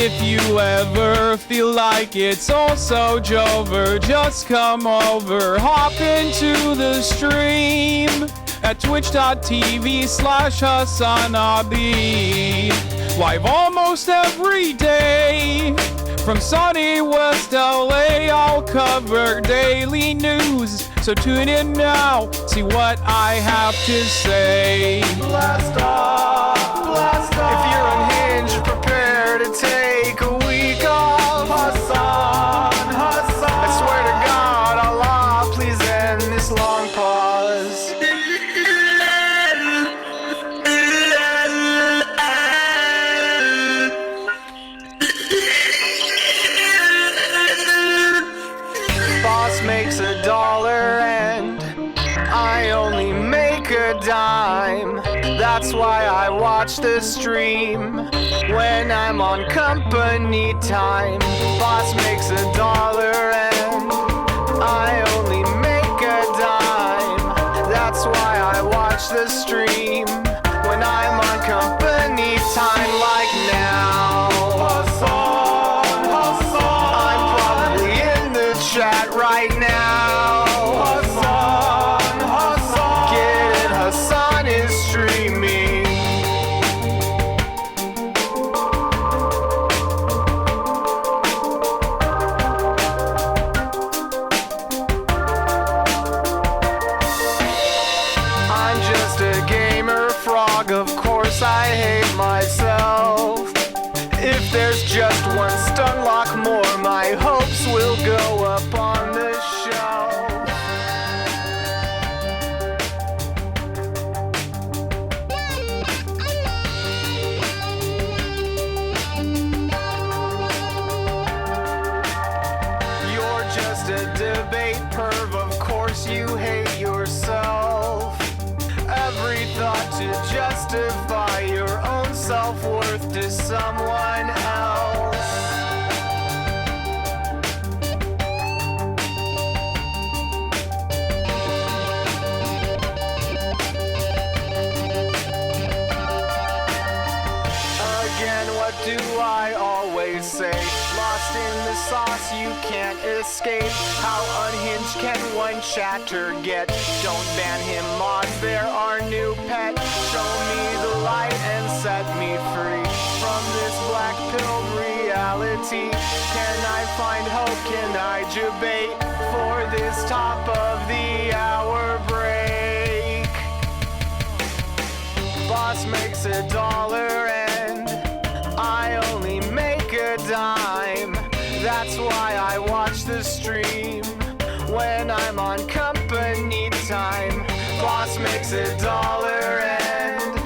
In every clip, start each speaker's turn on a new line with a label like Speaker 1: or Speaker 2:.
Speaker 1: If you ever feel like it's all so over, just come over, hop into the stream at twitch.tv/HasanAbi. Live almost every day from sunny West LA. I'll cover daily news, so tune in now, see what I have to say.
Speaker 2: Blast off, blast off. If you're unhinged, prepare to take a week off. Hasan, Hasan. I swear to God, Allah, please end this long pause. Boss makes $1 and I only make a dime. That's why I watch the stream when I'm on company time. Boss makes $1 and I only make a dime. That's why I watch the stream when I'm on company time, like now. Hasan, Hasan. I'm probably in the chat right now. Hasan, Hasan. Get it, Hasan is streaming. I'm just a gamer frog, of course I hate myself. If there's just one stunlock more, my hopes will go up on the shelf. You're just a debate perv, of course you hate yourself. Every thought to justify your own self-worth to someone else. Again, what do I always say? Lost in the sauce, you can't escape. How unhinged can one chatter get? Don't ban him, mods, they're our new pet. Show me the light and set me free from this black pill reality. Can I find hope? Can I debate for this top of the hour break? Boss makes $1 and I only make a dime. That's why I watch the stream when I'm on company time. Boss makes $1 and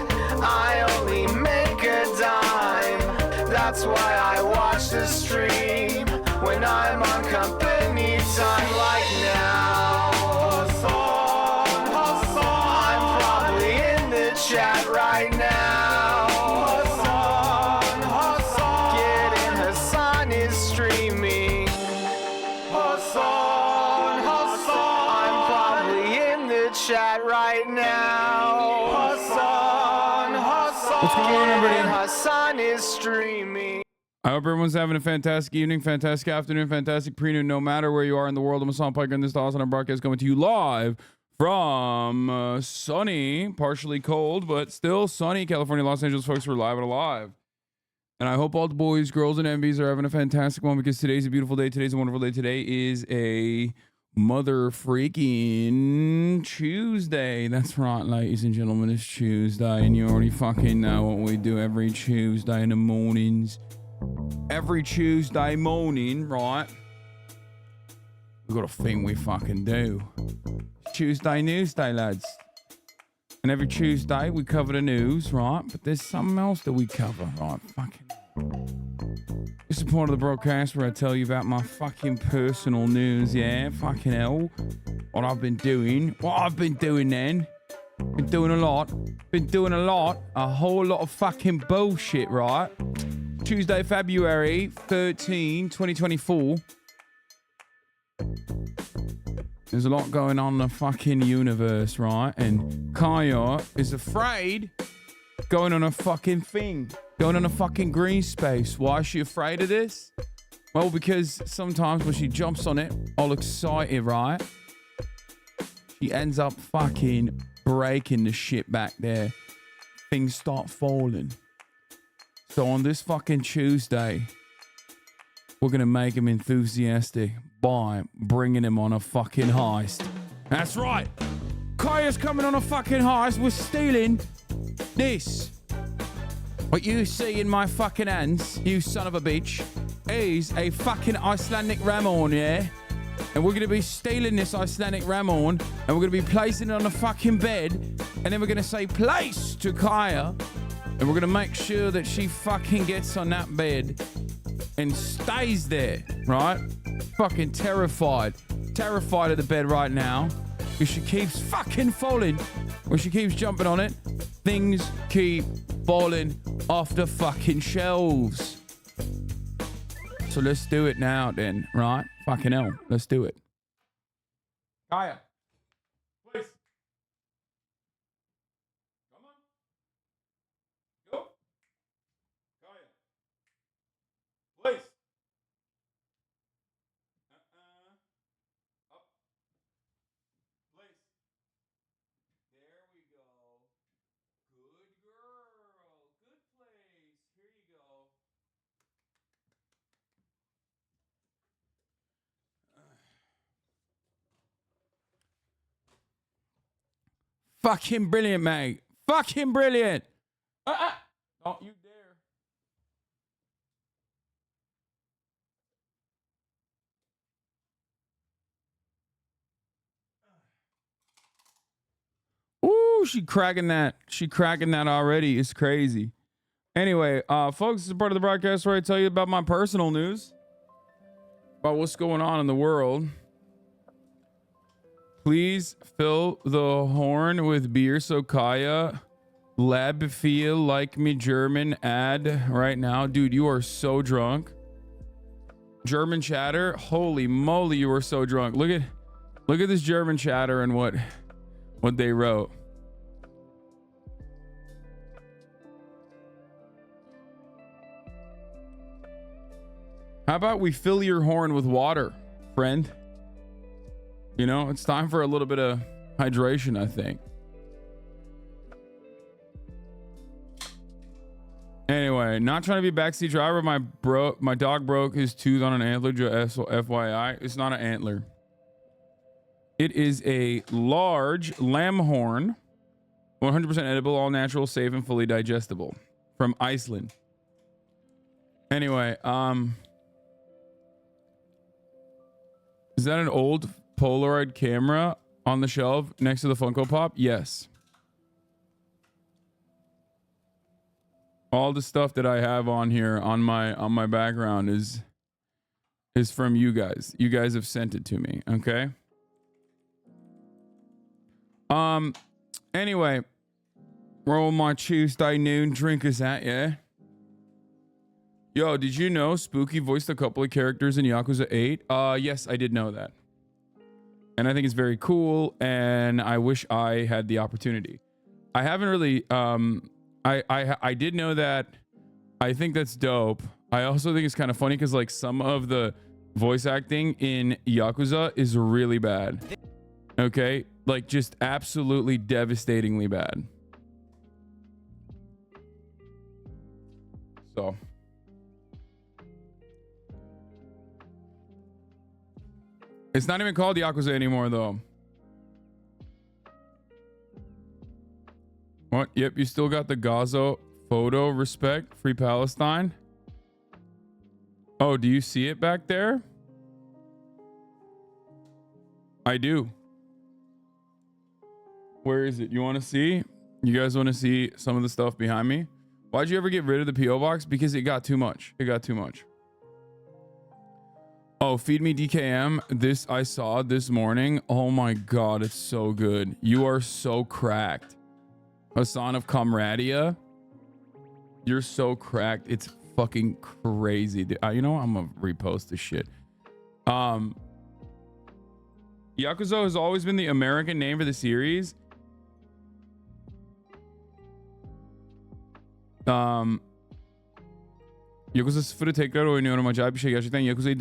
Speaker 2: I only make a dime. That's why I watch the stream when I'm on company time, like now. Hasan, Hasan. I'm probably in the chat right now. Hasan, Hasan. Get in, Hasan is streaming. Hasan, Hasan. I'm probably in the chat right now. Hasan, Hasan.
Speaker 1: What's going on, everybody?
Speaker 2: Get in, Hasan is streaming.
Speaker 1: I hope everyone's having a fantastic evening, fantastic afternoon, fantastic pre-noon, no matter where you are in the world. I'm Hasan Piker, and this is the Hasan broadcast coming to you live from sunny, partially cold, but still sunny California, Los Angeles. Folks, we're live and alive. And I hope all the boys, girls, and MVs are having a fantastic one, because today's a beautiful day. Today's a wonderful day. Today is a mother freaking Tuesday. That's right, ladies and gentlemen. It's Tuesday, and you already fucking know what we do every Tuesday in the mornings. Every Tuesday morning, right? We've got a thing we fucking do. It's Tuesday News Day, lads. And every Tuesday we cover the news, right? But there's something else that we cover, right? Fucking. This is part of the broadcast where I tell you about my fucking personal news, yeah? Fucking hell. What I've been doing. What I've been doing then. Been doing a lot. A whole lot of fucking bullshit, right? Tuesday, February 13, 2024. There's a lot going on in the fucking universe, right? And Kaya is afraid going on a fucking thing, going on a fucking green space. Why is she afraid of this? Well, because sometimes when she jumps on it, all excited, right? She ends up fucking breaking the shit back there. Things start falling. So on this fucking Tuesday, we're going to make him enthusiastic by bringing him on a fucking heist. That's right. Kaya's coming on a fucking heist. We're stealing this. What you see in my fucking hands, you son of a bitch, is a fucking Icelandic ram horn, yeah? And we're going to be stealing this Icelandic ram horn, and we're going to be placing it on a fucking bed, and then we're going to say place to Kaya, and we're going to make sure that she fucking gets on that bed and stays there, right? Fucking terrified of the bed right now, because she keeps fucking falling. When she keeps jumping on it, things keep falling off the fucking shelves. So let's do it now then, right? Fucking hell, let's do it. Kaya, please. Come on. Go. Kaya. Please. Up. Please. There we go. Good girl. Good place. Here you go. Fucking brilliant, mate. Fucking brilliant. Don't you dare. Ooh, she cracking that. She cracking that already. It's crazy. Anyway, folks, this is part of the broadcast where I tell you about my personal news, about what's going on in the world. Please fill the horn with beer so Kaya lab feel like me German ad right now. Dude, you are so drunk. German chatter. Holy moly, you are so drunk. Look at this German chatter and what they wrote. How about we fill your horn with water, friend? You know, it's time for a little bit of hydration, I think. Anyway, not trying to be a backseat driver. My dog broke his tooth on an antler. So FYI, it's not an antler. It is a large lamb horn, 100% edible, all natural, safe, and fully digestible, from Iceland. Anyway, is that an old Polaroid camera on the shelf next to the Funko Pop? Yes. All the stuff that I have on here on my background is from you guys. You guys have sent it to me, okay? Anyway, where all my Tuesday noon drinkers at, yeah? Yo, did you know Spooky voiced a couple of characters in Yakuza 8? Yes, I did know that. And I think it's very cool, and I wish I had the opportunity. I haven't really, I did know that. I think that's dope. I also think it's kind of funny because like some of the voice acting in Yakuza is really bad. Okay? Like just absolutely devastatingly bad. So. It's not even called Yakuza anymore, though. What? Yep, you still got the Gaza photo. Respect. Free Palestine. Oh, do you see it back there? I do. Where is it? You want to see? You guys want to see some of the stuff behind me? Why'd you ever get rid of the P.O. box? Because it got too much. It got too much. Oh, feed me DKM. This I saw this morning. Oh my God, it's so good. You are so cracked. Hasan of Comradia. You're so cracked. It's fucking crazy. You know what? I'm gonna repost this shit. Yakuza has always been the American name for the series. Yakuza 0'ı tekrar oynuyorum. Acayip bir şey gerçekten. Yakuza'yı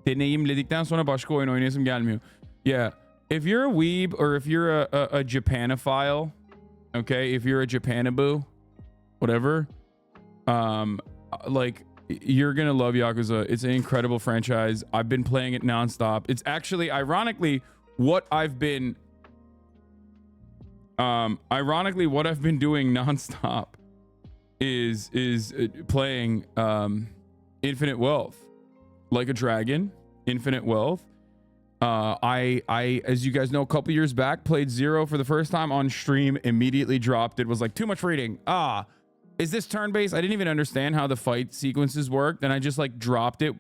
Speaker 1: deneyimledikten sonra başka oyun oynayasım gelmiyor. Yeah. If you're a weeb or if you're a Japanophile, okay, if you're a Japanaboo, whatever, like, you're gonna love Yakuza. It's an incredible franchise. I've been playing it nonstop. It's actually, ironically, what I've been doing nonstop is playing Infinite Wealth, like a dragon. Infinite Wealth. I as you guys know, a couple years back, played Zero for the first time on stream, immediately dropped it, was like, too much reading. Is this turn-based? I didn't even understand how the fight sequences worked, and I just like dropped it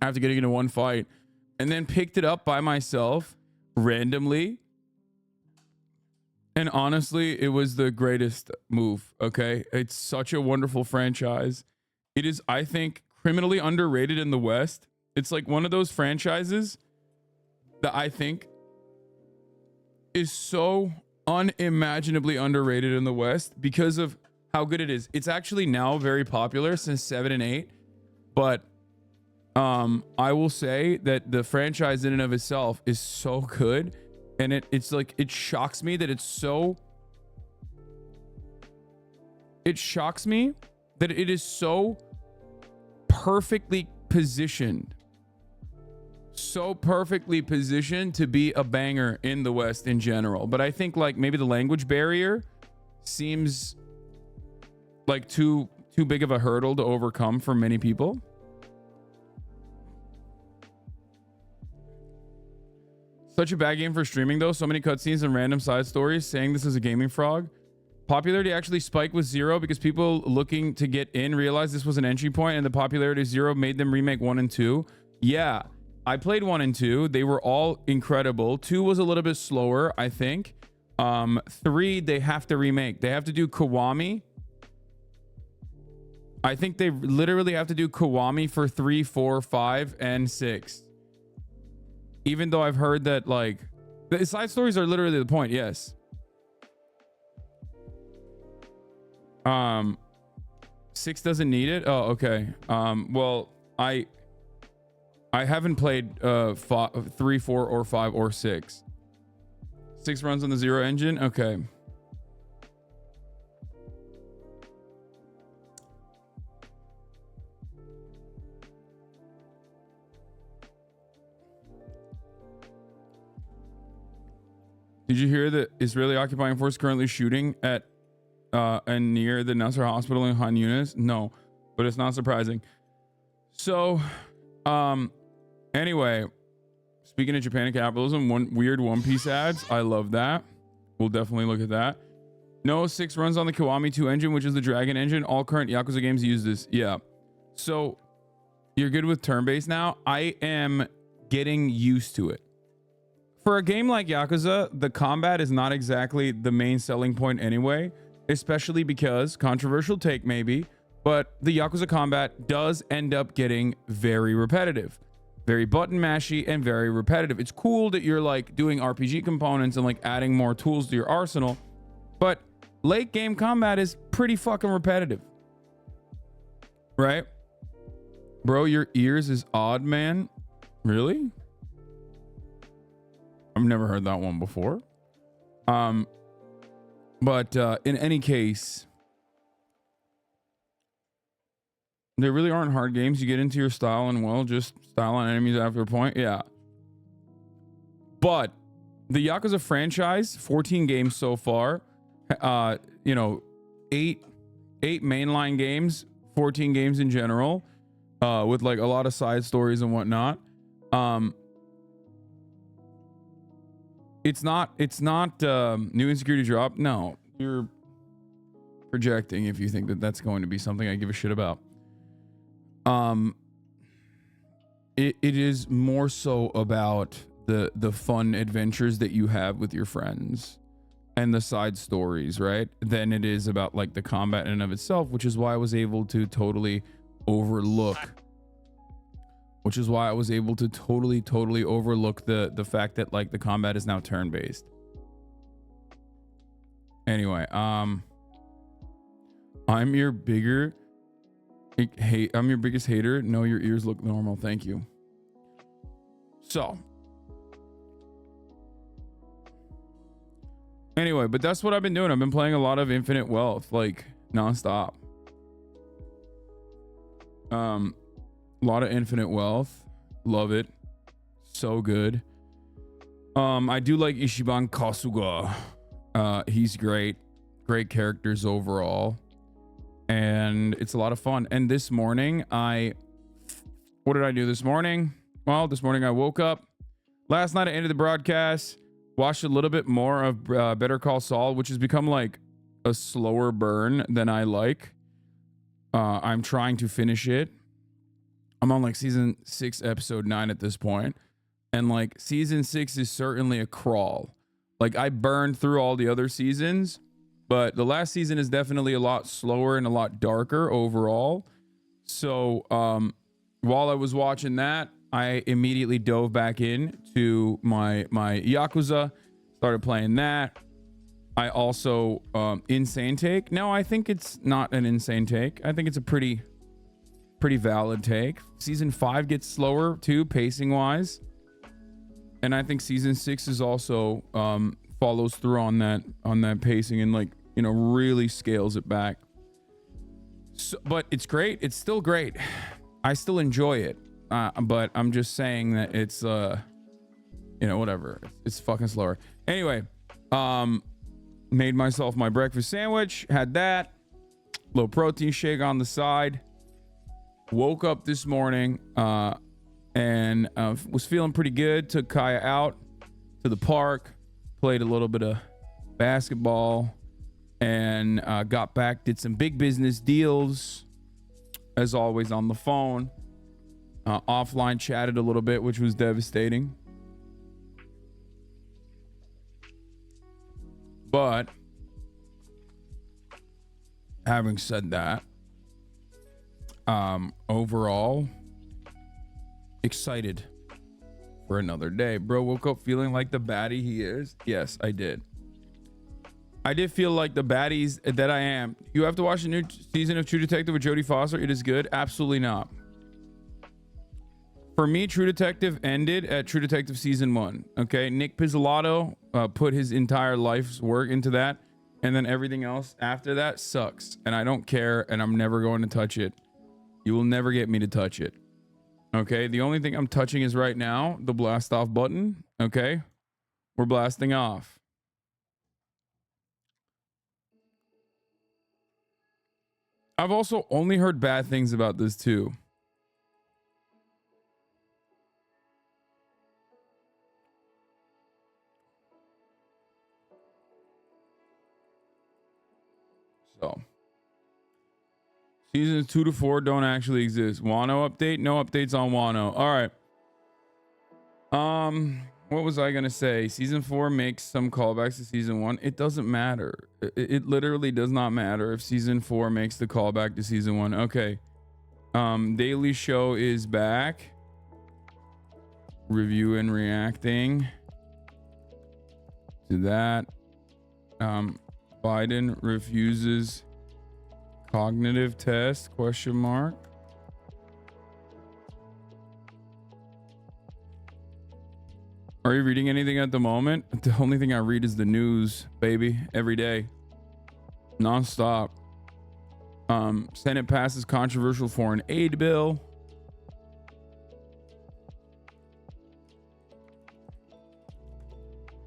Speaker 1: after getting into one fight, and then picked it up by myself randomly. And honestly, it was the greatest move, okay? It's such a wonderful franchise. It is, I think, criminally underrated in the West. It's like one of those franchises that I think is so unimaginably underrated in the West because of how good it is. It's actually now very popular since 7 and 8, but I will say that the franchise in and of itself is so good, and it's like, it shocks me that it is so perfectly positioned to be a banger in the West in general. But I think like maybe the language barrier seems like too big of a hurdle to overcome for many people. Such a bad game for streaming though. So many cutscenes and random side stories saying this is a gaming frog. Popularity actually spiked with Zero because people looking to get in realized this was an entry point, and the popularity of Zero made them remake 1 and 2. Yeah, I played 1 and 2. They were all incredible. 2 was a little bit slower, I think. 3, they have to remake. They have to do Kiwami. I think they literally have to do Kiwami for 3, 4, 5, and 6. Even though I've heard that like the side stories are literally the point. Yes. 6 doesn't need it. Oh, okay. Well, I haven't played 3, 4, or 5, or 6. 6 runs on the Zero engine. Okay. Did you hear that Israeli occupying force currently shooting at and near the Nasser hospital in Han Yunis? No, but it's not surprising. So, anyway, speaking of Japan and capitalism, weird One Piece ads. I love that. We'll definitely look at that. No, 6 runs on the Kiwami 2 engine, which is the Dragon engine. All current Yakuza games use this. Yeah. So you're good with turn-based now. I am getting used to it. For a game like Yakuza, the combat is not exactly the main selling point anyway, especially because, controversial take maybe, but the Yakuza combat does end up getting very repetitive, very button mashy and very repetitive. It's cool that you're like doing RPG components and like adding more tools to your arsenal, but late game combat is pretty fucking repetitive, right? Bro, your ears is odd, man. Really? I've never heard that one before. But in any case, there really aren't hard games. You get into your style and well, just style on enemies after a point. Yeah. But the Yakuza franchise, 14 games so far, 8 mainline games, 14 games in general, with like a lot of side stories and whatnot. It's not new insecurity drop. No, you're projecting if you think that that's going to be something I give a shit about. It is more so about the fun adventures that you have with your friends and the side stories, right? Than it is about like the combat in and of itself, which is why I was able to totally overlook the fact that like the combat is now turn-based. Anyway, I'm your biggest hater. No, your ears look normal. Thank you. So anyway, but that's what I've been doing. I've been playing a lot of Infinite Wealth, like nonstop. A lot of Infinite Wealth. Love it. So good. I do like Ishiban Kasuga. He's great. Great characters overall. And it's a lot of fun. And this morning, what did I do this morning? Well, this morning I woke up. Last night I ended the broadcast. Watched a little bit more of Better Call Saul, which has become like a slower burn than I like. I'm trying to finish it. I'm on like season 6, episode 9 at this point. And like season 6 is certainly a crawl. Like I burned through all the other seasons, but the last season is definitely a lot slower and a lot darker overall. So while I was watching that, I immediately dove back in to my Yakuza, started playing that. I also insane take. No, I think it's not an insane take. I think it's a pretty valid take. Season 5 gets slower too, pacing wise. And I think season 6 is also follows through on that pacing and like, you know, really scales it back. So, but it's great. It's still great. I still enjoy it. But I'm just saying that it's you know, whatever. It's fucking slower. Anyway, made myself my breakfast sandwich, had that, little protein shake on the side. Woke up this morning and was feeling pretty good. Took Kaya out to the park, played a little bit of basketball, and got back, did some big business deals, as always on the phone. Offline chatted a little bit, which was devastating. But having said that, overall excited for another day. Bro woke up feeling like the baddie he is. Yes, I did feel like the baddies that I am. You have to watch the new season of True Detective with Jodie Foster. It is good. Absolutely not. For me, True Detective ended at True Detective season 1. Okay, Nick Pizzolatto put his entire life's work into that, and then everything else after that sucks, and I don't care, and I'm never going to touch it. You will never get me to touch it. Okay, the only thing I'm touching is right now the blast off button. Okay, we're blasting off. I've also only heard bad things about this too. So seasons 2 to 4 don't actually exist. Wano update? No updates on Wano. All right. What was I gonna say? Season 4 makes some callbacks to season 1. It doesn't matter. It literally does not matter if season 4 makes the callback to season 1. Okay. Daily Show is back. Review and reacting to that. Biden refuses cognitive test, question mark. Are you reading anything at the moment? The only thing I read is the news, baby, every day. Non-stop. Senate passes controversial foreign aid bill.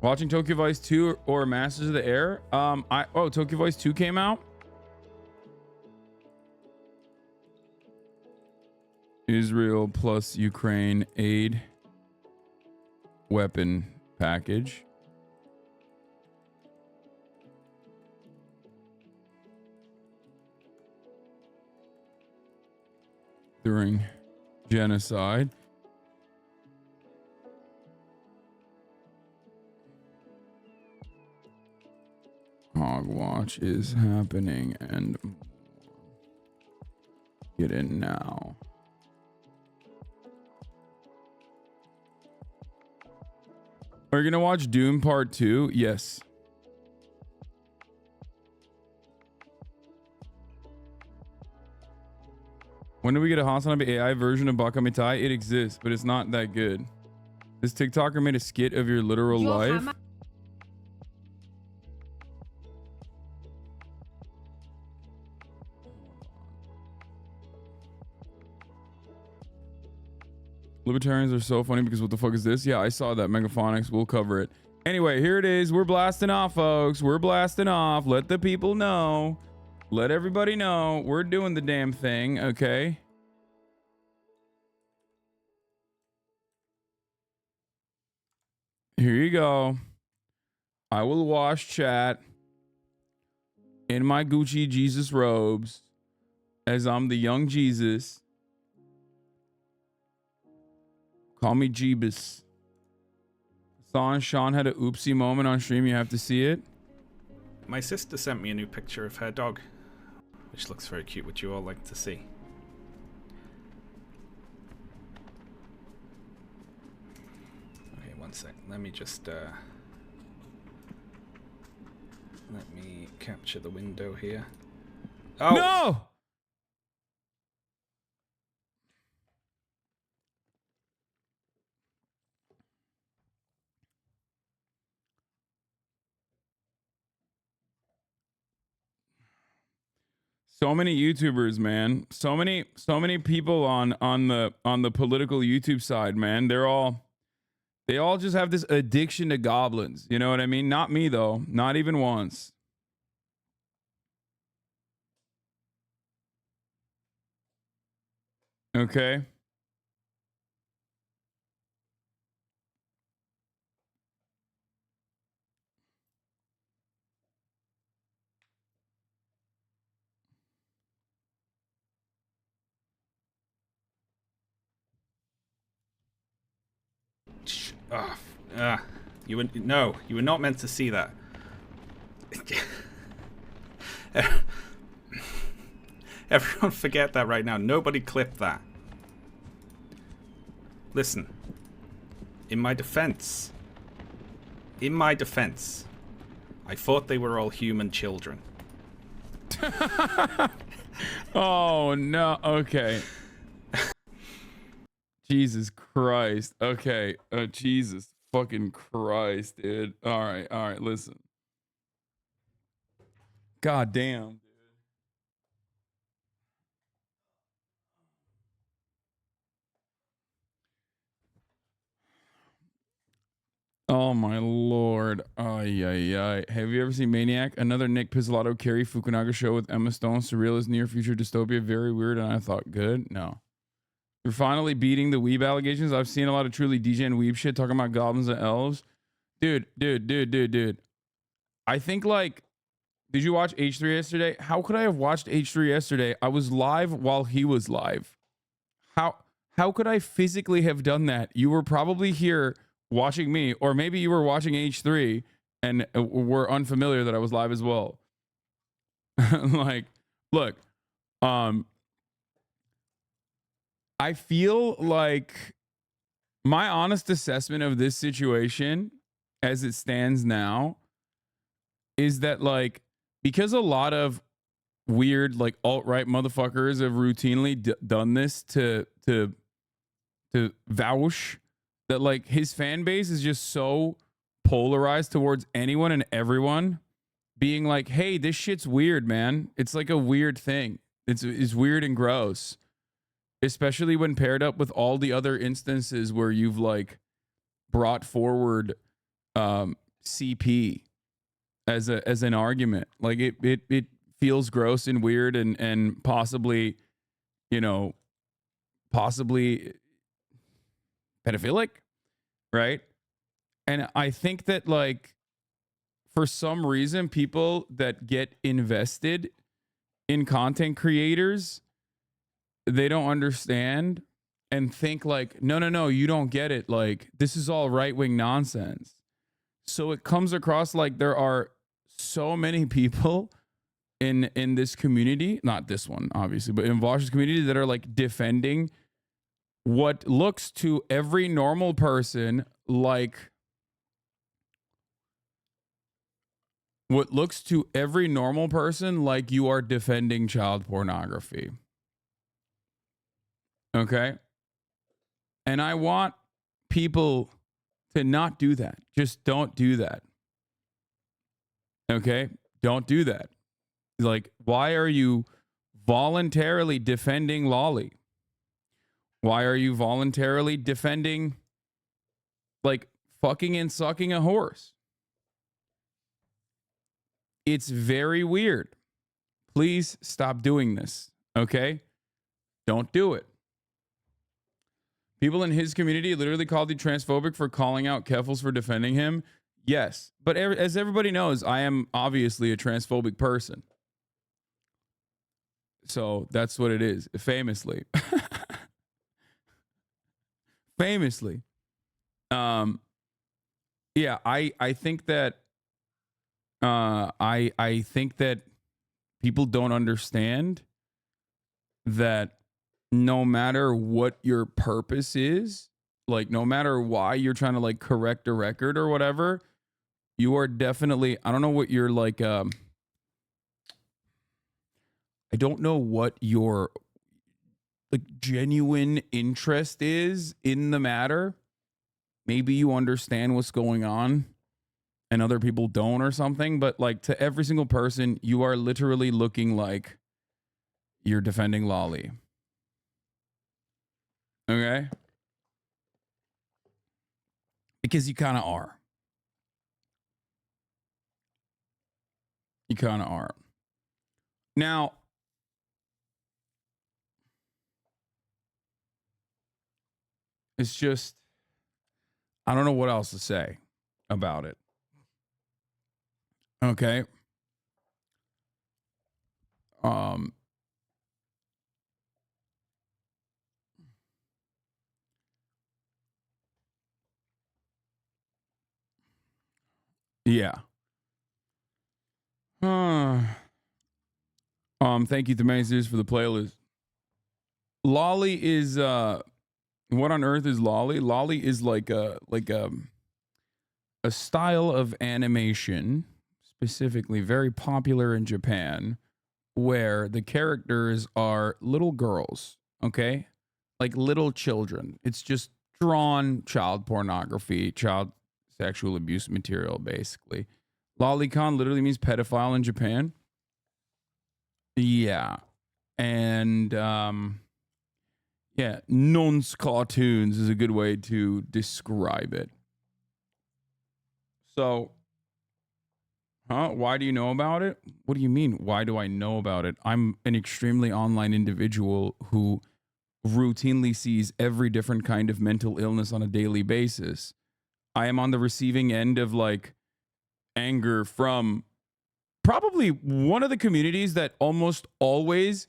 Speaker 1: Watching Tokyo Vice 2 or Masters of the Air? Tokyo Vice 2 came out. Israel plus Ukraine aid weapon package. During genocide. Hogwatch is happening and get in now. Are you gonna watch Doom Part 2? Yes. When do we get a HasanAbi AI version of Bakamitai? It exists, but it's not that good. This TikToker made a skit of your literal life. Libertarians are so funny because what the fuck is this? Yeah, I saw that. Megaphonics. We'll cover it. Anyway, here it is. We're blasting off, folks. We're blasting off. Let the people know. Let everybody know. We're doing the damn thing, okay? Here you go. I will wash chat in my Gucci Jesus robes as I'm the young Jesus. Call me Jeebus. Sean had a oopsie moment on stream. You have to see it.
Speaker 3: My sister sent me a new picture of her dog, which looks very cute, which you all like to see. Okay, one sec. Let me just let me capture the window here. Oh
Speaker 1: no! So many YouTubers, man. So many people on the political YouTube side, man. They all just have this addiction to goblins. You know what I mean? Not me though. Not even once. Okay.
Speaker 3: you were not meant to see that. Everyone forget that right now. Nobody clip that. Listen. In my defense, I thought they were all human children.
Speaker 1: Oh no. Okay. Jesus Christ. Okay. Jesus fucking Christ, dude. All right. Listen. God damn. Oh my lord. Ay. Have you ever seen Maniac? Another Nick Pizzolatto Carrie Fukunaga show with Emma Stone. Surrealist near future dystopia. Very weird, and I thought good. No. You're finally beating the weeb allegations. I've seen a lot of truly DJ and weeb shit talking about goblins and elves. Dude. I think like, did you watch H3 yesterday? How could I have watched H3 yesterday? I was live while he was live. How could I physically have done that? You were probably here watching me, or maybe you were watching H3 and were unfamiliar that I was live as well. Like, look, I feel like my honest assessment of this situation as it stands now is that, like, because a lot of weird, like, alt-right motherfuckers have routinely done this to vouch that, like, his fan base is just so polarized towards anyone and everyone being like, hey, this shit's weird, man. It's like a weird thing. It's weird and gross. Especially when paired up with all the other instances where you've like brought forward CP as an argument. Like it feels gross and weird and possibly, you know, possibly pedophilic, right? And I think that, like, for some reason, people that get invested in content creators, they don't understand and think like, no, you don't get it. Like, this is all right-wing nonsense. So it comes across like there are so many people in this community, not this one, obviously, but in Vosh's community that are like defending what looks to every normal person like you are defending child pornography. Okay. And I want people to not do that. Just don't do that. Okay. Don't do that. Like, why are you voluntarily defending Lolly? Why are you voluntarily defending, like, fucking and sucking a horse? It's very weird. Please stop doing this. Okay. Don't do it. People in his community literally called you transphobic for calling out Keffels for defending him. Yes. But as everybody knows, I am obviously a transphobic person. So that's what it is. Famously. Famously. Yeah, I think that I think that people don't understand that no matter what your purpose is, like no matter why you're trying to like correct a record or whatever, you are definitely, I don't know what your like I don't know what your like genuine interest is in the matter. Maybe you understand what's going on and other people don't or something, but like to every single person, you are literally looking like you're defending Lolly. Okay? Because you kind of are. You kind of are. Now, it's just, I don't know what else to say about it. Okay. Yeah. Thank you to Mazers for the playlist. Lolly is what on earth is Lolly? Lolly is like a style of animation, specifically very popular in Japan, where the characters are little girls, okay? Like little children. It's just drawn child pornography, child sexual abuse material, basically. Lolicon literally means pedophile in Japan. Yeah. And yeah, nonce cartoons is a good way to describe it. So, why do you know about it? What do you mean? Why do I know about it? I'm an extremely online individual who routinely sees every different kind of mental illness on a daily basis. I am on the receiving end of like anger from probably one of the communities that almost always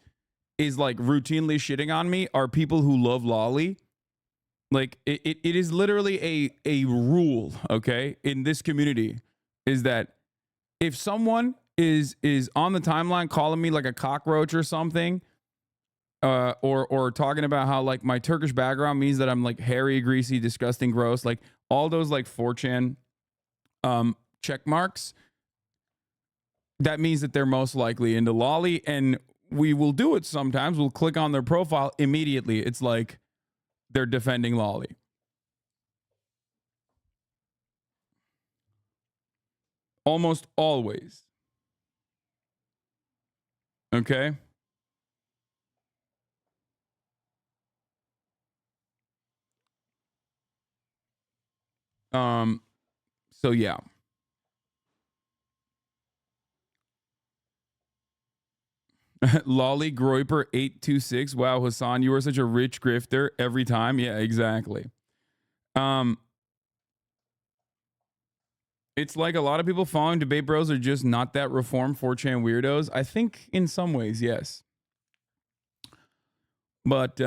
Speaker 1: is like routinely shitting on me are people who love Lolly. Like it is literally a rule, okay, in this community, is that if someone is on the timeline calling me like a cockroach or something, or talking about how like my Turkish background means that I'm like hairy, greasy, disgusting, gross, like all those like 4chan check marks, that means that they're most likely into Lolly. And we will do it sometimes. We'll click on their profile immediately. It's like they're defending Lolly. Almost always. Okay? So yeah. Lolly Groiper 826. Wow, Hasan, you are such a rich grifter every time. Yeah, exactly. It's like a lot of people following Debate Bros are just not that reformed 4chan weirdos. I think in some ways, yes. But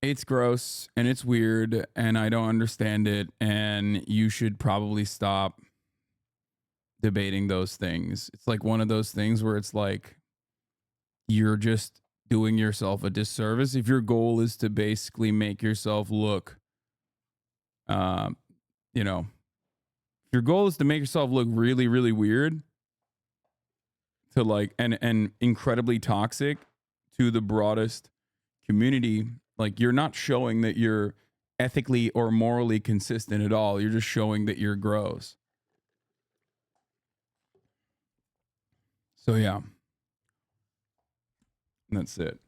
Speaker 1: it's gross and it's weird and I don't understand it, and you should probably stop debating those things. It's like one of those things where it's like you're just doing yourself a disservice if your goal is to basically make yourself look you know, if your goal is to make yourself look really, really weird to like and incredibly toxic to the broadest community, like you're not showing that you're ethically or morally consistent at all. You're just showing that you're gross. So yeah, that's it.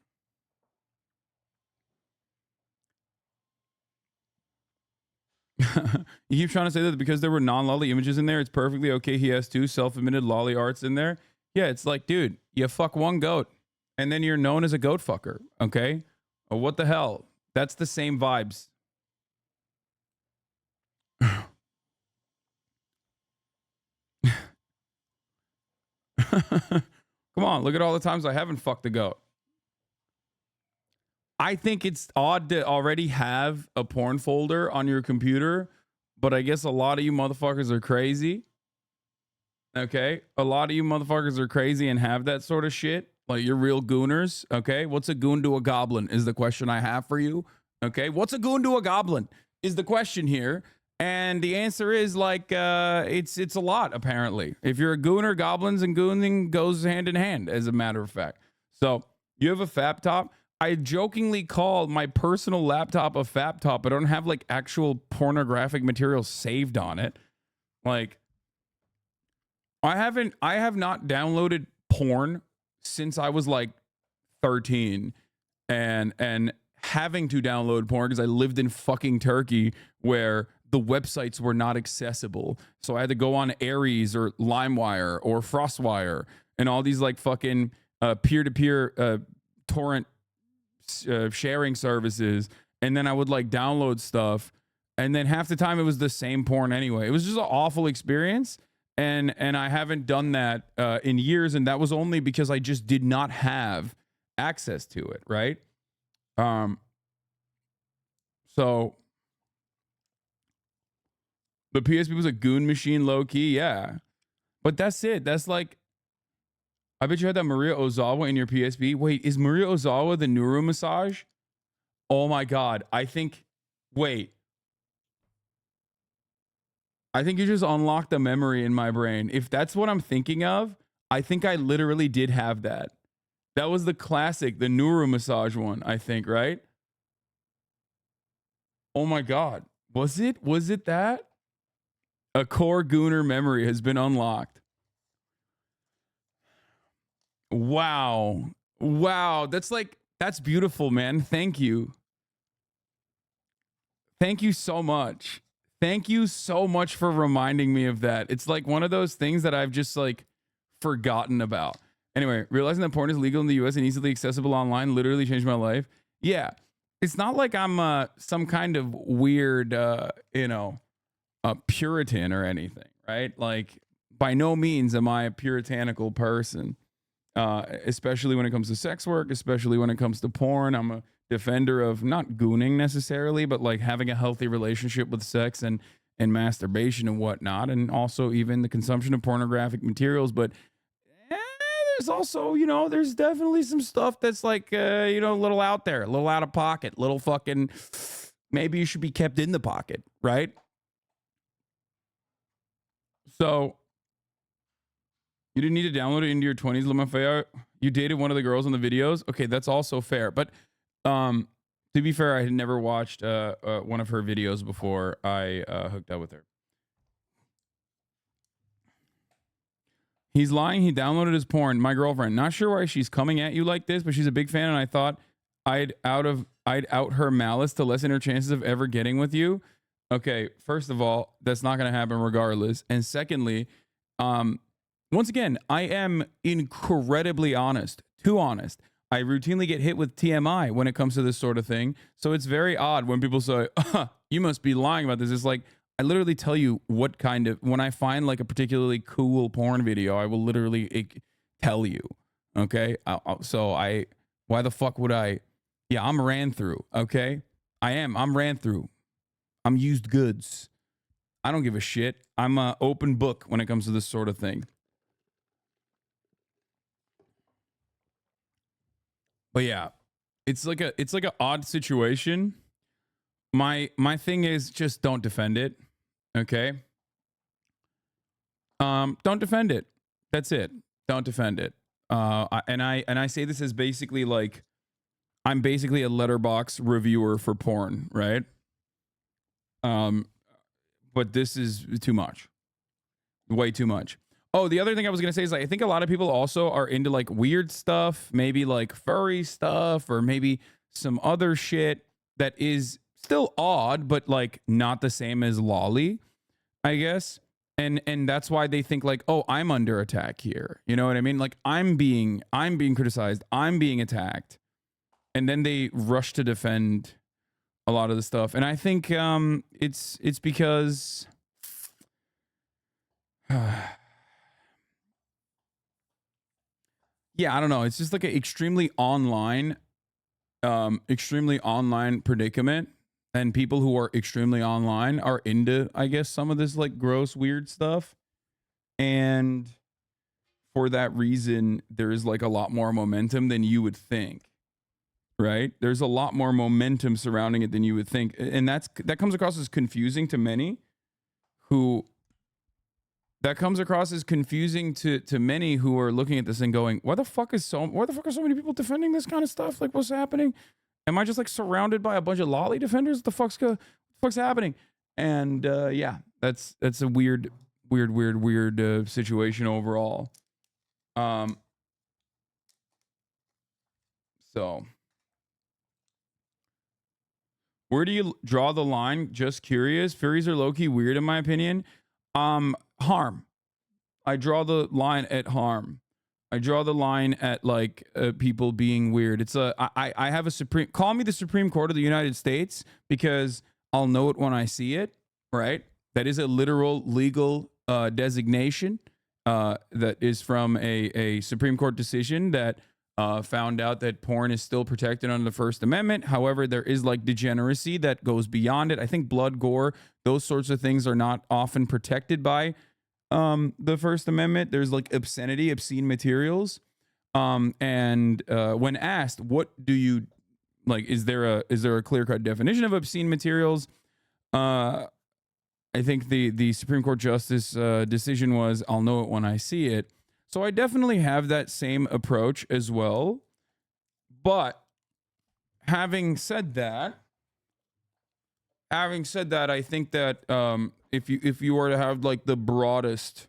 Speaker 1: You keep trying to say that because there were non-lolly images in there, it's perfectly okay. He has 2 self-admitted lolly arts in there. Yeah, it's like, dude, you fuck one goat and then you're known as a goat fucker, okay? Or what the hell? That's the same vibes. Come on, look at all the times I haven't fucked a goat. I think it's odd to already have a porn folder on your computer, but I guess a lot of you motherfuckers are crazy. Okay? A lot of you motherfuckers are crazy and have that sort of shit. Like, you're real gooners. Okay? What's a goon to a goblin is the question I have for you. Okay? What's a goon to a goblin is the question here. And the answer is like, it's a lot, apparently. If you're a gooner, goblins and gooning goes hand in hand, as a matter of fact. So, you have a fap top. I jokingly call my personal laptop a fap top, but I don't have like actual pornographic material saved on it. Like, I have not downloaded porn since I was like 13 and having to download porn because I lived in fucking Turkey where the websites were not accessible. So I had to go on Aries or LimeWire or FrostWire and all these like fucking peer-to-peer torrent sharing services, and then I would like download stuff, and then half the time it was the same porn anyway. It was just an awful experience, and I haven't done that in years, and that was only because I just did not have access to it, right? So the PSP was a goon machine, low key, yeah, but that's it. That's like, I bet you had that Maria Ozawa in your PSP. Wait, is Maria Ozawa the Nuru massage? Oh my God. Wait. I think you just unlocked a memory in my brain. If that's what I'm thinking of, I think I literally did have that. That was the classic, the Nuru massage one, I think, right? Oh my God. Was it that? A core gooner memory has been unlocked. Wow. That's beautiful, man. Thank you. Thank you so much. Thank you so much for reminding me of that. It's like one of those things that I've just like forgotten about. Anyway, realizing that porn is legal in the US and easily accessible online literally changed my life. Yeah. It's not like I'm some kind of weird, a Puritan or anything, right? Like, by no means am I a puritanical person. Especially when it comes to sex work, especially when it comes to porn. I'm a defender of not gooning necessarily, but like having a healthy relationship with sex and masturbation and whatnot, and also even the consumption of pornographic materials. But there's also, there's definitely some stuff that's like, a little out there, a little out of pocket, little fucking, maybe you should be kept in the pocket, right? So, you didn't need to download it into your 20s, Lemafea. You dated one of the girls in the videos. Okay, that's also fair. But to be fair, I had never watched one of her videos before I hooked up with her. He's lying. He downloaded his porn. My girlfriend. Not sure why she's coming at you like this, but she's a big fan, and I thought I'd out her malice to lessen her chances of ever getting with you. Okay, first of all, that's not going to happen regardless. And secondly, once again, I am incredibly honest, too honest. I routinely get hit with TMI when it comes to this sort of thing. So it's very odd when people say, you must be lying about this. It's like, I literally tell you what kind of, when I find like a particularly cool porn video, I will literally tell you. Okay. Why the fuck would I? Yeah, I'm ran through. Okay. I'm ran through. I'm used goods. I don't give a shit. I'm an open book when it comes to this sort of thing. But yeah, it's like an odd situation. My thing is just don't defend it. Okay? Don't defend it. That's it. Don't defend it. And I say this as basically like I'm basically a letterbox reviewer for porn, right? But this is too much. Way too much. Oh, the other thing I was gonna say is like, I think a lot of people also are into like weird stuff, maybe like furry stuff, or maybe some other shit that is still odd, but like not the same as lolly, I guess. And that's why they think like, oh, I'm under attack here. You know what I mean? Like I'm being criticized, I'm being attacked. And then they rush to defend a lot of the stuff. And I think it's because yeah, I don't know. It's just like an extremely online predicament. And people who are extremely online are into, I guess, some of this like gross, weird stuff. And for that reason, there's like a lot more momentum than you would think. Right? There's a lot more momentum surrounding it than you would think. And that comes across as confusing to many who many who are looking at this and going, why the fuck are so many people defending this kind of stuff? Like, what's happening? Am I just like surrounded by a bunch of lolly defenders? What the fuck's happening? And yeah, that's a weird situation overall. So where do you draw the line? Just curious. Furries are low-key weird in my opinion. Harm. I draw the line at harm. I draw the line at like people being weird. It's I have a call me the Supreme Court of the United States because I'll know it when I see it, right? That is a literal legal designation that is from a Supreme Court decision that found out that porn is still protected under the First Amendment. However, there is like degeneracy that goes beyond it. I think blood, gore, those sorts of things are not often protected by the First Amendment. There's like obscene materials. And when asked, what do you like, is there a clear-cut definition of obscene materials? I think the Supreme Court Justice decision was, I'll know it when I see it. So I definitely have that same approach as well. But having said that, I think that if you were to have like the broadest,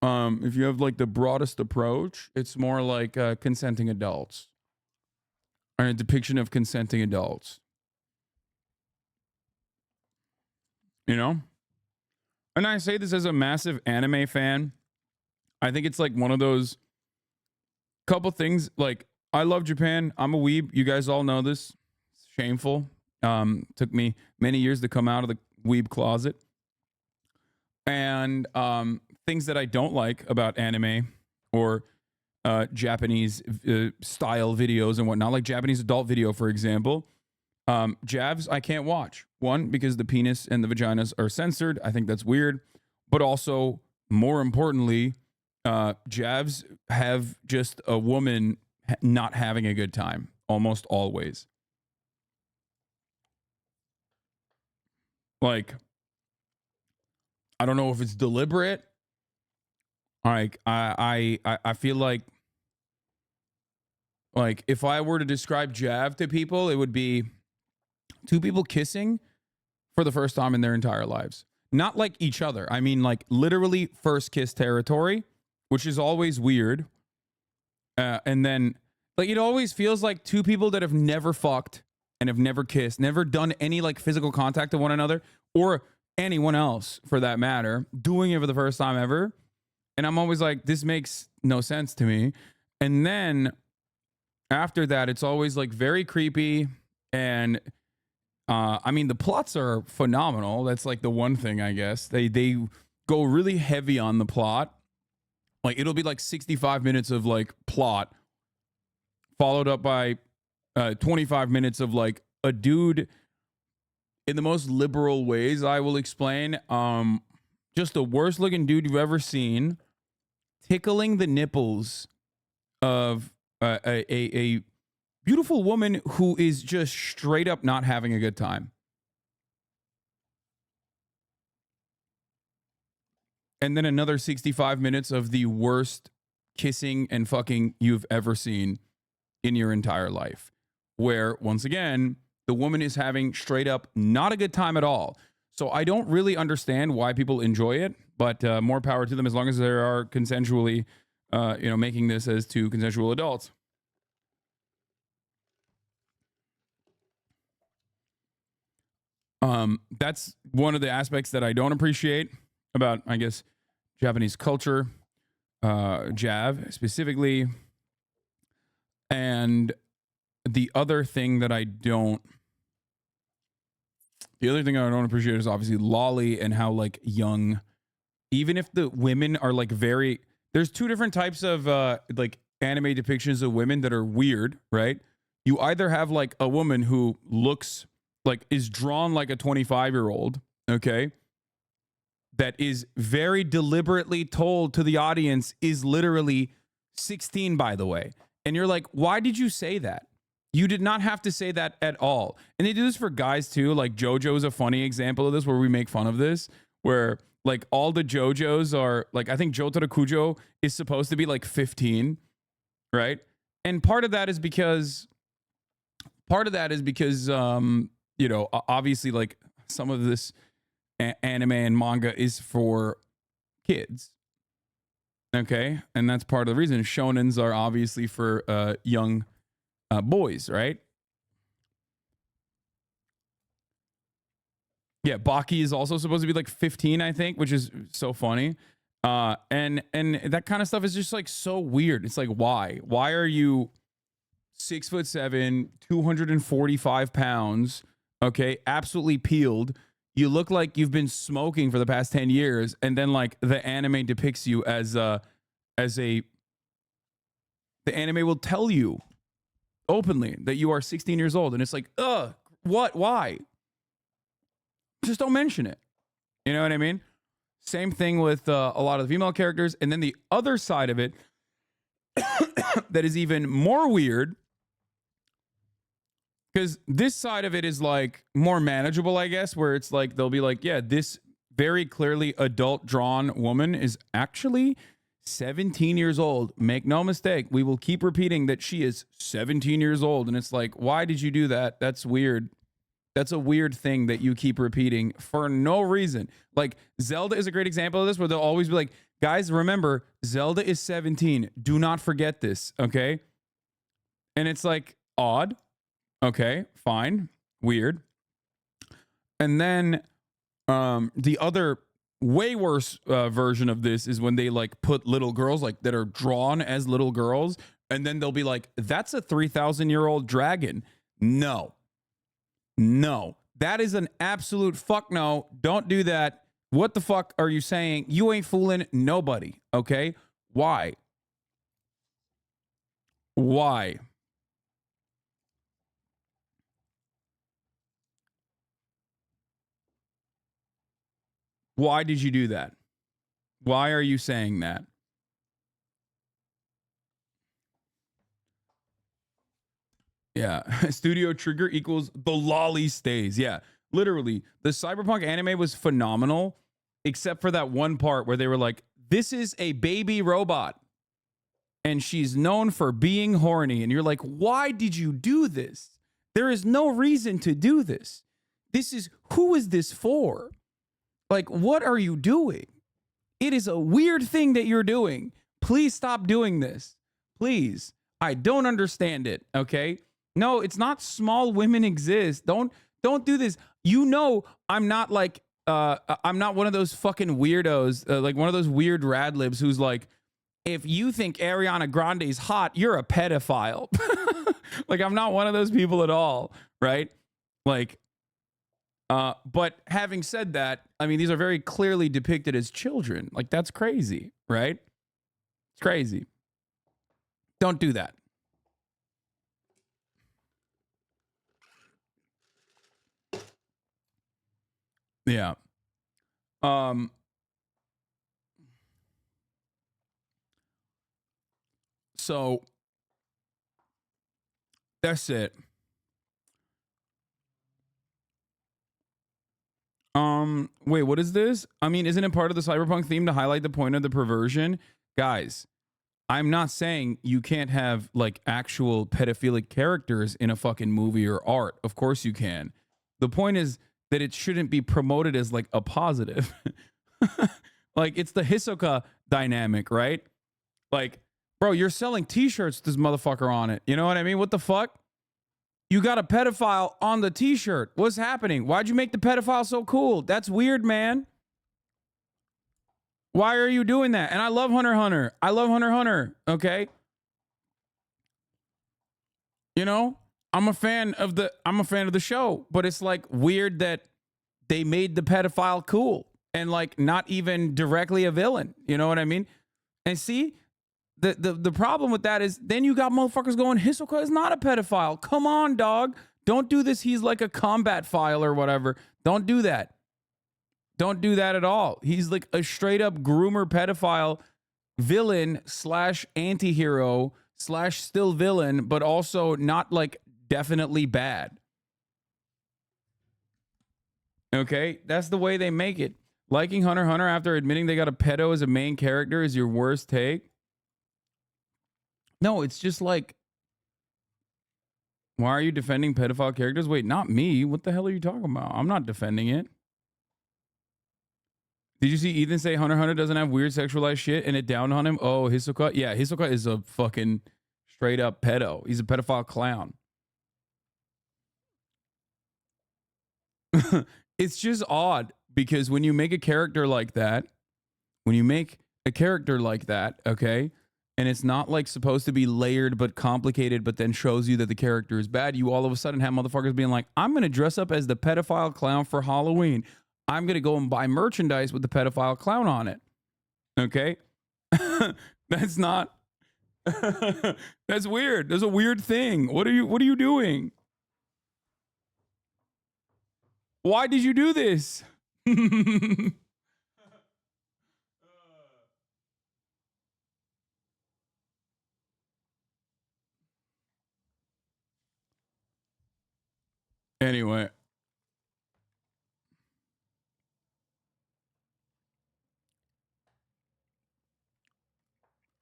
Speaker 1: if you have like the broadest approach, it's more like consenting adults, or a depiction of consenting adults. You know? And I say this as a massive anime fan. I think it's like one of those couple things. Like, I love Japan. I'm a weeb. You guys all know this. It's shameful. Took me many years to come out of the weeb closet. And things that I don't like about anime or Japanese style videos and whatnot, like Japanese adult video, for example. Javs, I can't watch. One, because the penis and the vaginas are censored. I think that's weird. But also, more importantly, Javs have just a woman not having a good time almost always. Like, I don't know if it's deliberate. Like, I feel like if I were to describe Jav to people, it would be two people kissing for the first time in their entire lives. Not like each other. I mean, like literally first kiss territory, which is always weird. And then, like, it always feels like two people that have never fucked and have never kissed, never done any like physical contact to one another or anyone else for that matter, doing it for the first time ever. And I'm always like, this makes no sense to me. And then after that, it's always like very creepy. And I mean, the plots are phenomenal. That's like the one thing, I guess. They go really heavy on the plot. Like, it'll be like 65 minutes of like plot followed up by 25 minutes of like a dude in the most liberal ways, I will explain. Just the worst looking dude you've ever seen tickling the nipples of a beautiful woman who is just straight up not having a good time. And then another 65 minutes of the worst kissing and fucking you've ever seen in your entire life, where once again, the woman is having straight up not a good time at all. So I don't really understand why people enjoy it, but more power to them as long as they are consensually, making this as two consensual adults. That's one of the aspects that I don't appreciate about, I guess, Japanese culture, JAV specifically. And the other thing that I don't appreciate is obviously lolly and how like young, even if the women are like there's two different types of like anime depictions of women that are weird, right? You either have like a woman who looks like is drawn like a 25-year-old, okay? That is very deliberately told to the audience is literally 16, by the way. And you're like, why did you say that? You did not have to say that at all. And they do this for guys too. Like JoJo is a funny example of this where we make fun of this, where like all the JoJos are like, I think Jotaro Kujo is supposed to be like 15, right? And part of that is because obviously like some of this anime and manga is for kids. Okay. And that's part of the reason shonens are obviously for young boys, right? Yeah, Baki is also supposed to be like 15, I think, which is so funny. And that kind of stuff is just like so weird. It's like, why? Why are you 6'7", 245 pounds, okay, absolutely peeled? You look like you've been smoking for the past 10 years, and then like the anime depicts you the anime will tell you openly that you are 16 years old, and it's like, what? Why? Just don't mention it. You know what I mean? Same thing with a lot of the female characters, and then the other side of it that is even more weird, because this side of it is like more manageable, I guess, where it's like they'll be like, yeah, this very clearly adult drawn woman is actually 17 years old. Make no mistake, we will keep repeating that she is 17 years old. And it's like, why did you do that? That's weird. That's a weird thing that you keep repeating for no reason. Like Zelda is a great example of this, where they'll always be like, guys, remember, Zelda is 17. Do not forget this, okay? And it's like, odd. Okay, fine. Weird. And then the other way worse version of this is when they like put little girls like that are drawn as little girls, and then they'll be like, that's a 3,000-year-old dragon. No, that is an absolute fuck no. Don't do that. What the fuck are you saying? You ain't fooling nobody. Okay. Why? Why did you do that? Why are you saying that? Yeah. Studio trigger equals the lolly stays. Yeah. Literally, the Cyberpunk anime was phenomenal, except for that one part where they were like, this is a baby robot, and she's known for being horny. And you're like, why did you do this? There is no reason to do this. Who is this for? Like, what are you doing? It is a weird thing that you're doing. Please stop doing this. Please. I don't understand it. Okay. No, it's not small women exist. Don't do this. You know, I'm not like, I'm not one of those fucking weirdos, like one of those weird rad libs who's like, if you think Ariana Grande is hot, you're a pedophile. Like, I'm not one of those people at all. Right. Like, but having said that, I mean, these are very clearly depicted as children. Like, that's crazy, right? It's crazy. Don't do that. Yeah. So that's it. Wait, what is this? I mean, isn't it part of the cyberpunk theme to highlight the point of the perversion? Guys, I'm not saying you can't have like actual pedophilic characters in a fucking movie or art. Of course you can. The point is that it shouldn't be promoted as like a positive. Like it's the Hisoka dynamic, right? Like, bro, you're selling t-shirts with this motherfucker on it. You know what I mean? What the fuck? You got a pedophile on the t-shirt. What's happening? Why'd you make the pedophile so cool? That's weird, man. Why are you doing that? And I love Hunter x Hunter. I love Hunter x Hunter. Okay. You know, I'm a fan of the show, but it's like weird that they made the pedophile cool and like not even directly a villain. You know what I mean? And see, the problem with that is then you got motherfuckers going, Hisoka is not a pedophile. Come on, dog. Don't do this. He's like a combat file or whatever. Don't do that. Don't do that at all. He's like a straight up groomer pedophile villain / anti-hero / still villain, but also not like definitely bad. Okay? That's the way they make it. Liking Hunter x Hunter after admitting they got a pedo as a main character is your worst take? No, it's just like, why are you defending pedophile characters? Wait, not me. What the hell are you talking about? I'm not defending it. Did you see Ethan say Hunter x Hunter doesn't have weird sexualized shit and it downed on him? Oh, Hisoka? Yeah, Hisoka is a fucking straight up pedo. He's a pedophile clown. It's just odd because when you make a character like that, okay, and it's not like supposed to be layered but complicated, but then shows you that the character is bad, you all of a sudden have motherfuckers being like, I'm going to dress up as the pedophile clown for Halloween. I'm going to go and buy merchandise with the pedophile clown on it. Okay? That's not... That's weird. There's a weird thing. What are you doing? Why did you do this? Anyway.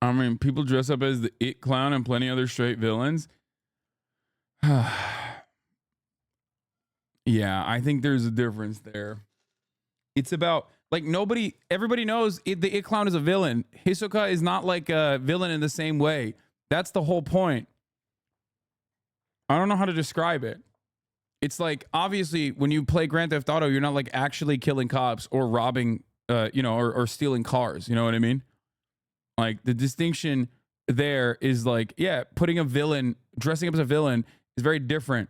Speaker 1: I mean, people dress up as the It Clown and plenty other straight villains. Yeah, I think there's a difference there. It's about, like, everybody knows the It Clown is a villain. Hisoka is not like a villain in the same way. That's the whole point. I don't know how to describe it. It's like, obviously, when you play Grand Theft Auto, you're not like actually killing cops or robbing, or stealing cars. You know what I mean? Like, the distinction there is like, yeah, dressing up as a villain is very different.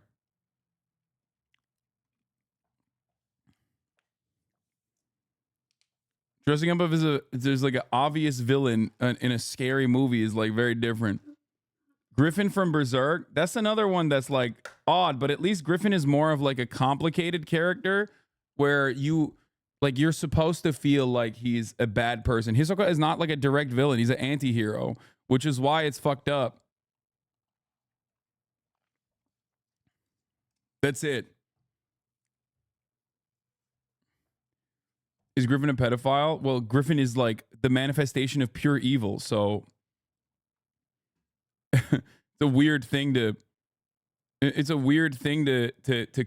Speaker 1: Dressing up as there's like an obvious villain in a scary movie is like very different. Griffin from Berserk, that's another one that's like odd, but at least Griffin is more of like a complicated character where you're supposed to feel like he's a bad person. Hisoka is not like a direct villain. He's an anti-hero, which is why it's fucked up. That's it. Is Griffin a pedophile? Well, Griffin is like the manifestation of pure evil. So it's a weird thing to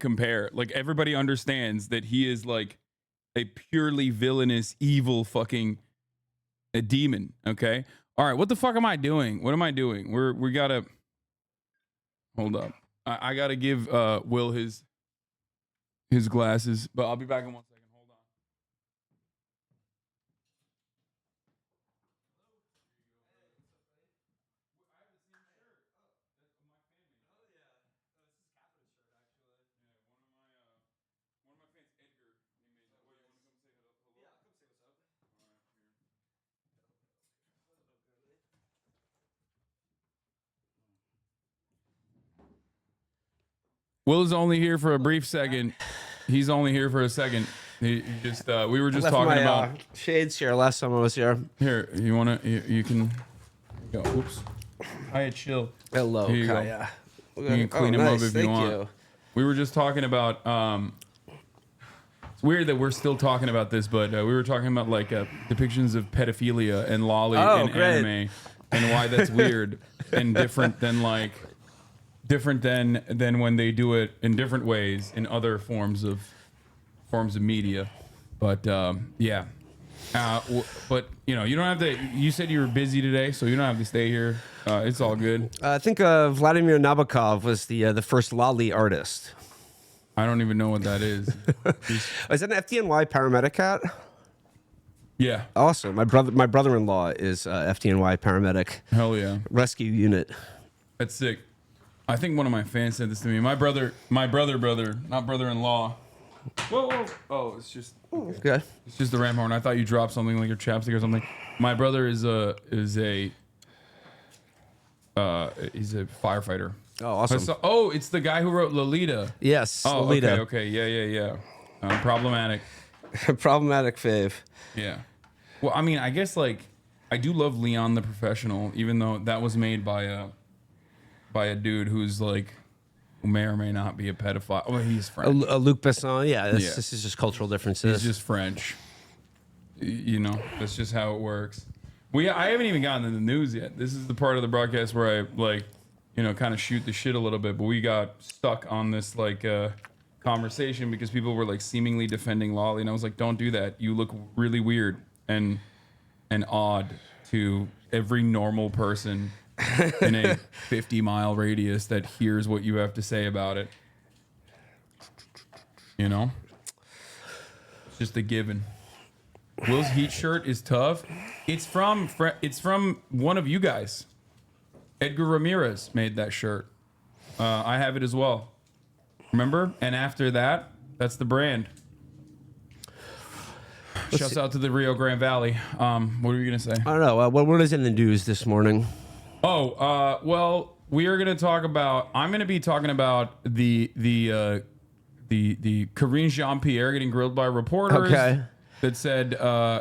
Speaker 1: compare. Like, everybody understands that he is like a purely villainous, evil fucking a demon. Okay. All right. What the fuck am I doing? What am I doing? We gotta hold up. I gotta give Will his glasses, but I'll be back in 1 second. Hold on. Will is only here for a brief second. He's only here for a second. He just we were just talking about
Speaker 4: shades here last time I was here.
Speaker 1: Here, you wanna you can go. Oops. Hiya, chill.
Speaker 4: Hello,
Speaker 1: Here you
Speaker 4: Kaya.
Speaker 1: You can clean him up if you want. We were just talking about it's weird that we're still talking about this, but we were talking about like depictions of pedophilia and lolly in anime. and why that's weird and different than when they do it in different ways in other forms of media. But yeah. But you don't have to. You said you were busy today, so you don't have to stay here. It's all good.
Speaker 4: I think Vladimir Nabokov was the first lolly artist.
Speaker 1: I don't even know what that is.
Speaker 4: Is that an FDNY paramedic hat?
Speaker 1: Yeah.
Speaker 4: Awesome. My brother-in-law is FDNY paramedic.
Speaker 1: Hell yeah.
Speaker 4: Rescue unit.
Speaker 1: That's sick. I think one of my fans sent this to me. My brother, not brother-in-law. Whoa. Oh, it's just.
Speaker 4: Okay.
Speaker 1: It's just the ram horn. I thought you dropped something like your chapstick or something. My brother is a firefighter.
Speaker 4: Oh, awesome.
Speaker 1: It's the guy who wrote Lolita.
Speaker 4: Yes.
Speaker 1: Oh,
Speaker 4: Lolita.
Speaker 1: okay. Yeah. Problematic.
Speaker 4: Problematic fave.
Speaker 1: Yeah. Well, I mean, I guess I do love Leon the Professional, even though that was made by a dude who's who may or may not be a pedophile. Well, he's French.
Speaker 4: Luc Besson. Yeah. This is just cultural differences.
Speaker 1: He's just French. That's just how it works. I haven't even gotten to the news yet. This is the part of the broadcast where I kind of shoot the shit a little bit, but we got stuck on this conversation because people were seemingly defending Lolly, and I was like, don't do that. You look really weird and odd to every normal person in a 50-mile radius that hears what you have to say about it. It's just a given. Will's Heat shirt is tough. It's from one of you guys. Edgar Ramirez made that shirt. I have it as well. Remember? And after that, that's the brand. Shouts out to the Rio Grande Valley. What were you gonna say?
Speaker 4: I don't know. What is in the news this morning?
Speaker 1: Well, we are gonna talk about. I'm gonna be talking about the Karine Jean-Pierre getting grilled by reporters.
Speaker 4: Okay.
Speaker 1: That said,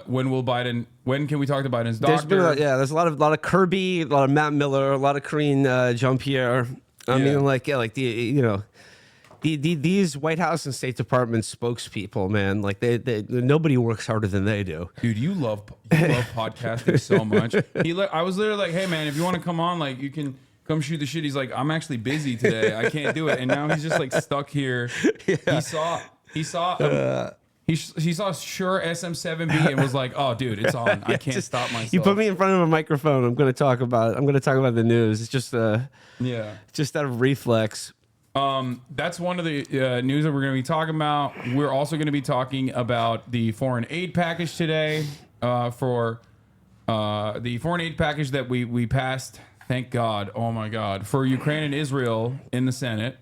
Speaker 1: when can we talk to Biden's doctor?
Speaker 4: There's a lot of Kirby, a lot of Matt Miller, a lot of Karine Jean-Pierre. I mean, these White House and State Department spokespeople, man, they nobody works harder than they do.
Speaker 1: Dude, you love podcasting so much. I was literally like, hey man, if you want to come on, you can come shoot the shit. He's like, I'm actually busy today, I can't do it, and now he's just stuck here. Yeah. He saw Shure SM7B and was like, "Oh, dude, it's on. I can't stop myself."
Speaker 4: You put me in front of a microphone. I'm going to talk about it. I'm going to talk about the news. It's just just out of reflex.
Speaker 1: That's one of the news that we're going to be talking about. We're also going to be talking about the foreign aid package today. For the foreign aid package that we passed. Thank God. Oh my God, for Ukraine and Israel in the Senate.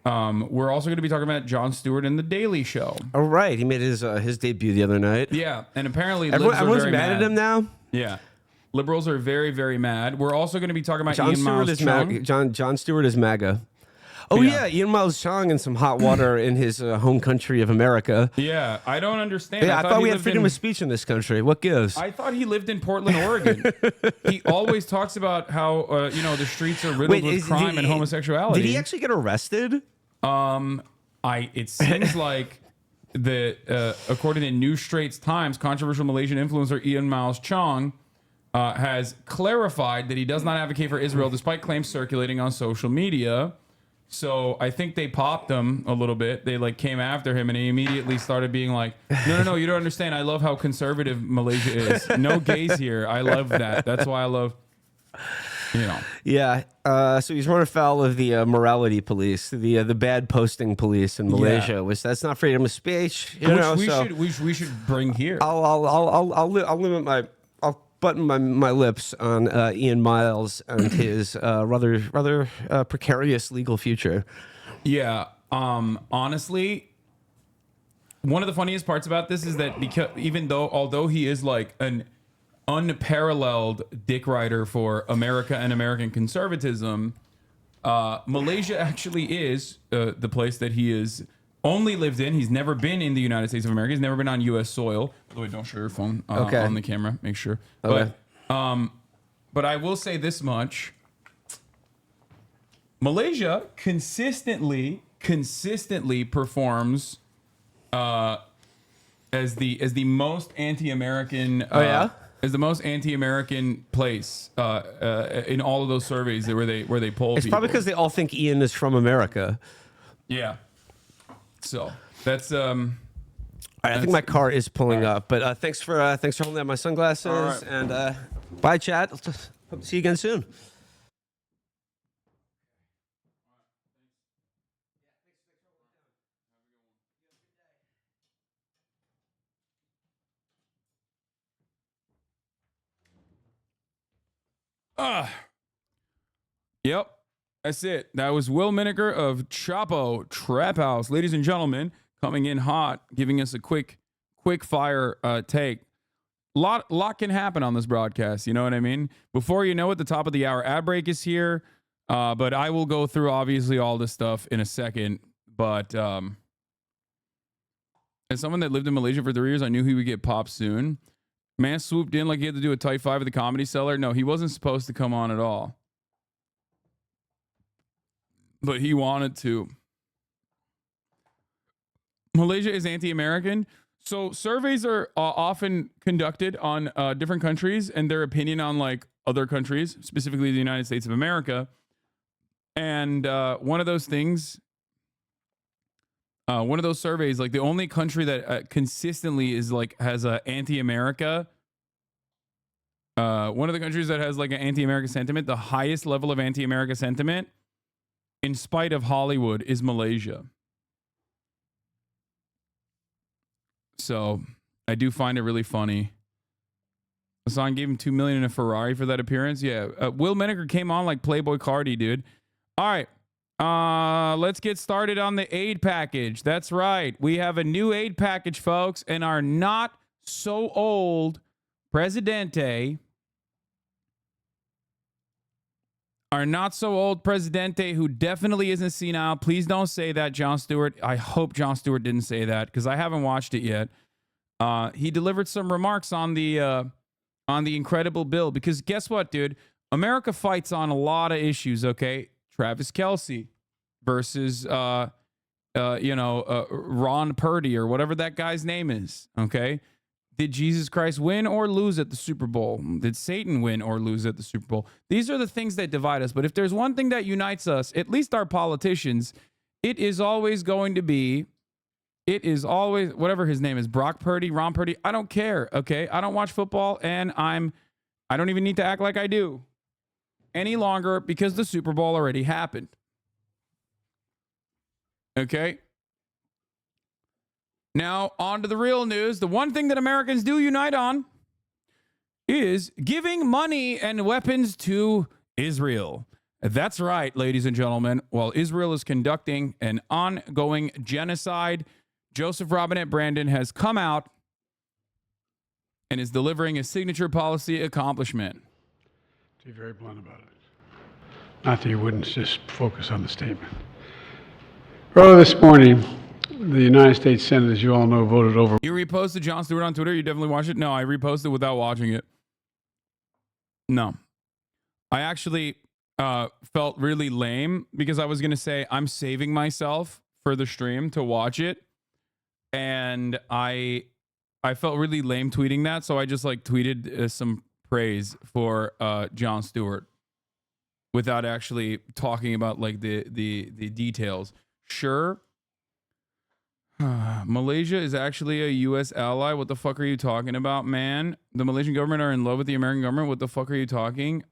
Speaker 1: We're also going to be talking about Jon Stewart and The Daily Show.
Speaker 4: Oh, right. He made his debut the other night.
Speaker 1: Yeah, and apparently
Speaker 4: everyone's mad at him now.
Speaker 1: Yeah, liberals are very, very mad. We're also going to be talking about
Speaker 4: Jon Stewart Jon Stewart is MAGA. Oh yeah, Ian Miles Chong in some hot water in his home country of America.
Speaker 1: Yeah, I don't understand.
Speaker 4: Yeah, I thought we had freedom of speech in this country. What gives?
Speaker 1: I thought he lived in Portland, Oregon. He always talks about how the streets are riddled with crime and homosexuality.
Speaker 4: Did he actually get arrested?
Speaker 1: It seems like according to New Straits Times, controversial Malaysian influencer Ian Miles Chong has clarified that he does not advocate for Israel despite claims circulating on social media. So I think they popped him a little bit. They came after him, and he immediately started being like, "No, you don't understand. I love how conservative Malaysia is. No gays here. I love that. That's why I love."
Speaker 4: Yeah. So he's run afoul of the morality police, the bad posting police in Malaysia, which that's not freedom of speech.
Speaker 1: We should bring here.
Speaker 4: I'll button my lips on Ian Miles and his rather precarious legal future.
Speaker 1: Yeah. Honestly, one of the funniest parts about this is that although he is an unparalleled dick rider for America and American conservatism, Malaysia actually is the place that he is only lived in. He's never been in the United States of America. He's never been on U.S. soil. By the way, don't show your phone on the camera. Make sure.
Speaker 4: Okay.
Speaker 1: But I will say this much. Malaysia consistently performs as the most anti-American is the most anti-American place in all of those surveys where they poll
Speaker 4: It's
Speaker 1: people.
Speaker 4: probably because they all think Ian is from America.
Speaker 1: Yeah. So that's
Speaker 4: All right, I think my car is pulling up, but thanks for holding out my sunglasses,
Speaker 1: right.
Speaker 4: and bye, chat. Hope to see you again soon.
Speaker 1: Yep. That's it. That was Will Miniker of Chapo Trap House. Ladies and gentlemen, coming in hot, giving us a quick fire take. Lot can happen on this broadcast. You know what I mean? Before you know it, the top of the hour ad break is here. But I will go through obviously all this stuff in a second. But as someone that lived in Malaysia for 3 years, I knew he would get popped soon. Man swooped in like he had to do a Type 5 at the Comedy Cellar. No, he wasn't supposed to come on at all. But he wanted to. Malaysia is anti-American. So surveys are often conducted on different countries and their opinion on like other countries, specifically the United States of America. And one of those things, one of those surveys, like the only country that consistently is like has a anti-America. One of the countries that has like an anti-America sentiment, the highest level of anti-America sentiment, in spite of Hollywood, is Malaysia. So I do find it really funny. Hasan gave him $2 million in a Ferrari for that appearance. Yeah, Will Miniker came on like Playboy Cardi, dude. All right, let's get started on the aid package. That's right, we have a new aid package, folks, and our not so old Presidente. Our not so old Presidente, who definitely isn't senile. Please don't say that, Jon Stewart. I hope Jon Stewart didn't say that because I haven't watched it yet. He delivered some remarks on the incredible bill because guess what, dude? America fights on a lot of issues. Okay, Travis Kelce versus Ron Purdy or whatever that guy's name is. Okay. Did Jesus Christ win or lose at the Super Bowl? Did Satan win or lose at the Super Bowl? These are the things that divide us. But if there's one thing that unites us, at least our politicians, it is always whatever his name is, Brock Purdy, Ron Purdy. I don't care. Okay. I don't watch football and I don't even need to act like I do any longer because the Super Bowl already happened. Okay. Now, on to the real news. The one thing that Americans do unite on is giving money and weapons to Israel. That's right, ladies and gentlemen. While Israel is conducting an ongoing genocide, Joseph Robinette Brandon has come out and is delivering a signature policy accomplishment.
Speaker 5: To be very blunt about it. Not that you wouldn't just focus on the statement. Earlier this morning, the United States Senate, as you all know, voted over.
Speaker 1: You reposted Jon Stewart on Twitter? You definitely watched it? No, I reposted without watching it. No. I actually felt really lame because I was going to say I'm saving myself for the stream to watch it. And I felt really lame tweeting that. So I just like tweeted some praise for Jon Stewart without actually talking about like the details. Sure. Malaysia is actually a U.S. ally. What the fuck are you talking about, man? The Malaysian government are in love with the American government. What the fuck are you talking?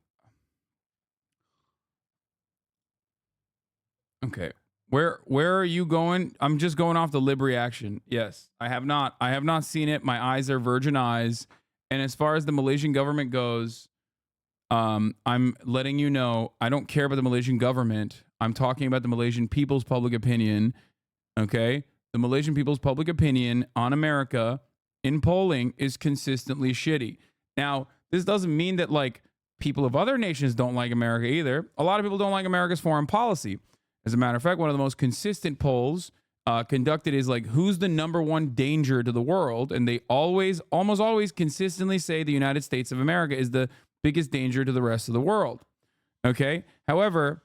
Speaker 1: Okay. Where are you going? I'm just going off the lib reaction. Yes, I have not seen it. My eyes are virgin eyes. And as far as the Malaysian government goes, I'm letting you know, I don't care about the Malaysian government. I'm talking about the Malaysian people's public opinion. Okay? The Malaysian people's public opinion on America in polling is consistently shitty. Now, this doesn't mean that like people of other nations don't like America either. A lot of people don't like America's foreign policy. As a matter of fact, one of the most consistent polls conducted is like, who's the number one danger to the world? And they almost always consistently say the United States of America is the biggest danger to the rest of the world. Okay. However,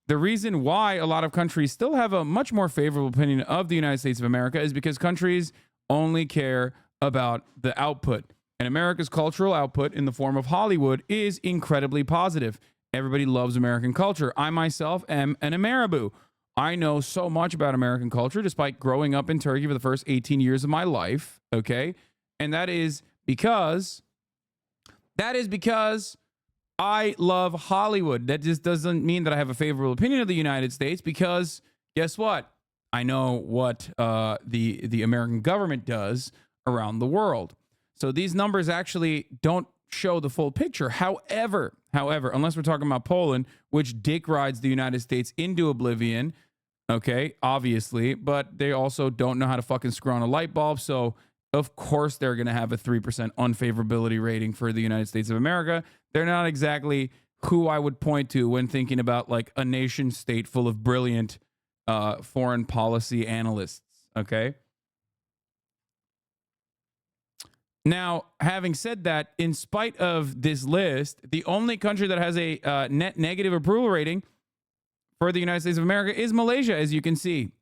Speaker 1: the reason why a lot of countries still have a much more favorable opinion of the United States of America is because countries only care about the output. And America's cultural output in the form of Hollywood is incredibly positive. Everybody loves American culture. I myself am an Ameribu. I know so much about American culture despite growing up in Turkey for the first 18 years of my life, okay? And that is because I love Hollywood. That just doesn't mean that I have a favorable opinion of the United States, because guess what? I know what the American government does around the world. So these numbers actually don't show the full picture. However, unless we're talking about Poland, which dick rides the United States into oblivion, okay, obviously, but they also don't know how to fucking screw on a light bulb. So of course they're going to have a 3% unfavorability rating for the United States of America. They're not exactly who I would point to when thinking about like a nation state full of brilliant foreign policy analysts, okay? Now, having said that, in spite of this list, the only country that has a net negative approval rating for the United States of America is Malaysia, as you can see.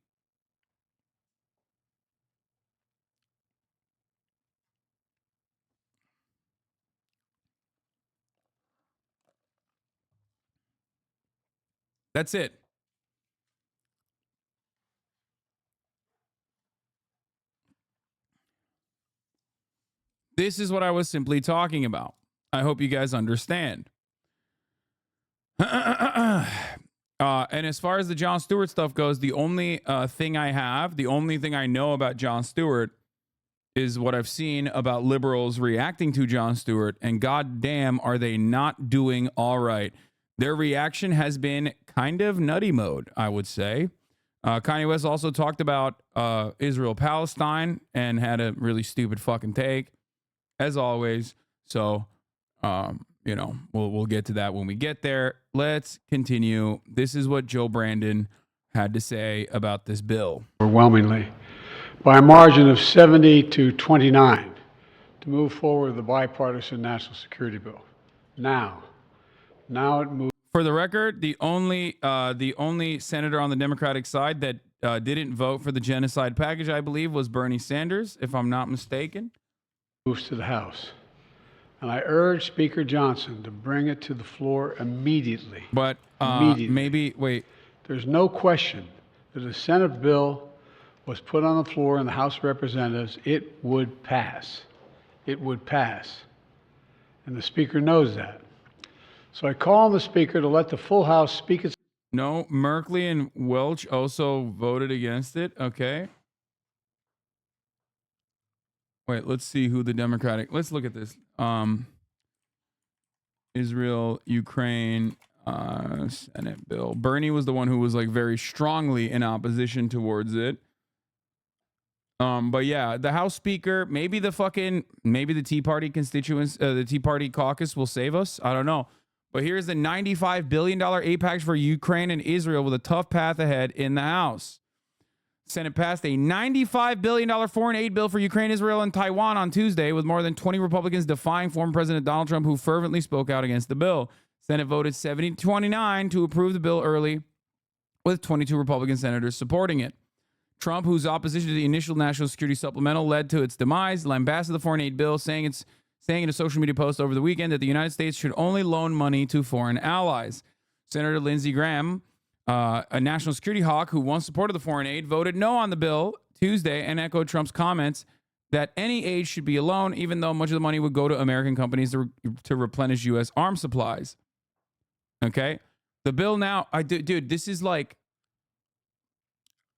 Speaker 1: That's it. This is what I was simply talking about. I hope you guys understand. And as far as the Jon Stewart stuff goes, the only thing I know about Jon Stewart is what I've seen about liberals reacting to Jon Stewart, and goddamn, are they not doing all right. Their reaction has been kind of nutty mode, I would say. Kanye West also talked about Israel-Palestine and had a really stupid fucking take, as always. So, you know, we'll get to that when we get there. Let's continue. This is what Joe Brandon had to say about this bill.
Speaker 5: Overwhelmingly, by a margin of 70 to 29, to move forward with the bipartisan national security bill. Now it moves.
Speaker 1: For the record, the only senator on the Democratic side that didn't vote for the genocide package, I believe, was Bernie Sanders, if I'm not mistaken.
Speaker 5: Moves to the House. And I urge Speaker Johnson to bring it to the floor immediately.
Speaker 1: But
Speaker 5: Immediately.
Speaker 1: maybe, wait.
Speaker 5: There's no question that if a Senate bill was put on the floor in the House of Representatives, it would pass. It would pass. And the Speaker knows that. So I call on the Speaker to let the full House speak its...
Speaker 1: No, Merkley and Welch also voted against it. Okay. Wait, let's see who the Democratic... Let's look at this. Israel, Ukraine, Senate bill. Bernie was the one who was like very strongly in opposition towards it. But yeah, the House Speaker, maybe the Tea Party constituents, the Tea Party caucus will save us. I don't know. But here's the $95 billion aid package for Ukraine and Israel with a tough path ahead in the House. Senate passed a $95 billion foreign aid bill for Ukraine, Israel, and Taiwan on Tuesday, with more than 20 Republicans defying former President Donald Trump, who fervently spoke out against the bill. Senate voted 70-29 to approve the bill early, with 22 Republican senators supporting it. Trump, whose opposition to the initial national security supplemental led to its demise, lambasted the foreign aid bill, saying in a social media post over the weekend that the United States should only loan money to foreign allies. Senator Lindsey Graham, a national security hawk who once supported the foreign aid, voted no on the bill Tuesday and echoed Trump's comments that any aid should be a loan, even though much of the money would go to American companies to replenish U.S. arms supplies. Okay? The bill now, dude, this is like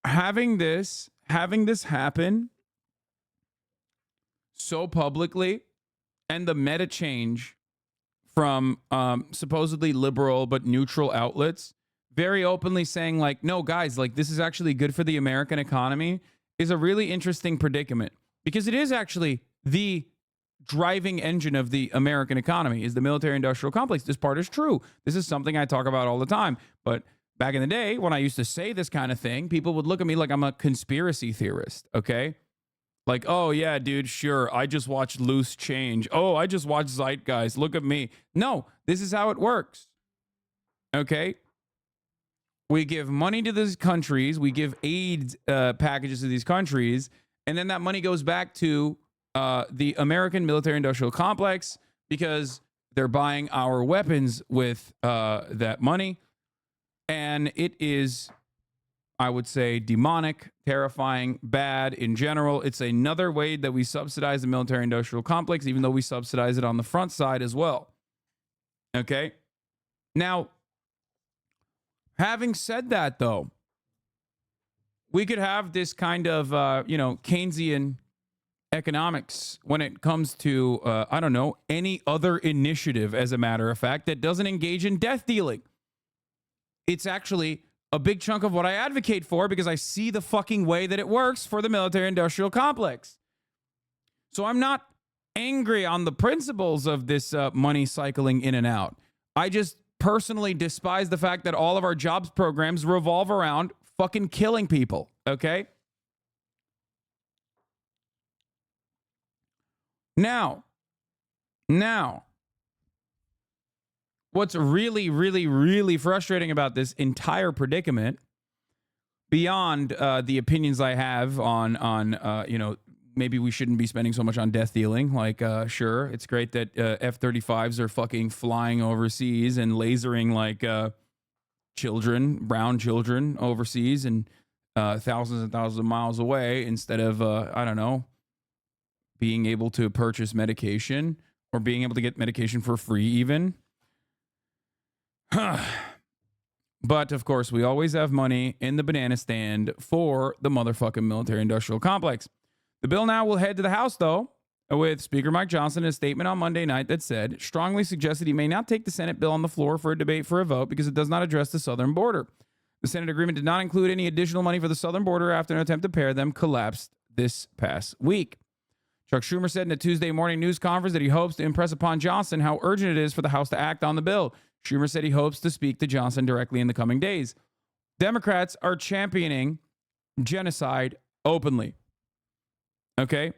Speaker 1: having this happen so publicly, and the meta change from supposedly liberal but neutral outlets very openly saying like, no, guys, like this is actually good for the American economy, is a really interesting predicament, because it is actually the driving engine of the American economy is the military industrial complex. This part is true. This is something I talk about all the time. But back in the day when I used to say this kind of thing, people would look at me like I'm a conspiracy theorist. Okay. Like, oh yeah, dude, sure. I just watched Loose Change. Oh, I just watched Zeitgeist. Look at me. No, this is how it works. Okay. We give money to these countries. We give aid packages to these countries. And then that money goes back to the American military-industrial complex because they're buying our weapons with that money. And it is, I would say, demonic, terrifying, bad in general. It's another way that we subsidize the military-industrial complex, even though we subsidize it on the front side as well. Okay? Now, having said that, though, we could have this kind of, Keynesian economics when it comes to, I don't know, any other initiative, as a matter of fact, that doesn't engage in death dealing. It's actually a big chunk of what I advocate for because I see the fucking way that it works for the military-industrial complex. So I'm not angry on the principles of this money cycling in and out. I just personally despise the fact that all of our jobs programs revolve around fucking killing people, okay? Now, what's really, really, really frustrating about this entire predicament, beyond the opinions I have on maybe we shouldn't be spending so much on death dealing. Like, sure, it's great that F-35s are fucking flying overseas and lasering like brown children overseas and thousands and thousands of miles away instead of, being able to purchase medication or being able to get medication for free even. But, of course, we always have money in the banana stand for the motherfucking military-industrial complex. The bill now will head to the House, though, with Speaker Mike Johnson in a statement on Monday night that said, strongly suggested he may not take the Senate bill on the floor for a debate for a vote because it does not address the southern border. The Senate agreement did not include any additional money for the southern border after an attempt to pair them collapsed this past week. Chuck Schumer said in a Tuesday morning news conference that he hopes to impress upon Johnson how urgent it is for the House to act on the bill. Schumer said he hopes to speak to Johnson directly in the coming days. Democrats are championing genocide openly. Okay?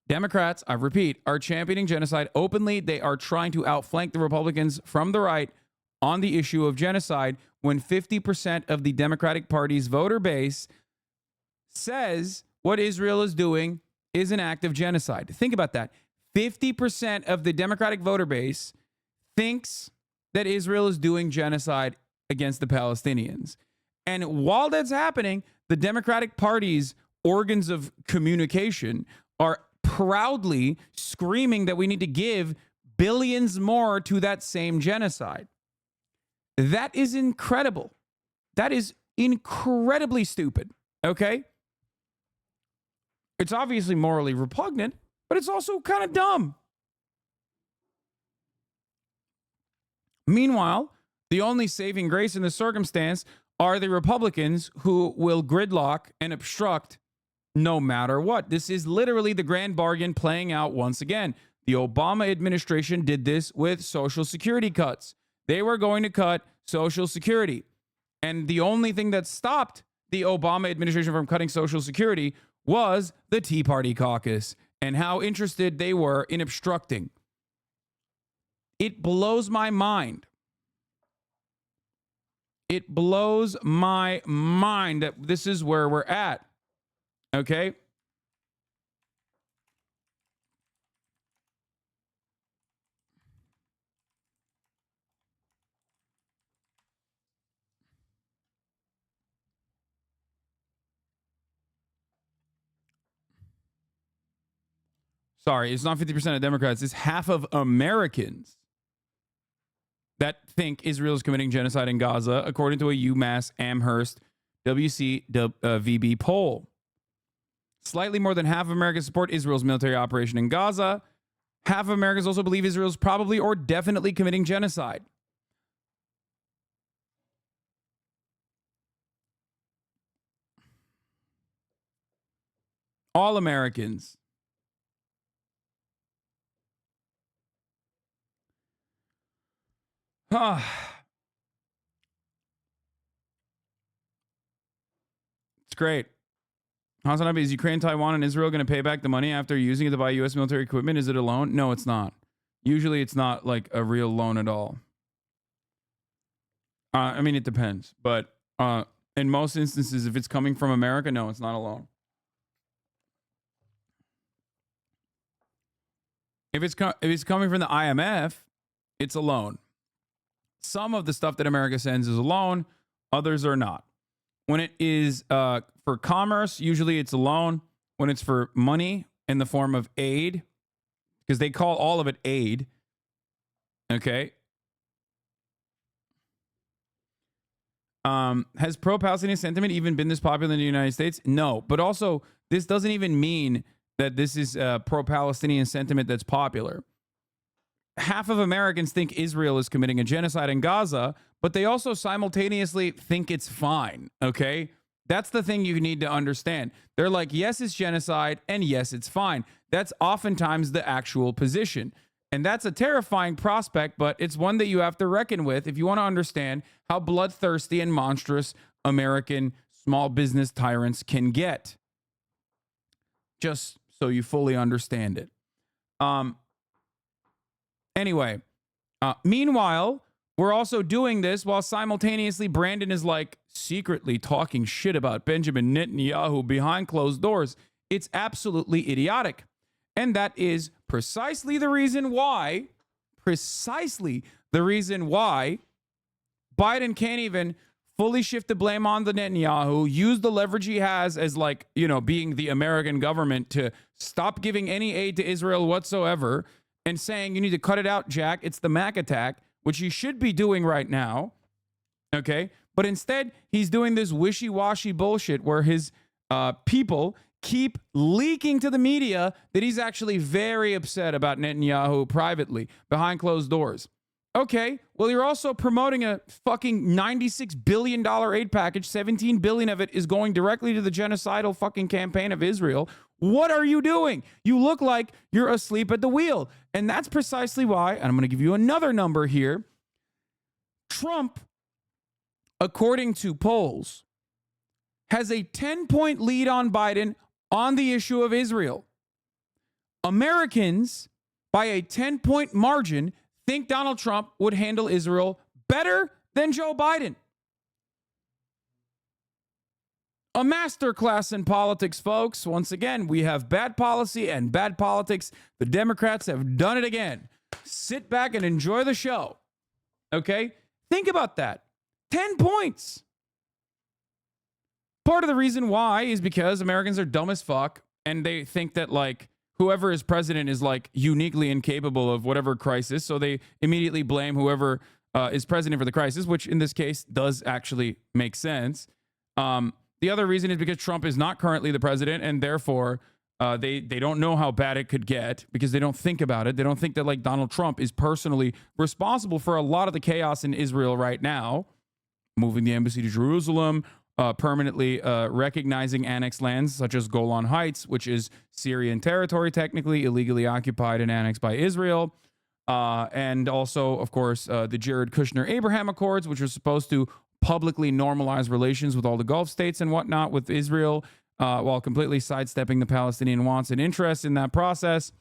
Speaker 1: Democrats, I repeat, are championing genocide openly. They are trying to outflank the Republicans from the right on the issue of genocide when 50% of the Democratic Party's voter base says what Israel is doing is an act of genocide. Think about that. 50% of the Democratic voter base thinks that Israel is doing genocide against the Palestinians. And while that's happening, the Democratic Party's organs of communication are proudly screaming that we need to give billions more to that same genocide. That is incredible. That is incredibly stupid, okay? It's obviously morally repugnant, but it's also kind of dumb. Meanwhile, the only saving grace in the circumstance are the Republicans who will gridlock and obstruct no matter what. This is literally the grand bargain playing out once again. The Obama administration did this with Social Security cuts. They were going to cut Social Security. And the only thing that stopped the Obama administration from cutting Social Security was the Tea Party caucus and how interested they were in obstructing. It blows my mind. It blows my mind that this is where we're at. Okay? Sorry, it's not 50% of Democrats. It's half of Americans that think Israel is committing genocide in Gaza, according to a UMass Amherst WCVB poll. Slightly more than half of Americans support Israel's military operation in Gaza. Half of Americans also believe Israel is probably or definitely committing genocide. All Americans. It's great. HasanAbi, is Ukraine, Taiwan, and Israel going to pay back the money after using it to buy U.S. military equipment? Is it a loan? No, it's not. Usually it's not like a real loan at all. I mean, it depends. But in most instances, if it's coming from America, no, it's not a loan. If it's coming from the IMF, it's a loan. Some of the stuff that America sends is a loan, others are not. When it is for commerce, usually it's a loan. When it's for money in the form of aid, because they call all of it aid, okay? Has pro-Palestinian sentiment even been this popular in the United States? No, but also this doesn't even mean that this is pro-Palestinian sentiment that's popular. Half of Americans think Israel is committing a genocide in Gaza, but they also simultaneously think it's fine, okay? That's the thing you need to understand. They're like, yes, it's genocide, and yes, it's fine. That's oftentimes the actual position. And that's a terrifying prospect, but it's one that you have to reckon with if you want to understand how bloodthirsty and monstrous American small business tyrants can get. Just so you fully understand it. Anyway, meanwhile, we're also doing this while simultaneously Brandon is like secretly talking shit about Benjamin Netanyahu behind closed doors. It's absolutely idiotic. And that is precisely the reason why Biden can't even fully shift the blame on the Netanyahu, use the leverage he has as like, you know, being the American government to stop giving any aid to Israel whatsoever and saying, you need to cut it out, Jack. It's the Mac attack, which he should be doing right now. Okay. But instead, he's doing this wishy-washy bullshit where his people keep leaking to the media that he's actually very upset about Netanyahu privately behind closed doors. Okay, well, you're also promoting a fucking $96 billion aid package. $17 billion of it is going directly to the genocidal fucking campaign of Israel. What are you doing? You look like you're asleep at the wheel. And that's precisely why, and I'm going to give you another number here. Trump, according to polls, has a 10-point lead on Biden on the issue of Israel. Americans, by a 10-point margin, think Donald Trump would handle Israel better than Joe Biden. A masterclass in politics, folks. Once again, we have bad policy and bad politics. The Democrats have done it again. Sit back and enjoy the show. Okay? Think about that. 10 points. Part of the reason why is because Americans are dumb as fuck and they think that like whoever is president is like uniquely incapable of whatever crisis. So they immediately blame whoever is president for the crisis, which in this case does actually make sense. The other reason is because Trump is not currently the president and therefore they don't know how bad it could get because they don't think about it. They don't think that like Donald Trump is personally responsible for a lot of the chaos in Israel right now, moving the embassy to Jerusalem, permanently recognizing annexed lands such as Golan Heights, which is Syrian territory, technically illegally occupied and annexed by Israel. And also, of course, the Jared Kushner-Abraham Accords, which are supposed to publicly normalize relations with all the Gulf states and whatnot with Israel, while completely sidestepping the Palestinian wants and interests in that process,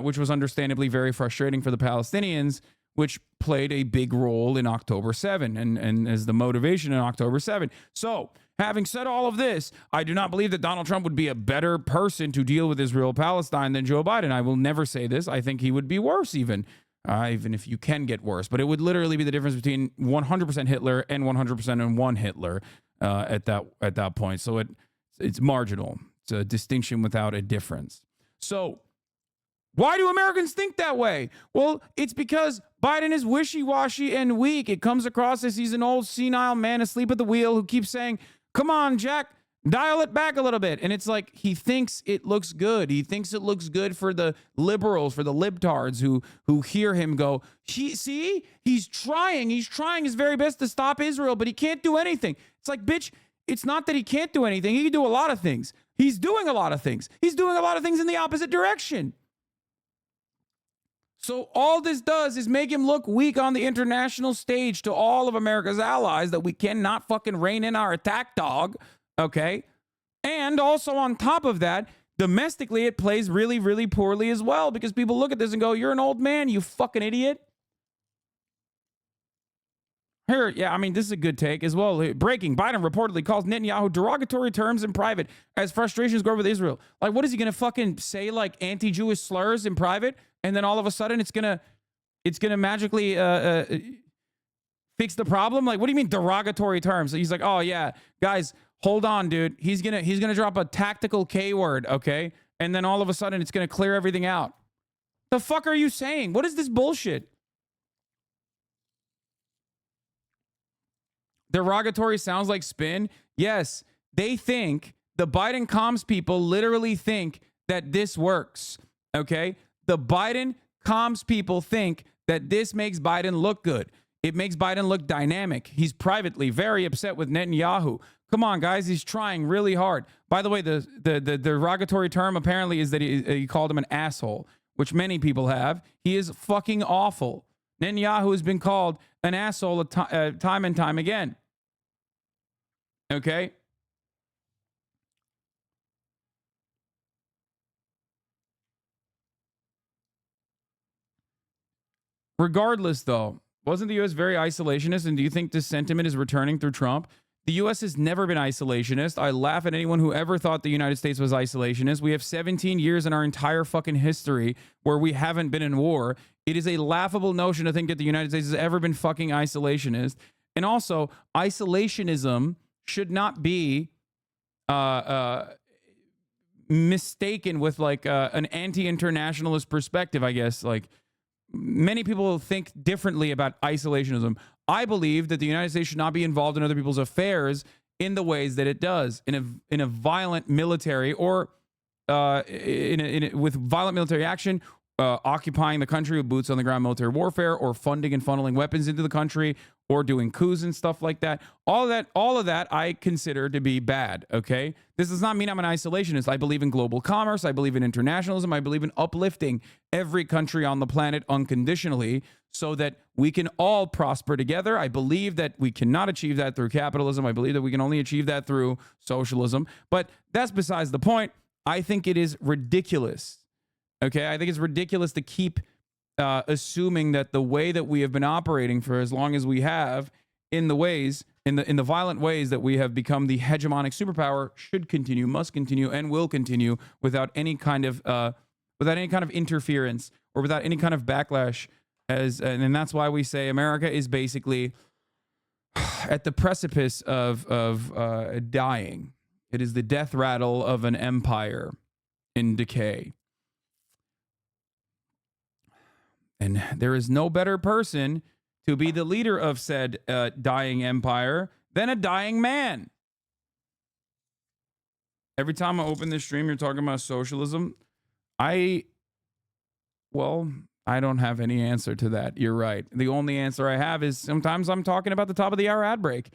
Speaker 1: which was understandably very frustrating for the Palestinians, which played a big role in October 7 and as the motivation in October 7. So, having said all of this, I do not believe that Donald Trump would be a better person to deal with Israel-Palestine than Joe Biden. I will never say this. I think he would be worse even if you can get worse. But it would literally be the difference between 100% Hitler and 100% Hitler at that point. So it's marginal. It's a distinction without a difference. So, why do Americans think that way? Well, it's because Biden is wishy-washy and weak. It comes across as he's an old senile man asleep at the wheel who keeps saying, come on, Jack, dial it back a little bit. And it's like he thinks it looks good. He thinks it looks good for the liberals, for the libtards who hear him go, he's trying his very best to stop Israel, but he can't do anything. It's like, bitch, it's not that he can't do anything. He can do a lot of things. He's doing a lot of things. He's doing a lot of things in the opposite direction. So all this does is make him look weak on the international stage to all of America's allies that we cannot fucking rein in our attack dog, okay? And also on top of that, domestically, it plays really, really poorly as well because people look at this and go, you're an old man, you fucking idiot. Here, yeah, I mean, this is a good take as well. Breaking, Biden reportedly calls Netanyahu derogatory terms in private as frustrations grow with Israel. Like, what is he going to fucking say, like, anti-Jewish slurs in private and then all of a sudden it's gonna magically fix the problem? Like, what do you mean derogatory terms? He's like, oh yeah, guys, hold on, dude. He's gonna drop a tactical K word, okay? And then all of a sudden it's gonna clear everything out. The fuck are you saying? What is this bullshit? Derogatory sounds like spin. Yes, they think, the Biden comms people literally think that this works, okay? The Biden comms people think that this makes Biden look good. It makes Biden look dynamic. He's privately very upset with Netanyahu. Come on, guys. He's trying really hard. By the way, the derogatory term apparently is that he called him an asshole, which many people have. He is fucking awful. Netanyahu has been called an asshole time and time again. Okay? Regardless, though, wasn't the U.S. very isolationist? And do you think this sentiment is returning through Trump? The U.S. has never been isolationist. I laugh at anyone who ever thought the United States was isolationist. We have 17 years in our entire fucking history where we haven't been in war. It is a laughable notion to think that the United States has ever been fucking isolationist. And also, isolationism should not be mistaken with like an anti-internationalist perspective, I guess. Like, many people think differently about isolationism. I believe that the United States should not be involved in other people's affairs in the ways that it does, in a violent military or with violent military action, occupying the country with boots on the ground military warfare, or funding and funneling weapons into the country, or doing coups and stuff like that. All of that I consider to be bad, okay? This does not mean I'm an isolationist. I believe in global commerce. I believe in internationalism. I believe in uplifting every country on the planet unconditionally so that we can all prosper together. I believe that we cannot achieve that through capitalism. I believe that we can only achieve that through socialism. But that's besides the point. I think it is ridiculous. Okay, I think it's ridiculous to keep assuming that the way that we have been operating for as long as we have, in the violent ways that we have become the hegemonic superpower, should continue, must continue, and will continue without any kind of interference or without any kind of backlash. And that's why we say America is basically at the precipice of dying. It is the death rattle of an empire in decay. And there is no better person to be the leader of said dying empire than a dying man. Every time I open this stream, you're talking about socialism. I don't have any answer to that. You're right. The only answer I have is sometimes I'm talking about the top of the hour ad break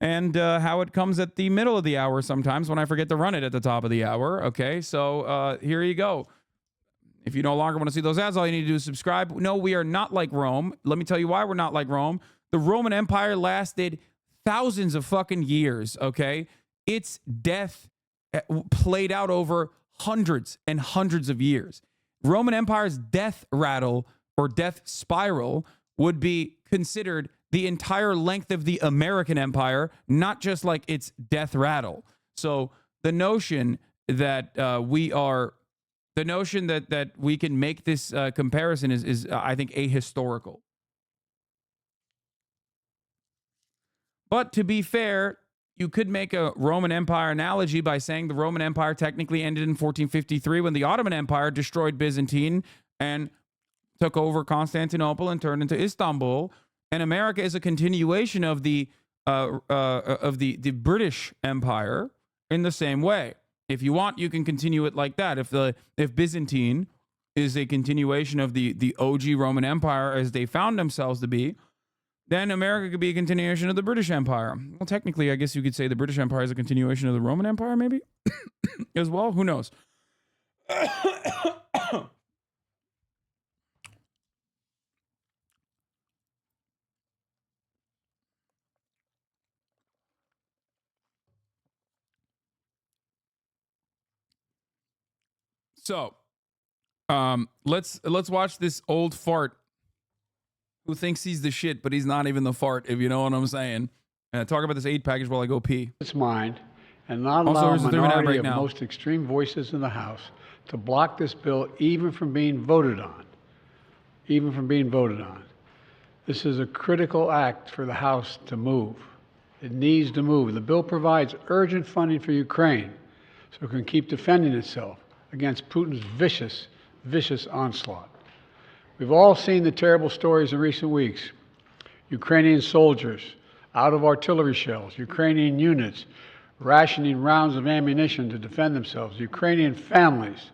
Speaker 1: and how it comes at the middle of the hour sometimes when I forget to run it at the top of the hour. Okay, so here you go. If you no longer want to see those ads, all you need to do is subscribe. No, we are not like Rome. Let me tell you why we're not like Rome. The Roman Empire lasted thousands of fucking years, okay? Its death played out over hundreds and hundreds of years. Roman Empire's death rattle or death spiral would be considered the entire length of the American Empire, not just like its death rattle. So the notion that that we can make this comparison is I think, ahistorical. But to be fair, you could make a Roman Empire analogy by saying the Roman Empire technically ended in 1453 when the Ottoman Empire destroyed Byzantine and took over Constantinople and turned into Istanbul. And America is a continuation of the British Empire in the same way. If you want, you can continue it like that. If Byzantine is a continuation of the OG Roman Empire as they found themselves to be, then America could be a continuation of the British Empire. Well, technically, I guess you could say the British Empire is a continuation of the Roman Empire, maybe, as well. Who knows? So, let's watch this old fart who thinks he's the shit, but he's not even the fart, if you know what I'm saying. Talk about this aid package while I go pee.
Speaker 5: Its mind and not allow a minority of most extreme voices in the House to block this bill even from being voted on. even from being voted on. This is a critical act for the House to move. It needs to move. The bill provides urgent funding for Ukraine so it can keep defending itself against Putin's vicious, vicious onslaught. We've all seen the terrible stories in recent weeks. Ukrainian soldiers out of artillery shells, Ukrainian units rationing rounds of ammunition to defend themselves, Ukrainian families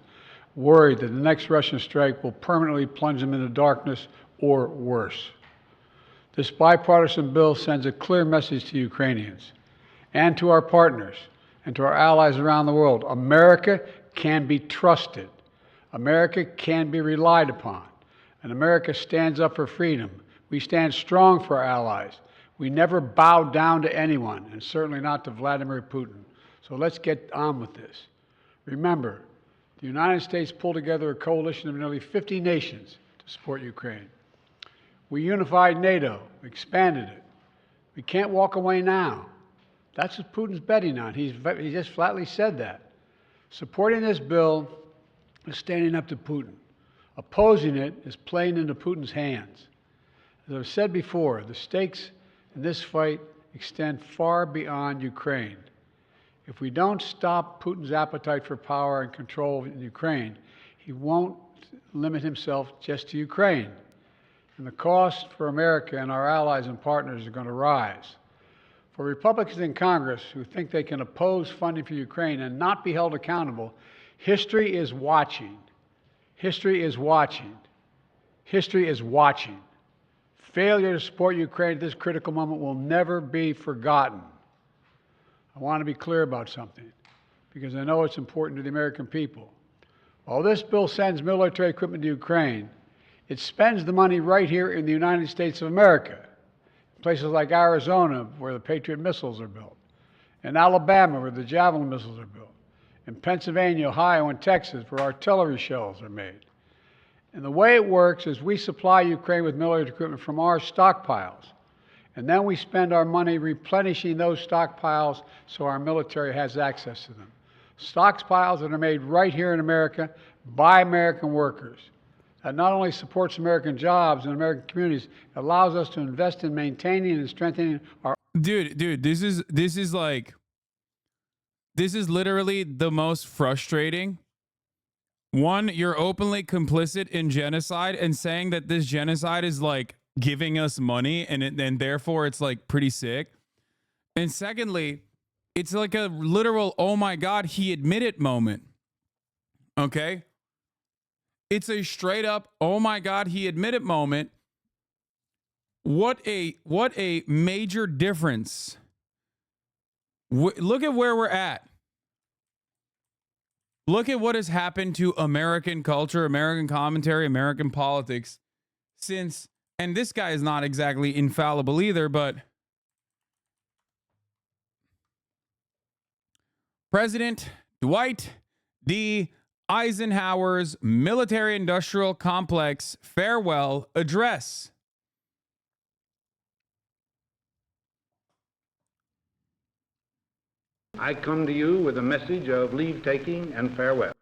Speaker 5: worried that the next Russian strike will permanently plunge them into darkness or worse. This bipartisan bill sends a clear message to Ukrainians and to our partners and to our allies around the world. America can be trusted. America can be relied upon. And America stands up for freedom. We stand strong for our allies. We never bow down to anyone, and certainly not to Vladimir Putin. So let's get on with this. Remember, the United States pulled together a coalition of nearly 50 nations to support Ukraine. We unified NATO, expanded it. We can't walk away now. That's what Putin's betting on. He just flatly said that. Supporting this bill is standing up to Putin. Opposing it is playing into Putin's hands. As I've said before, the stakes in this fight extend far beyond Ukraine. If we don't stop Putin's appetite for power and control in Ukraine, he won't limit himself just to Ukraine. And the cost for America and our allies and partners is going to rise. For Republicans in Congress who think they can oppose funding for Ukraine and not be held accountable, history is watching. History is watching. History is watching. Failure to support Ukraine at this critical moment will never be forgotten. I want to be clear about something, because I know it's important to the American people. While this bill sends military equipment to Ukraine, it spends the money right here in the United States of America, in places like Arizona, where the Patriot missiles are built, in Alabama, where the Javelin missiles are built, in Pennsylvania, Ohio, and Texas, where artillery shells are made. And the way it works is we supply Ukraine with military equipment from our stockpiles, and then we spend our money replenishing those stockpiles so our military has access to them. Stockpiles that are made right here in America by American workers. That not only supports American jobs and American communities, it allows us to invest in maintaining and strengthening our...
Speaker 1: Dude, this is literally the most frustrating. One, you're openly complicit in genocide and saying that this genocide is like giving us money and therefore it's like pretty sick. And secondly, it's like a literal, oh my God, he admitted moment. Okay? It's a straight up, oh my God, he admitted moment. What a major difference. Look at where we're at. Look at what has happened to American culture, American commentary, American politics since, and this guy is not exactly infallible either, but President Dwight D. Eisenhower's military-industrial complex farewell address.
Speaker 6: I come to you with a message of leave-taking and farewell.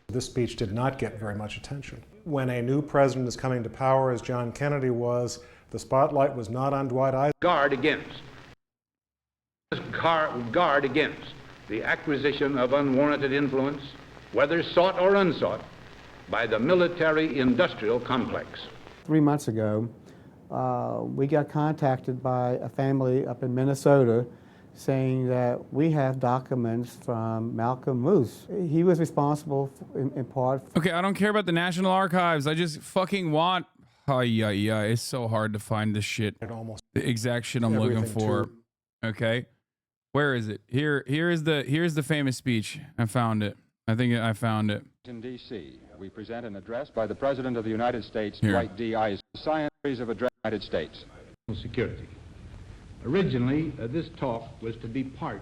Speaker 7: This speech did not get very much attention. When a new president is coming to power, as John Kennedy was, the spotlight was not on Dwight Eisenhower.
Speaker 6: Guard against the acquisition of unwarranted influence, whether sought or unsought, by the military-industrial complex.
Speaker 8: 3 months ago, we got contacted by a family up in Minnesota saying that we have documents from Malcolm Moose. He was responsible in part.
Speaker 1: Okay, I don't care about the National Archives. I just fucking want... Oh, yeah. It's so hard to find this shit.
Speaker 7: Almost
Speaker 1: the exact shit I'm looking for. Okay. Where is it? Here's the famous speech. I found it. I think I found it.
Speaker 9: In D.C., we present an address by the President of the United States,
Speaker 1: Here.
Speaker 9: Dwight D. Eisenhower, Science of Address United States.
Speaker 6: Security. Originally, this talk was to be part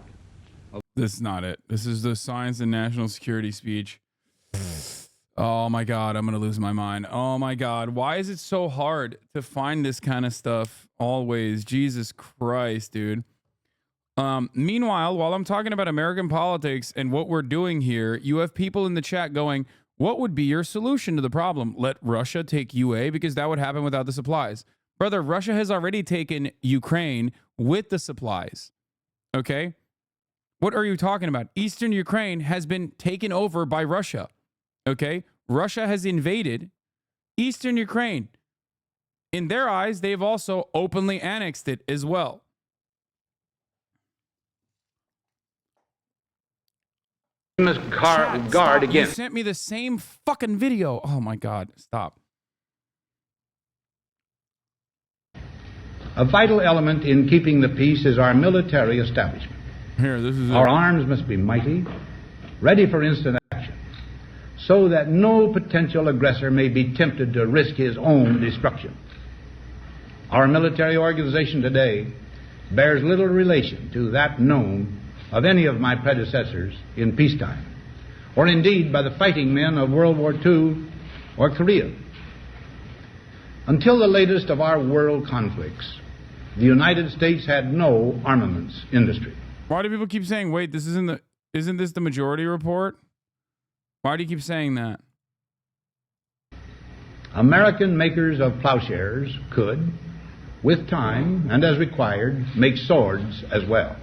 Speaker 6: of...
Speaker 1: This is not it. This is the Science and National Security speech. Oh my God, I'm going to lose my mind. Oh my God. Why is it so hard to find this kind of stuff always? Jesus Christ, dude. Meanwhile, while I'm talking about American politics and what we're doing here, you have people in the chat going, What would be your solution to the problem? Let Russia take UA because that would happen without the supplies. Brother, Russia has already taken Ukraine with the supplies. Okay? What are you talking about? Eastern Ukraine has been taken over by Russia. Okay? Russia has invaded Eastern Ukraine. In their eyes, they've also openly annexed it as well.
Speaker 6: We must guard
Speaker 1: Stop. You
Speaker 6: against.
Speaker 1: sent me the same fucking video. Oh my God. Stop.
Speaker 6: A vital element in keeping the peace is our military establishment.
Speaker 1: Here, this is
Speaker 6: Our arms must be mighty, ready for instant action, so that no potential aggressor may be tempted to risk his own destruction. Our military organization today bears little relation to that known of any of my predecessors in peacetime, or indeed by the fighting men of World War II or Korea. Until the latest of our world conflicts, the United States had no armaments industry.
Speaker 1: Why do people keep saying, wait, isn't this the majority report? Why do you keep saying that?
Speaker 6: American makers of plowshares could, with time and as required, make swords as well.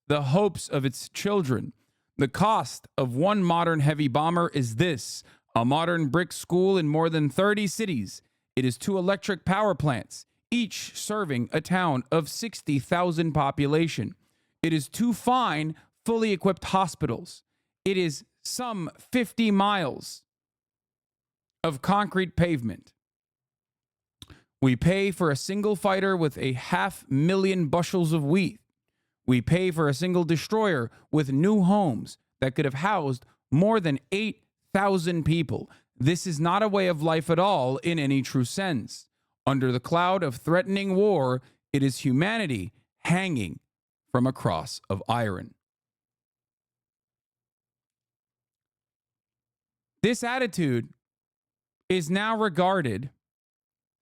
Speaker 1: The hopes of its children. The cost of one modern heavy bomber is this: a modern brick school in more than 30 cities. It is 2 electric power plants, each serving a town of 60,000 population. It is 2 fine, fully equipped hospitals. It is some 50 miles of concrete pavement. We pay for a single fighter with 500,000 bushels of wheat. We pay for a single destroyer with new homes that could have housed more than 100,000 people. This is not a way of life at all in any true sense. Under the cloud of threatening war, it is humanity hanging from a cross of iron. This attitude is now regarded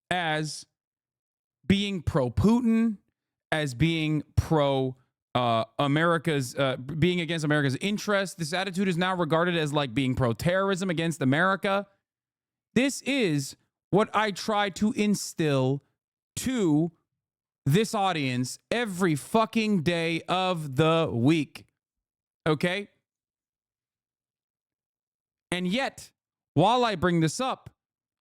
Speaker 1: as being pro-Putin, as being America's, being against America's interests. This attitude is now regarded as like being pro-terrorism against America. This is what I try to instill to this audience every fucking day of the week. Okay? And yet, while I bring this up,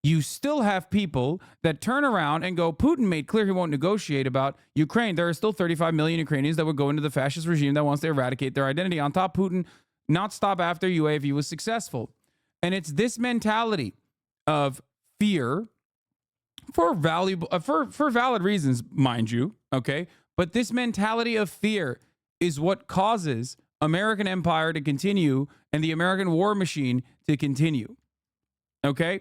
Speaker 1: you still have people that turn around and go, Putin made clear he won't negotiate about Ukraine. There are still 35 million Ukrainians that would go into the fascist regime that wants to eradicate their identity. On top, Putin not stop after UA if he was successful. And it's this mentality of fear for valid reasons, mind you, okay? But this mentality of fear is what causes American empire to continue and the American war machine to continue, okay?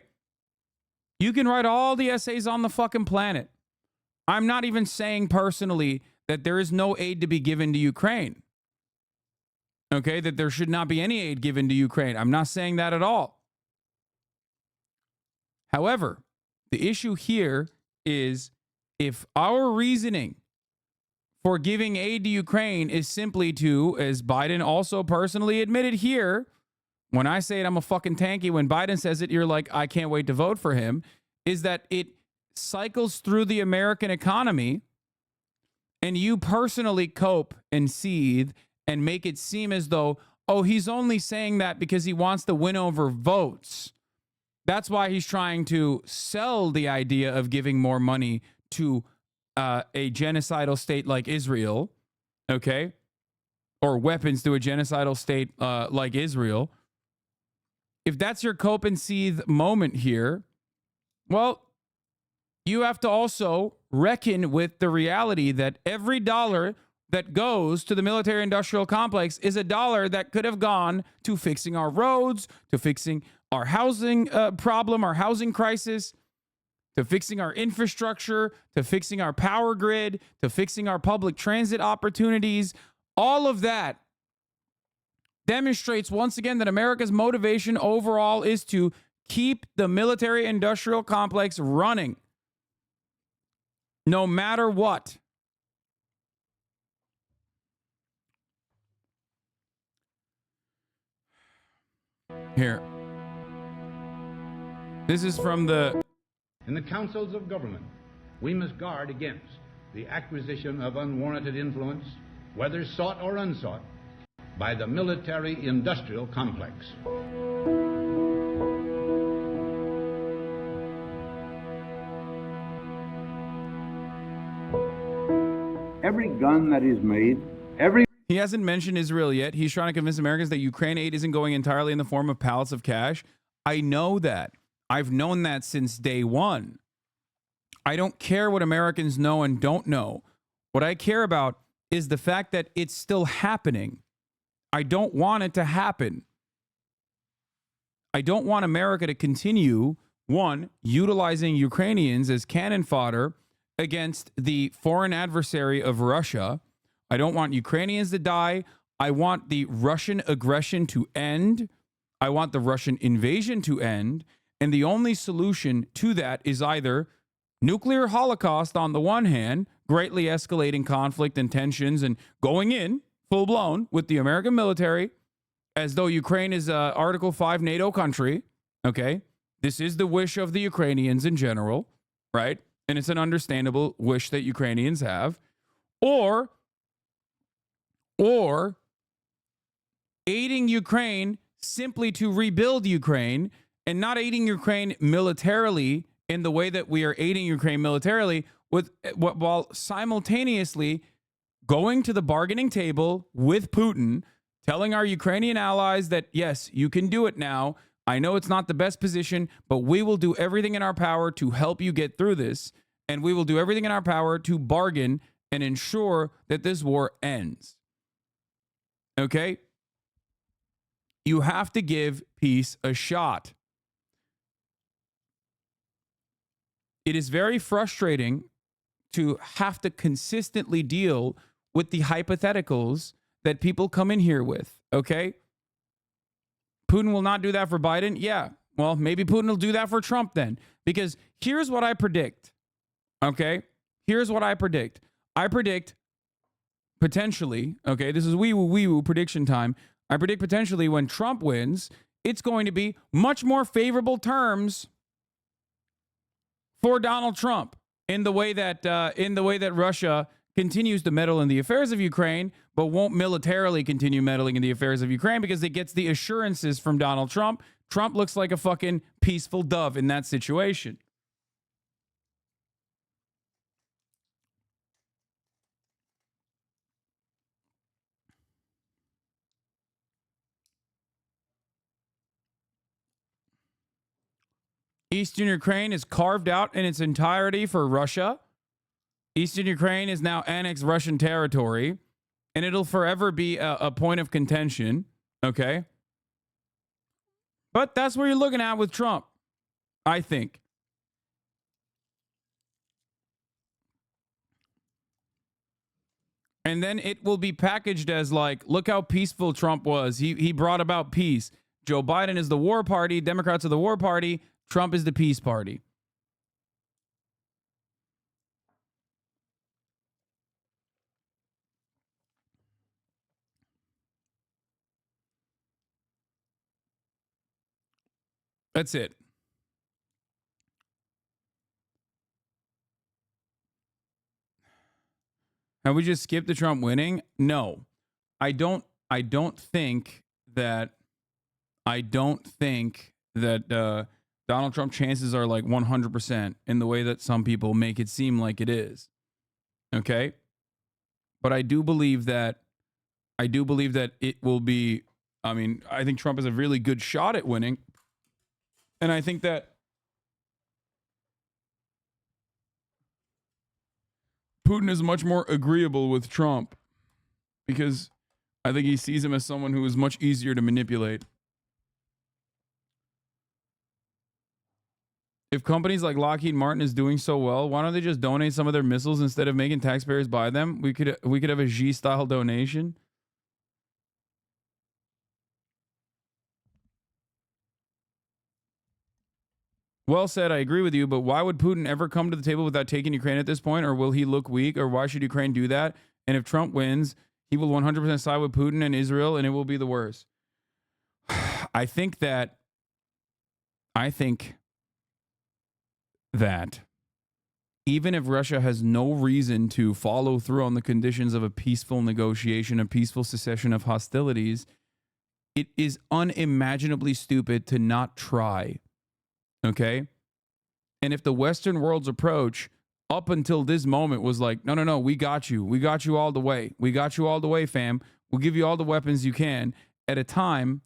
Speaker 1: You can write all the essays on the fucking planet. I'm not even saying personally that there is no aid to be given to Ukraine. Okay, that there should not be any aid given to Ukraine. I'm not saying that at all. However, the issue here is if our reasoning for giving aid to Ukraine is simply to, as Biden also personally admitted here, when I say it, I'm a fucking tanky. When Biden says it, you're like, I can't wait to vote for him. Is that it cycles through the American economy and you personally cope and seethe and make it seem as though, oh, he's only saying that because he wants to win over votes. That's why he's trying to sell the idea of giving more money to a genocidal state like Israel, okay? Or weapons to a genocidal state like Israel. If that's your cope and seethe moment here, well, you have to also reckon with the reality that every dollar that goes to the military-industrial complex is a dollar that could have gone to fixing our roads, to fixing our housing problem, our housing crisis, to fixing our infrastructure, to fixing our power grid, to fixing our public transit opportunities. All of that demonstrates once again that America's motivation overall is to keep the military-industrial complex running, no matter what. Here. This is from the...
Speaker 6: In the councils of government, we must guard against the acquisition of unwarranted influence, whether sought or unsought, by the military-industrial complex.
Speaker 10: Every gun that is made,
Speaker 1: He hasn't mentioned Israel yet. He's trying to convince Americans that Ukraine aid isn't going entirely in the form of pallets of cash. I know that. I've known that since day one. I don't care what Americans know and don't know. What I care about is the fact that it's still happening. I don't want it to happen. I don't want America to continue, one, utilizing Ukrainians as cannon fodder against the foreign adversary of Russia. I don't want Ukrainians to die. I want the Russian aggression to end. I want the Russian invasion to end. And the only solution to that is either nuclear holocaust on the one hand, greatly escalating conflict and tensions and going in full blown with the American military as though Ukraine is a Article 5 NATO country. Okay. This is the wish of the Ukrainians in general, right? And it's an understandable wish that Ukrainians have. Or aiding Ukraine simply to rebuild Ukraine and not aiding Ukraine militarily in the way that we are aiding Ukraine militarily while simultaneously going to the bargaining table with Putin, telling our Ukrainian allies that, yes, you can do it now. I know it's not the best position, but we will do everything in our power to help you get through this. And we will do everything in our power to bargain and ensure that this war ends. Okay? You have to give peace a shot. It is very frustrating to have to consistently deal with the hypotheticals that people come in here with, okay? Putin will not do that for Biden. Yeah, well, maybe Putin will do that for Trump then. Because here's what I predict, okay? Here's what I predict. I predict potentially, okay, this is wee-woo prediction time. I predict potentially when Trump wins, it's going to be much more favorable terms for Donald Trump in the way that Russia continues to meddle in the affairs of Ukraine, but won't militarily continue meddling in the affairs of Ukraine because it gets the assurances from Donald Trump. Trump looks like a fucking peaceful dove in that situation. Eastern Ukraine is carved out in its entirety for Russia. Eastern Ukraine is now annexed Russian territory, and it'll forever be a point of contention, okay? But that's what you're looking at with Trump, I think. And then it will be packaged as like, look how peaceful Trump was. He brought about peace. Joe Biden is the war party. Democrats are the war party. Trump is the peace party. That's it. Have we just skipped the Trump winning? No. I don't think that Donald Trump chances are like 100% in the way that some people make it seem like it is. Okay? But I do believe that it will be, I mean, I think Trump has a really good shot at winning. And I think that Putin is much more agreeable with Trump because I think he sees him as someone who is much easier to manipulate. If companies like Lockheed Martin is doing so well, why don't they just donate some of their missiles instead of making taxpayers buy them? We could have a G-style donation. Well said, I agree with you, but why would Putin ever come to the table without taking Ukraine at this point? Or will he look weak? Or why should Ukraine do that? And if Trump wins, he will 100% side with Putin and Israel, and it will be the worst. I think that even if Russia has no reason to follow through on the conditions of a peaceful negotiation, a peaceful cessation of hostilities, it is unimaginably stupid to not try. Okay? And if the Western world's approach up until this moment was like, no, we got you. We got you all the way. We got you all the way, fam. We'll give you all the weapons you can at a time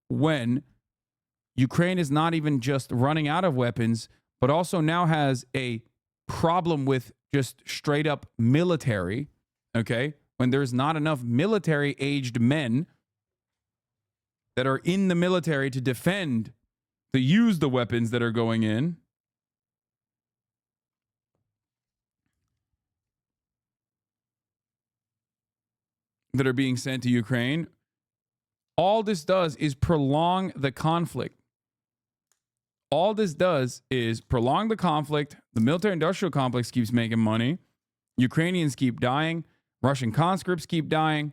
Speaker 1: when Ukraine is not even just running out of weapons, but also now has a problem with just straight up military, okay? When there's not enough military-aged men that are in the military to defend, to use the weapons that are going in. That are being sent to Ukraine. All this does is prolong the conflict. All this does is prolong the conflict. The military-industrial complex keeps making money. Ukrainians keep dying. Russian conscripts keep dying.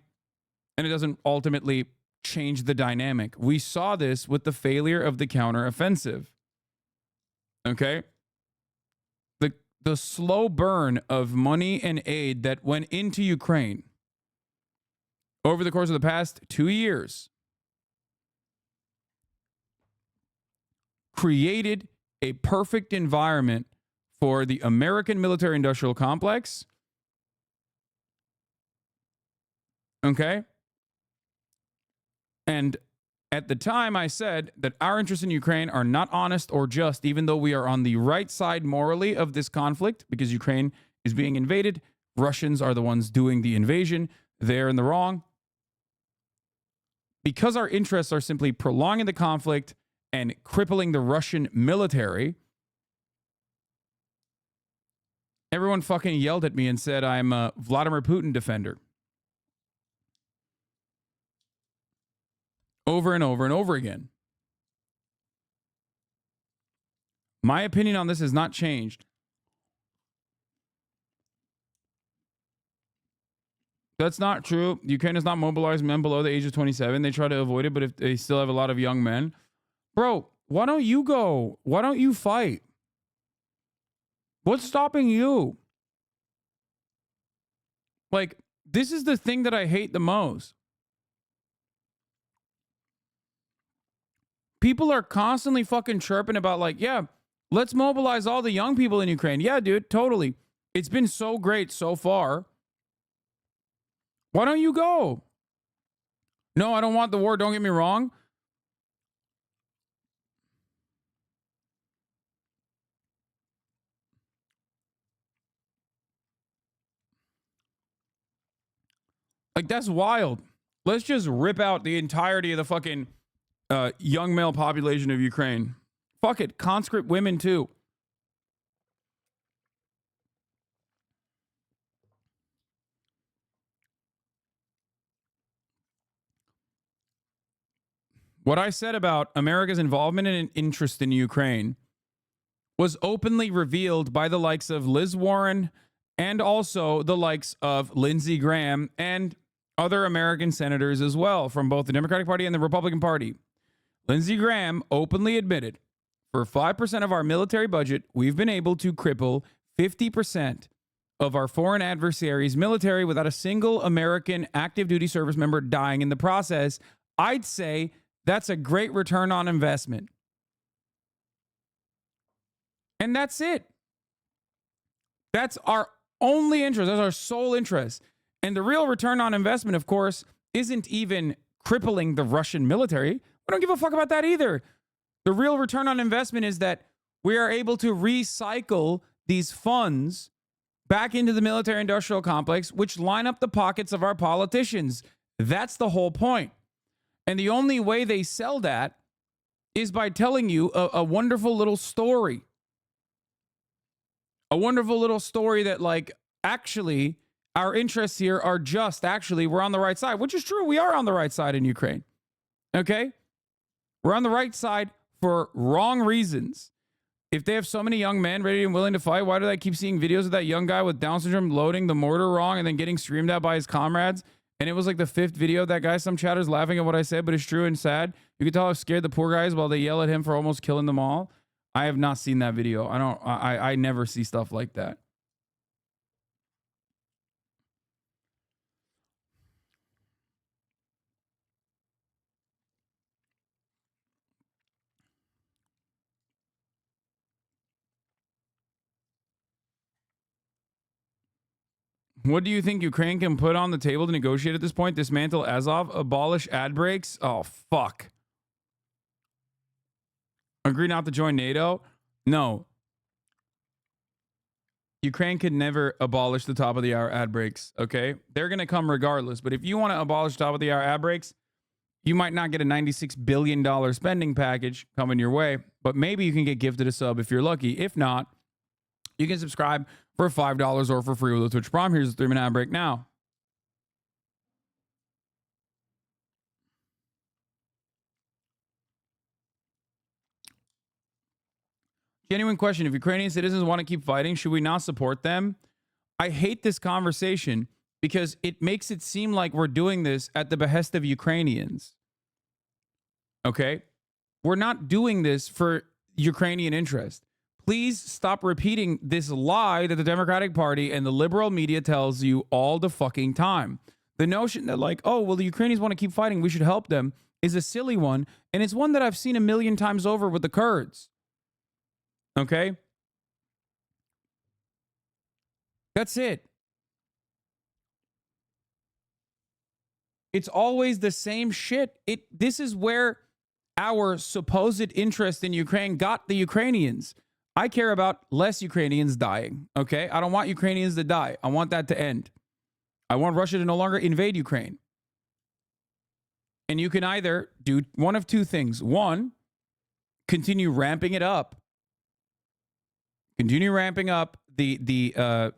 Speaker 1: And it doesn't ultimately change the dynamic. We saw this with the failure of the counteroffensive. Okay? The slow burn of money and aid that went into Ukraine over the course of the past 2 years created a perfect environment for the American military-industrial complex. Okay? And at the time, I said that our interests in Ukraine are not honest or just, even though we are on the right side morally of this conflict, because Ukraine is being invaded. Russians are the ones doing the invasion. They're in the wrong. because our interests are simply prolonging the conflict and crippling the Russian military, everyone fucking yelled at me and said I'm a Vladimir Putin defender. Over and over and over again. My opinion on this has not changed. That's not true. Ukraine has not mobilized men below the age of 27. They try to avoid it, but if they still have a lot of young men. Bro, why don't you go? Why don't you fight? What's stopping you? Like, this is the thing that I hate the most. People are constantly fucking chirping about like, yeah, let's mobilize all the young people in Ukraine. Yeah, dude, totally. It's been so great so far. Why don't you go? No, I don't want the war. Don't get me wrong. Like, that's wild. Let's just rip out the entirety of the fucking young male population of Ukraine. Fuck it. Conscript women too. What I said about America's involvement and interest in Ukraine was openly revealed by the likes of Liz Warren and also the likes of Lindsey Graham and other American senators as well from both the Democratic Party and the Republican Party. Lindsey Graham openly admitted, for 5% of our military budget, we've been able to cripple 50% of our foreign adversaries' military without a single American active duty service member dying in the process. I'd say that's a great return on investment. And that's it. That's our only interest. That's our sole interest. And the real return on investment, of course, isn't even crippling the Russian military. We don't give a fuck about that either. The real return on investment is that we are able to recycle these funds back into the military industrial complex, which line up the pockets of our politicians. That's the whole point. And the only way they sell that is by telling you a wonderful little story. A wonderful little story that, like, actually, our interests here are just, actually, we're on the right side, which is true. We are on the right side in Ukraine. Okay? We're on the right side for wrong reasons. If they have so many young men ready and willing to fight, why do I keep seeing videos of that young guy with Down syndrome loading the mortar wrong and then getting screamed at by his comrades? And it was like the 5th video of that guy. Some chatters laughing at what I said, but it's true and sad. You can tell how scared the poor guys while they yell at him for almost killing them all. I have not seen that video. I never see stuff like that. What do you think Ukraine can put on the table to negotiate at this point? Dismantle Azov? Abolish ad breaks? Oh, fuck. Agree not to join NATO? No. Ukraine could never abolish the top of the hour ad breaks, okay? They're going to come regardless. But if you want to abolish top of the hour ad breaks, you might not get a $96 billion spending package coming your way, but maybe you can get gifted a sub if you're lucky. If not, you can subscribe for $5 or for free with a Twitch Prime. Here's the 3-minute ad break now. Genuine question. If Ukrainian citizens want to keep fighting, should we not support them? I hate this conversation because it makes it seem like we're doing this at the behest of Ukrainians. Okay? We're not doing this for Ukrainian interest. Please stop repeating this lie that the Democratic Party and the liberal media tells you all the fucking time. The notion that, like, oh, well, the Ukrainians want to keep fighting, we should help them, is a silly one. And it's one that I've seen a million times over with the Kurds. Okay? That's it. It's always the same shit. This is where our supposed interest in Ukraine got the Ukrainians. I care about less Ukrainians dying, okay? I don't want Ukrainians to die. I want that to end. I want Russia to no longer invade Ukraine. And you can either do one of two things. One, continue ramping it up. Continue ramping up the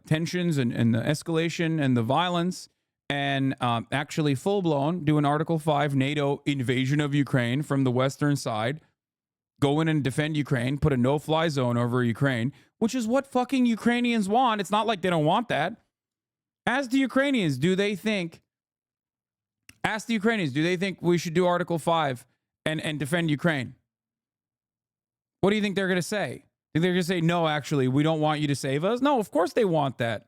Speaker 1: tensions and the escalation and the violence, and actually full-blown do an Article 5 NATO invasion of Ukraine from the western side. Go in and defend Ukraine, put a no-fly zone over Ukraine, which is what fucking Ukrainians want. It's not like they don't want that. Ask the Ukrainians, do they think we should do Article 5 and defend Ukraine? What do you think they're going to say? They're going to say, no, actually, we don't want you to save us? No, of course they want that.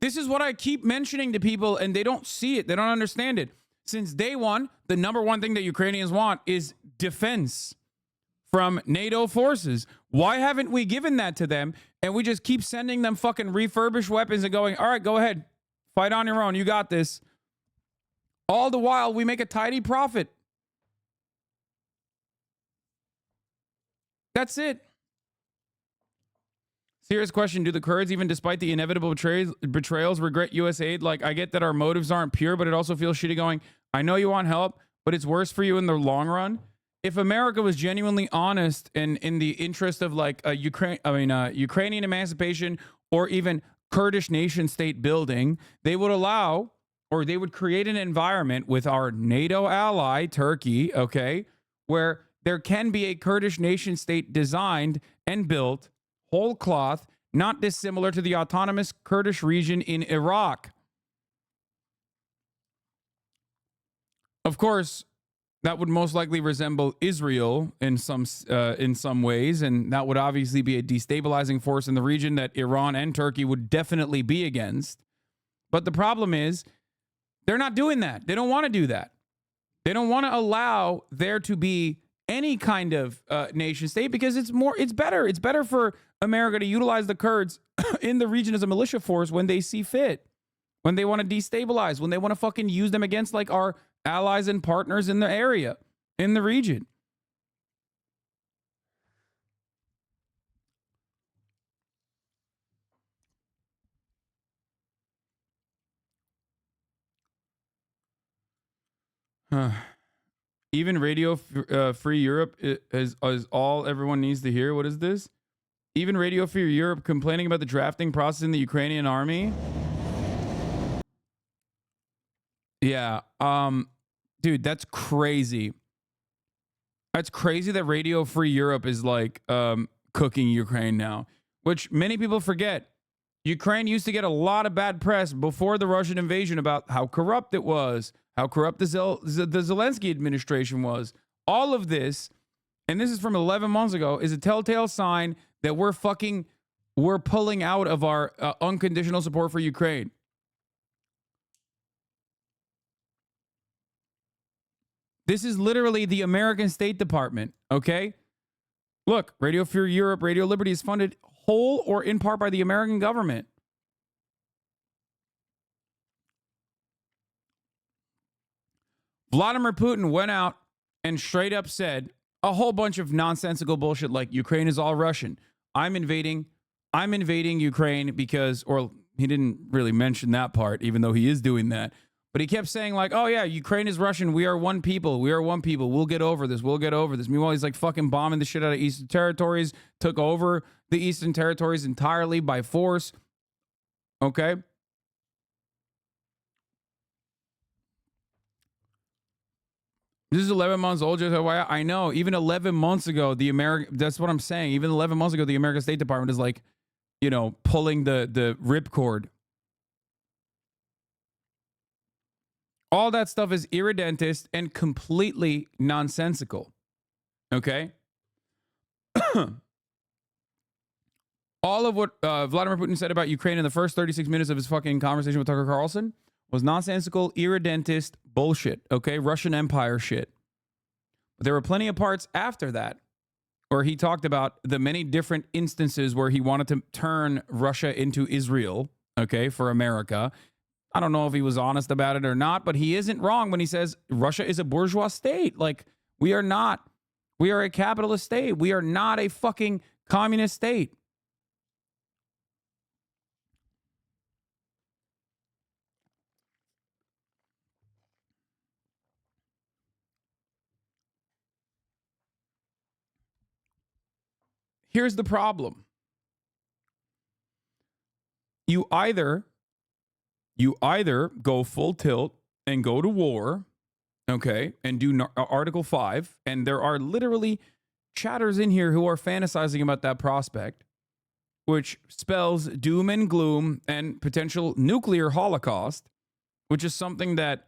Speaker 1: This is what I keep mentioning to people, and they don't see it. They don't understand it. Since day one, the number one thing that Ukrainians want is defense from NATO forces. Why haven't we given that to them? And we just keep sending them fucking refurbished weapons and going, all right, go ahead. Fight on your own. You got this. All the while, we make a tidy profit. That's it. Serious question. Do the Kurds, even despite the inevitable betrayals, regret U.S. aid? Like, I get that our motives aren't pure, but it also feels shitty going, I know you want help, but it's worse for you in the long run. If America was genuinely honest and in the interest of like a Ukrainian emancipation or even Kurdish nation state building, they would allow, or they would create an environment with our NATO ally, Turkey, okay, where there can be a Kurdish nation state designed and built whole cloth, not dissimilar to the autonomous Kurdish region in Iraq. Of course, that would most likely resemble Israel in some ways, and that would obviously be a destabilizing force in the region that Iran and Turkey would definitely be against. But the problem is, they're not doing that. They don't want to do that. They don't want to allow there to be any kind of nation state because it's better. It's better for America to utilize the Kurds in the region as a militia force when they see fit, when they want to destabilize, when they want to fucking use them against like our allies and partners in the area, in the region. Even Radio Free Europe is all everyone needs to hear. What is this? Even Radio Free Europe complaining about the drafting process in the Ukrainian army. Yeah. Dude, that's crazy. That's crazy that Radio Free Europe is like cooking Ukraine now, which many people forget. Ukraine used to get a lot of bad press before the Russian invasion about how corrupt it was, how corrupt the Zelensky administration was. All of this, and this is from 11 months ago, is a telltale sign that we're pulling out of our unconditional support for Ukraine. This is literally the American State Department, okay? Look, Radio Free Europe, Radio Liberty is funded whole or in part by the American government. Vladimir Putin went out and straight up said a whole bunch of nonsensical bullshit like Ukraine is all Russian. I'm invading Ukraine because, or he didn't really mention that part, even though he is doing that. But he kept saying like, oh yeah, Ukraine is Russian. We are one people. We are one people. We'll get over this. We'll get over this. Meanwhile, he's like fucking bombing the shit out of Eastern Territories, took over the Eastern Territories entirely by force. Okay. This is 11 months old. Just I know. Even 11 months ago, that's what I'm saying. Even 11 months ago, the American State Department is like, you know, pulling the ripcord. All that stuff is irredentist and completely nonsensical. Okay? All of what Vladimir Putin said about Ukraine in the first 36 minutes of his fucking conversation with Tucker Carlson was nonsensical, irredentist bullshit. Okay? Russian Empire shit. But there were plenty of parts after that where he talked about the many different instances where he wanted to turn Russia into Israel, okay, for America. I don't know if he was honest about it or not, but he isn't wrong when he says Russia is a bourgeois state. Like, we are not. We are a capitalist state. We are not a fucking communist state. Here's the problem. You either go full tilt and go to war, okay, and do Article 5, and there are literally chatters in here who are fantasizing about that prospect, which spells doom and gloom and potential nuclear holocaust, which is something that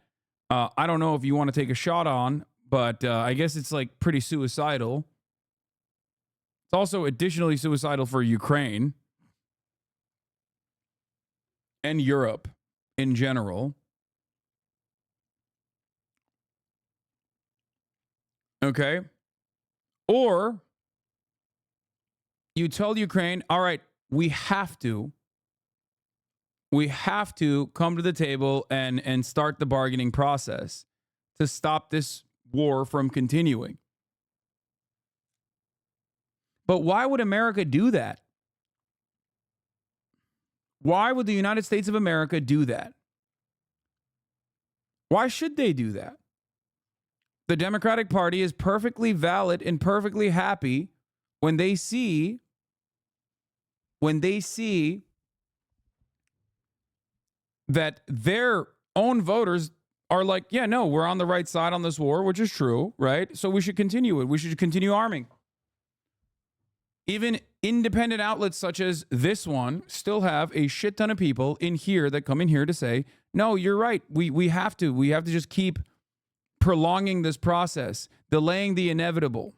Speaker 1: I don't know if you want to take a shot on, but I guess it's like pretty suicidal. It's also additionally suicidal for Ukraine and Europe in general. Okay. Or you tell Ukraine, all right, we have to come to the table and start the bargaining process to stop this war from continuing. But why would America do that? Why would the United States of America do that? Why should they do that? The Democratic Party is perfectly valid and perfectly happy when they see that their own voters are like, yeah, no, we're on the right side on this war, which is true, right? So we should continue it. We should continue arming. Even independent outlets such as this one still have a shit ton of people in here that come in here to say, no, you're right. We have to just keep prolonging this process, delaying the inevitable.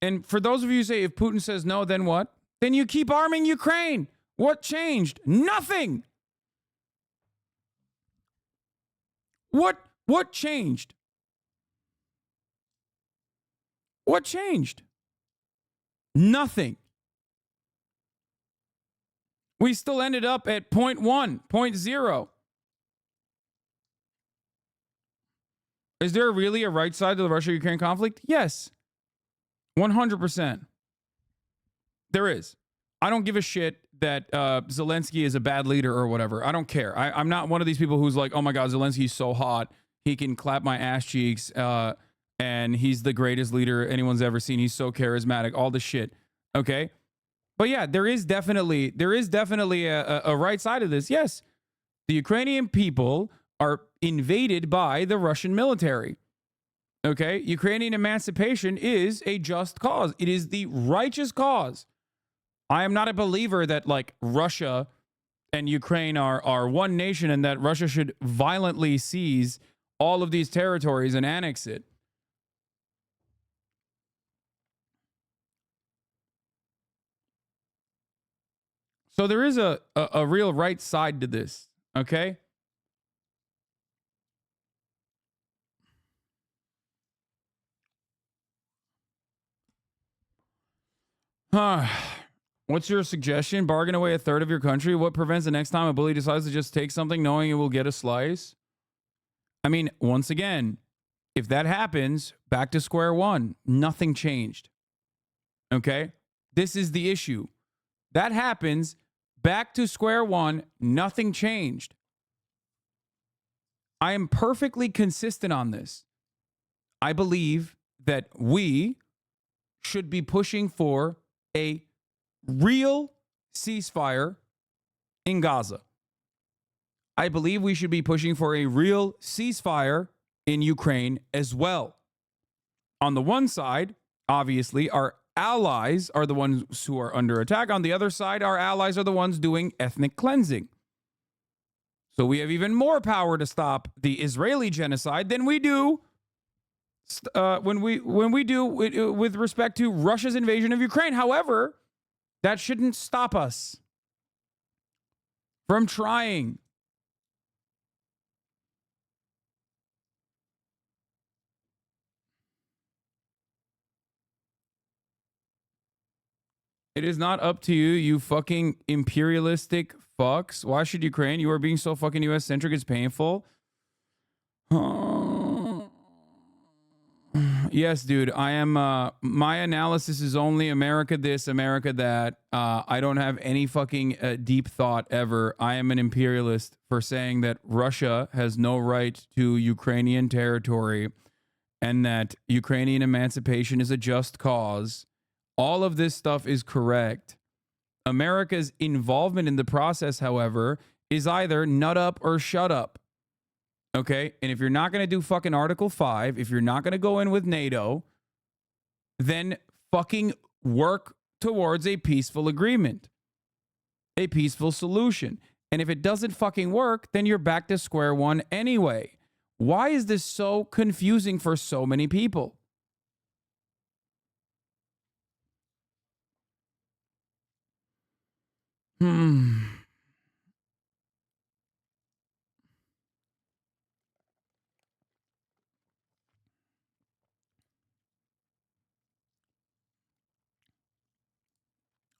Speaker 1: And for those of you who say, if Putin says no, then what? Then you keep arming Ukraine. What changed? Nothing. What changed? What changed? Nothing. We still ended up at 0.1, 0.0. Is there really a right side to the Russia-Ukraine conflict? Yes. 100%. There is. I don't give a shit that Zelensky is a bad leader or whatever. I don't care. I'm not one of these people who's like, oh my God, Zelensky's so hot. He can clap my ass cheeks. And he's the greatest leader anyone's ever seen. He's so charismatic, all the shit. Okay. But yeah, there is definitely a right side of this. Yes. The Ukrainian people are invaded by the Russian military. Okay. Ukrainian emancipation is a just cause. It is the righteous cause. I am not a believer that like Russia and Ukraine are one nation and that Russia should violently seize all of these territories and annex it. So there is a real right side to this, okay? What's your suggestion? Bargain away a third of your country? What prevents the next time a bully decides to just take something knowing it will get a slice? I mean, once again, if that happens, back to square one. Nothing changed. Okay? This is the issue. That happens, back to square one, nothing changed. I am perfectly consistent on this. I believe that we should be pushing for a real ceasefire in Gaza. I believe we should be pushing for a real ceasefire in Ukraine as well. On the one side, obviously, our allies are the ones who are under attack. On the other side, our allies are the ones doing ethnic cleansing. So we have even more power to stop the Israeli genocide than we do when we do with respect to Russia's invasion of Ukraine. However, that shouldn't stop us from trying. It is not up to you, you fucking imperialistic fucks. Why should Ukraine? You are being so fucking US-centric, it's painful. Yes, dude, I am, my analysis is only America this, America that. I don't have any fucking deep thought ever. I am an imperialist for saying that Russia has no right to Ukrainian territory and that Ukrainian emancipation is a just cause. All of this stuff is correct. America's involvement in the process, however, is either nut up or shut up. Okay? And if you're not going to do fucking Article 5, if you're not going to go in with NATO, then fucking work towards a peaceful agreement, a peaceful solution. And if it doesn't fucking work, then you're back to square one anyway. Why is this so confusing for so many people?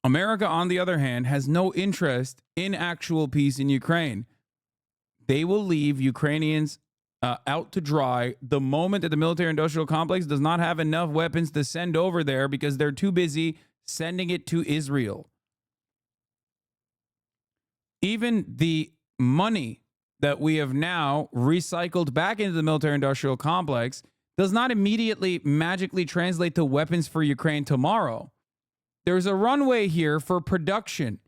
Speaker 1: America, on the other hand, has no interest in actual peace in Ukraine. They will leave Ukrainians out to dry the moment that the military-industrial complex does not have enough weapons to send over there because they're too busy sending it to Israel. Even the money that we have now recycled back into the military-industrial complex does not immediately magically translate to weapons for Ukraine tomorrow. There's a runway here for production,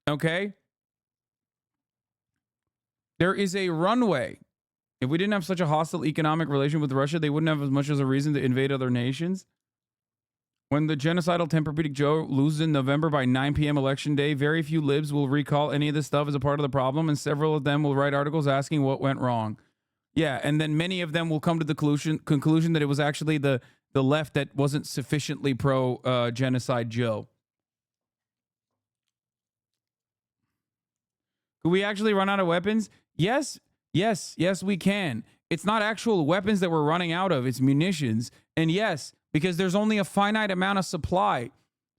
Speaker 1: okay? There is a runway. If we didn't have such a hostile economic relation with Russia, they wouldn't have as much as a reason to invade other nations. When the genocidal Tempur-Pedic Joe loses in November by 9 p.m. election day, very few libs will recall any of this stuff as a part of the problem, and several of them will write articles asking what went wrong. Yeah, and then many of them will come to the conclusion that it was actually the left that wasn't sufficiently pro-genocide Joe. Could we actually run out of weapons? Yes, we can. It's not actual weapons that we're running out of. It's munitions. And yes, because there's only a finite amount of supply.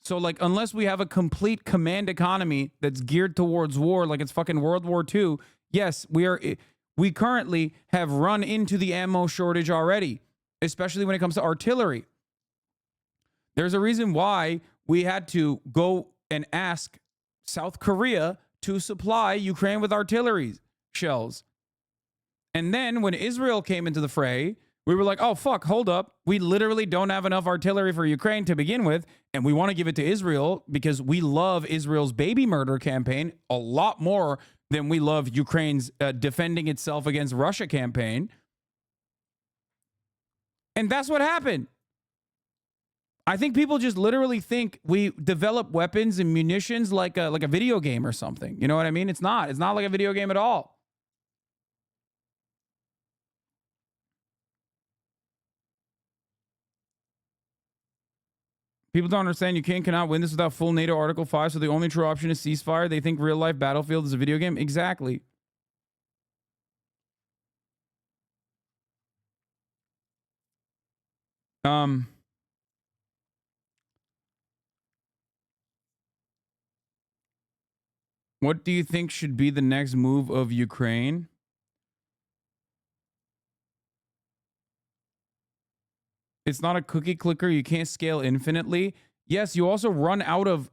Speaker 1: So, like, unless we have a complete command economy that's geared towards war, like it's fucking World War II, yes, we currently have run into the ammo shortage already, especially when it comes to artillery. There's a reason why we had to go and ask South Korea to supply Ukraine with artillery shells. And then when Israel came into the fray, we were like, oh, fuck, hold up. We literally don't have enough artillery for Ukraine to begin with, and we want to give it to Israel because we love Israel's baby murder campaign a lot more than we love Ukraine's defending itself against Russia campaign. And that's what happened. I think people just literally think we develop weapons and munitions like a video game or something. You know what I mean? It's not. It's not like a video game at all. People don't understand Ukraine cannot win this without full NATO Article 5, so the only true option is ceasefire. They think real-life battlefield is a video game. Exactly. What do you think should be the next move of Ukraine? It's not a cookie clicker. You can't scale infinitely. Yes, you also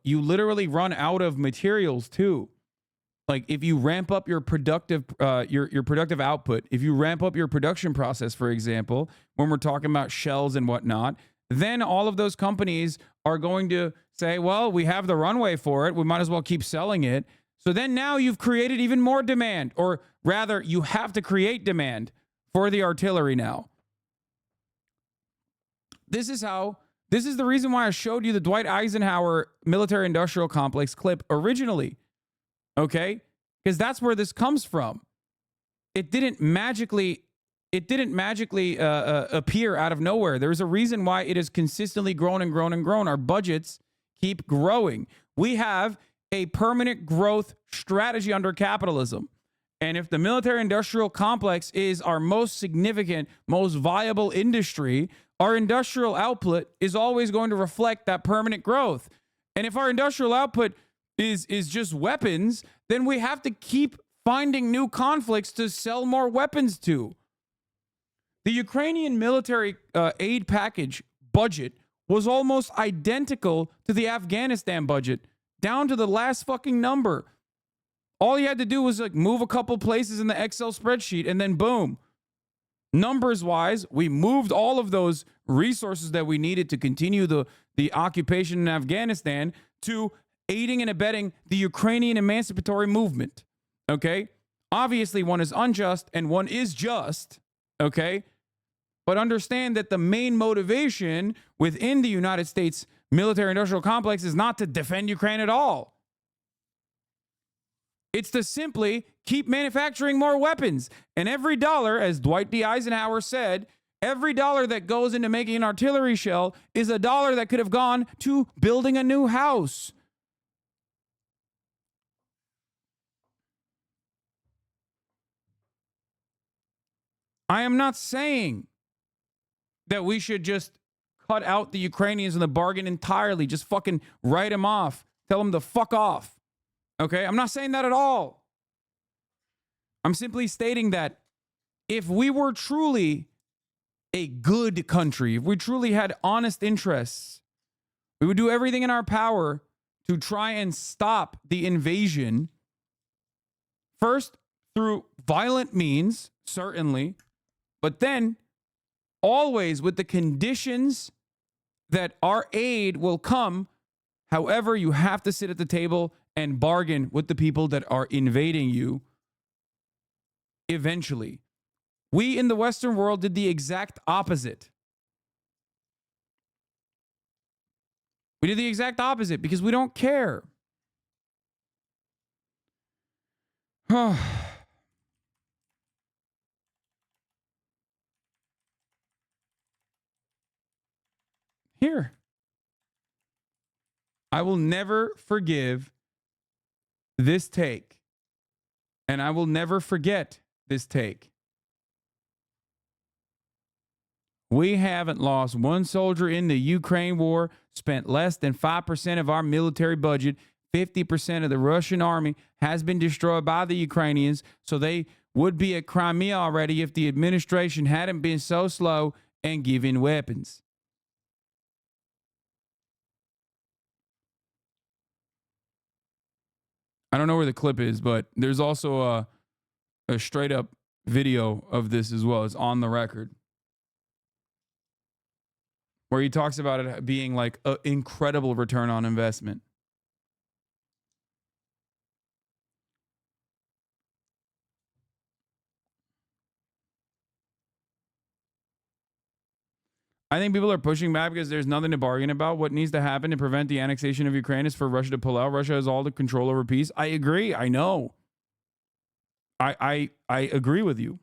Speaker 1: you literally run out of materials too. Like if you ramp up your productive output, if you ramp up your production process, for example, when we're talking about shells and whatnot, then all of those companies are going to say, well, we have the runway for it. We might as well keep selling it. So then now you've created even more demand, or rather you have to create demand for the artillery now. This is the reason why I showed you the Dwight Eisenhower military industrial complex clip originally. Okay? Because that's where this comes from. It didn't magically appear out of nowhere. There's a reason why it has consistently grown and grown and grown. Our budgets keep growing. We have a permanent growth strategy under capitalism. And if the military industrial complex is our most significant, most viable industry, our industrial output is always going to reflect that permanent growth. And if our industrial output is just weapons, then we have to keep finding new conflicts to sell more weapons to. The Ukrainian military aid package budget was almost identical to the Afghanistan budget, down to the last fucking number. All you had to do was like move a couple places in the Excel spreadsheet and then boom. Numbers wise, we moved all of those resources that we needed to continue the the occupation in Afghanistan to aiding and abetting the Ukrainian emancipatory movement. Okay? Obviously, one is unjust and one is just. Okay? But understand that the main motivation within the United States military-industrial complex is not to defend Ukraine at all. It's to simply keep manufacturing more weapons. And every dollar, as Dwight D. Eisenhower said, every dollar that goes into making an artillery shell is a dollar that could have gone to building a new house. I am not saying that we should just cut out the Ukrainians in the bargain entirely. Just fucking write them off. Tell them to fuck off. Okay? I'm not saying that at all. I'm simply stating that if we were truly a good country, if we truly had honest interests, we would do everything in our power to try and stop the invasion. First, through violent means, certainly, but then always with the conditions that our aid will come. However, you have to sit at the table and bargain with the people that are invading you eventually. We in the Western world did the exact opposite. We did the exact opposite because we don't care. Here. I will never forgive this take. And I will never forget this take. We haven't lost one soldier in the Ukraine war, spent less than 5% of our military budget. 50% of the Russian army has been destroyed by the Ukrainians, so they would be at Crimea already if the administration hadn't been so slow and giving weapons. I don't know where the clip is, but there's also a straight up video of this as well. It's on the record, where he talks about it being like an incredible return on investment. I think people are pushing back because there's nothing to bargain about. What needs to happen to prevent the annexation of Ukraine is for Russia to pull out. Russia has all the control over peace. I agree. I know. I agree with you.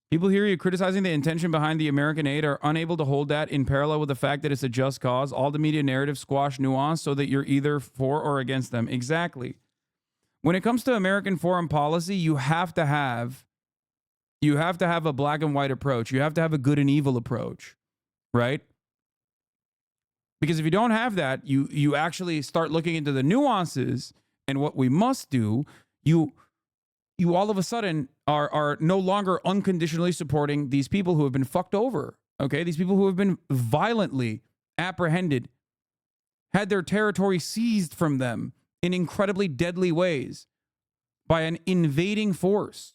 Speaker 1: People hear you criticizing the intention behind the American aid, are unable to hold that in parallel with the fact that it's a just cause. All the media narrative squash nuance so that you're either for or against them. Exactly. When it comes to American foreign policy, you have to have a black and white approach. You have to have a good and evil approach, right? Because if you don't have that, you actually start looking into the nuances and what we must do. You all of a sudden are no longer unconditionally supporting these people who have been fucked over, okay? These people who have been violently apprehended, had their territory seized from them in incredibly deadly ways by an invading force.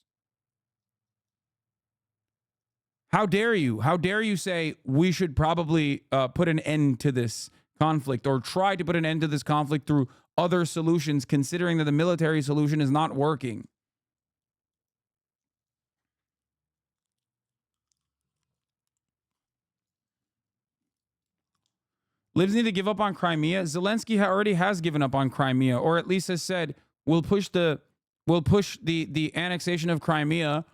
Speaker 1: How dare you? How dare you say we should probably put an end to this conflict or try to put an end to this conflict through other solutions, considering that the military solution is not working? Libs need to give up on Crimea. Zelensky already has given up on Crimea, or at least has said we'll push the annexation of Crimea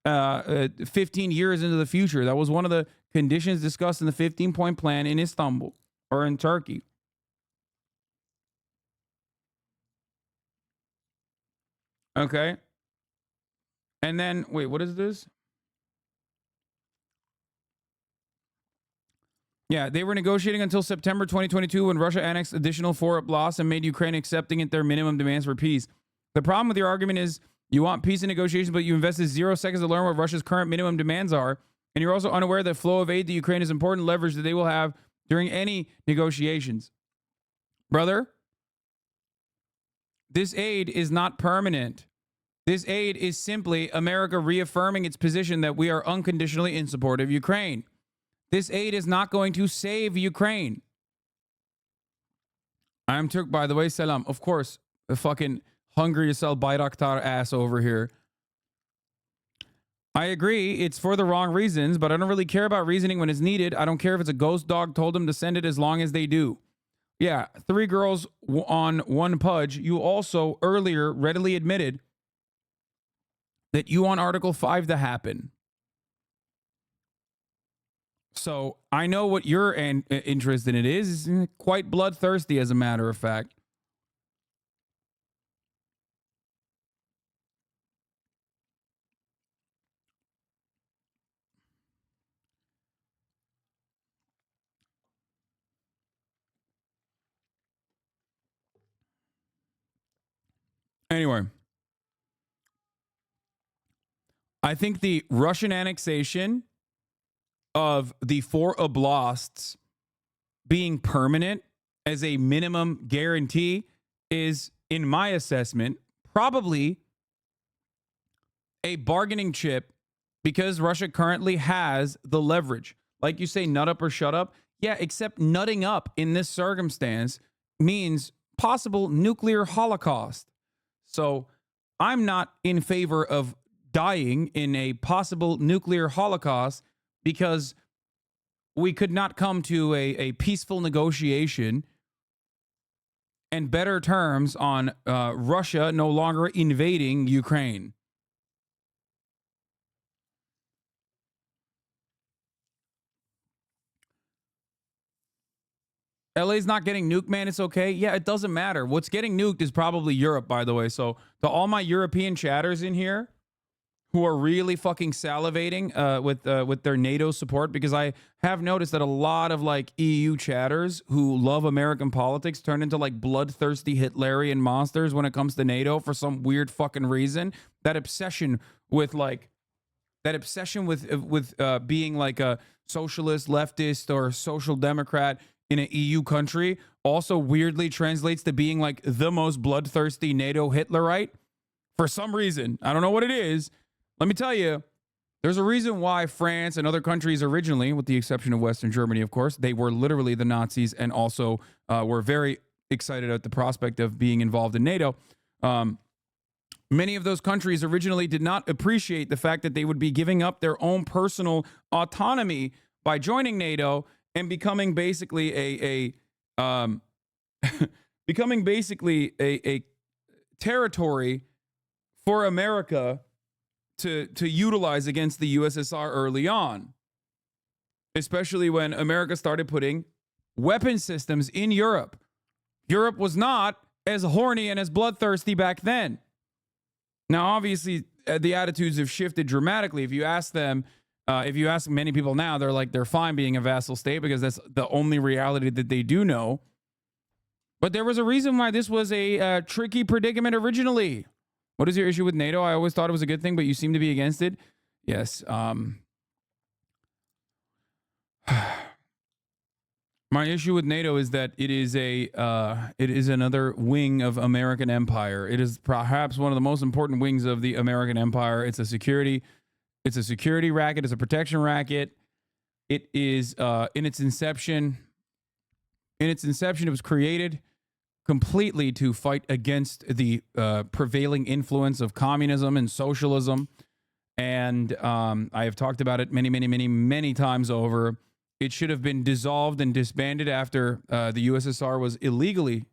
Speaker 1: 15 years into the future. That was one of the conditions discussed in the 15-point plan in Istanbul or in Turkey. Okay. And then, wait, what is this? Yeah, they were negotiating until September 2022 when Russia annexed additional 4 oblasts and made Ukraine accepting at their minimum demands for peace. The problem with your argument is you want peace and negotiations, but you invested 0 seconds to learn what Russia's current minimum demands are. And you're also unaware that flow of aid to Ukraine is important leverage that they will have during any negotiations. Brother, this aid is not permanent. This aid is simply America reaffirming its position that we are unconditionally in support of Ukraine. This aid is not going to save Ukraine. I'm Turk, by the way. Salam. Of course, the fucking hungry to sell Bayraktar ass over here. I agree, it's for the wrong reasons, but I don't really care about reasoning when it's needed. I don't care if it's a ghost dog told them to send it as long as they do. Yeah, 3 girls on 1 pudge. You also earlier readily admitted that you want Article 5 to happen. So I know what your interest in it is. It's quite bloodthirsty, as a matter of fact. Anyway, I think the Russian annexation of the 4 oblasts being permanent as a minimum guarantee is, in my assessment, probably a bargaining chip because Russia currently has the leverage. Like you say, nut up or shut up. Yeah, except nutting up in this circumstance means possible nuclear holocaust. So I'm not in favor of dying in a possible nuclear holocaust because we could not come to a peaceful negotiation and better terms on Russia no longer invading Ukraine. LA's not getting nuked, man. It's okay. Yeah, it doesn't matter. What's getting nuked is probably Europe, by the way. So to all my European chatters in here who are really fucking salivating with their NATO support, because I have noticed that a lot of like EU chatters who love American politics turn into like bloodthirsty Hitlerian monsters when it comes to NATO for some weird fucking reason. That obsession with being like a socialist, leftist, or social democrat in an EU country also weirdly translates to being like the most bloodthirsty NATO Hitlerite for some reason. I don't know what it is. Let me tell you, there's a reason why France and other countries originally, with the exception of Western Germany, of course, they were literally the Nazis and also were very excited at the prospect of being involved in NATO. Many of those countries originally did not appreciate the fact that they would be giving up their own personal autonomy by joining NATO and becoming basically a territory for America to utilize against the USSR early on, especially when America started putting weapon systems in Europe. Europe was not as horny and as bloodthirsty back then. Now, obviously, the attitudes have shifted dramatically. If you ask them, if you ask many people now, they're fine being a vassal state because that's the only reality that they do know. But there was a reason why this was a tricky predicament originally. What is your issue with NATO? I always thought it was a good thing, but you seem to be against it. Yes. My issue with NATO is that it is another wing of American empire. It is perhaps one of the most important wings of the American empire. It's a security racket. It's a protection racket. It is in its inception. It was created completely to fight against the prevailing influence of communism and socialism. And I have talked about it many times over. It should have been dissolved and disbanded after the USSR was illegally,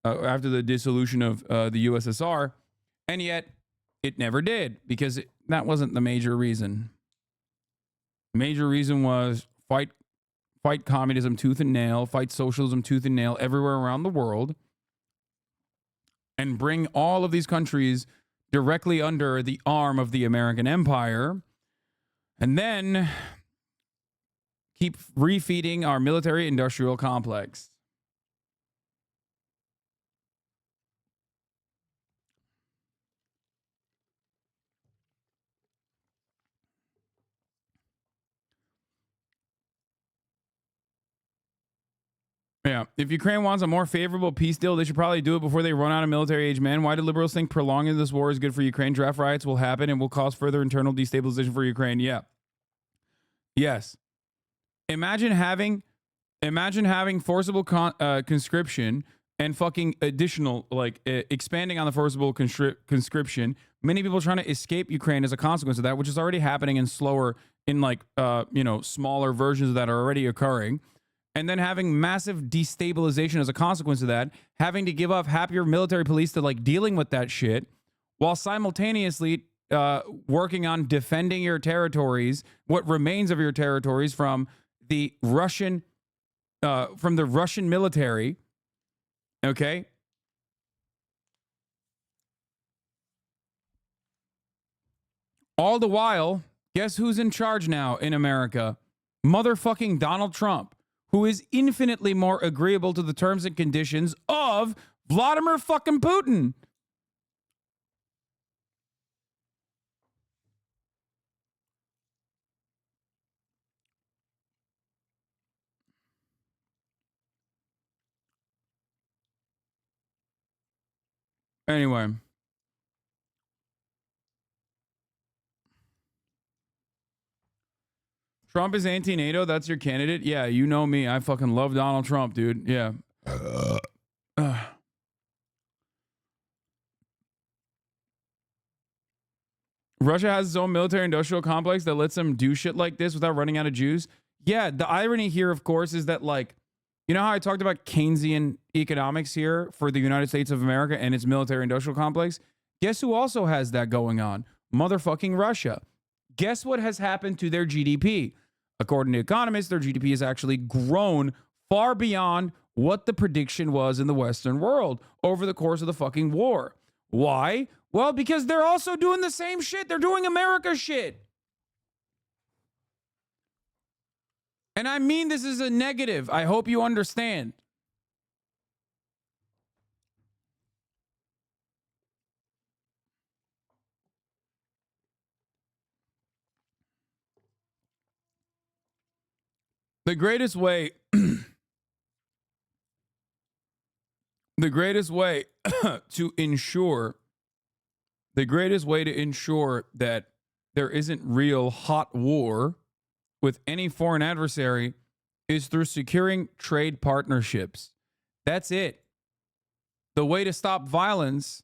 Speaker 1: after the dissolution of the USSR. And yet it never did because that wasn't the major reason. The major reason was fight communism tooth and nail, fight socialism tooth and nail everywhere around the world, and bring all of these countries directly under the arm of the American empire, and then keep refeeding our military industrial complex. Yeah. If Ukraine wants a more favorable peace deal, they should probably do it before they run out of military age men. Why do liberals think prolonging this war is good for Ukraine? Draft riots will happen and will cause further internal destabilization for Ukraine. Yeah. Yes. Imagine having forcible conscription and fucking additional, like, expanding on the forcible conscription. Many people trying to escape Ukraine as a consequence of that, which is already happening in slower, in like, smaller versions of that are already occurring. And then having massive destabilization as a consequence of that, having to give up happier military police to like dealing with that shit, while simultaneously working on defending your territories, what remains of your territories from the Russian military. Okay. All the while, guess who's in charge now in America? Motherfucking Donald Trump, who is infinitely more agreeable to the terms and conditions of Vladimir fucking Putin. Anyway. Trump is anti-NATO. That's your candidate? Yeah, you know me. I fucking love Donald Trump, dude. Yeah. Russia has its own military-industrial complex that lets them do shit like this without running out of Jews. Yeah, the irony here, of course, is that, like, you know how I talked about Keynesian economics here for the United States of America and its military-industrial complex? Guess who also has that going on? Motherfucking Russia. Guess what has happened to their GDP? According to economists, their GDP has actually grown far beyond what the prediction was in the Western world over the course of the fucking war. Why? Well, because they're also doing the same shit. They're doing America shit. And I mean this is a negative. I hope you understand. The greatest way to ensure that there isn't real hot war with any foreign adversary is through securing trade partnerships. That's it. The way to stop violence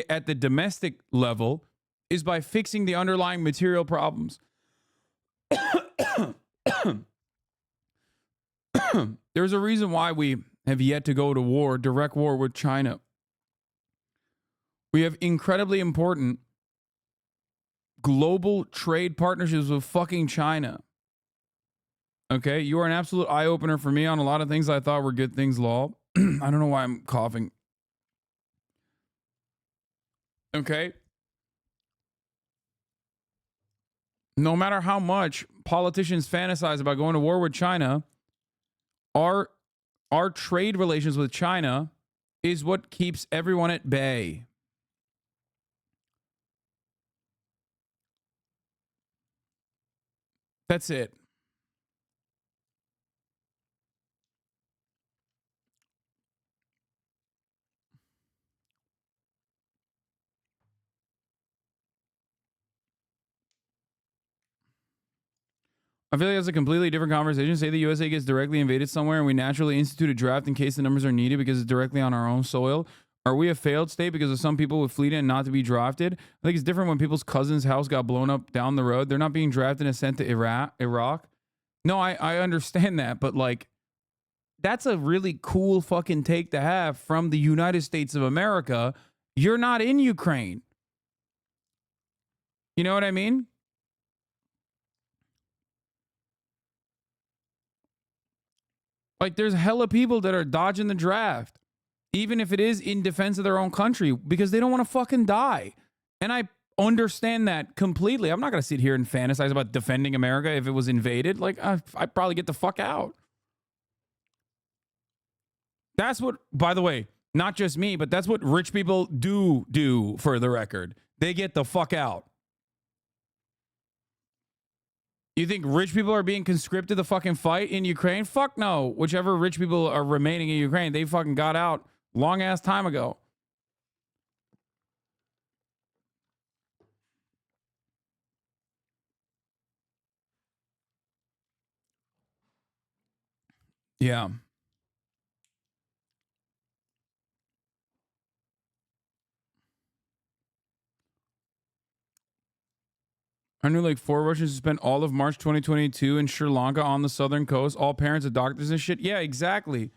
Speaker 1: at the domestic level is by fixing the underlying material problems. There's a reason why we have yet to go to war, direct war with China. We have incredibly important global trade partnerships with fucking China. Okay, you are an absolute eye-opener for me on a lot of things I thought were good things, Law. I don't know why I'm coughing. Okay. No matter how much politicians fantasize about going to war with China, our trade relations with China is what keeps everyone at bay. That's it. I feel like that's a completely different conversation. Say the USA gets directly invaded somewhere and we naturally institute a draft in case the numbers are needed because it's directly on our own soil. Are we a failed state because of some people with fleet and not to be drafted? I think it's different when people's cousin's house got blown up down the road. They're not being drafted and sent to Iraq. No, I understand that, but like, that's a really cool fucking take to have from the United States of America. You're not in Ukraine. You know what I mean? Like, there's hella people that are dodging the draft, even if it is in defense of their own country, because they don't want to fucking die. And I understand that completely. I'm not going to sit here and fantasize about defending America if it was invaded. Like, I'd probably get the fuck out. That's what, by the way, not just me, but that's what rich people do for the record. They get the fuck out. You think rich people are being conscripted to fucking fight in Ukraine? Fuck no. Whichever rich people are remaining in Ukraine, they fucking got out long ass time ago. Yeah. I knew like 4 Russians who spent all of March 2022 in Sri Lanka on the southern coast, all parents of doctors and shit. Yeah, exactly.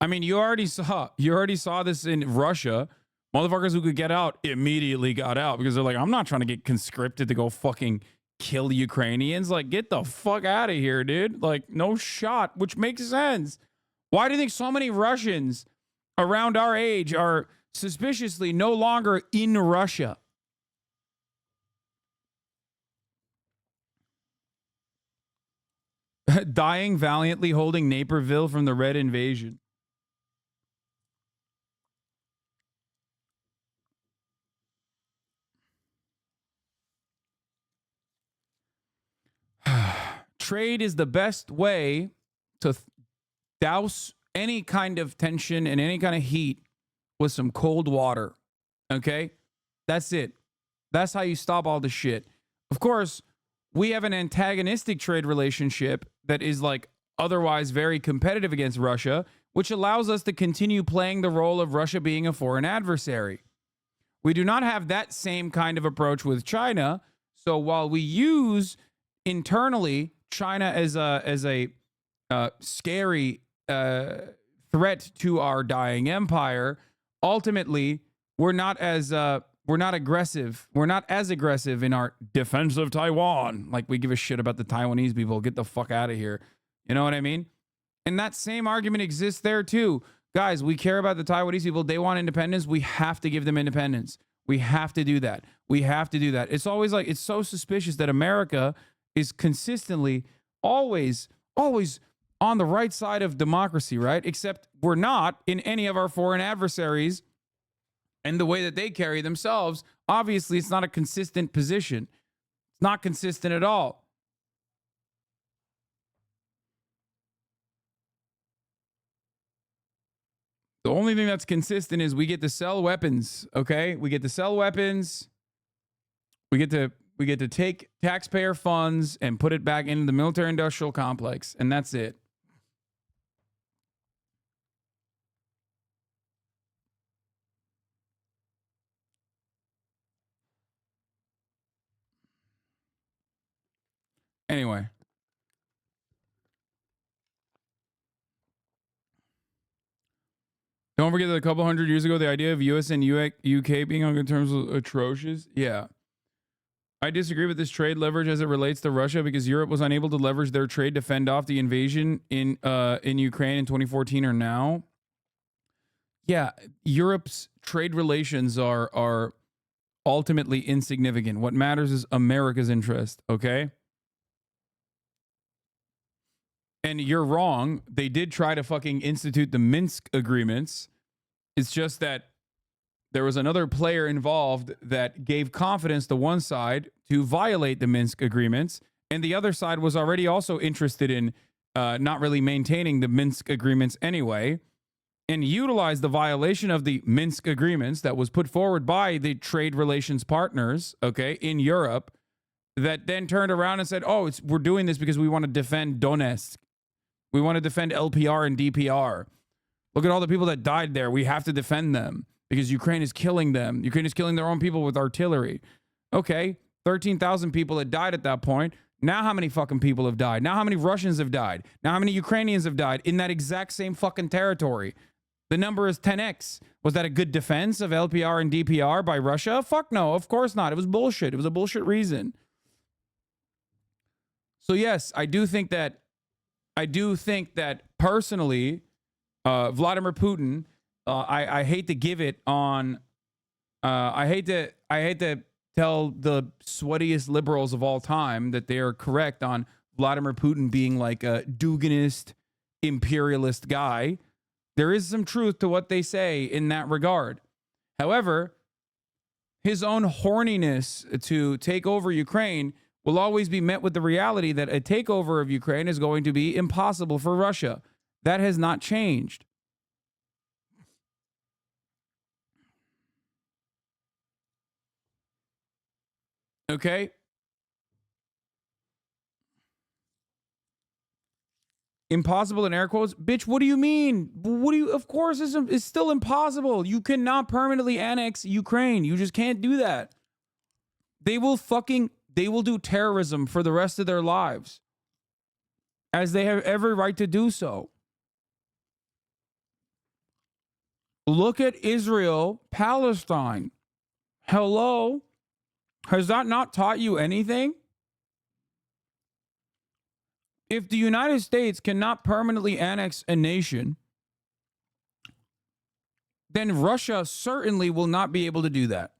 Speaker 1: I mean, you already saw this in Russia. Motherfuckers who could get out immediately got out because they're like, I'm not trying to get conscripted to go fucking kill Ukrainians. Like, get the fuck out of here, dude. Like, no shot, which makes sense. Why do you think so many Russians around our age are suspiciously no longer in Russia? Dying valiantly holding Naperville from the Red Invasion. Trade is the best way to douse any kind of tension and any kind of heat with some cold water. Okay? That's it. That's how you stop all the shit. Of course, we have an antagonistic trade relationship that is like otherwise very competitive against Russia, which allows us to continue playing the role of Russia being a foreign adversary. We do not have that same kind of approach with China. So while we use internally China as a scary threat to our dying empire, ultimately we're not as aggressive. We're not as aggressive in our defense of Taiwan. Like, we give a shit about the Taiwanese people. Get the fuck out of here. You know what I mean? And that same argument exists there too. Guys, we care about the Taiwanese people. They want independence. We have to give them independence. We have to do that. We have to do that. It's always like, it's so suspicious that America is consistently always on the right side of democracy, right? Except we're not in any of our foreign adversaries and the way that they carry themselves. Obviously, it's not a consistent position. It's not consistent at all. The only thing that's consistent is we get to sell weapons, okay? We get to sell weapons. We get to take taxpayer funds and put it back into the military-industrial complex, and that's it. Anyway. Don't forget that a couple hundred years ago, the idea of US and UK being on good terms was atrocious. Yeah. I disagree with this trade leverage as it relates to Russia because Europe was unable to leverage their trade to fend off the invasion in Ukraine in 2014 or now. Yeah, Europe's trade relations are ultimately insignificant. What matters is America's interest, okay? And you're wrong. They did try to fucking institute the Minsk agreements. It's just that there was another player involved that gave confidence to one side to violate the Minsk agreements. And the other side was already also interested in not really maintaining the Minsk agreements anyway, and utilized the violation of the Minsk agreements that was put forward by the trade relations partners, okay, in Europe, that then turned around and said, oh, we're doing this because we want to defend Donetsk. We want to defend LPR and DPR. Look at all the people that died there. We have to defend them because Ukraine is killing them. Ukraine is killing their own people with artillery. Okay, 13,000 people had died at that point. Now how many fucking people have died? Now how many Russians have died? Now how many Ukrainians have died in that exact same fucking territory? The number is 10x. Was that a good defense of LPR and DPR by Russia? Fuck no, of course not. It was bullshit. It was a bullshit reason. So yes, I do think that personally, Vladimir Putin, I hate to give it on, I hate to tell the sweatiest liberals of all time that they are correct on Vladimir Putin being like a Duginist, imperialist guy. There is some truth to what they say in that regard. However, his own horniness to take over Ukraine will always be met with the reality that a takeover of Ukraine is going to be impossible for Russia. That has not changed. Okay? Impossible in air quotes? Bitch, what do you mean? Of course, it's still impossible. You cannot permanently annex Ukraine. You just can't do that. They will do terrorism for the rest of their lives, as they have every right to do so. Look at Israel, Palestine. Hello? Has that not taught you anything? If the United States cannot permanently annex a nation, then Russia certainly will not be able to do that.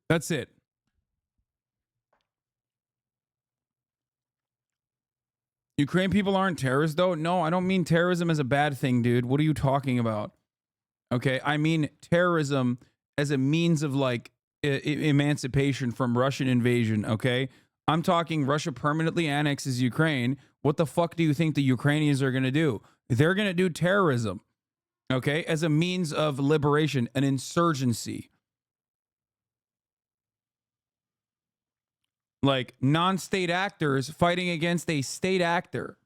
Speaker 1: That's it. Ukraine people aren't terrorists, though? No, I don't mean terrorism as a bad thing, dude. What are you talking about? Okay, I mean terrorism as a means of, like, emancipation from Russian invasion, okay? I'm talking Russia permanently annexes Ukraine. What the fuck do you think the Ukrainians are going to do? They're going to do terrorism, okay, as a means of liberation, an insurgency. Like non-state actors fighting against a state actor.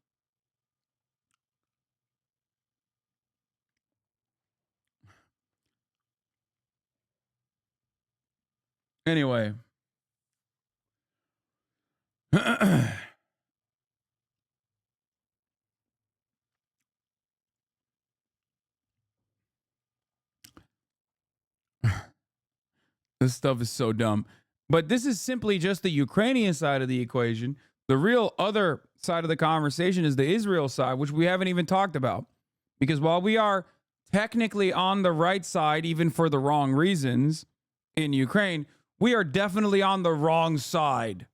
Speaker 1: Anyway. This stuff is so dumb. But this is simply just the Ukrainian side of the equation. The real other side of the conversation is the Israel side, which we haven't even talked about. Because while we are technically on the right side, even for the wrong reasons in Ukraine, we are definitely on the wrong side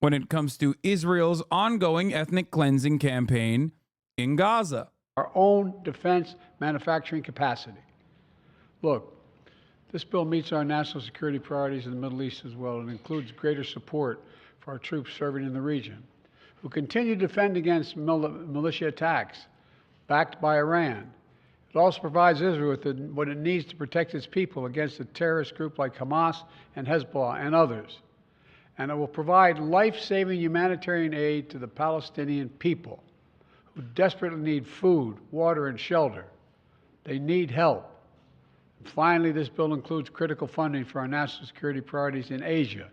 Speaker 1: when it comes to Israel's ongoing ethnic cleansing campaign in Gaza.
Speaker 5: Our own defense manufacturing capacity. Look, this bill meets our national security priorities in the Middle East as well. It includes greater support for our troops serving in the region, who continue to defend against militia attacks backed by Iran. It also provides Israel with what it needs to protect its people against a terrorist group like Hamas and Hezbollah and others. And it will provide life-saving humanitarian aid to the Palestinian people, who desperately need food, water, and shelter. They need help. And finally, this bill includes critical funding for our national security priorities in Asia,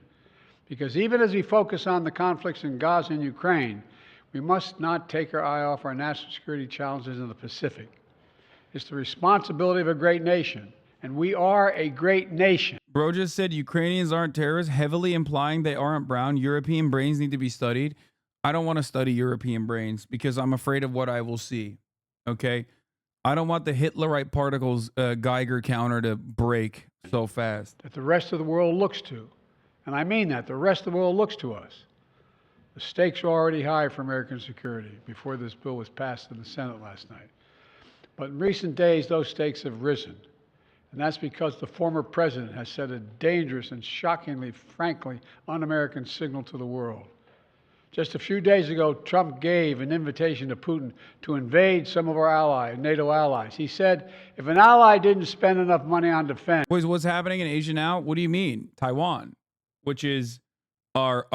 Speaker 5: because even as we focus on the conflicts in Gaza and Ukraine, we must not take our eye off our national security challenges in the Pacific. It's the responsibility of a great nation, and we are a great nation.
Speaker 1: Bro just said Ukrainians aren't terrorists, heavily implying they aren't brown. European brains need to be studied. I don't want to study European brains because I'm afraid of what I will see. Okay? I don't want the Hitlerite particles Geiger counter to break so fast.
Speaker 5: That the rest of the world looks to. And I mean that. The rest of the world looks to us. The stakes are already high for American security before this bill was passed in the Senate last night. But in recent days, those stakes have risen. And that's because the former president has sent a dangerous and shockingly, frankly, un-American signal to the world. Just a few days ago, Trump gave an invitation to Putin to invade some of our allies, NATO allies. He said, if an ally didn't spend enough money on defense...
Speaker 1: Boys, what's happening in Asia now? What do you mean? Taiwan, which is our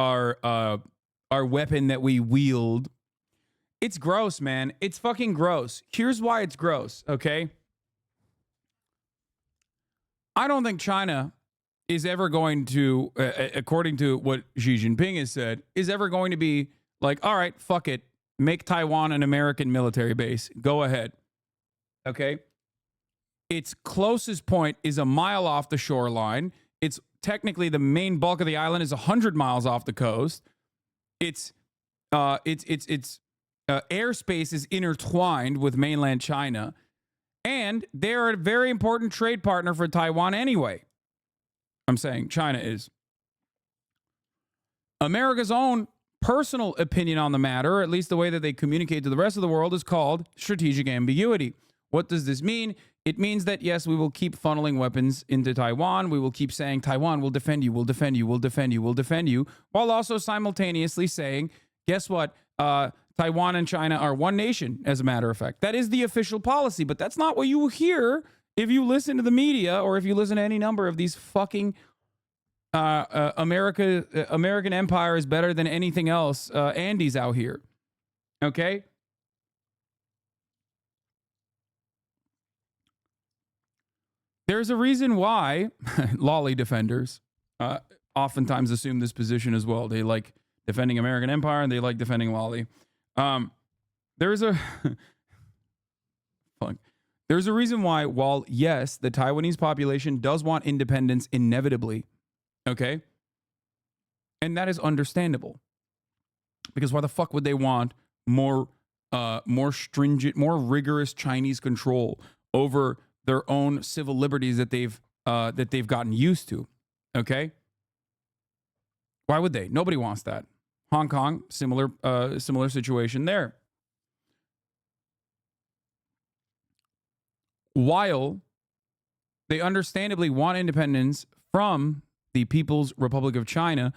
Speaker 1: weapon that we wield. It's gross, man. It's fucking gross. Here's why it's gross, okay? I don't think China is ever going to, according to what Xi Jinping has said, is ever going to be like, all right, fuck it. Make Taiwan an American military base. Go ahead. Okay? Its closest point is a mile off the shoreline. It's technically the main bulk of the island is 100 miles off the coast. Its airspace is intertwined with mainland China. And they're a very important trade partner for Taiwan anyway. I'm saying China is. America's own personal opinion on the matter, or at least the way that they communicate to the rest of the world, is called strategic ambiguity. What does this mean? It means that, yes, we will keep funneling weapons into Taiwan. We will keep saying, Taiwan will defend you, will defend you, will defend you, will defend you, while also simultaneously saying, guess what? Taiwan and China are one nation, as a matter of fact. That is the official policy, but that's not what you hear if you listen to the media or if you listen to any number of these fucking American empire is better than anything else. Andy's out here. Okay? There's a reason why lolly defenders oftentimes assume this position as well. They like defending American empire and they like defending lolly. There's a There's a reason why, while yes, the Taiwanese population does want independence inevitably, okay? And that is understandable. Because why the fuck would they want more stringent, more rigorous Chinese control over their own civil liberties that they've gotten used to? Okay? Why would they? Nobody wants that. Hong Kong, similar situation there. While they understandably want independence from the People's Republic of China,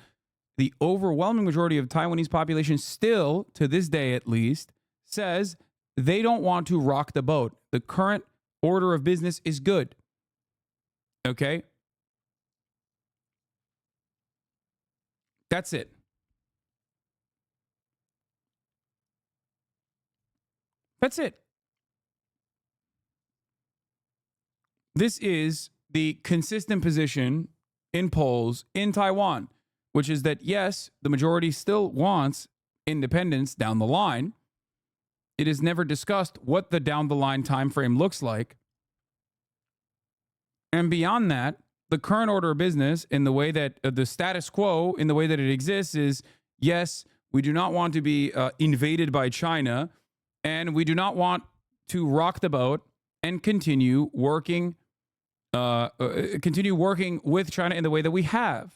Speaker 1: the overwhelming majority of Taiwanese population still, to this day at least, says they don't want to rock the boat. The current order of business is good. Okay? That's it. That's it. This is the consistent position in polls in Taiwan, which is that, yes, the majority still wants independence down the line. It is never discussed what the down the line time frame looks like. And beyond that, the current order of business in the way that the status quo in the way that it exists is, yes, we do not want to be invaded by China, and we do not want to rock the boat and continue working with China in the way that we have.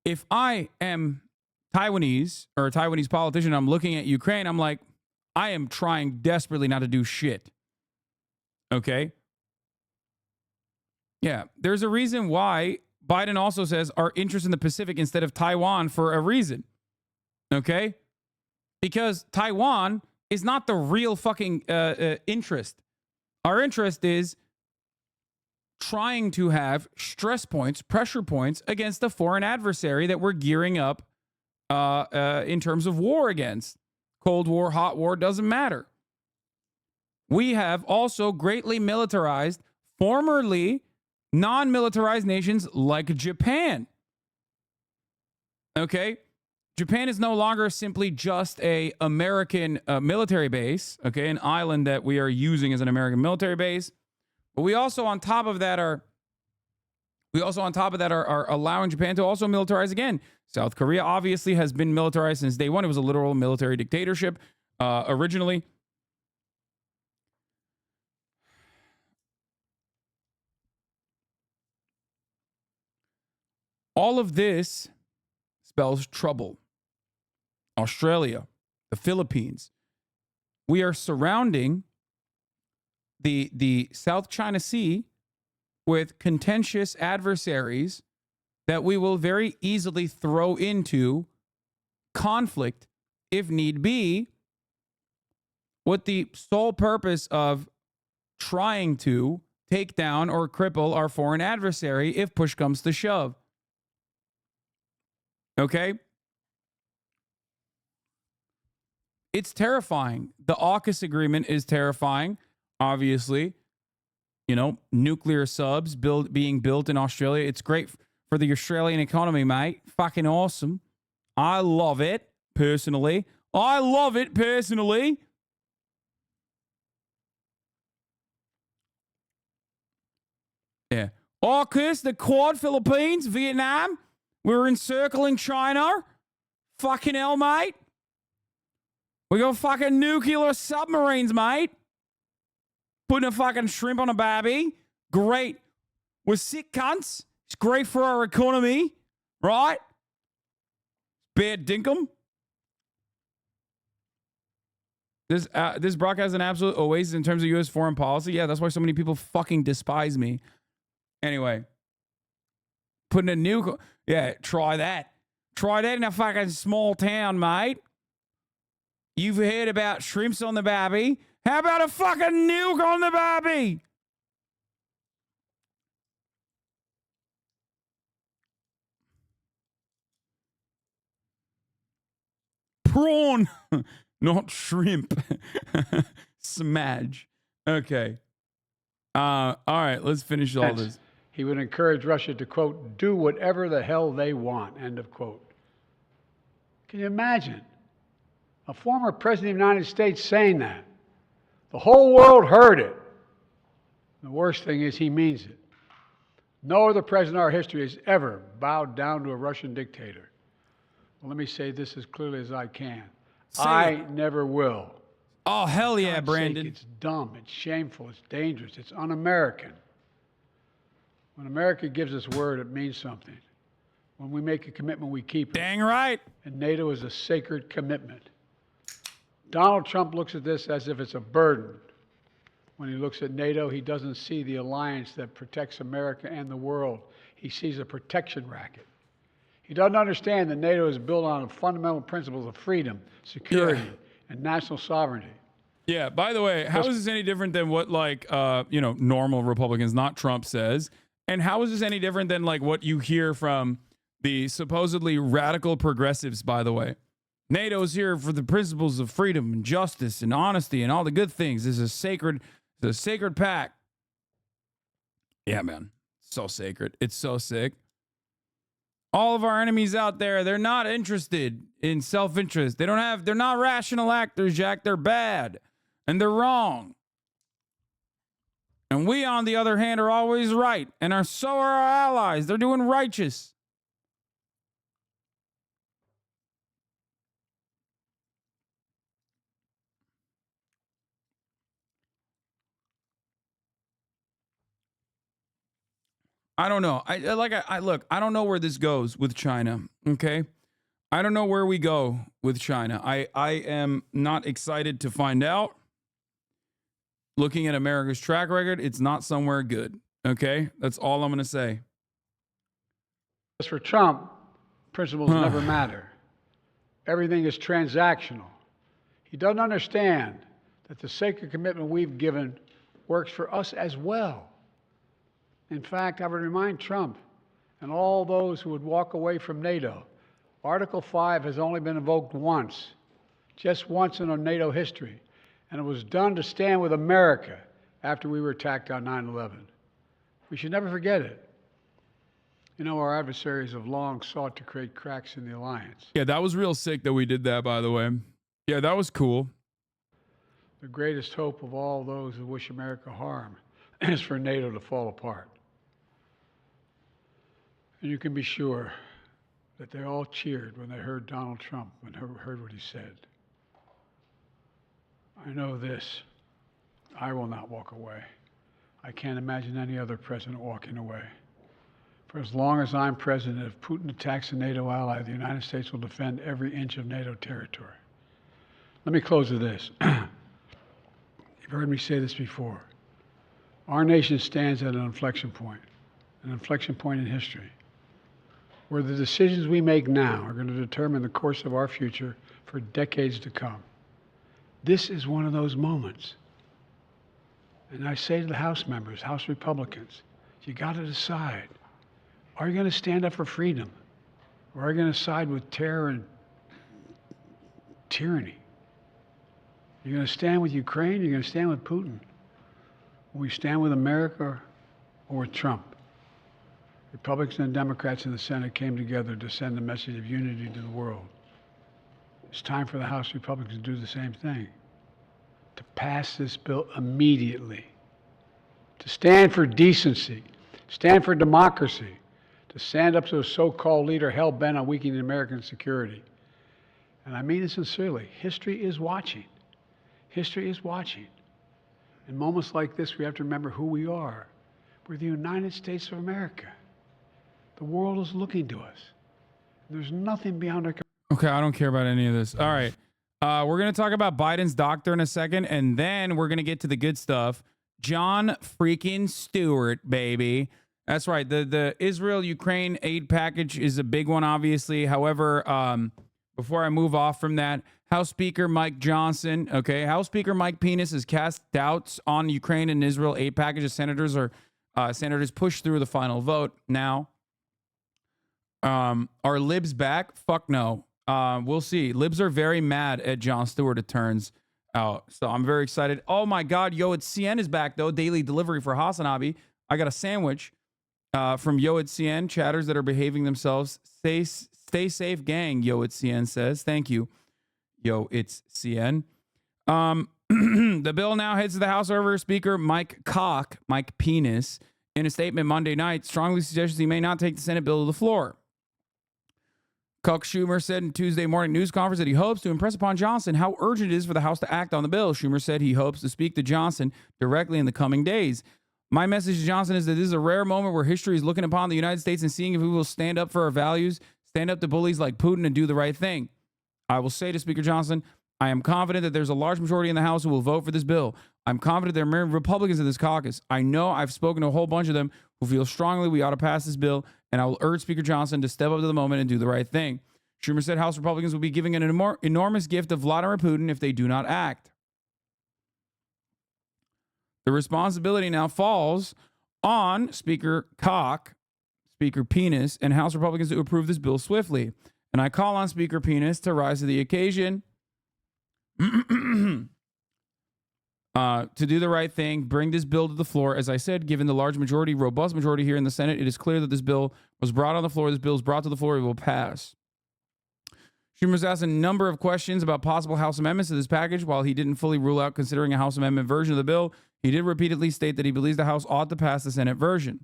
Speaker 1: If I am Taiwanese or a Taiwanese politician, I'm looking at Ukraine, I'm like, I am trying desperately not to do shit. Okay? Yeah, there's a reason why Biden also says our interest in the Pacific instead of Taiwan for a reason. Okay? Because Taiwan is not the real fucking interest. Our interest is trying to have stress points, pressure points against a foreign adversary that we're gearing up in terms of war against. Cold War, hot war, doesn't matter. We have also greatly militarized formerly non-militarized nations like Japan. Okay? Japan is no longer simply just a American military base, okay, an island that we are using as an American military base. But we also on top of that are allowing Japan to also militarize again. South Korea obviously has been militarized since day one. It was a literal military dictatorship originally. All of this spells trouble. Australia, the Philippines. We are surrounding the South China Sea with contentious adversaries that we will very easily throw into conflict if need be, with the sole purpose of trying to take down or cripple our foreign adversary if push comes to shove. Okay? It's terrifying. The AUKUS agreement is terrifying, obviously. You know, nuclear subs being built in Australia. It's great for the Australian economy, mate. Fucking awesome. I love it, personally. Yeah. AUKUS, the Quad, Philippines, Vietnam. We're encircling China. Fucking hell, mate. We got fucking nuclear submarines, mate. Putting a fucking shrimp on a barbie. Great. We're sick cunts. It's great for our economy. right? Bad dinkum. This broadcast is an absolute oasis in terms of U.S. foreign policy. Yeah, that's why so many people fucking despise me. Anyway, putting a nuke. Yeah, try that. Try that in a fucking small town, mate. You've heard about shrimps on the barbie. How about a fucking nuke on the barbie? Prawn, not shrimp. Smudge. Okay. All right, let's finish all this.
Speaker 5: He would encourage Russia to, quote, do whatever the hell they want, end of quote. Can you imagine a former president of the United States saying that? The whole world heard it. The worst thing is he means it. No other president in our history has ever bowed down to a Russian dictator. Well, let me say this as clearly as I can. I never will.
Speaker 1: Oh, hell yeah, Brandon.
Speaker 5: It's dumb, it's shameful, it's dangerous, it's un-American. When America gives us word, it means something. When we make a commitment, we keep it.
Speaker 1: Dang right.
Speaker 5: And NATO is a sacred commitment. Donald Trump looks at this as if it's a burden. When he looks at NATO, he doesn't see the alliance that protects America and the world. He sees a protection racket. He doesn't understand that NATO is built on fundamental principles of freedom, security, and national sovereignty.
Speaker 1: Yeah, by the way, how is this any different than what, like, normal Republicans, not Trump, says? And how is this any different than, like, what you hear from the supposedly radical progressives, by the way? NATO's here for the principles of freedom and justice and honesty and all the good things. This is a sacred pact. Yeah, man. So sacred. It's so sick. All of our enemies out there, they're not interested in self-interest. They're not rational actors, Jack. They're bad. And they're wrong. And we, on the other hand, are always right. And so are our allies. They're doing righteous. I don't know. Look, I don't know where this goes with China, okay? I don't know where we go with China. I am not excited to find out. Looking at America's track record, it's not somewhere good, okay? That's all I'm going to say.
Speaker 5: As for Trump, principles never matter. Everything is transactional. He doesn't understand that the sacred commitment we've given works for us as well. In fact, I would remind Trump and all those who would walk away from NATO, Article 5 has only been invoked once, just once in our NATO history, and it was done to stand with America after we were attacked on 9/11. We should never forget it. You know, our adversaries have long sought to create cracks in the alliance.
Speaker 1: Yeah, that was real sick that we did that, by the way. Yeah, that was cool.
Speaker 5: The greatest hope of all those who wish America harm is for NATO to fall apart. And you can be sure that they all cheered when they heard Donald Trump, when they heard what he said. I know this. I will not walk away. I can't imagine any other president walking away. For as long as I'm president, if Putin attacks a NATO ally, the United States will defend every inch of NATO territory. Let me close with this. You've heard me say this before. Our nation stands at an inflection point in history, where the decisions we make now are going to determine the course of our future for decades to come. This is one of those moments. And I say to the House members, House Republicans, you got to decide. Are you going to stand up for freedom? Or are you going to side with terror and tyranny? You're going to stand with Ukraine? You're going to stand with Putin? Will you stand with America or with Trump? Republicans and Democrats in the Senate came together to send a message of unity to the world. It's time for the House Republicans to do the same thing, to pass this bill immediately, to stand for decency, stand for democracy, to stand up to a so-called leader hell-bent on weakening American security. And I mean it sincerely. History is watching. History is watching. In moments like this, we have to remember who we are. We're the United States of America. The world is looking to us. There's nothing beyond our.
Speaker 1: Okay, I don't care about any of this. All right. We're going to talk about Biden's doctor in a second, and then we're going to get to the good stuff. Jon freaking Stewart, baby. That's right. The Israel-Ukraine aid package is a big one, obviously. However, before I move off from that, House Speaker Mike Johnson, okay, House Speaker Mike Penis has cast doubts on Ukraine and Israel aid package as senators push through the final vote. Now, are libs back? Fuck no. We'll see. Libs are very mad at Jon Stewart, it turns out. So I'm very excited. Oh my God, Yo at CN is back though. Daily delivery for HasanAbi. I got a sandwich from Yo at CN. Chatters that are behaving themselves. Stay safe, gang. Yo at CN says. Thank you. Yo, it's CN. The bill now heads to the House over Speaker Mike Penis, in a statement Monday night, strongly suggests he may not take the Senate bill to the floor. Chuck Schumer said in Tuesday morning news conference that he hopes to impress upon Johnson how urgent it is for the House to act on the bill. Schumer said he hopes to speak to Johnson directly in the coming days. My message to Johnson is that this is a rare moment where history is looking upon the United States and seeing if we will stand up for our values, stand up to bullies like Putin, and do the right thing. I will say to Speaker Johnson, I am confident that there's a large majority in the House who will vote for this bill. I'm confident there are many Republicans in this caucus. I know I've spoken to a whole bunch of them who feel strongly we ought to pass this bill, and I will urge Speaker Johnson to step up to the moment and do the right thing. Schumer said House Republicans will be giving an enormous gift of Vladimir Putin if they do not act. The responsibility now falls on Speaker Speaker Penis, and House Republicans to approve this bill swiftly. And I call on Speaker Penis to rise to the occasion, to do the right thing, bring this bill to the floor. As I said, given the large majority, robust majority here in the Senate, it is clear that this bill was brought on the floor. This bill is brought to the floor. It will pass. Schumer's asked a number of questions about possible House amendments to this package. While he didn't fully rule out considering a House amendment version of the bill, he did repeatedly state that he believes the House ought to pass the Senate version.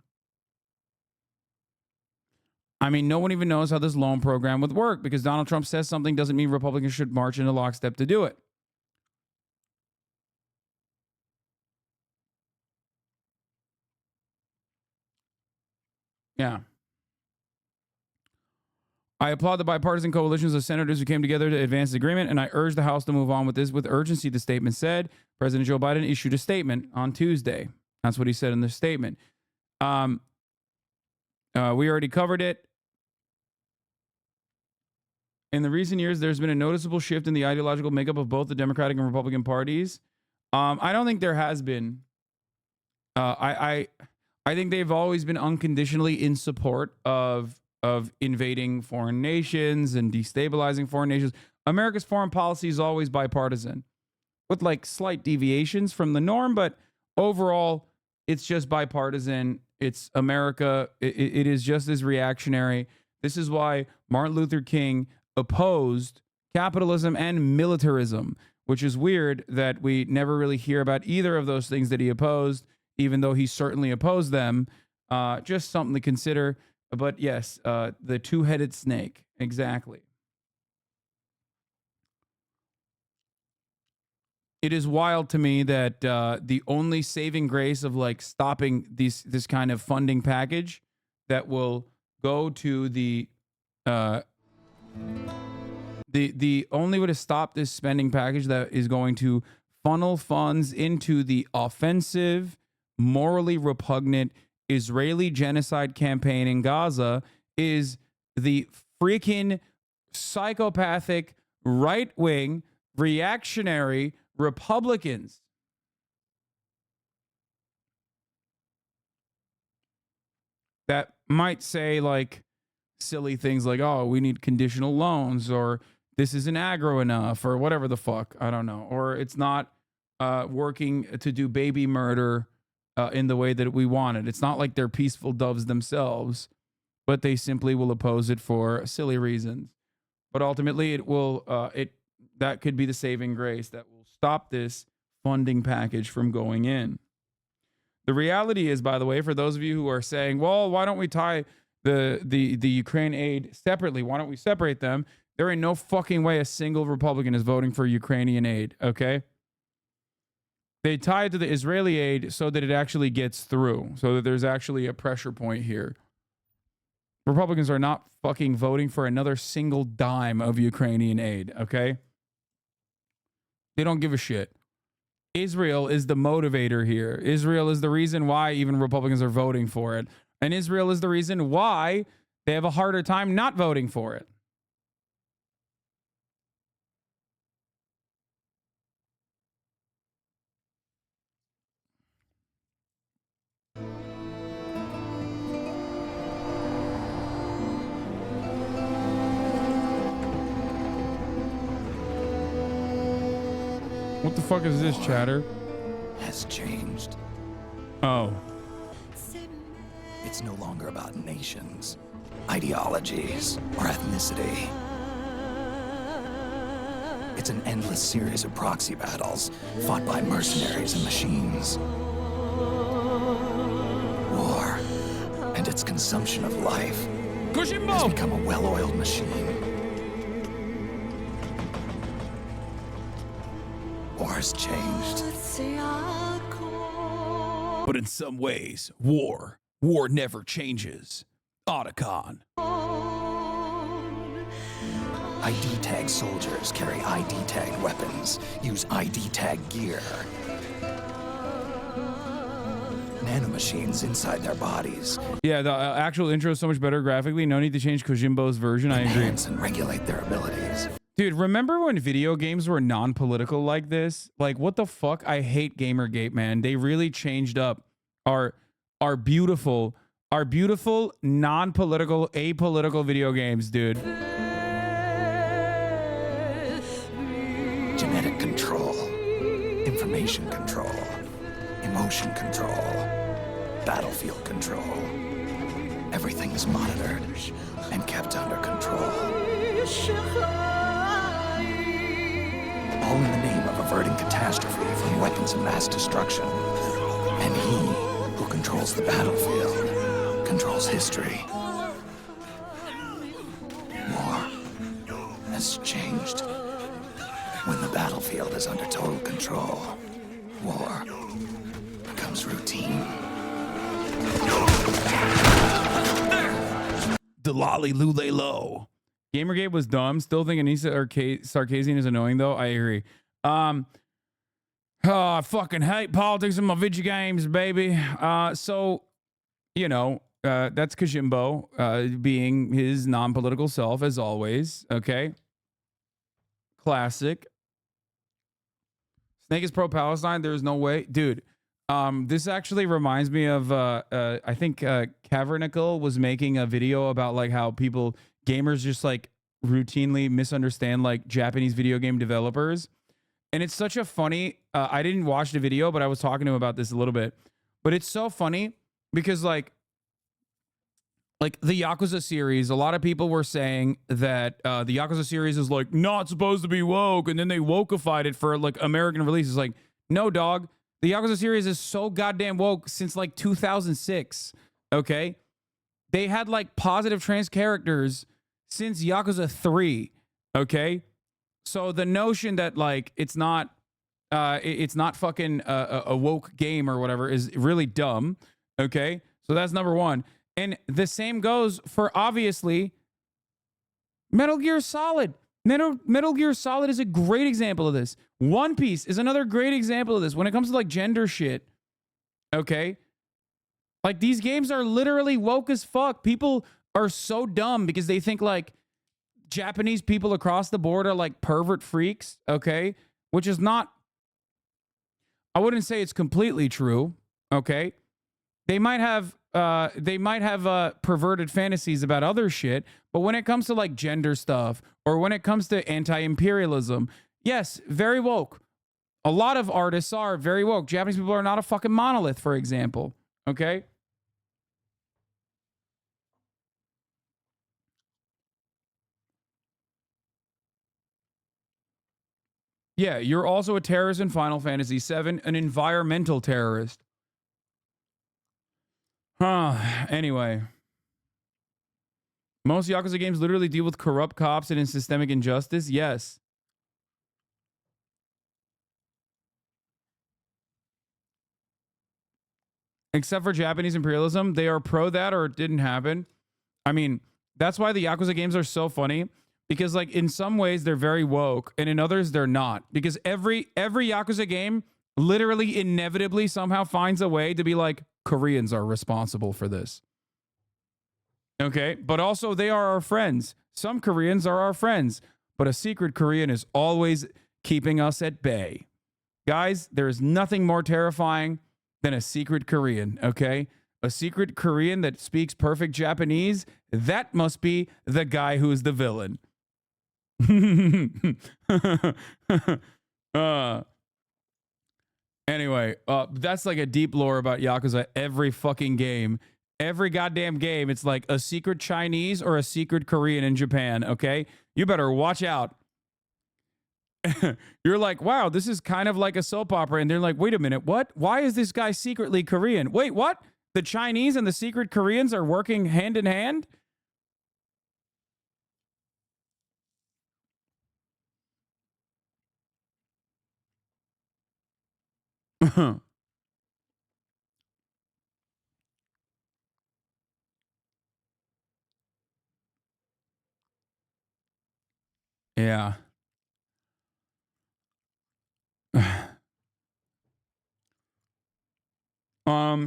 Speaker 1: I mean, no one even knows how this loan program would work because Donald Trump says something doesn't mean Republicans should march into lockstep to do it. Yeah. I applaud the bipartisan coalitions of senators who came together to advance the agreement, and I urge the House to move on with this with urgency, the statement said. President Joe Biden issued a statement on Tuesday. That's what he said in the statement. We already covered it. In the recent years, there's been a noticeable shift in the ideological makeup of both the Democratic and Republican parties. I don't think there has been. I think they've always been unconditionally in support of invading foreign nations and destabilizing foreign nations. America's foreign policy is always bipartisan, with like slight deviations from the norm, but overall, it's just bipartisan. It's America. It is just as reactionary. This is why Martin Luther King opposed capitalism and militarism, which is weird that we never really hear about either of those things that he opposed, even though he certainly opposed them. Just something to consider. But yes, the two-headed snake. Exactly. It is wild to me that the only saving grace of like stopping this kind of funding package that will go to the only way to stop this spending package that is going to funnel funds into the offensive, morally repugnant Israeli genocide campaign in Gaza is the freaking psychopathic right-wing reactionary Republicans. That might say like silly things like, oh, we need conditional loans, or this isn't aggro enough, or whatever the fuck. I don't know. Or it's not working to do baby murder in the way that we wanted. It's not like they're peaceful doves themselves, but they simply will oppose it for silly reasons. But ultimately, it will. That could be the saving grace that will stop this funding package from going in. The reality is, by the way, for those of you who are saying, well, why don't we tie the Ukraine aid separately? Why don't we separate them? There ain't no fucking way a single Republican is voting for Ukrainian aid, okay? They tie it to the Israeli aid so that it actually gets through, so that there's actually a pressure point here. Republicans are not fucking voting for another single dime of Ukrainian aid, okay? They don't give a shit. Israel is the motivator here. Israel is the reason why even Republicans are voting for it. And Israel is the reason why they have a harder time not voting for it. What the fuck is this, chatter?
Speaker 11: Has changed.
Speaker 1: Oh.
Speaker 11: It's no longer about nations, ideologies, or ethnicity. It's an endless series of proxy battles fought by mercenaries and machines. War and its consumption of life has become a well-oiled machine. War's changed.
Speaker 1: But in some ways, war never changes. Otacon.
Speaker 11: ID tag soldiers carry ID tag weapons, use ID tag gear. Nanomachines inside their bodies.
Speaker 1: Yeah, the actual intro is so much better graphically. No need to change Kojimbo's version. I agree.
Speaker 11: And regulate their abilities.
Speaker 1: Dude, remember when video games were non-political like this? Like, what the fuck? I hate Gamergate, man. They really changed up our beautiful, non-political, apolitical video games, dude.
Speaker 11: Genetic control, information control, emotion control, battlefield control. Everything is monitored and kept under control. All in the name of averting catastrophe from weapons of mass destruction. And he who controls the battlefield controls history. War has changed. When the battlefield is under total control, war becomes routine.
Speaker 1: Delali Lule Low. Gamergate was dumb. Still think Anissa Sarkeesian is annoying, though. I agree. I fucking hate politics in my video games, baby. So, you know, that's Kojimbo being his non-political self, as always. Okay. Classic. Snake is pro-Palestine. There's no way. Dude, this actually reminds me of, I think Cavernicle was making a video about like how gamers just like routinely misunderstand like Japanese video game developers. And it's such a funny, I didn't watch the video, but I was talking to him about this a little bit. But it's so funny because like the Yakuza series, a lot of people were saying that the Yakuza series is like not supposed to be woke, and then they wokeified it for like American releases. Like, no, dog. The Yakuza series is so goddamn woke since like 2006. Okay, they had like positive trans characters since Yakuza 3. Okay, so the notion that like it's not fucking a woke game or whatever is really dumb. Okay, so that's number one. And the same goes for, obviously, Metal Gear Solid. Metal Gear Solid is a great example of this. One Piece is another great example of this when it comes to like gender shit. Okay? Like these games are literally woke as fuck. People are so dumb because they think like Japanese people across the board are like pervert freaks. Okay? Which is not, I wouldn't say it's completely true. Okay? They might have perverted fantasies about other shit, but when it comes to like gender stuff or when it comes to anti-imperialism, yes, very woke. A lot of artists are very woke. Japanese people are not a fucking monolith, for example. Okay? Yeah, you're also a terrorist in Final Fantasy VII, an environmental terrorist. Anyway. Most Yakuza games literally deal with corrupt cops and in systemic injustice. Yes. Except for Japanese imperialism. They are pro that or it didn't happen. I mean, that's why the Yakuza games are so funny, because like in some ways they're very woke and in others they're not, because every Yakuza game literally inevitably somehow finds a way to be like, Koreans are responsible for this. Okay, but also they are our friends. Some Koreans are our friends, but a secret Korean is always keeping us at bay. Guys, there is nothing more terrifying than a secret Korean, okay? A secret Korean that speaks perfect Japanese, that must be the guy who's the villain. Anyway, that's like a deep lore about Yakuza. Every fucking game, every goddamn game, it's like a secret Chinese or a secret Korean in Japan, okay? You better watch out. You're like, wow, this is kind of like a soap opera. And they're like, wait a minute, what? Why is this guy secretly Korean? Wait, what? The Chinese and the secret Koreans are working hand in hand? Yeah.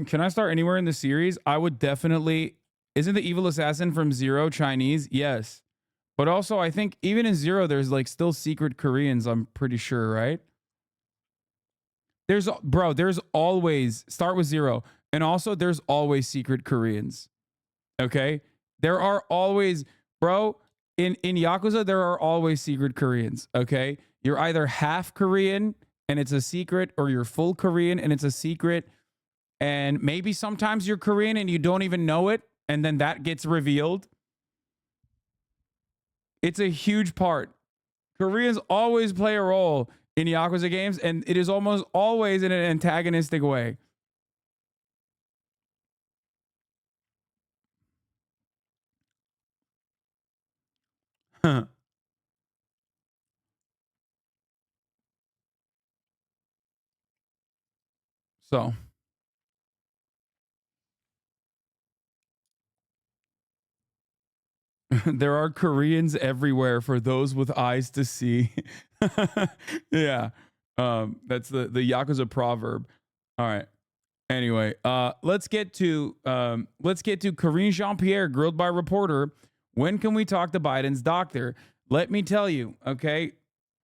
Speaker 1: Can I start anywhere in the series? I would definitely. Isn't the evil assassin from Zero Chinese? Yes. But also, I think even in Zero, there's like still secret Koreans, I'm pretty sure, right? There's always, start with Zero. And also, there's always secret Koreans. Okay? There are always, bro, in Yakuza, there are always secret Koreans. Okay? You're either half Korean and it's a secret, or you're full Korean and it's a secret. And maybe sometimes you're Korean and you don't even know it, and then that gets revealed. It's a huge part. Koreans always play a role in Yakuza games, and it is almost always in an antagonistic way. Huh. So. There are Koreans everywhere for those with eyes to see. Yeah. That's the Yakuza proverb. All right. Anyway, let's get to Karine Jean-Pierre grilled by reporter. When can we talk to Biden's doctor? Let me tell you, okay,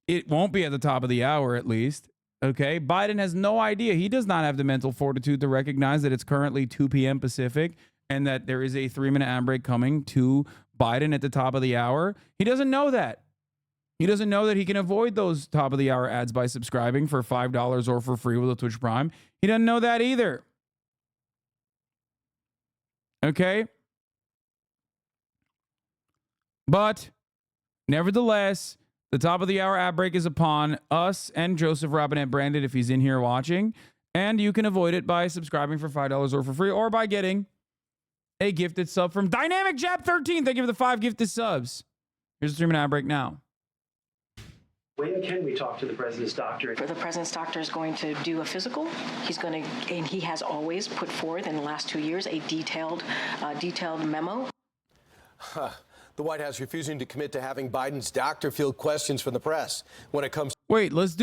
Speaker 1: it won't be at the top of the hour at least. Okay, Biden has no idea. He does not have the mental fortitude to recognize that it's currently 2 p.m. Pacific and that there is a 3-minute ad break coming to Biden at the top of the hour. He doesn't know that. He doesn't know that he can avoid those top of the hour ads by subscribing for $5 or for free with a Twitch Prime. He doesn't know that either. Okay? But nevertheless, the top of the hour ad break is upon us and Joseph Robinette Brandon if he's in here watching. And you can avoid it by subscribing for $5 or for free, or by getting a gifted sub from Dynamic Jab 13. Thank you for the 5 gifted subs. Here's a 3-minute ad break now.
Speaker 12: When can we talk to the president's doctor?
Speaker 13: The president's doctor is going to do a physical. He's going to, and he has always put forth in the last 2 years a detailed memo.
Speaker 14: The White House refusing to commit to having Biden's doctor field questions from the press when it comes.
Speaker 1: Wait, let's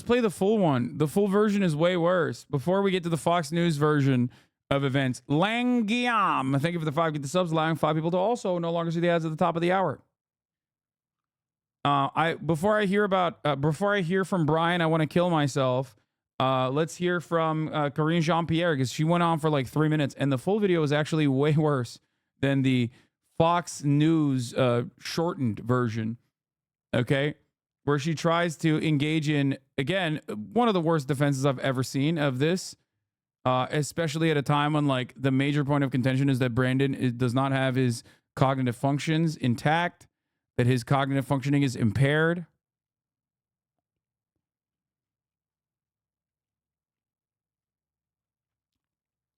Speaker 1: play the full one. The full version is way worse. Before we get to the Fox News version of events, Langiam, thank you for the 5 gifted subs, allowing 5 people to also no longer see the ads at the top of the hour. Before I hear from Brian, I want to kill myself. Let's hear from Karine Jean-Pierre, because she went on for like 3 minutes, and the full video is actually way worse than the Fox News shortened version. Okay, where she tries to engage in, again, one of the worst defenses I've ever seen of this, especially at a time when like the major point of contention is that Brandon does not have his cognitive functions intact, that his cognitive functioning is impaired.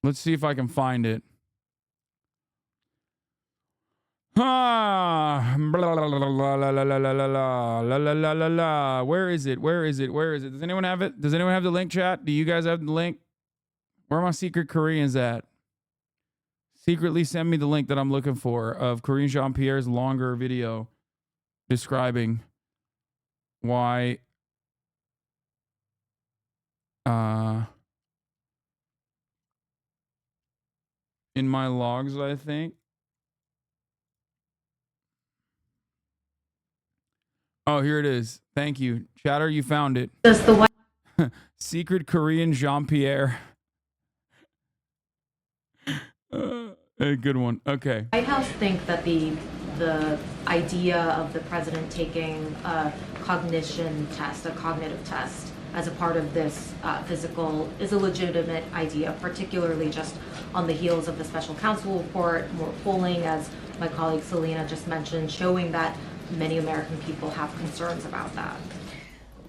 Speaker 1: Let's see if I can find it. Where is it? Does anyone have it? Does anyone have the link, chat? Do you guys have the link? Where are my secret Koreans at? Secretly send me the link that I'm looking for of Karine Jean-Pierre's longer video describing why in my logs, I think. Oh, here it is. Thank you. Chatter, you found it.
Speaker 15: Does the White
Speaker 1: Secret Korean Jean-Pierre. A good one. Okay.
Speaker 15: House think that the idea of the president taking a cognition test, a cognitive test, as a part of this physical is a legitimate idea, particularly just on the heels of the special counsel report, more polling, as my colleague Selena just mentioned, showing that many American people have concerns about that.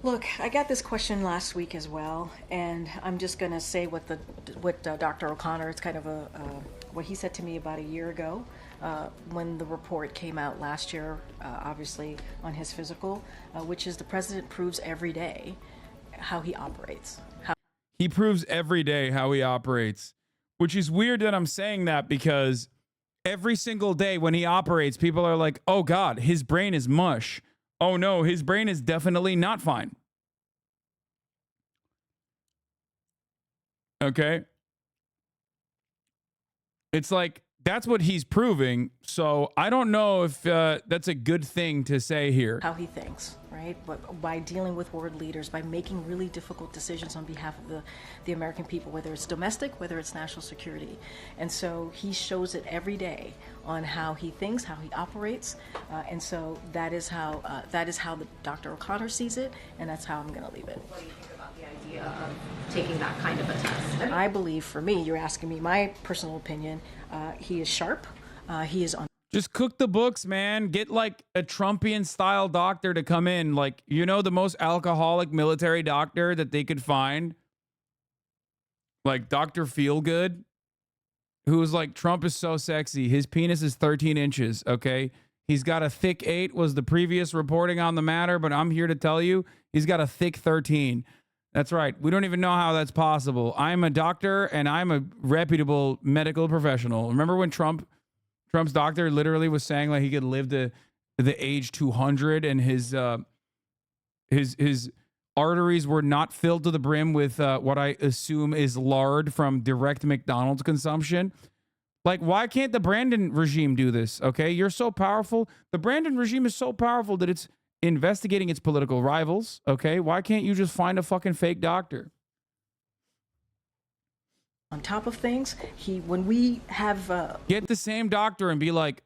Speaker 13: Look, I got this question last week as well, and I'm just going to say what Dr. O'Connor, it's kind of what he said to me about a year ago when the report came out last year, obviously on his physical, which is the president proves every day how he operates.
Speaker 1: He proves every day how he operates, which is weird that I'm saying that because every single day when he operates, people are like, oh God, his brain is mush. Oh no, his brain is definitely not fine. Okay. It's like, that's what he's proving. So I don't know if that's a good thing to say here.
Speaker 13: How he thinks, right? But by dealing with world leaders, by making really difficult decisions on behalf of the American people, whether it's domestic, whether it's national security. And so he shows it every day on how he thinks, how he operates. And so that is how the Dr. O'Connor sees it, and that's how I'm going to leave it.
Speaker 15: What do you think about the idea of taking that kind of a test?
Speaker 13: I believe, for me, you're asking me my personal opinion, he is sharp. He is on.
Speaker 1: Just cook the books, man. Get like a Trumpian style doctor to come in. Like, you know, the most alcoholic military doctor that they could find. Like Dr. Feelgood, who's like, Trump is so sexy. His penis is 13 inches. Okay. He's got a thick 8 was the previous reporting on the matter, but I'm here to tell you he's got a thick 13. That's right. We don't even know how that's possible. I'm a doctor and I'm a reputable medical professional. Remember when Trump's doctor literally was saying like he could live to the age 200 and his arteries were not filled to the brim with what I assume is lard from direct McDonald's consumption? Like, why can't the Brandon regime do this? Okay, you're so powerful. The Brandon regime is so powerful that it's investigating its political rivals. Okay, why can't you just find a fucking fake doctor?
Speaker 13: On top of things, when we have
Speaker 1: get the same doctor and be like,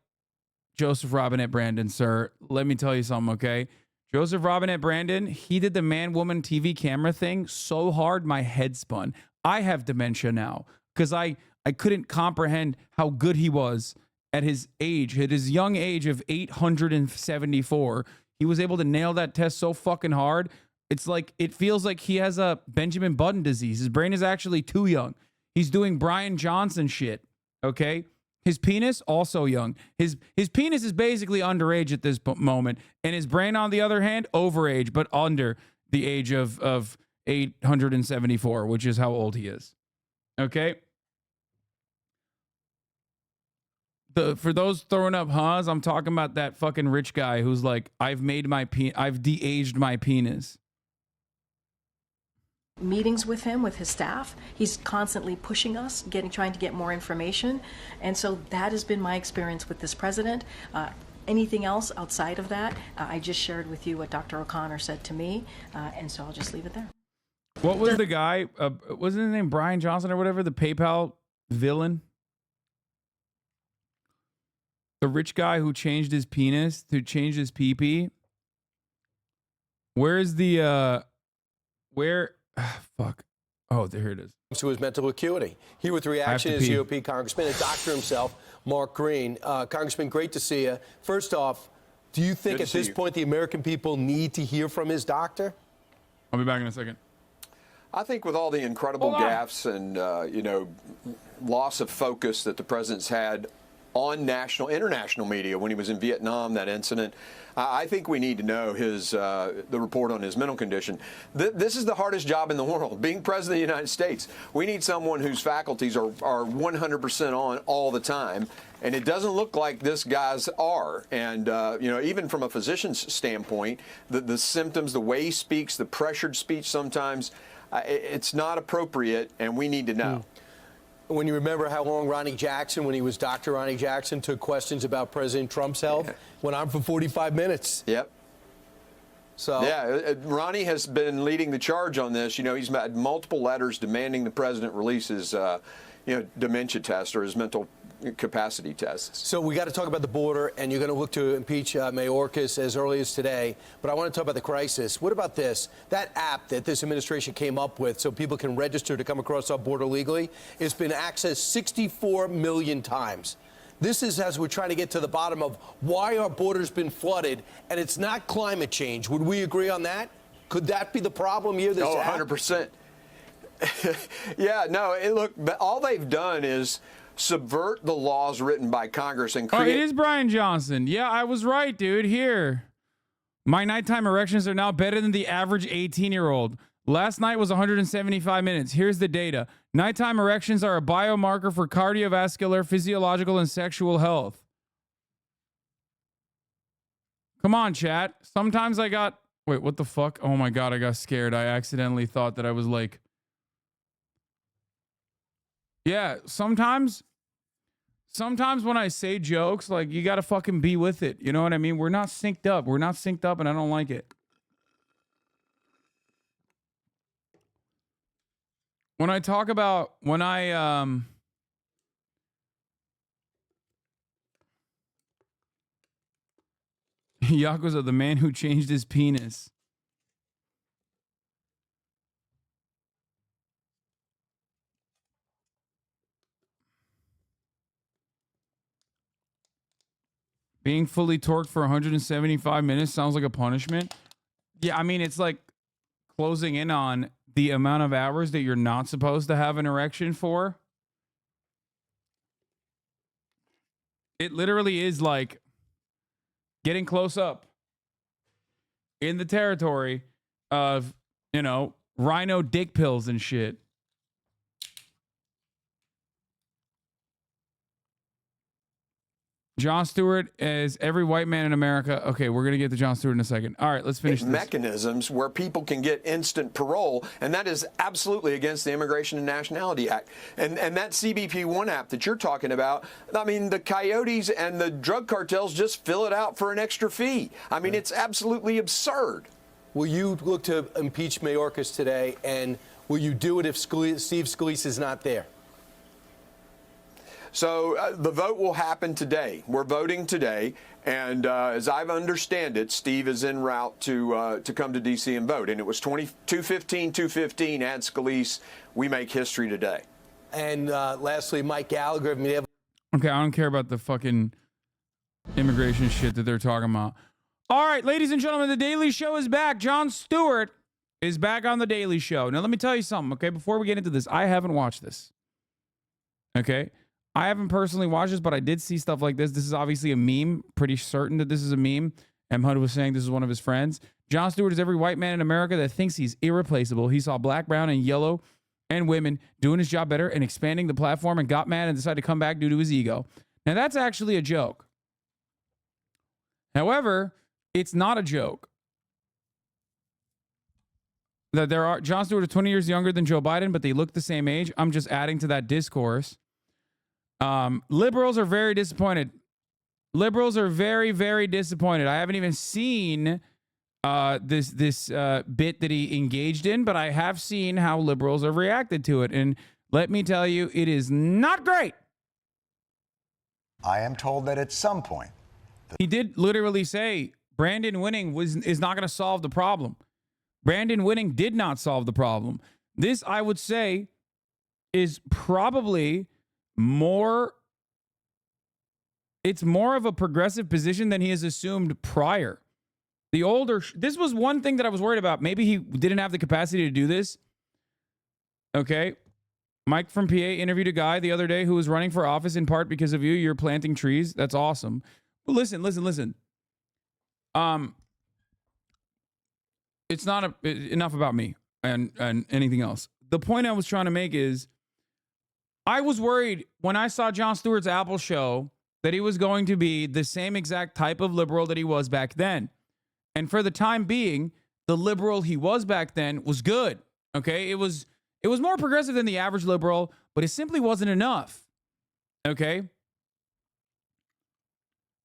Speaker 1: Joseph Robinette Brandon, sir, let me tell you something, okay? Joseph Robinette Brandon, he did the man-woman TV camera thing so hard my head spun. I have dementia now because I couldn't comprehend how good he was at his age, at his young age of 874. He was able to nail that test so fucking hard. It's like, it feels like he has a Benjamin Button disease. His brain is actually too young. He's doing Brian Johnson shit, okay? His penis, also young. His penis is basically underage at this moment. And his brain, on the other hand, overage, but under the age of 874, which is how old he is. Okay? For those throwing up huhs, I'm talking about that fucking rich guy who's like, I've de-aged my penis.
Speaker 13: Meetings with him, with his staff. He's constantly pushing us, trying to get more information. And so that has been my experience with this president. Anything else outside of that, I just shared with you what Dr. O'Connor said to me, and so I'll just leave it there.
Speaker 1: What was the guy, wasn't his name Brian Johnson or whatever, the PayPal villain? The rich guy who changed his penis, who changed his pee-pee. Where's the, fuck. Oh, there it is.
Speaker 14: To his mental acuity. Here with reaction is GOP Congressman and doctor himself, Mark Green. Congressman, great to see you. First off, do you think at this point the American people need to hear from his doctor?
Speaker 1: I'll be back in a second.
Speaker 16: I think with all the incredible gaffes and, loss of focus that the president's had on international media when he was in Vietnam, that incident. I think we need to know the report on his mental condition. This is the hardest job in the world, being president of the United States. We need someone whose faculties are 100% on all the time. And it doesn't look like this guy's are. And, even from a physician's standpoint, the symptoms, the way he speaks, the pressured speech sometimes, it's not appropriate, and we need to know.
Speaker 14: When you remember how long Ronnie Jackson, when he was Dr. Ronnie Jackson, took questions about President Trump's health, went on for 45 minutes.
Speaker 16: Yep.
Speaker 14: So
Speaker 16: yeah, Ronnie has been leading the charge on this. He's had multiple letters demanding the president release his, dementia test or his mental capacity tests.
Speaker 14: So we got to talk about the border, and you're going to look to impeach Mayorkas as early as today. But I want to talk about the crisis. What about this? That app that this administration came up with so people can register to come across our border legally has been accessed 64 million times. This is as we're trying to get to the bottom of why our border's been flooded, and it's not climate change. Would we agree on that? Could that be the problem here? This app?
Speaker 16: 100%. Yeah, no, look, all they've done is subvert the laws written by Congress and create...
Speaker 1: Oh, it is Brian Johnson. Yeah, I was right, dude. Here. My nighttime erections are now better than the average 18-year-old. Last night was 175 minutes. Here's the data. Nighttime erections are a biomarker for cardiovascular, physiological, and sexual health. Come on, chat. Sometimes I got... Wait, what the fuck? Oh my God, I got scared. I accidentally thought that I was like... Yeah, sometimes when I say jokes, like, you got to fucking be with it. You know what I mean? We're not synced up. We're not synced up, and I don't like it. When I talk about, Yakuza, the man who changed his penis. Being fully torqued for 175 minutes sounds like a punishment. Yeah, I mean, it's like closing in on the amount of hours that you're not supposed to have an erection for. It literally is like getting close up in the territory of, rhino dick pills and shit. Jon Stewart is every white man in America. Okay, we're going to get to Jon Stewart in a second. All right, let's finish this.
Speaker 16: Mechanisms where people can get instant parole, and that is absolutely against the Immigration and Nationality Act. And that CBP1 app that you're talking about, I mean, the coyotes and the drug cartels just fill it out for an extra fee. I mean, it's absolutely absurd.
Speaker 14: Will you look to impeach Mayorkas today, and will you do it if Steve Scalise is not there?
Speaker 16: So the vote will happen today. We're voting today, and as I understand it, Steve is en route to come to D.C. and vote. And it was 215, add Scalise. We make history today.
Speaker 14: And lastly, Mike Gallagher.
Speaker 1: Okay, I don't care about the fucking immigration shit that they're talking about. All right, ladies and gentlemen, The Daily Show is back. Jon Stewart is back on The Daily Show. Now, let me tell you something, okay? Before we get into this, I haven't watched this. Okay? I haven't personally watched this, but I did see stuff like this. This is obviously a meme. Pretty certain that this is a meme. M. HUD was saying this is one of his friends. Jon Stewart is every white man in America that thinks he's irreplaceable. He saw black, brown, and yellow and women doing his job better and expanding the platform and got mad and decided to come back due to his ego. Now, that's actually a joke. However, it's not a joke. That Jon Stewart is 20 years younger than Joe Biden, but they look the same age. I'm just adding to that discourse. Liberals are very disappointed. Liberals are very, very disappointed. I haven't even seen this bit that he engaged in, but I have seen how liberals have reacted to it. And let me tell you, it is not great.
Speaker 17: I am told that at some point.
Speaker 1: He did literally say Brandon winning is not going to solve the problem. Brandon winning did not solve the problem. This, I would say, is probably it's more of a progressive position than he has assumed prior. This was one thing that I was worried about. Maybe he didn't have the capacity to do this. Okay. Mike from PA interviewed a guy the other day who was running for office in part because of you. You're planting trees. That's awesome. But listen. It's not enough about me and anything else. The point I was trying to make is I was worried when I saw Jon Stewart's Apple show that he was going to be the same exact type of liberal that he was back then. And for the time being, the liberal he was back then was good. Okay? It was more progressive than the average liberal, but it simply wasn't enough. Okay?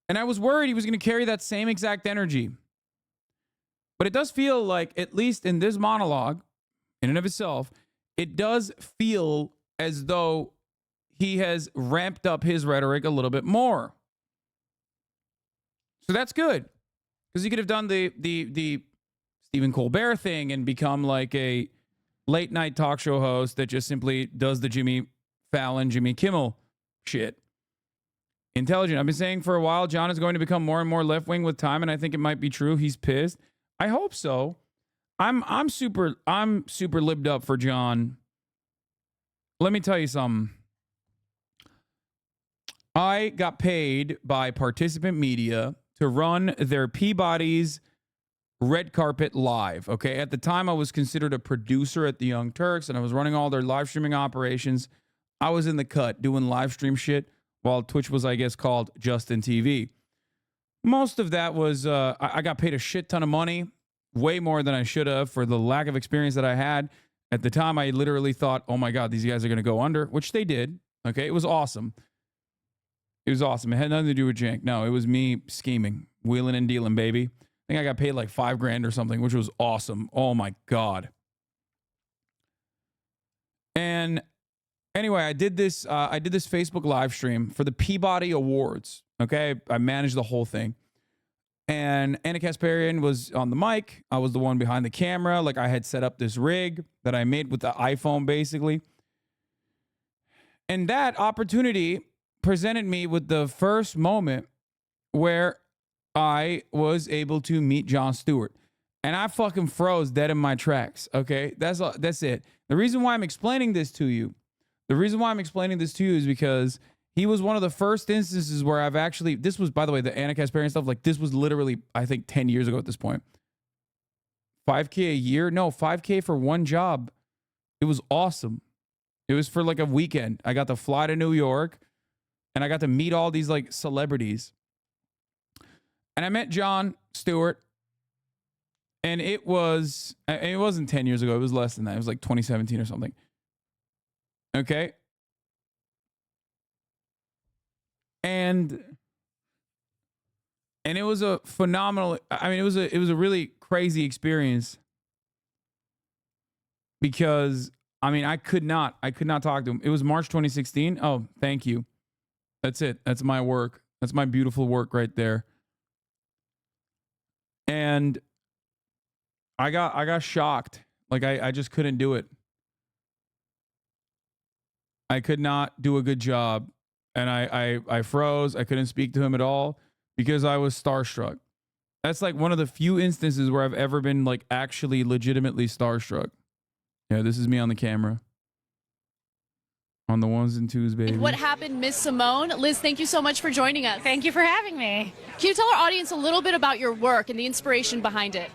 Speaker 1: And I was worried he was going to carry that same exact energy. But it does feel like, at least in this monologue, in and of itself, it does feel as though he has ramped up his rhetoric a little bit more. So that's good. Because he could have done the Stephen Colbert thing and become like a late night talk show host that just simply does the Jimmy Fallon, Jimmy Kimmel shit. Intelligent. I've been saying for a while, Jon is going to become more and more left wing with time, and I think it might be true. He's pissed. I hope so. I'm super libbed up for Jon. Let me tell you something. I got paid by Participant Media to run their Peabody's Red Carpet Live. Okay. At the time, I was considered a producer at the Young Turks, and I was running all their live streaming operations. I was in the cut doing live stream shit while Twitch was, I guess, called Justin TV. Most of that was, I got paid a shit ton of money, way more than I should have for the lack of experience that I had. At the time, I literally thought, oh my God, these guys are going to go under, which they did. Okay, it was awesome. It was awesome. It had nothing to do with Jank. No, it was me scheming, wheeling and dealing, baby. I think I got paid like $5,000 or something, which was awesome. Oh my God. And anyway, I did this Facebook live stream for the Peabody Awards. Okay, I managed the whole thing. And Anna Kasparian was on the mic. I was the one behind the camera. Like, I had set up this rig that I made with the iPhone, basically. And that opportunity presented me with the first moment where I was able to meet Jon Stewart. And I fucking froze dead in my tracks. Okay, that's it. The reason why I'm explaining this to you is because he was one of the first instances where I've actually, this was, by the way, the Anna Kasparian stuff, like, this was literally, I think, 10 years ago at this point. $5K a year? No, $5K for one job. It was awesome. It was for like a weekend. I got to fly to New York, and I got to meet all these like celebrities. And I met Jon Stewart, and it wasn't 10 years ago. It was less than that. It was like 2017 or something. Okay. And it was a phenomenal, I mean, it was a really crazy experience because, I mean, I could not talk to him. It was March 2016. Oh, thank you. That's it. That's my work. That's my beautiful work right there. And I got shocked. Like, I just couldn't do it. I could not do a good job. And I froze. I couldn't speak to him at all because I was starstruck. That's like one of the few instances where I've ever been like actually legitimately starstruck. Yeah, this is me on the camera. On the ones and twos, baby.
Speaker 18: What happened, Miss Simone? Liz, thank you so much for joining us.
Speaker 19: Thank you for having me.
Speaker 18: Can you tell our audience a little bit about your work and the inspiration behind it?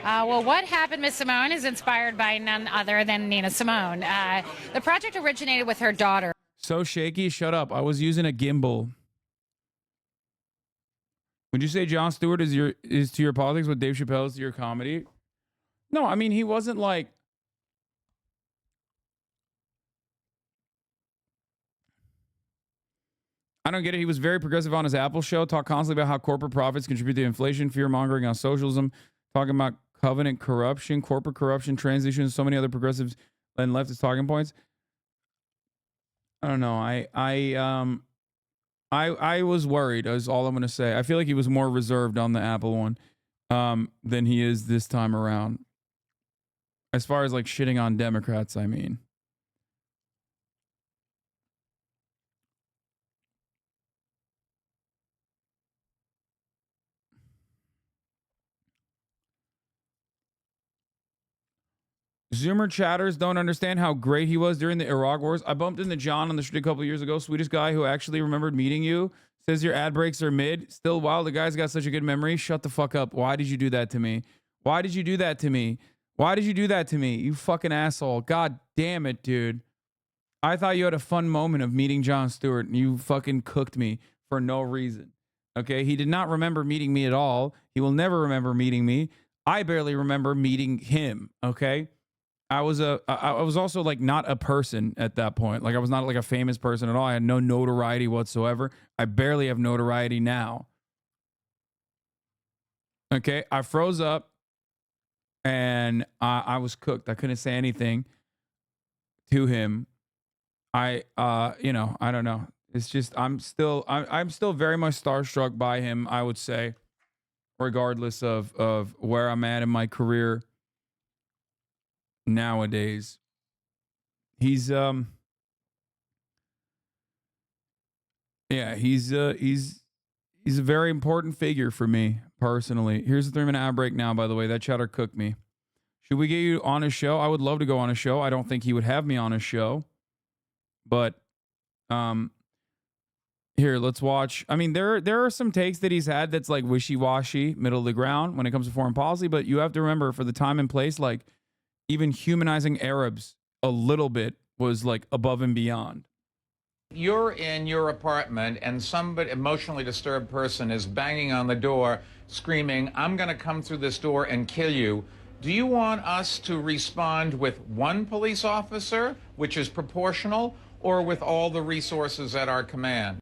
Speaker 19: Well, What Happened, Miss Simone is inspired by none other than Nina Simone. The project originated with her daughter.
Speaker 1: So shaky, shut up. I was using a gimbal. Would you say Jon Stewart is to your politics what Dave Chappelle is to your comedy? No, I mean, he wasn't like, I don't get it. He was very progressive on his Apple show, talked constantly about how corporate profits contribute to inflation, fear-mongering on socialism, talking about covenant corruption, corporate corruption, transition, so many other progressives and leftist talking points. I don't know. I was worried, is all I'm going to say. I feel like he was more reserved on the Apple one than he is this time around. As far as like shitting on Democrats, I mean. Zoomer chatters don't understand how great he was during the Iraq wars. I bumped into John on the street a couple years ago. Swedish guy who actually remembered meeting you. Says your ad breaks are mid. Still, wow, the guy's got such a good memory. Shut the fuck up. Why did you do that to me? Why did you do that to me? Why did you do that to me? You fucking asshole. God damn it, dude. I thought you had a fun moment of meeting Jon Stewart, and you fucking cooked me for no reason. Okay? He did not remember meeting me at all. He will never remember meeting me. I barely remember meeting him. Okay? I was also like not a person at that point. Like I was not like a famous person at all. I had no notoriety whatsoever. I barely have notoriety now. Okay? I froze up. And I was cooked. I couldn't say anything to him. I don't know. It's just I'm still very much starstruck by him, I would say, regardless of where I'm at in my career nowadays. He's a very important figure for me personally. Here's the 3-minute ad break now, by the way. That chatter cooked me. Should we get you on a show? I would love to go on a show. I don't think he would have me on a show. But here, let's watch. I mean, there are some takes that he's had that's like wishy-washy, middle of the ground when it comes to foreign policy, but you have to remember for the time and place, like even humanizing Arabs a little bit was like above and beyond.
Speaker 20: You're in your apartment and some emotionally disturbed person is banging on the door, screaming, "I'm going to come through this door and kill you." Do you want us to respond with one police officer, which is proportional, or with all the resources at our command?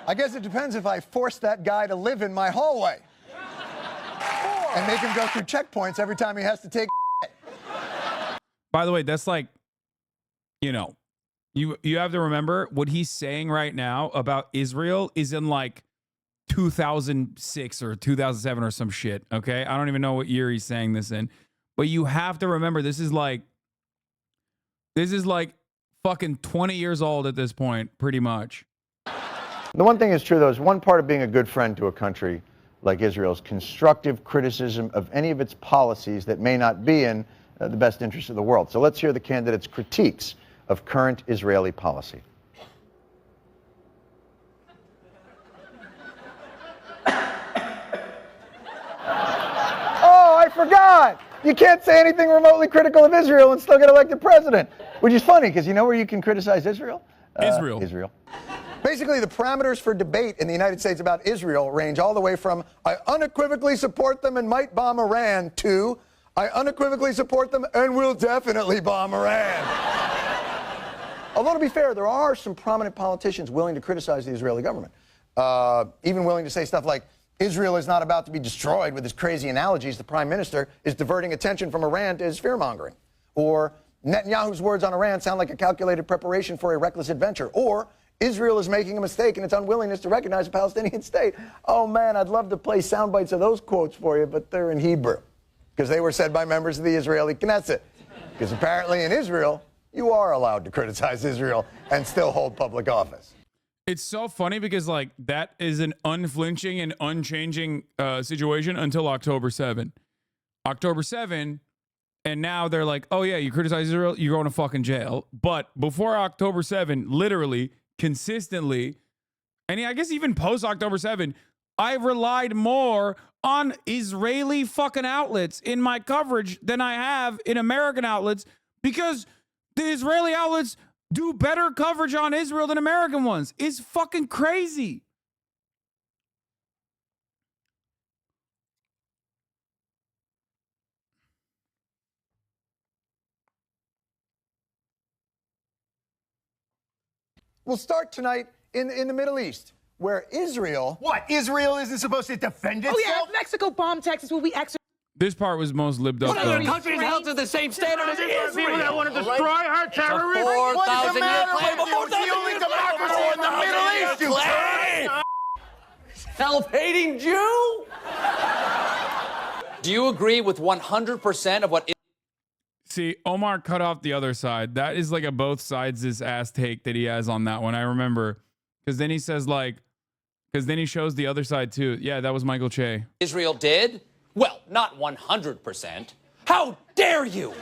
Speaker 17: I guess it depends if I force that guy to live in my hallway and make him go through checkpoints every time he has to take.
Speaker 1: By the way, that's like, you have to remember what he's saying right now about Israel is in like 2006 or 2007 or some shit. Okay. I don't even know what year he's saying this in, but you have to remember this is like fucking 20 years old at this point, pretty much.
Speaker 21: The one thing is true, though, is one part of being a good friend to a country like Israel is constructive criticism of any of its policies that may not be in the best interest of the world. So let's hear the candidate's critiques of current Israeli policy.
Speaker 17: Oh, I forgot! You can't say anything remotely critical of Israel and still get elected president, which is funny because you know where you can criticize Israel? Israel. Basically, the parameters for debate in the United States about Israel range all the way from I unequivocally support them and might bomb Iran to I unequivocally support them and will definitely bomb Iran. Although, to be fair, there are some prominent politicians willing to criticize the Israeli government, even willing to say stuff like, Israel is not about to be destroyed with his crazy analogies. The prime minister is diverting attention from Iran to his fear-mongering. Or Netanyahu's words on Iran sound like a calculated preparation for a reckless adventure. Or Israel is making a mistake in its unwillingness to recognize a Palestinian state. Oh, man, I'd love to play sound bites of those quotes for you, but they're in Hebrew because they were said by members of the Israeli Knesset. Because apparently in Israel, you are allowed to criticize Israel and still hold public office.
Speaker 1: It's so funny because like that is an unflinching and unchanging situation until October 7. October 7, and now they're like, oh yeah, you criticize Israel, you're going to fucking jail. But before October 7, literally, consistently, and I guess even post October 7, I relied more on Israeli fucking outlets in my coverage than I have in American outlets because the Israeli outlets do better coverage on Israel than American ones. It's fucking crazy.
Speaker 17: We'll start tonight in the Middle East, where Israel...
Speaker 22: What? Israel isn't supposed to defend itself?
Speaker 23: Oh, yeah, if Mexico bombed Texas, will we exercise...
Speaker 1: This part was most libbed up.
Speaker 23: What other
Speaker 22: country is held to the same standard as Israel? People that want to destroy her terrorists?
Speaker 23: What is the
Speaker 22: 4,000-year
Speaker 23: matter
Speaker 22: claim.
Speaker 23: with you?
Speaker 22: The only democracy in the Middle East, you claim!
Speaker 24: Self-hating Jew? Do you agree with 100% of what...
Speaker 1: See, Omar cut off the other side. That is like a both sides' ass take that he has on that one. I remember. Because then he says like... Because then he shows the other side too. Yeah, that was Michael Che.
Speaker 24: Israel did? Well, not 100%. How dare you?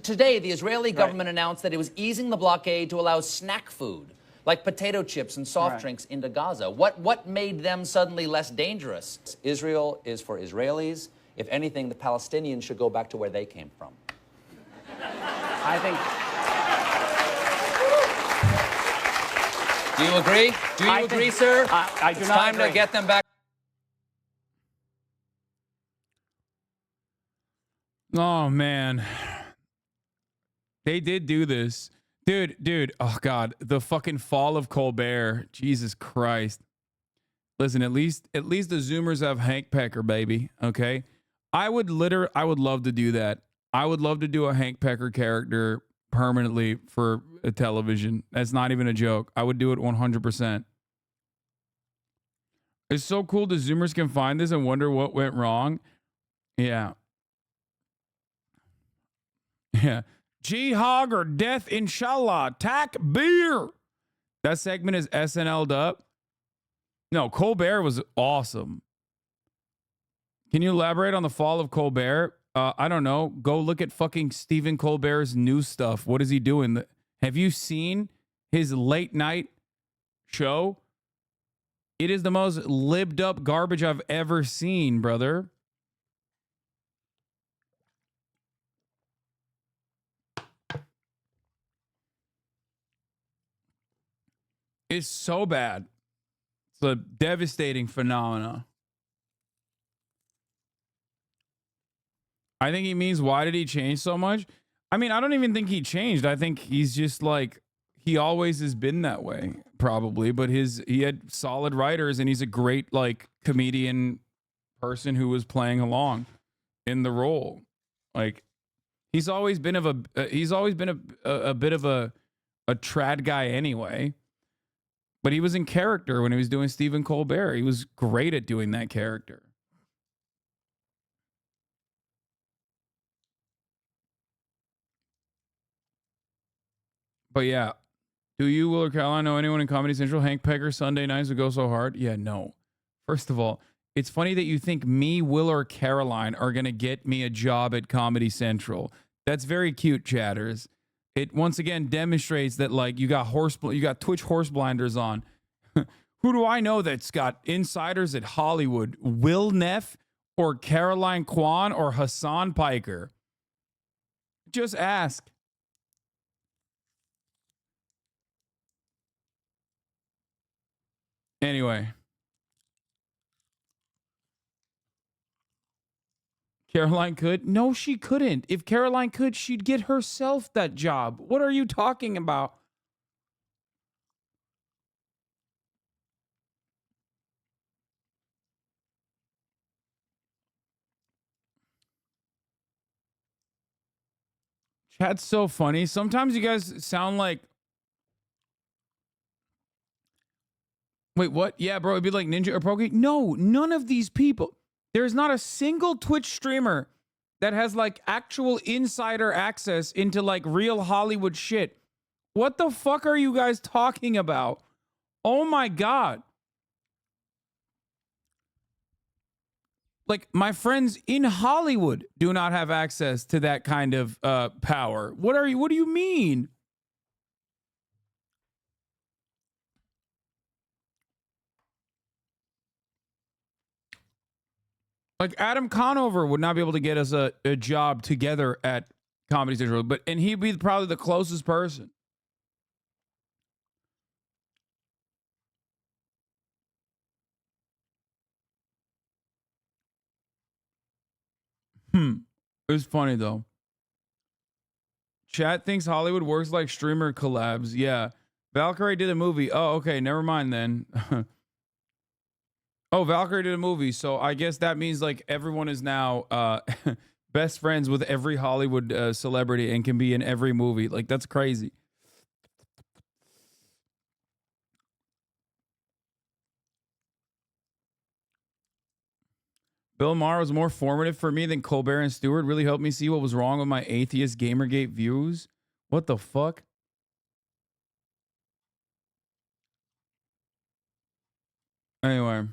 Speaker 24: Today, the Israeli government announced that it was easing the blockade to allow snack food, like potato chips and soft drinks, into Gaza. What made them suddenly less dangerous? Israel is for Israelis. If anything, the Palestinians should go back to where they came from.
Speaker 2: I think...
Speaker 24: Do you agree? Do you agree, sir?
Speaker 2: I do
Speaker 24: it's
Speaker 2: not
Speaker 24: time
Speaker 2: agree.
Speaker 24: to get them back.
Speaker 1: Oh, man. They did do this. Dude. Oh, God. The fucking fall of Colbert. Jesus Christ. Listen, at least the Zoomers have Hank Pecker, baby. Okay? I would love to do that. I would love to do a Hank Pecker character permanently for a television. That's not even a joke. I would do it 100%. It's so cool the Zoomers can find this and wonder what went wrong. Yeah. Yeah. Jihad or death, inshallah. Takbir. That segment is SNL'd up. No, Colbert was awesome. Can you elaborate on the fall of Colbert? I don't know. Go look at fucking Stephen Colbert's new stuff. What is he doing? Have you seen his late night show? It is the most libbed up garbage I've ever seen, brother. It's so bad. It's a devastating phenomena. I think he means, why did he change so much? I mean, I don't even think he changed. I think he's just like, he always has been that way, probably. But he had solid writers, and he's a great like comedian person who was playing along in the role. Like, he's always been a bit of a trad guy anyway. But he was in character when he was doing Stephen Colbert. He was great at doing that character. But yeah, do you, Will or Caroline, know anyone in Comedy Central? Hank Pecker, Sunday nights would go so hard? Yeah, no. First of all, it's funny that you think me, Will, or Caroline are going to get me a job at Comedy Central. That's very cute, chatters. It once again demonstrates that like you got Twitch horse blinders on. Who do I know that's got insiders at Hollywood? Will Neff or Caroline Kwan or Hasan Piker? Just ask. Anyway. Caroline could? No, she couldn't. If Caroline could, she'd get herself that job. What are you talking about? Chat's so funny. Sometimes you guys sound like... Wait, what? Yeah, bro, it'd be like Ninja or Progi. No, none of these people. There's not a single Twitch streamer that has like actual insider access into like real Hollywood shit. What the fuck are you guys talking about? Oh my God. Like, my friends in Hollywood do not have access to that kind of power. What do you mean? Like, Adam Conover would not be able to get us a job together at Comedy Central, and he'd be probably the closest person. It was funny though. Chat thinks Hollywood works like streamer collabs. Yeah. Valkyrie did a movie. Oh, okay. Never mind then. Oh, Valkyrie did a movie. So I guess that means like everyone is now best friends with every Hollywood celebrity and can be in every movie. Like, that's crazy. Bill Maher was more formative for me than Colbert and Stewart. Really helped me see what was wrong with my atheist Gamergate views. What the fuck? Anyway.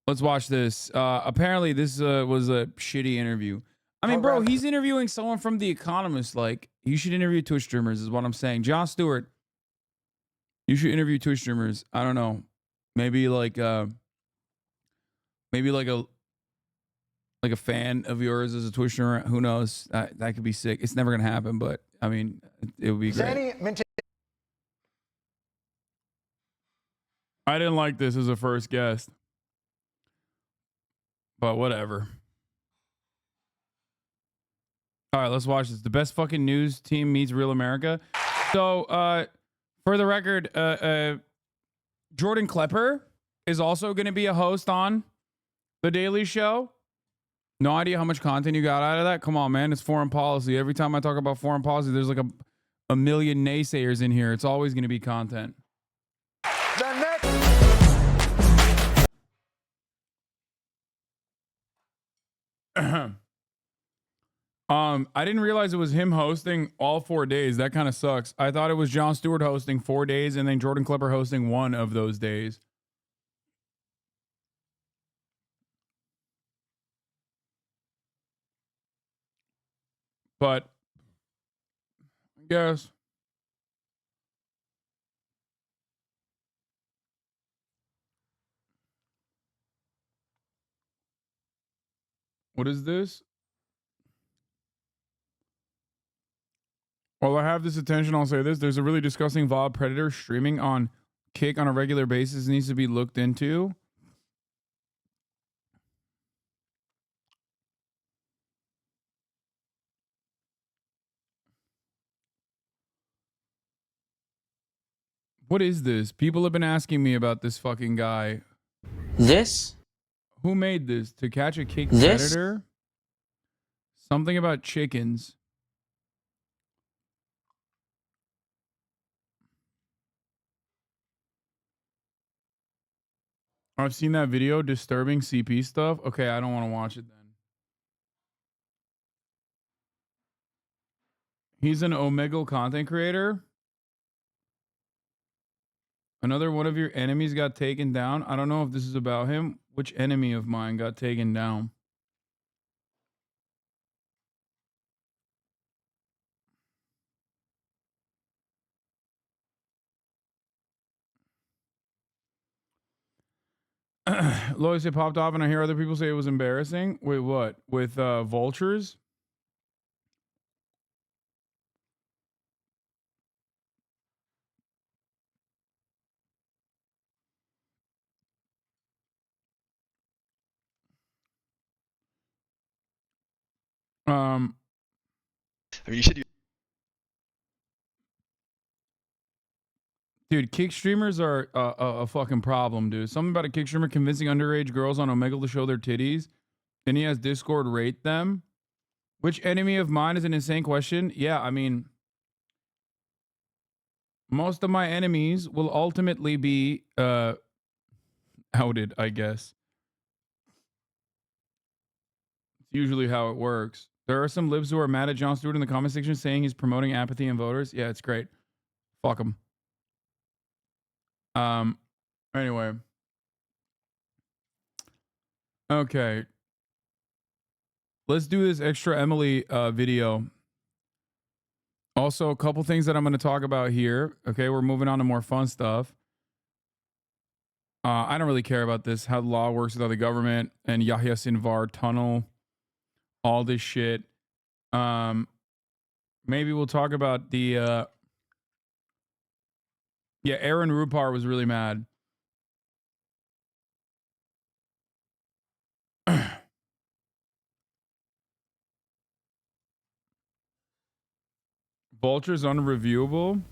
Speaker 1: Let's watch this. Apparently, this was a shitty interview. I mean, bro, he's interviewing someone from The Economist. Like, you should interview Twitch streamers, is what I'm saying. Jon Stewart, you should interview Twitch streamers. I don't know. Maybe like a fan of yours as a Twitch streamer. Who knows? That could be sick. It's never gonna happen, but I mean, it would be great. I didn't like this as a first guest, but whatever. All right, let's watch this. The best fucking news team meets real America. So, for the record, Jordan Klepper is also going to be a host on The Daily Show. No idea how much content you got out of that. Come on, man. It's foreign policy. Every time I talk about foreign policy, there's like a million naysayers in here. It's always going to be content.
Speaker 17: The next.
Speaker 1: I didn't realize it was him hosting all 4 days. That kind of sucks. I thought it was Jon Stewart hosting 4 days and then Jordan Klepper hosting one of those days. But I guess. What is this? While I have this attention, I'll say this. There's a really disgusting VOD predator streaming on Kick on a regular basis. It needs to be looked into. What is this? People have been asking me about this fucking guy.
Speaker 3: This?
Speaker 1: Who made this? To catch a Kick
Speaker 3: This?
Speaker 1: predator? Something about chickens. I've seen that video, disturbing CP stuff. Okay, I don't want to watch it then. He's an Omegle content creator. Another one of your enemies got taken down. I don't know if this is about him. Which enemy of mine got taken down? Lois, it popped off and I hear other people say it was embarrassing. Wait, what? With vultures? I mean, you should. Dude, kick streamers are a fucking problem, dude. Something about a kick streamer convincing underage girls on Omegle to show their titties. Then he has Discord rate them. Which enemy of mine is an insane question? Yeah, I mean, most of my enemies will ultimately be outed, I guess. It's usually how it works. There are some libs who are mad at Jon Stewart in the comment section saying he's promoting apathy in voters. Yeah, it's great. Fuck him. Anyway. Okay. Let's do this extra Emily video. Also, a couple things that I'm going to talk about here. Okay, we're moving on to more fun stuff. I don't really care about this, how the law works without the government and Yahya Sinvar tunnel, all this shit. Maybe we'll talk about the yeah, Aaron Rupar was really mad. Vulture's unreviewable.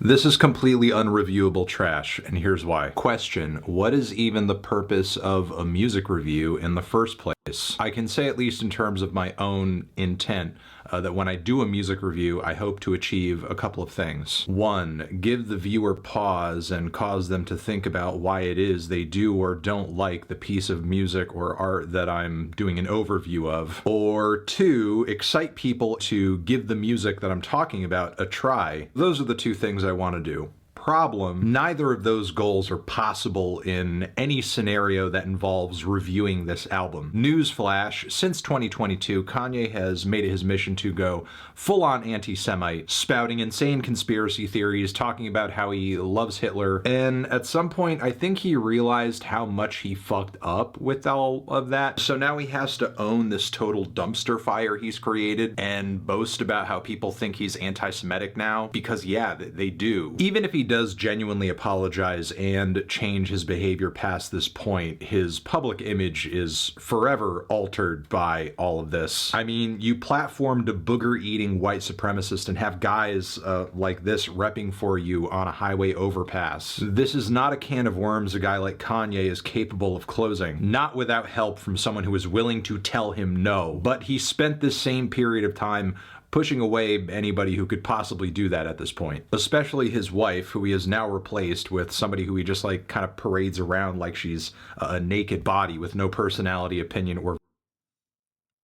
Speaker 4: This is completely unreviewable trash, and here's why. Question, what is even the purpose of a music review in the first place? I can say, at least in terms of my own intent, that when I do a music review, I hope to achieve a couple of things. One, give the viewer pause and cause them to think about why it is they do or don't like the piece of music or art that I'm doing an overview of. Or two, excite people to give the music that I'm talking about a try. Those are the two things I want to do. problem, neither of those goals are possible in any scenario that involves reviewing this album. Newsflash, since 2022, Kanye has made it his mission to go full-on anti-Semite, spouting insane conspiracy theories, talking about how he loves Hitler, and at some point I think he realized how much he fucked up with all of that, so now he has to own this total dumpster fire he's created and boast about how people think he's anti-Semitic now, because yeah, they do. Even if he does genuinely apologize and change his behavior past this point, his public image is forever altered by all of this. I mean, you platformed a booger-eating white supremacist and have guys like this repping for you on a highway overpass. This is not a can of worms a guy like Kanye is capable of closing, not without help from someone who is willing to tell him no. But he spent this same period of time pushing away anybody who could possibly do that at this point, especially his wife, who he has now replaced with somebody who he just like kind of parades around like she's a naked body with no personality, opinion, or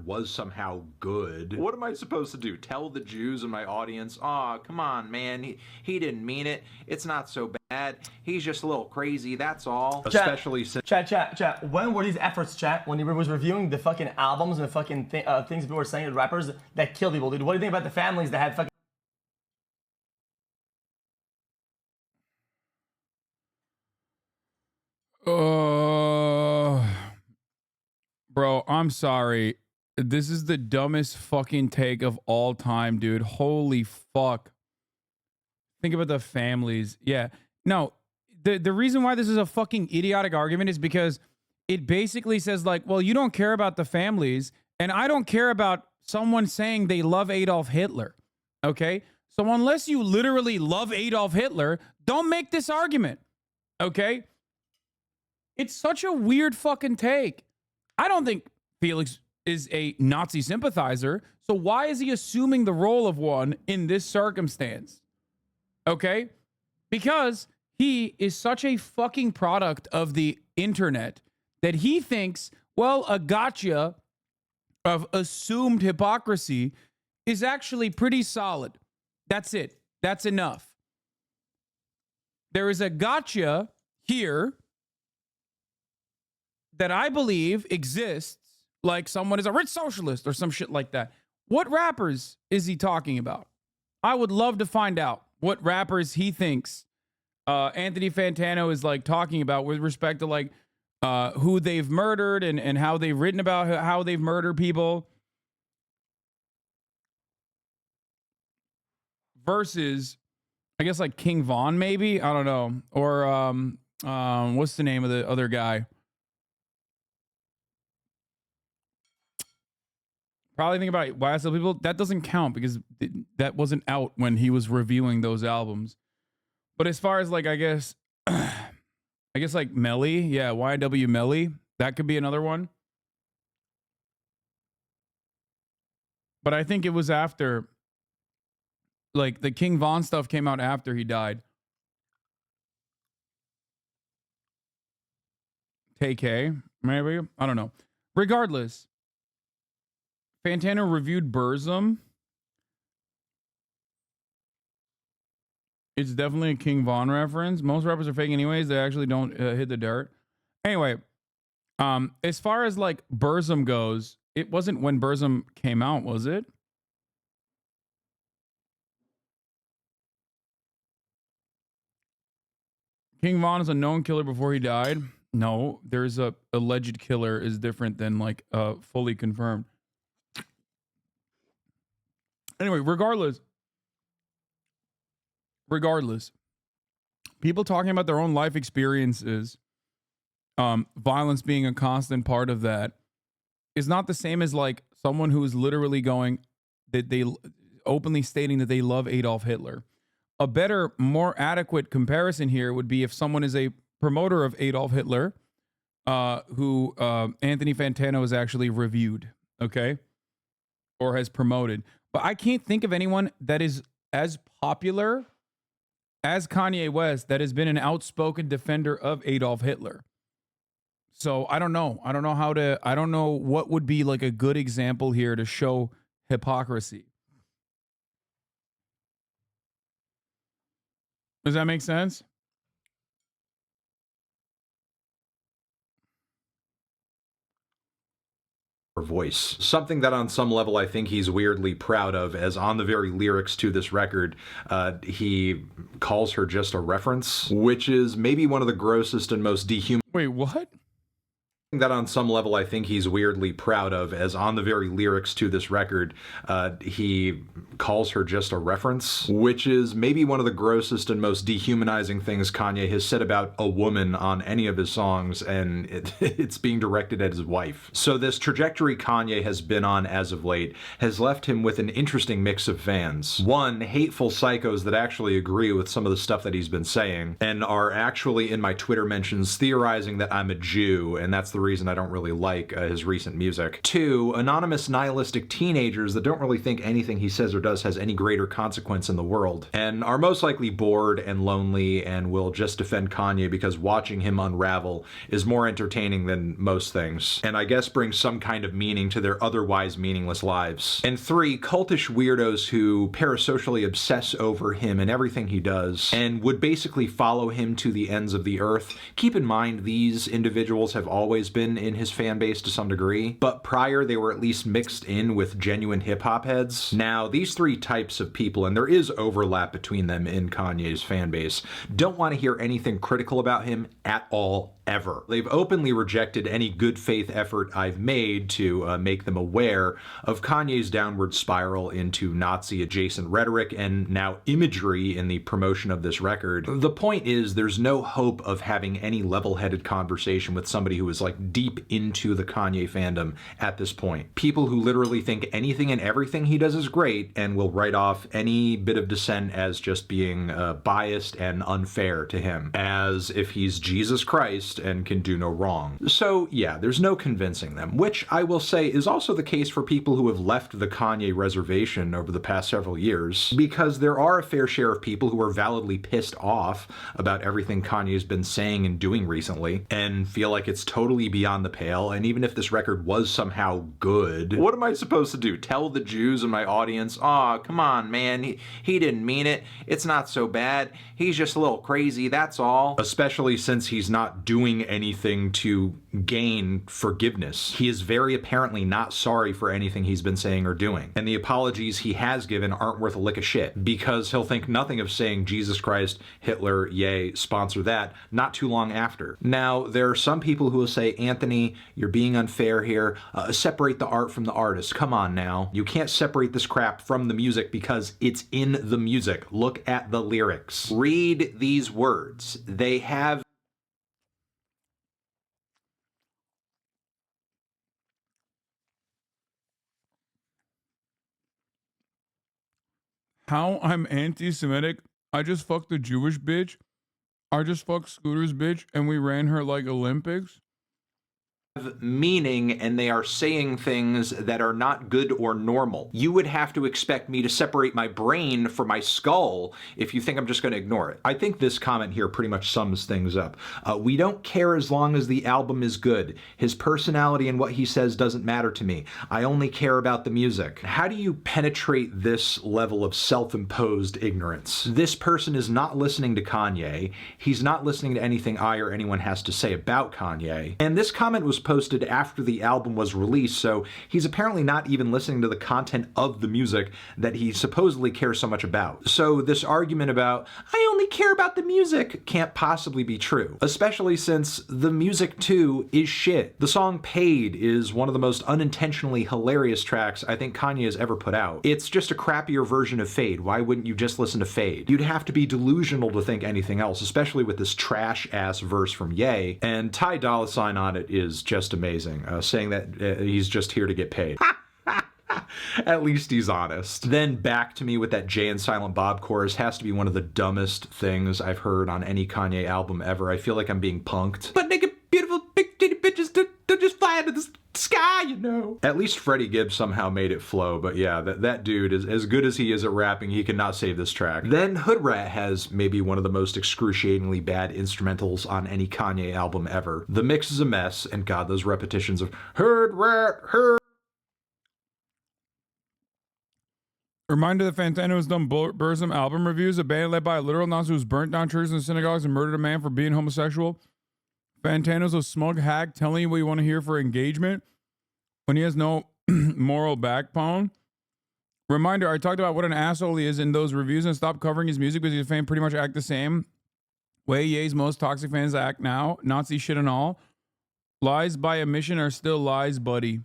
Speaker 4: was somehow good. What am I supposed to do? Tell the Jews in my audience, "Aw, come on, man, he didn't mean it. It's not so bad. He's just a little crazy, that's all." Especially since...
Speaker 3: Chat. When were these efforts, chat? When he was reviewing the fucking albums and the fucking things people were saying to rappers that kill people, dude. What do you think about the families that had fucking...
Speaker 1: Bro, I'm sorry. This is the dumbest fucking take of all time, dude. Holy fuck. Think about the families. Yeah. No, the reason why this is a fucking idiotic argument is because it basically says like, well, you don't care about the families, and I don't care about someone saying they love Adolf Hitler. Okay? So unless you literally love Adolf Hitler, don't make this argument. Okay? It's such a weird fucking take. I don't think Felix is a Nazi sympathizer, so why is he assuming the role of one in this circumstance? Okay? Because he is such a fucking product of the internet that he thinks, well, a gotcha of assumed hypocrisy is actually pretty solid. That's it. That's enough. There is a gotcha here that I believe exists, like someone is a rich socialist or some shit like that. What rappers is he talking about? I would love to find out what rappers he thinks Anthony Fantano is like talking about with respect to like who they've murdered and how they've written about how they've murdered people versus, I guess, like King Von, maybe? I don't know. Or what's the name of the other guy? Probably think about why I said people. That doesn't count because that wasn't out when he was reviewing those albums. But as far as like, I guess like Melly, yeah, YW Melly, that could be another one. But I think it was after, like the King Von stuff came out after he died. TK, maybe, I don't know. Regardless. Fantano reviewed Burzum. It's definitely a King Von reference. Most rappers are fake anyways. They actually don't hit the dirt. Anyway, as far as like Burzum goes, it wasn't when Burzum came out, was it? King Von is a known killer before he died. No, there's a alleged killer is different than like fully confirmed. Anyway, regardless, people talking about their own life experiences, violence being a constant part of that, is not the same as like someone who is literally going that they openly stating that they love Adolf Hitler. A better, more adequate comparison here would be if someone is a promoter of Adolf Hitler, who Anthony Fantano has actually reviewed, okay, or has promoted. But I can't think of anyone that is as popular as Kanye West that has been an outspoken defender of Adolf Hitler. So I don't know. I don't know what would be like a good example here to show hypocrisy. Does that make sense?
Speaker 4: Voice. Something that on some level I think he's weirdly proud of, as on the very lyrics to this record, he calls her just a reference, which is maybe one of the grossest and most dehumanizing.
Speaker 1: Wait, what?
Speaker 4: That on some level I think he's weirdly proud of, as on the very lyrics to this record, he calls her just a reference, which is maybe one of the grossest and most dehumanizing things Kanye has said about a woman on any of his songs, and it's being directed at his wife. So this trajectory Kanye has been on as of late has left him with an interesting mix of fans. One, hateful psychos that actually agree with some of the stuff that he's been saying, and are actually in my Twitter mentions theorizing that I'm a Jew, and that's the reason I don't really like his recent music. Two, anonymous nihilistic teenagers that don't really think anything he says or does has any greater consequence in the world, and are most likely bored and lonely and will just defend Kanye because watching him unravel is more entertaining than most things, and I guess brings some kind of meaning to their otherwise meaningless lives. And three, cultish weirdos who parasocially obsess over him and everything he does, and would basically follow him to the ends of the earth. Keep in mind, these individuals have always been in his fan base to some degree, but prior they were at least mixed in with genuine hip-hop heads. Now, these three types of people, and there is overlap between them in Kanye's fan base, don't want to hear anything critical about him at all, ever. They've openly rejected any good faith effort I've made to make them aware of Kanye's downward spiral into Nazi adjacent rhetoric and now imagery in the promotion of this record. The point is, there's no hope of having any level-headed conversation with somebody who is like deep into the Kanye fandom at this point. People who literally think anything and everything he does is great and will write off any bit of dissent as just being biased and unfair to him, as if he's Jesus Christ and can do no wrong. So yeah, there's no convincing them, which I will say is also the case for people who have left the Kanye reservation over the past several years, because there are a fair share of people who are validly pissed off about everything Kanye's been saying and doing recently, and feel like it's totally beyond the pale, and even if this record was somehow good, what am I supposed to do? Tell the Jews in my audience, "Aw, come on, man, he didn't mean it. It's not so bad. He's just a little crazy, that's all." Especially since he's not doing anything to gain forgiveness. He is very apparently not sorry for anything he's been saying or doing, and the apologies he has given aren't worth a lick of shit, because he'll think nothing of saying Jesus Christ, Hitler, yay, sponsor that, not too long after. Now, there are some people who will say, "Anthony, you're being unfair here. Separate the art from the artist. Come on now. You can't separate this crap from the music because it's in the music. Look at the lyrics. Read these words. They have
Speaker 1: How I'm anti-Semitic? I just fucked a Jewish bitch. I just fucked Scooter's bitch and we ran her like Olympics.
Speaker 4: Meaning, and they are saying things that are not good or normal. You would have to expect me to separate my brain from my skull if you think I'm just going to ignore it. I think this comment here pretty much sums things up. We don't care as long as the album is good. His personality and what he says doesn't matter to me. I only care about the music. How do you penetrate this level of self-imposed ignorance? This person is not listening to Kanye. He's not listening to anything I or anyone has to say about Kanye. And this comment was posted after the album was released, so he's apparently not even listening to the content of the music that he supposedly cares so much about. So this argument about, "I only care about the music," can't possibly be true, especially since the music too is shit. The song Paid is one of the most unintentionally hilarious tracks I think Kanye has ever put out. It's just a crappier version of Fade. Why wouldn't you just listen to Fade? You'd have to be delusional to think anything else, especially with this trash-ass verse from Ye, and Ty Dolla $ign on it is just amazing, saying that he's just here to get paid. At least he's honest. Then Back to Me with that Jay and Silent Bob chorus has to be one of the dumbest things I've heard on any Kanye album ever. I feel like I'm being punked. But naked, beautiful, big titty bitches don't just fly into the sky, you know. At least Freddie Gibbs somehow made it flow, but yeah, that dude is as good as he is at rapping, he cannot save this track. Then Hood Rat has maybe one of the most excruciatingly bad instrumentals on any Kanye album ever. The mix is a mess, and God, those repetitions of Hood Rat, Hood.
Speaker 1: Reminder that Fantano has done Burzum album reviews. A band led by a literal Nazi who's burnt down churches and synagogues and murdered a man for being homosexual. Fantano's a smug hack telling you what you want to hear for engagement when he has no moral backbone. Reminder, I talked about what an asshole he is in those reviews and stopped covering his music because his fans pretty much act the same way Ye's most toxic fans act now. Nazi shit and all. Lies by omission are still lies, buddy.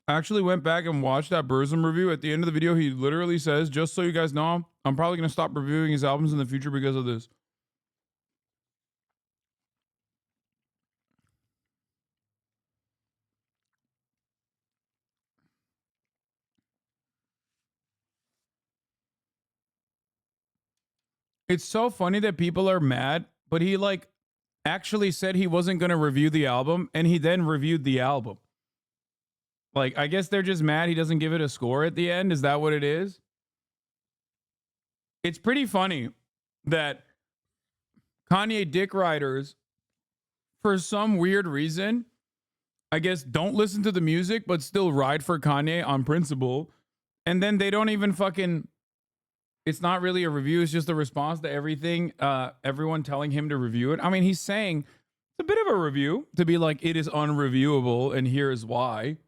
Speaker 1: I actually went back and watched that Burzum review. At the end of the video, he literally says, just so you guys know, I'm probably going to stop reviewing his albums in the future because of this. It's so funny that people are mad, but he like actually said he wasn't going to review the album and he then reviewed the album. Like, I guess they're just mad he doesn't give it a score at the end. Is that what it is? It's pretty funny that Kanye dick riders, for some weird reason, I guess don't listen to the music, but still ride for Kanye on principle. And then they don't even fucking, it's not really a review. It's just a response to everything. Everyone telling him to review it. I mean, he's saying it's a bit of a review to be like, it is unreviewable and here's why.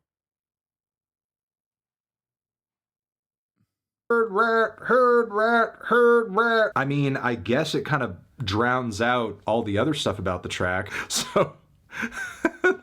Speaker 4: Heard rat. I mean, I guess it kind of drowns out all the other stuff about the track. So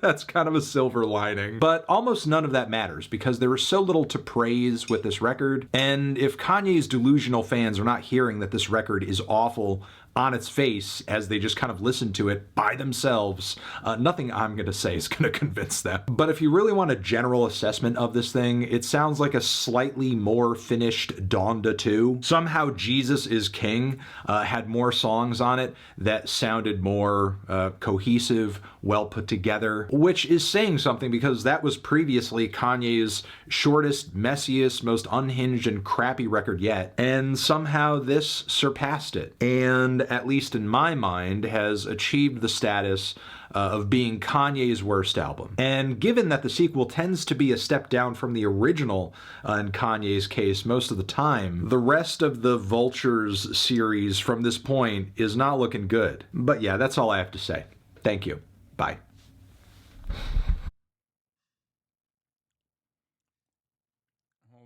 Speaker 4: that's kind of a silver lining. But almost none of that matters because there is so little to praise with this record. And if Kanye's delusional fans are not hearing that this record is awful on its face as they just kind of listen to it by themselves, nothing I'm going to say is going to convince them. But if you really want a general assessment of this thing, it sounds like a slightly more finished Donda 2. Somehow Jesus is King had more songs on it that sounded more cohesive, well put together, which is saying something because that was previously Kanye's shortest, messiest, most unhinged and crappy record yet. And somehow this surpassed it. And at least in my mind, has achieved the status of being Kanye's worst album. And given that the sequel tends to be a step down from the original in Kanye's case most of the time, the rest of the Vultures series from this point is not looking good. But yeah, that's all I have to say. Thank you. Bye.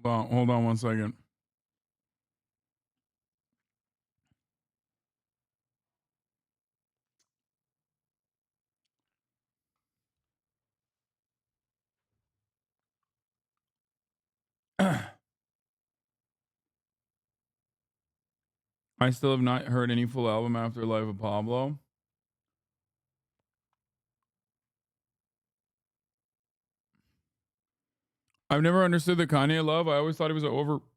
Speaker 1: Hold on 1 second. I still have not heard any full album after Life of Pablo. I've never understood the Kanye love. I always thought he was an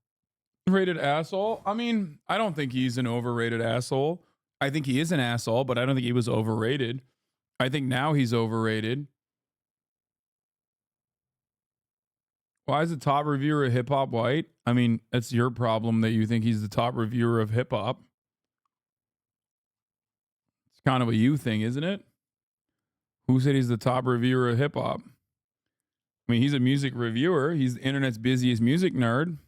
Speaker 1: overrated asshole. I mean, I don't think he's an overrated asshole. I think he is an asshole, but I don't think he was overrated. I think now he's overrated. Why is the top reviewer of hip hop white? I mean, that's your problem that you think he's the top reviewer of hip hop. It's kind of a you thing, isn't it? Who said he's the top reviewer of hip hop? I mean, he's a music reviewer. He's the internet's busiest music nerd.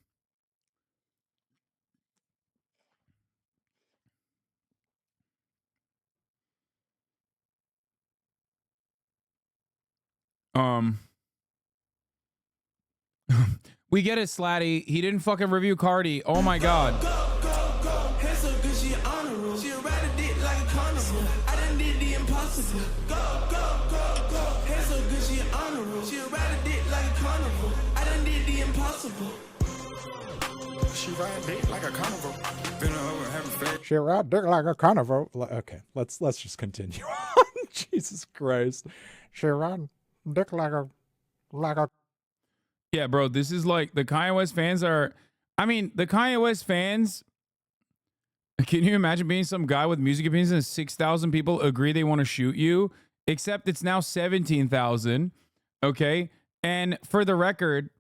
Speaker 1: We get it, Slatty. He didn't fucking review Cardi. Oh my god.
Speaker 11: She ride dick like a carnival. Been over having faith.
Speaker 6: She ride dick like a carnival. Okay, let's just continue on. Jesus Christ. She ride dick like a
Speaker 1: Yeah, bro, this is like the Kanye West fans are. I mean, the Kanye West fans. Can you imagine being some guy with music opinions and 6,000 people agree they want to shoot you? except it's now 17,000. Okay. And for the record,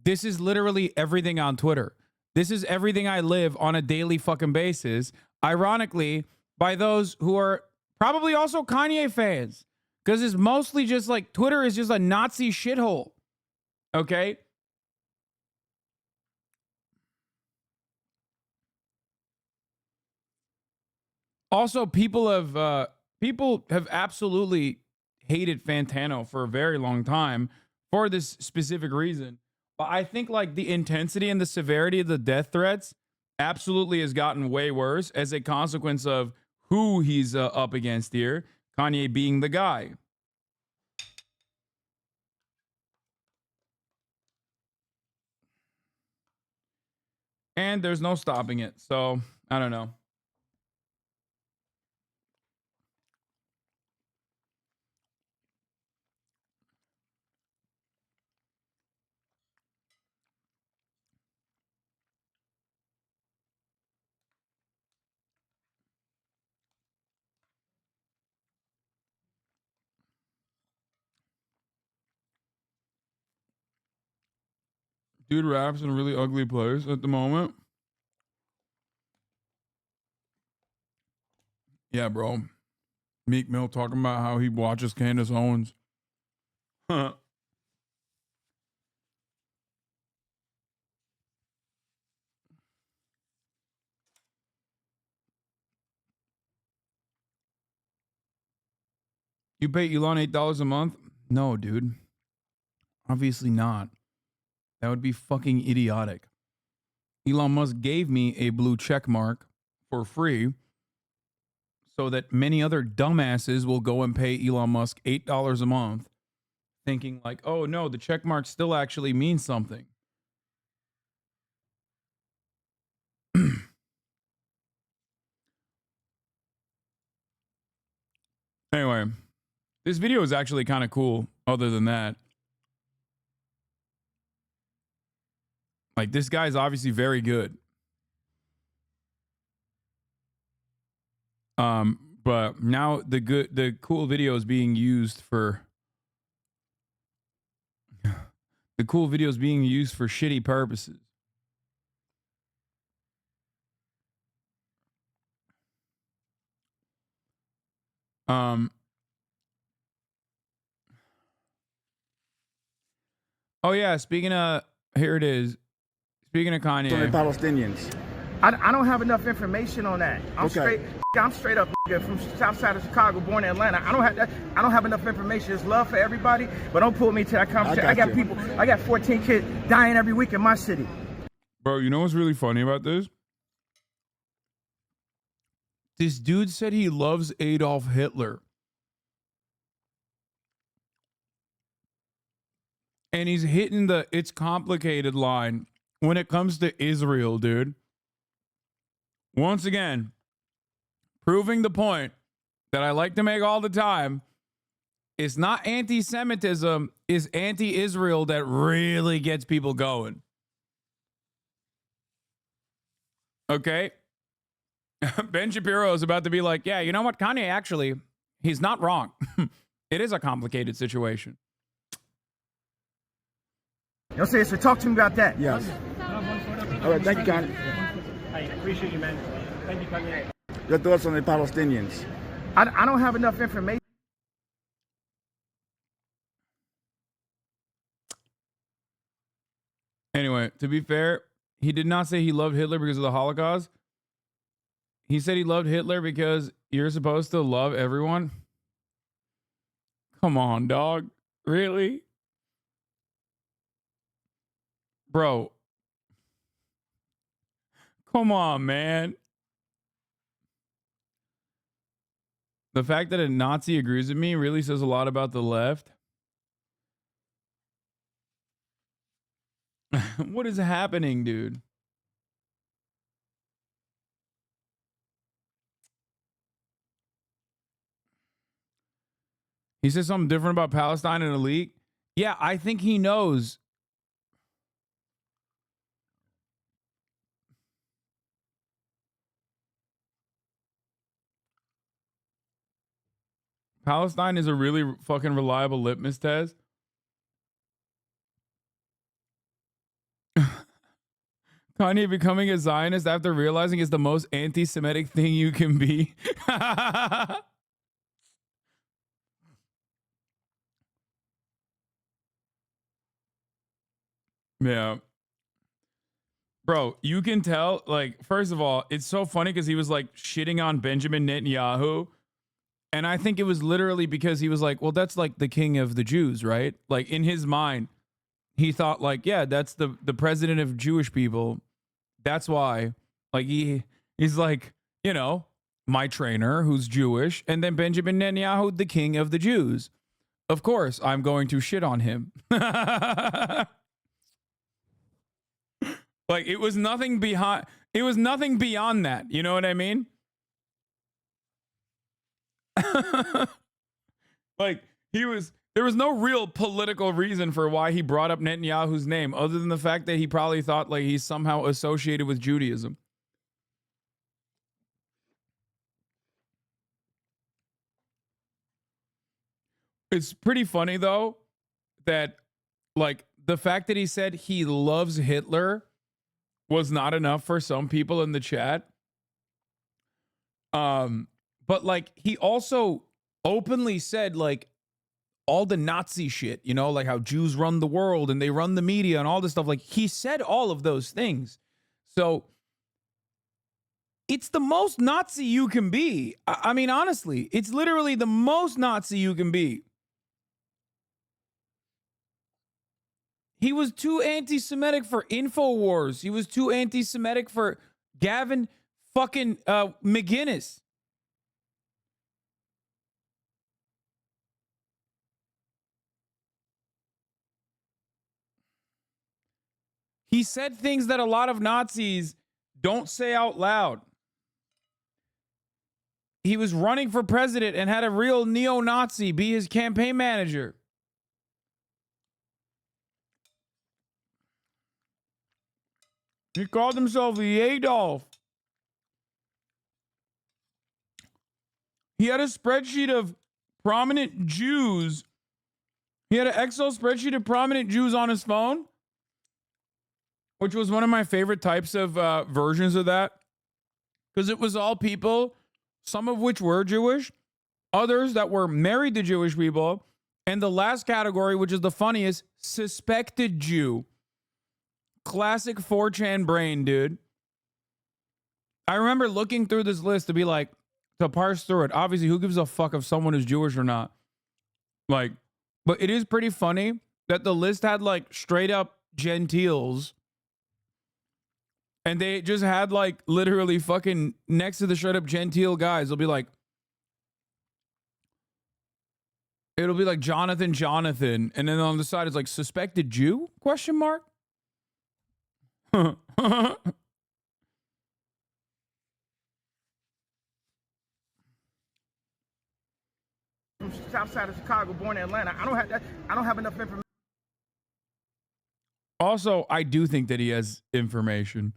Speaker 1: this is literally everything on Twitter. This is everything I live on a daily fucking basis. Ironically, by those who are probably also Kanye fans, because it's mostly just like Twitter is just a Nazi shithole. Okay. Also, people have absolutely hated Fantano for a very long time for this specific reason. But I think like the intensity and the severity of the death threats absolutely has gotten way worse as a consequence of who he's up against here, Kanye being the guy. And there's no stopping it. So, I don't know. Dude raps in a really ugly place at the moment. Yeah, bro. Meek Mill talking about how he watches Candace Owens. You pay Elon $8 a month? No, dude. Obviously not. That would be fucking idiotic. Elon Musk gave me a blue check mark for free so that many other dumbasses will go and pay Elon Musk $8 a month thinking like, oh no, the check mark still actually means something. Anyway, this video is actually kind of cool other than that. Like, this guy's obviously very good. But now the cool video is being used for the cool video is being used for shitty purposes. Oh yeah, speaking of, here it is. Speaking of Kanye.
Speaker 7: On the Palestinians. I don't have enough information on that. I'm straight up nigga, from south side of Chicago, born in Atlanta. I don't have enough information. There's love for everybody, but don't pull me to that conversation. I got 14 kids dying every week in my city.
Speaker 1: Bro, you know what's really funny about this? This dude said he loves Adolf Hitler. And he's hitting the it's complicated line when it comes to Israel, dude. Once again, proving the point that I like to make all the time. It's not anti-Semitism, it's anti-Israel that really gets people going. Okay? Ben Shapiro is about to be like, yeah, you know what? Kanye actually, he's not wrong. It is a complicated situation.
Speaker 7: You know what I'm saying? So talk to me about that. Yes. All right, thank you, Kanye.
Speaker 12: I appreciate you, man. Thank you, Kanye.
Speaker 7: Your thoughts on the Palestinians? I don't have enough information.
Speaker 1: Anyway, to be fair, he did not say he loved Hitler because of the Holocaust. He said he loved Hitler because you're supposed to love everyone. Come on, dog. Really? Bro. Come on, man. The fact that a Nazi agrees with me really says a lot about the left. What is happening, dude? He says something different about Palestine in a leak. Yeah, I think he knows. Palestine is a really fucking reliable litmus test. Kanye becoming a Zionist after realizing it's the most anti-Semitic thing you can be. Yeah. Bro, you can tell, like, first of all, it's so funny because he was like shitting on Benjamin Netanyahu. And I think it was literally because he was like, well, that's like the king of the Jews, right? Like in his mind, he thought like, yeah, that's the president of Jewish people. That's why, like, he's like, you know, my trainer who's Jewish, and then Benjamin Netanyahu, the king of the Jews. Of course, I'm going to shit on him. Like, it was nothing beyond that. You know what I mean? Like, there was no real political reason for why he brought up Netanyahu's name, other than the fact that he probably thought like he's somehow associated with Judaism. It's pretty funny though that like the fact that he said he loves Hitler was not enough for some people in the chat. But like he also openly said like all the Nazi shit, you know, like how Jews run the world and they run the media and all this stuff. Like he said all of those things. So it's the most Nazi you can be. I mean, honestly, it's literally the most Nazi you can be. He was too anti-Semitic for InfoWars. He was too anti-Semitic for Gavin fucking McGinnis. He said things that a lot of Nazis don't say out loud. He was running for president and had a real neo-Nazi be his campaign manager. He called himself the Adolf. He had a spreadsheet of prominent Jews. He had an Excel spreadsheet of prominent Jews on his phone, which was one of my favorite types of versions of that, because it was all people, some of which were Jewish, others that were married to Jewish people, and the last category, which is the funniest, suspected Jew. Classic 4chan brain, dude. I remember looking through this list to be like, to parse through it. Obviously, who gives a fuck if someone is Jewish or not? Like, but it is pretty funny that the list had like straight up Gentiles. And they just had like literally fucking next to the straight up Gentile guys. It'll be like Jonathan. And then on the side it's like suspected Jew? Question mark?
Speaker 7: From south side of Chicago, born in Atlanta. I don't have enough information.
Speaker 1: Also, I do think that he has information.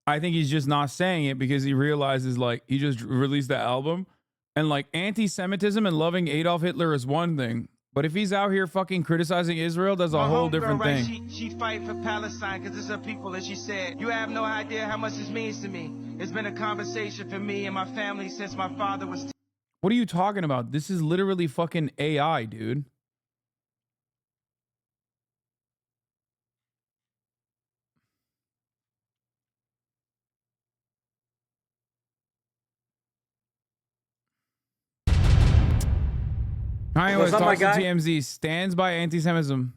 Speaker 1: I think he's just not saying it because he realizes like he just released the album and like anti-Semitism and loving Adolf Hitler is one thing. But if he's out here fucking criticizing Israel, that's a whole different thing.
Speaker 7: She fight for Palestine because it's her people, and she said, you have no idea how much this means to me. It's been a conversation for me and my family since my father was...
Speaker 1: What are you talking about? This is literally fucking AI, dude. Kanye West talks to TMZ, stands by anti-Semitism.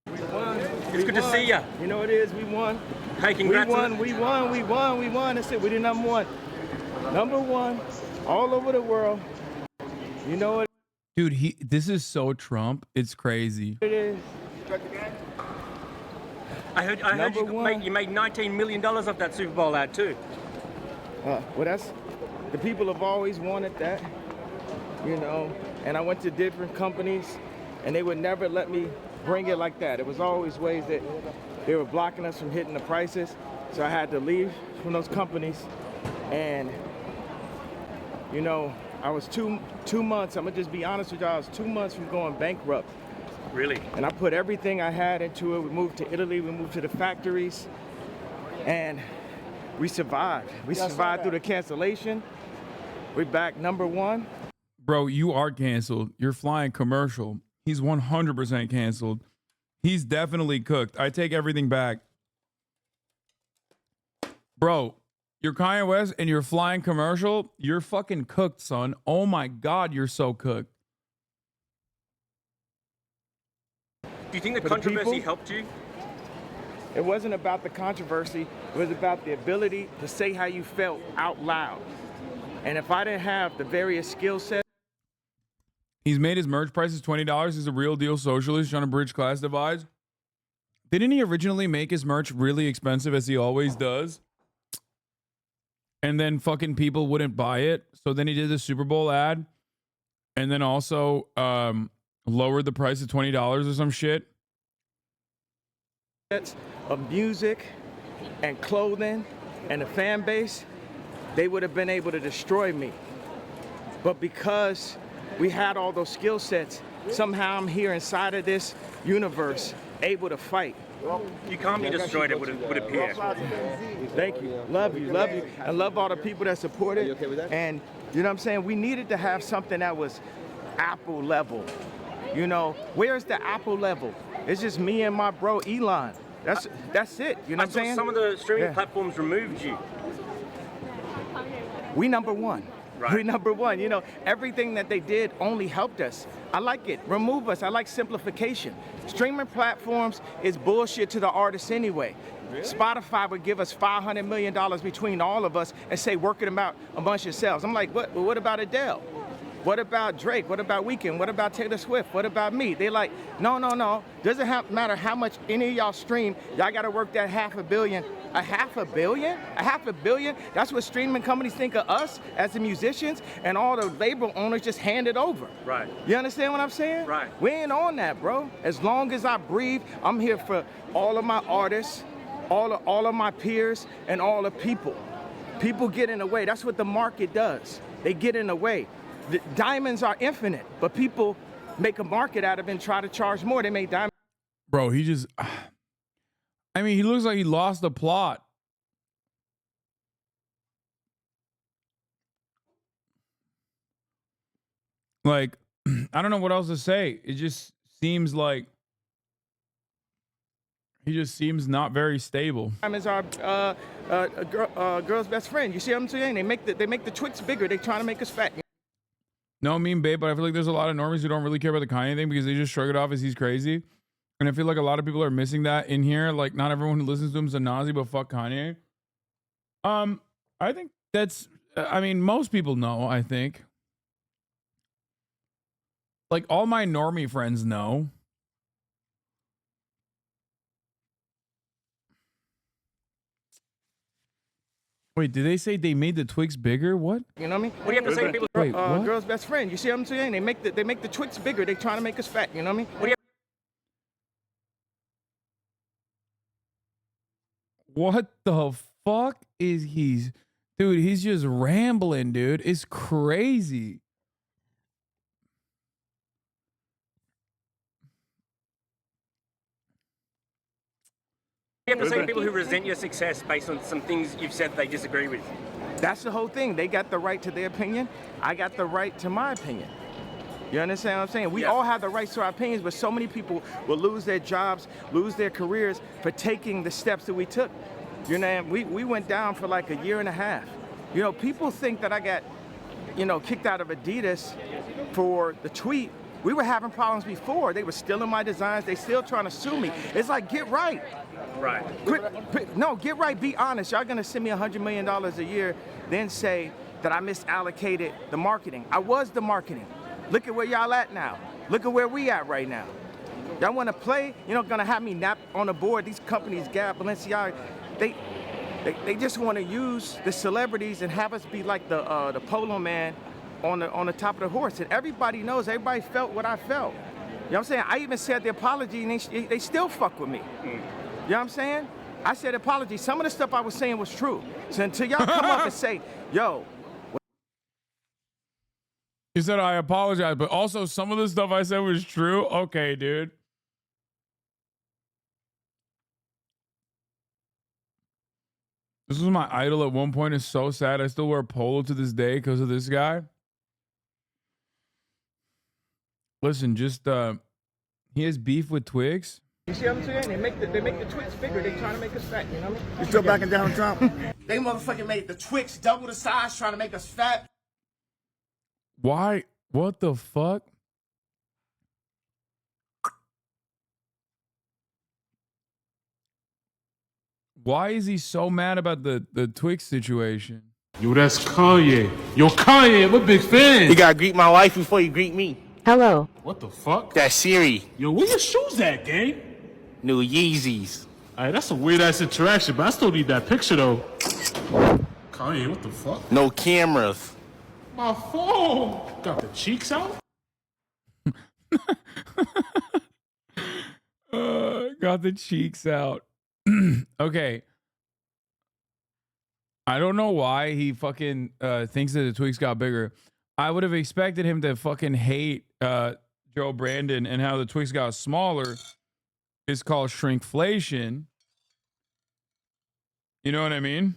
Speaker 5: We won. It's good to see you.
Speaker 7: You know it is. We won.
Speaker 5: Hey, congrats.
Speaker 7: We won. That's it. We did number one. Number one all over the world. You know it.
Speaker 1: Dude, this is so Trump. It's crazy.
Speaker 7: It is.
Speaker 5: I heard you made $19 million off that Super Bowl ad too.
Speaker 7: Well, that's the people have always wanted that, you know. And I went to different companies, and they would never let me bring it like that. It was always ways that they were blocking us from hitting the prices. So I had to leave from those companies, and you know, I was two months, I'm gonna just be honest with y'all, I was 2 months from going bankrupt.
Speaker 5: Really?
Speaker 7: And I put everything I had into it. We moved to Italy, we moved to the factories, and we survived. We survived through the cancellation. We're back #1.
Speaker 1: Bro, you are canceled. You're flying commercial. He's 100% canceled. He's definitely cooked. I take everything back. Bro, you're Kanye West and you're flying commercial. You're fucking cooked, son. Oh my God, you're so cooked.
Speaker 5: Do you think the controversy helped you?
Speaker 7: It wasn't about the controversy. It was about the ability to say how you felt out loud. And if I didn't have the various skill sets.
Speaker 1: He's made his merch prices $20. He's a real deal socialist trying to bridge class divides. Didn't he originally make his merch really expensive, as he always does? And then fucking people wouldn't buy it. So then he did the Super Bowl ad. And then also lowered the price to $20 or some shit.
Speaker 7: Of music and clothing and the fan base, they would have been able to destroy me. But because we had all those skill sets, somehow I'm here inside of this universe, able to fight.
Speaker 5: You can't be destroyed, it would appear.
Speaker 7: Thank you. Love you. Love you. I love all the people that support it. And you know what I'm saying? We needed to have something that was Apple level. You know, where's the Apple level? It's just me and my bro Elon. That's it. You know what I'm saying?
Speaker 5: Some of the streaming platforms removed you.
Speaker 7: We #1.
Speaker 5: Right.
Speaker 7: We #1. You know, everything that they did only helped us. I like it. Remove us. I like simplification. Streaming platforms is bullshit to the artists anyway. Really? Spotify would give us $500 million between all of us and say, work it about amongst yourselves. I'm like, what? Well, what about Adele? What about Drake? What about Weeknd? What about Taylor Swift? What about me? They like, no. Doesn't matter how much any of y'all stream. Y'all got to work that $500 million. $500 million? $500 million? That's what streaming companies think of us as the musicians, and all the label owners just hand it over.
Speaker 5: Right.
Speaker 7: You understand what I'm saying?
Speaker 5: Right.
Speaker 7: We ain't on that, bro. As long as I breathe, I'm here for all of my artists, all of my peers, and all the people. People get in the way. That's what the market does. They get in the way. The diamonds are infinite, but people make a market out of it and try to charge more. They make diamonds.
Speaker 1: Bro, he just... I mean, he looks like he lost the plot. Like, I don't know what else to say. It just seems like he just seems not very stable.
Speaker 7: Diamonds are a girl's best friend. You see what I'm saying? They make the Twix bigger. They're trying to make us fat.
Speaker 1: No, I mean, babe, but I feel like there's a lot of normies who don't really care about the Kanye thing because they just shrug it off as he's crazy. And I feel like a lot of people are missing that in here. Like, not everyone who listens to him is a Nazi, but fuck Kanye. I think that's, I mean, most people know, I think. Like, all my normie friends know. Wait, did they say they made the Twix bigger? What?
Speaker 7: You know what I mean?
Speaker 5: What do you have to say to people?
Speaker 1: Wait, what?
Speaker 7: Girl's best friend. You see what I'm saying? They make the Twix bigger. They're trying to make us fat. You know what I mean?
Speaker 5: What do you
Speaker 1: What the fuck is he? Dude, he's just rambling, dude. It's crazy.
Speaker 5: You have to say to people who resent your success based on some things you've said they disagree with?
Speaker 7: That's the whole thing. They got the right to their opinion. I got the right to my opinion. You understand what I'm saying? We all have the rights to our opinions, but so many people will lose their jobs, lose their careers for taking the steps that we took. You know, we went down for like 1.5 years. You know, people think that I got, you know, kicked out of Adidas for the tweet. We were having problems before. They were stealing my designs. They still trying to sue me. It's like, get right.
Speaker 5: Right.
Speaker 7: No, get right. Be honest. Y'all gonna send me $100 million a year, then say that I misallocated the marketing. I was the marketing. Look at where y'all at now. Look at where we at right now. Y'all want to play? You're not gonna have me nap on the board. These companies, Gap, Balenciaga, they just want to use the celebrities and have us be like the polo man on the top of the horse. And everybody knows. Everybody felt what I felt. You know what I'm saying? I even said the apology, and they still fuck with me. You know what I'm saying? I said apology. Some of the stuff I was saying was true. So until y'all come up and say, yo.
Speaker 1: He said, I apologize, but also some of the stuff I said was true. Okay, dude. This was my idol at one point. It's so sad. I still wear polo to this day because of this guy. Listen, just he has beef with Twix.
Speaker 7: You see what I'm saying? They make the Twix bigger. They trying to make us fat. You know what I mean?
Speaker 22: You still backing down Trump?
Speaker 7: They motherfucking made the Twix double the size, trying to make us fat.
Speaker 1: Why? What the fuck? Why is he so mad about the Twix situation?
Speaker 22: Yo, that's Kanye. Yo, Kanye, I'm a big fan.
Speaker 7: You gotta greet my wife before you greet me.
Speaker 22: Hello. What the fuck?
Speaker 7: That's Siri.
Speaker 22: Yo, where your shoes at, gang?
Speaker 7: New Yeezys.
Speaker 22: Alright, that's a weird ass interaction, but I still need that picture though. Kanye, what the fuck?
Speaker 7: No cameras.
Speaker 22: My phone. Got the cheeks out?
Speaker 1: Got the cheeks out. Okay. I don't know why he fucking thinks that the Twix got bigger. I would have expected him to fucking hate Joe Brandon and how the Twix got smaller. It's called shrinkflation. You know what I mean?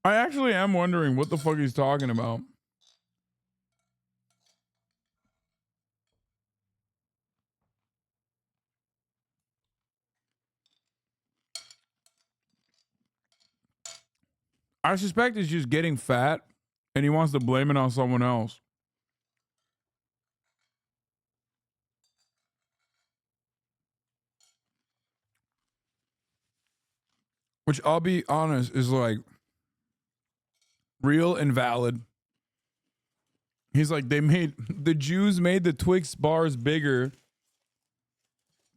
Speaker 1: I actually am wondering what the fuck he's talking about. I suspect he's just getting fat and he wants to blame it on someone else. Which, I'll be honest, is like real and valid. He's like, the Jews made the Twix bars bigger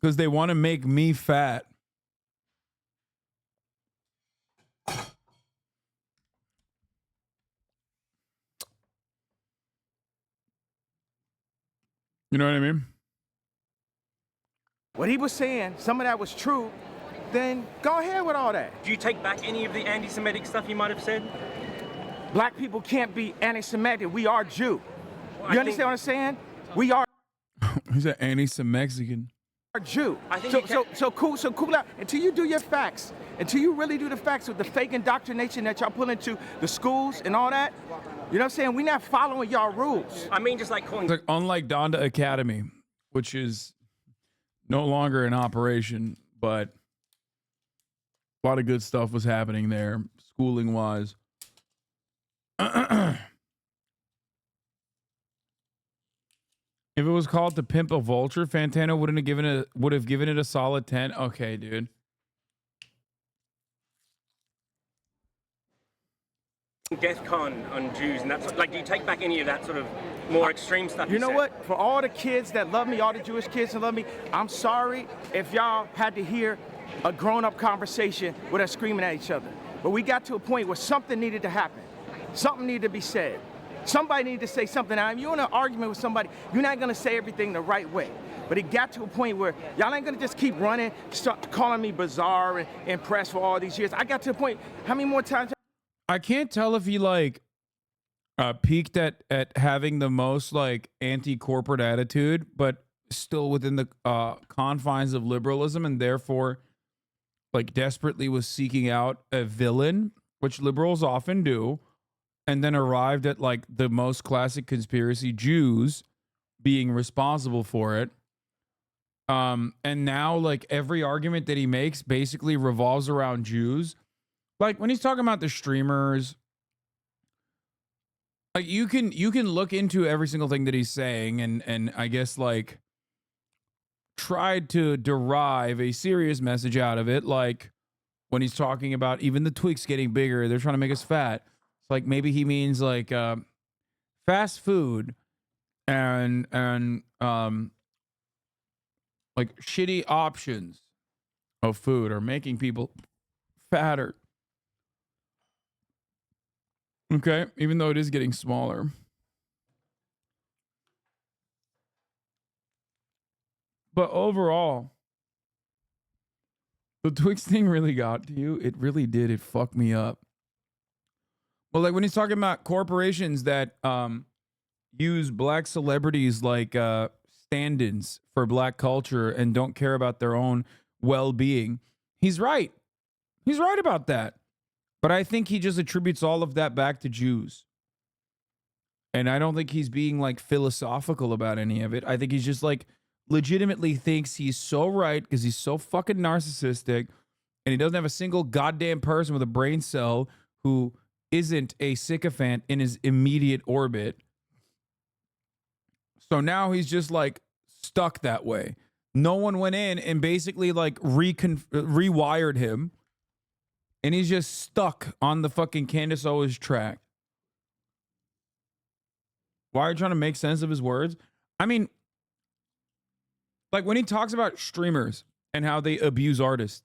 Speaker 1: because they want to make me fat. You know what I mean?
Speaker 7: What he was saying, some of that was true, then go ahead with all that.
Speaker 5: Do you take back any of the anti-Semitic stuff you might have said?
Speaker 7: Black people can't be anti-Semitic. We are Jew. You understand what I'm saying? We are
Speaker 1: He's an anti-Mexican.
Speaker 7: Jew. So cool out. Until you do your facts, until you really do the facts with the fake indoctrination that y'all pull into the schools and all that, you know what I'm saying? We're not following y'all rules.
Speaker 5: I mean, just like calling...
Speaker 1: It's like, unlike Donda Academy, which is no longer in operation, but a lot of good stuff was happening there, schooling-wise. If it was called To Pimp a Vulture, Fantano would have given it a solid 10. Okay, dude.
Speaker 5: Death con on Jews and that's like, do you take back any of that sort of more extreme stuff?
Speaker 7: You know what? For all the kids that love me, all the Jewish kids that love me, I'm sorry if y'all had to hear a grown-up conversation with us screaming at each other. But we got to a point where something needed to happen. Something needed to be said. Somebody needed to say something. Now, if you're in an argument with somebody, you're not going to say everything the right way. But it got to a point where y'all ain't going to just keep running, start calling me bizarre and press for all these years. I got to a point, how many more times?
Speaker 1: I can't tell if he like peaked at having the most like anti-corporate attitude, but still within the confines of liberalism, and therefore like desperately was seeking out a villain, which liberals often do, and then arrived at like the most classic conspiracy, Jews being responsible for it. And now like every argument that he makes basically revolves around Jews. Like when he's talking about the streamers, like you can look into every single thing that he's saying and I guess like tried to derive a serious message out of it. Like when he's talking about even the Twix getting bigger, they're trying to make us fat. It's like maybe he means like fast food and like shitty options of food are making people fatter. Okay, even though it is getting smaller. But overall, the Twix thing really got to you. It really did. It fucked me up. Well, like when he's talking about corporations that use black celebrities like stand-ins for black culture and don't care about their own well-being, he's right. He's right about that. But I think he just attributes all of that back to Jews. And I don't think he's being like philosophical about any of it. I think he's just like legitimately thinks he's so right because he's so fucking narcissistic and he doesn't have a single goddamn person with a brain cell who isn't a sycophant in his immediate orbit. So now he's just like stuck that way. No one went in and basically like rewired him. And he's just stuck on the fucking Candace Owens track. Why are you trying to make sense of his words? I mean, like when he talks about streamers and how they abuse artists,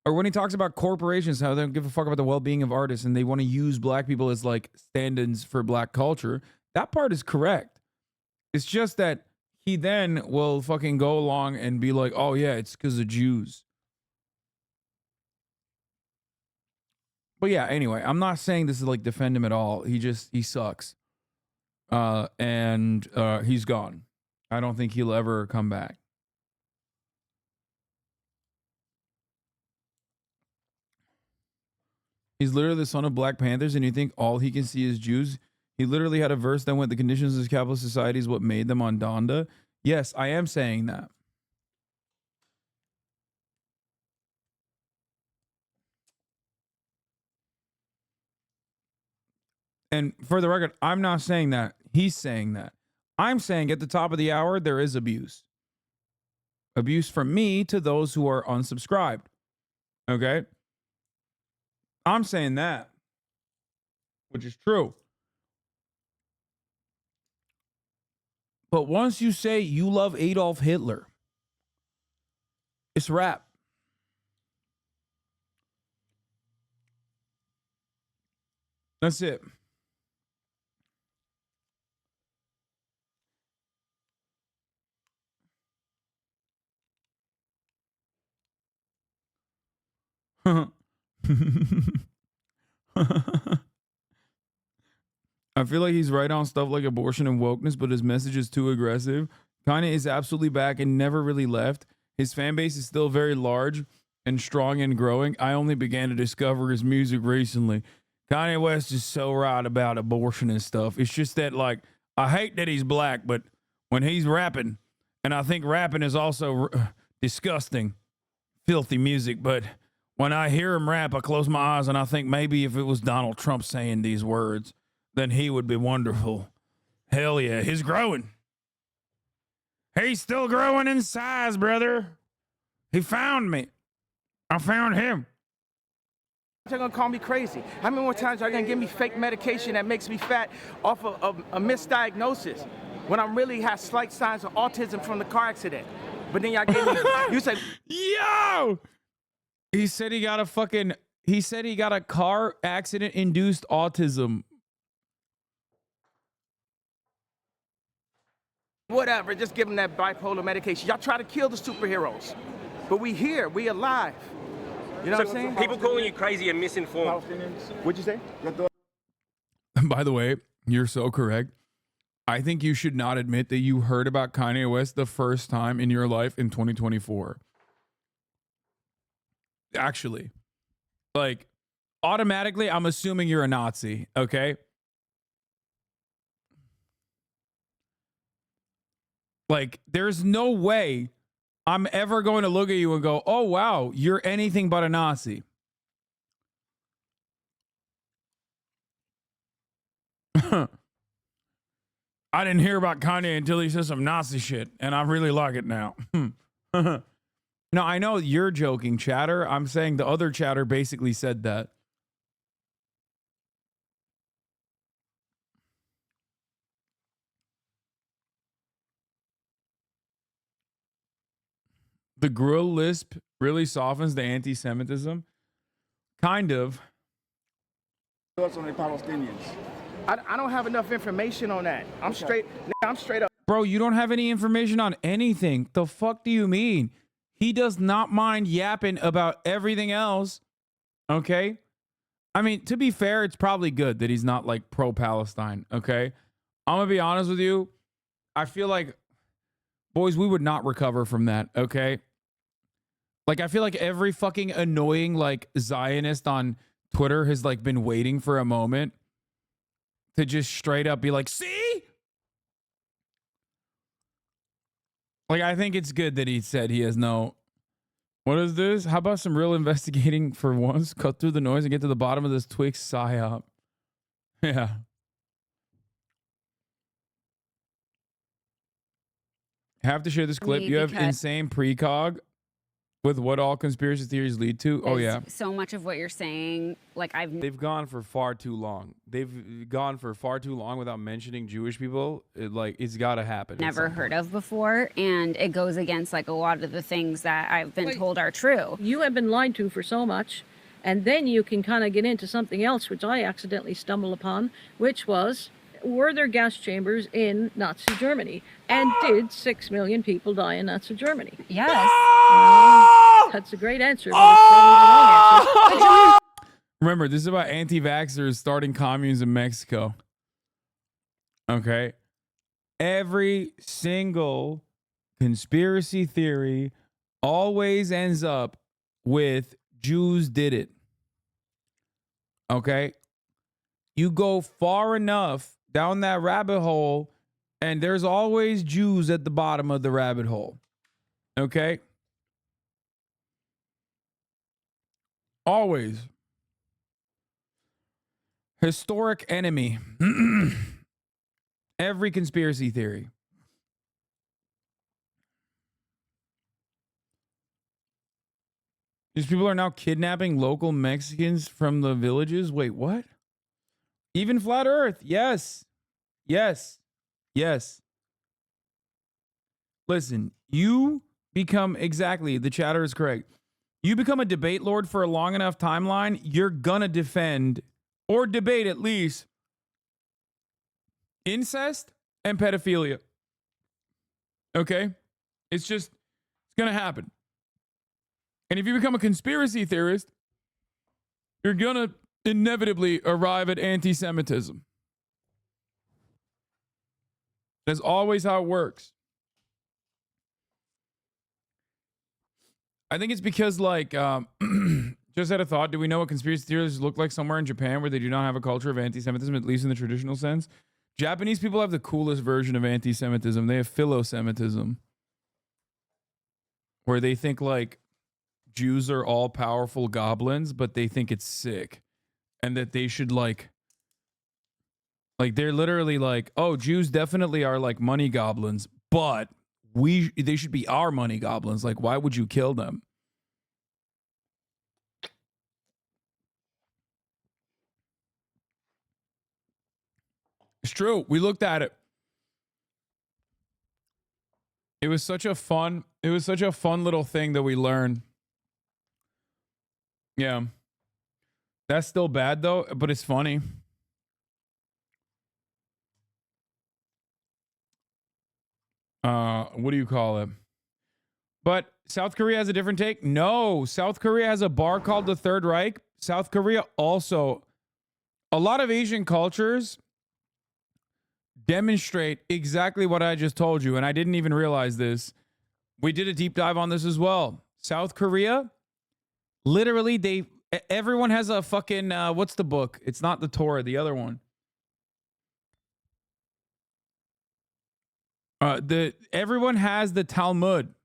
Speaker 1: or when he talks about corporations, how they don't give a fuck about the well-being of artists and they want to use black people as like stand-ins for black culture, that part is correct. It's just that he then will fucking go along and be like, oh yeah, it's because of Jews. But yeah, anyway, I'm not saying this is like defend him at all. He sucks. And he's gone. I don't think he'll ever come back. He's literally the son of Black Panthers, and you think all he can see is Jews? He literally had a verse that went, the conditions of this capitalist society is what made them on Donda. Yes, I am saying that. And for the record, I'm not saying that. He's saying that. I'm saying at the top of the hour, there is abuse. Abuse from me to those who are unsubscribed. Okay? I'm saying that, which is true. But once you say you love Adolf Hitler, it's rap. That's it. I feel like he's right on stuff like abortion and wokeness, but his message is too aggressive. Kanye is absolutely back and never really left. His fan base is still very large and strong and growing. I only began to discover his music recently. Kanye West is so right about abortion and stuff. It's just that, like, I hate that he's black, but when he's rapping, and I think rapping is also disgusting, filthy music, but when I hear him rap, I close my eyes and I think maybe if it was Donald Trump saying these words, then he would be wonderful. Hell yeah, he's growing. He's still growing in size, brother. He found me. I found him.
Speaker 7: Y'all gonna call me crazy. How many more times y'all gonna give me fake medication that makes me fat off of a misdiagnosis when I really have slight signs of autism from the car accident? But then y'all gave me, you say,
Speaker 1: yo! He said he got a car accident induced autism.
Speaker 7: Whatever, just give them that bipolar medication. Y'all try to kill the superheroes, but we here, we alive. You know what I'm saying?
Speaker 5: People calling you crazy and misinformed.
Speaker 7: What'd you say?
Speaker 1: By the way, you're so correct. I think you should not admit that you heard about Kanye West the first time in your life in 2024. Actually, like, automatically, I'm assuming you're a Nazi, okay? Like, there's no way I'm ever going to look at you and go, oh, wow, you're anything but a Nazi. I didn't hear about Kanye until he said some Nazi shit, and I really like it now. No, I know you're joking, chatter. I'm saying the other chatter basically said that. The grill lisp really softens the anti-Semitism. Kind of.
Speaker 7: Thoughts on the Palestinians? I don't have enough information on that. I'm straight up.
Speaker 1: Bro, you don't have any information on anything. The fuck do you mean? He does not mind yapping about everything else. Okay? I mean, to be fair, it's probably good that he's not like pro-Palestine. Okay? I'm going to be honest with you. I feel like, boys, we would not recover from that. Okay? Like, I feel like every fucking annoying, like, Zionist on Twitter has, like, been waiting for a moment to just straight up be like, see? Like, I think it's good that he said he has no... What is this? How about some real investigating for once? Cut through the noise and get to the bottom of this Twix psyop. Yeah. Have to share this clip. You have insane precog with what all conspiracy theories lead to. Oh, yeah.
Speaker 8: So much of what you're saying, like
Speaker 1: They've gone for far too long. They've gone for far too long without mentioning Jewish people. It's got to happen.
Speaker 8: Never heard of before, and it goes against like a lot of the things that I've been told are true.
Speaker 9: You have been lied to for so much, and then you can kind of get into something else, which I accidentally stumbled upon, which was, were there gas chambers in Nazi Germany? And did 6 million people die in Nazi Germany?
Speaker 8: Yes.
Speaker 9: That's a great answer, but it's probably the wrong answer.
Speaker 1: Remember, this is about anti-vaxxers starting communes in Mexico. Okay? Every single conspiracy theory always ends up with Jews did it. Okay? You go far enough down that rabbit hole, and there's always Jews at the bottom of the rabbit hole. Okay? Always. Historic enemy. Every conspiracy theory. These people are now kidnapping local Mexicans from the villages. Wait, what? Even flat Earth. Yes. Yes. Yes. Listen, you become exactly, the chatter is correct. You become a debate lord for a long enough timeline, you're gonna defend or debate at least incest and pedophilia. Okay? It's gonna happen. And if you become a conspiracy theorist, you're gonna inevitably arrive at anti-Semitism. That's always how it works. I think it's because, like, just had a thought. Do we know what conspiracy theorists look like somewhere in Japan where they do not have a culture of anti-Semitism, at least in the traditional sense? Japanese people have the coolest version of anti-Semitism. They have philo-Semitism, where they think, like, Jews are all powerful goblins, but they think it's sick. And that they should, like they're literally like, oh, Jews definitely are like money goblins, but they should be our money goblins. Like, why would you kill them? It's true. We looked at it. It was such a fun little thing that we learned. Yeah. That's still bad though, but it's funny. What do you call it? But South Korea has a different take. No, South Korea has a bar called the Third Reich. South Korea also, a lot of Asian cultures demonstrate exactly what I just told you, and I didn't even realize this. We did a deep dive on this as well. South Korea, literally, everyone has a fucking, what's the book? It's not the Torah, the other one. Everyone has the Talmud.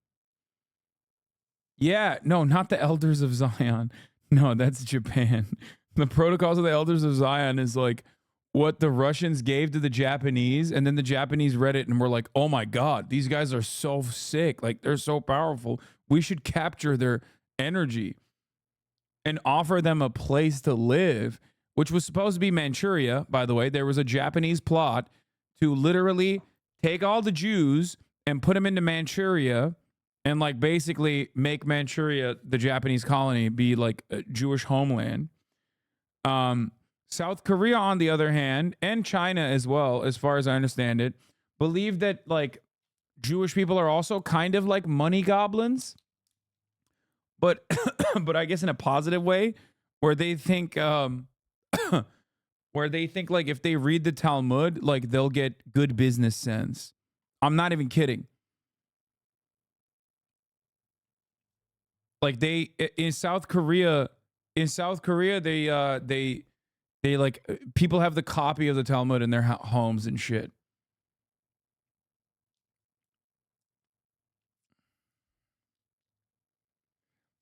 Speaker 1: Yeah, no, not the Elders of Zion. No, that's Japan. The Protocols of the Elders of Zion is like what the Russians gave to the Japanese, and then the Japanese read it and were like, oh my God, these guys are so sick. Like, they're so powerful. We should capture their energy and offer them a place to live, which was supposed to be Manchuria, by the way. There was a Japanese plot to literally take all the Jews and put them into Manchuria and, like, basically make Manchuria, the Japanese colony, be like a Jewish homeland. South Korea, on the other hand, and China as well, as far as I understand it, believe that like Jewish people are also kind of like money goblins, but but I guess in a positive way, where they think like if they read the Talmud, like they'll get good business sense. I'm not even kidding. Like they in South Korea, they like people have the copy of the Talmud in their homes and shit.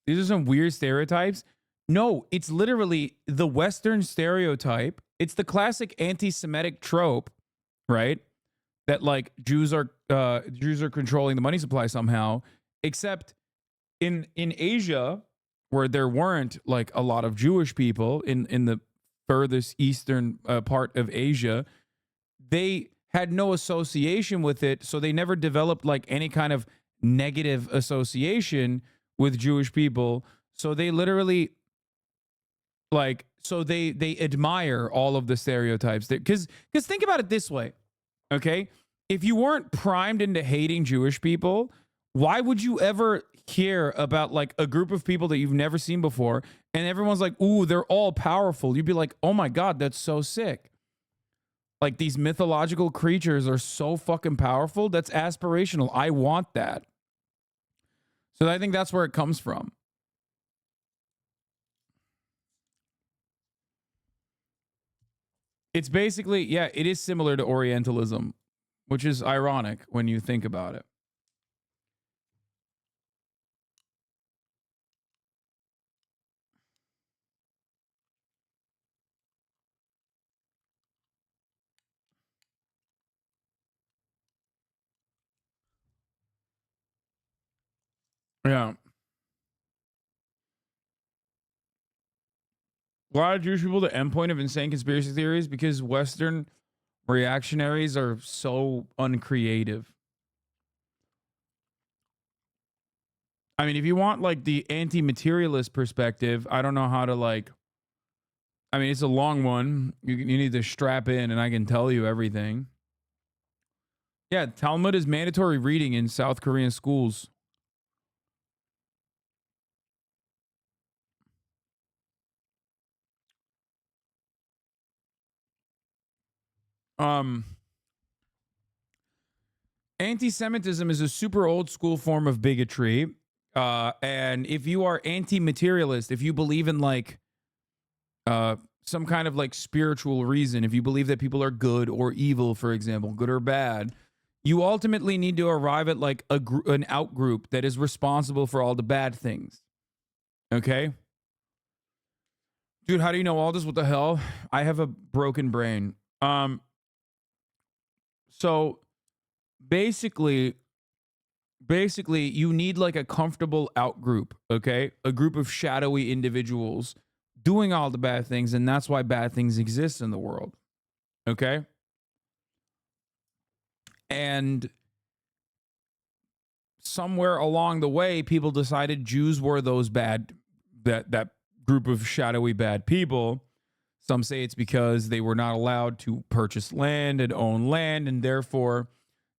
Speaker 1: These are some weird stereotypes. No, it's literally the Western stereotype. It's the classic anti-Semitic trope, right? That like Jews are controlling the money supply somehow. Except in Asia, where there weren't like a lot of Jewish people in the furthest eastern part of Asia, they had no association with it, so they never developed like any kind of negative association with Jewish people. So they literally like they admire all of the stereotypes because think about it this way, okay? If you weren't primed into hating Jewish people, why would you ever hear about like a group of people that you've never seen before and everyone's like, ooh, they're all powerful? You'd be like, oh my God, that's so sick. Like these mythological creatures are so fucking powerful. That's aspirational. I want that. So I think that's where it comes from. It's basically, yeah, it is similar to Orientalism, which is ironic when you think about it. Yeah. Why are Jewish people the endpoint of insane conspiracy theories? Because Western reactionaries are so uncreative. I mean, if you want like the anti-materialist perspective, I don't know how to like. I mean, it's a long one. You need to strap in, and I can tell you everything. Yeah, Talmud is mandatory reading in South Korean schools. Anti-Semitism is a super old school form of bigotry. And if you are anti-materialist, if you believe in like some kind of like spiritual reason, if you believe that people are good or evil, for example, good or bad, you ultimately need to arrive at like an out-group that is responsible for all the bad things. Okay? Dude, how do you know all this? What the hell? I have a broken brain. So basically you need like a comfortable out group, okay? A group of shadowy individuals doing all the bad things, and that's why bad things exist in the world. Okay? And somewhere along the way, people decided Jews were those bad, that group of shadowy bad people. Some say it's because they were not allowed to purchase land and own land, and therefore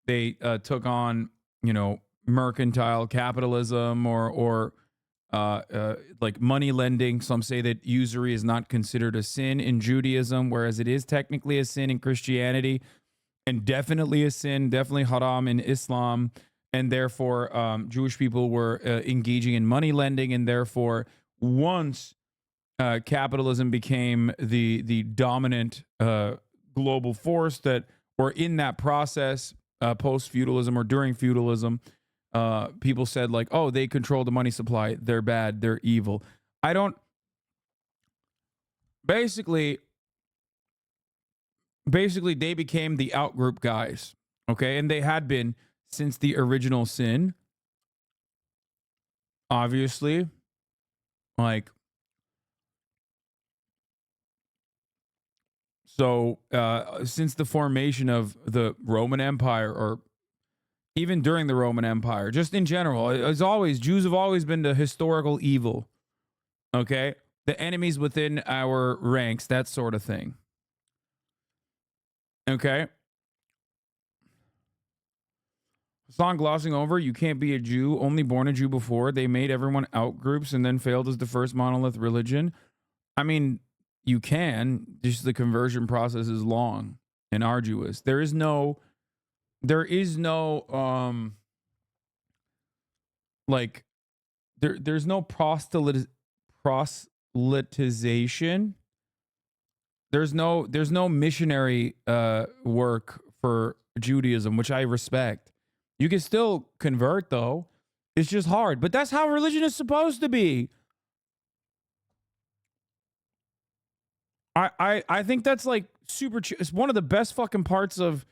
Speaker 1: they took on, you know, mercantile capitalism or like money lending. Some say that usury is not considered a sin in Judaism, whereas it is technically a sin in Christianity, and definitely a sin, definitely haram in Islam. And therefore, Jewish people were engaging in money lending, and therefore, once capitalism became the dominant global force, that, or in that process, post-feudalism or during feudalism, people said like, oh, they control the money supply, they're bad, they're evil. I don't. Basically they became the outgroup guys, okay? And they had been since the original sin, obviously. Like, so since the formation of the Roman Empire, or even during the Roman Empire, just in general, as always, Jews have always been the historical evil, okay? The enemies within our ranks, that sort of thing. Okay? Hasan glossing over, you can't be a Jew, only born a Jew before. They made everyone out groups and then failed as the first monolith religion. I mean, you can, just the conversion process is long and arduous. There's no there's no proselytization. There's no missionary work for Judaism, which I respect. You can still convert though. It's just hard. But that's how religion is supposed to be. I think that's like it's one of the best fucking parts of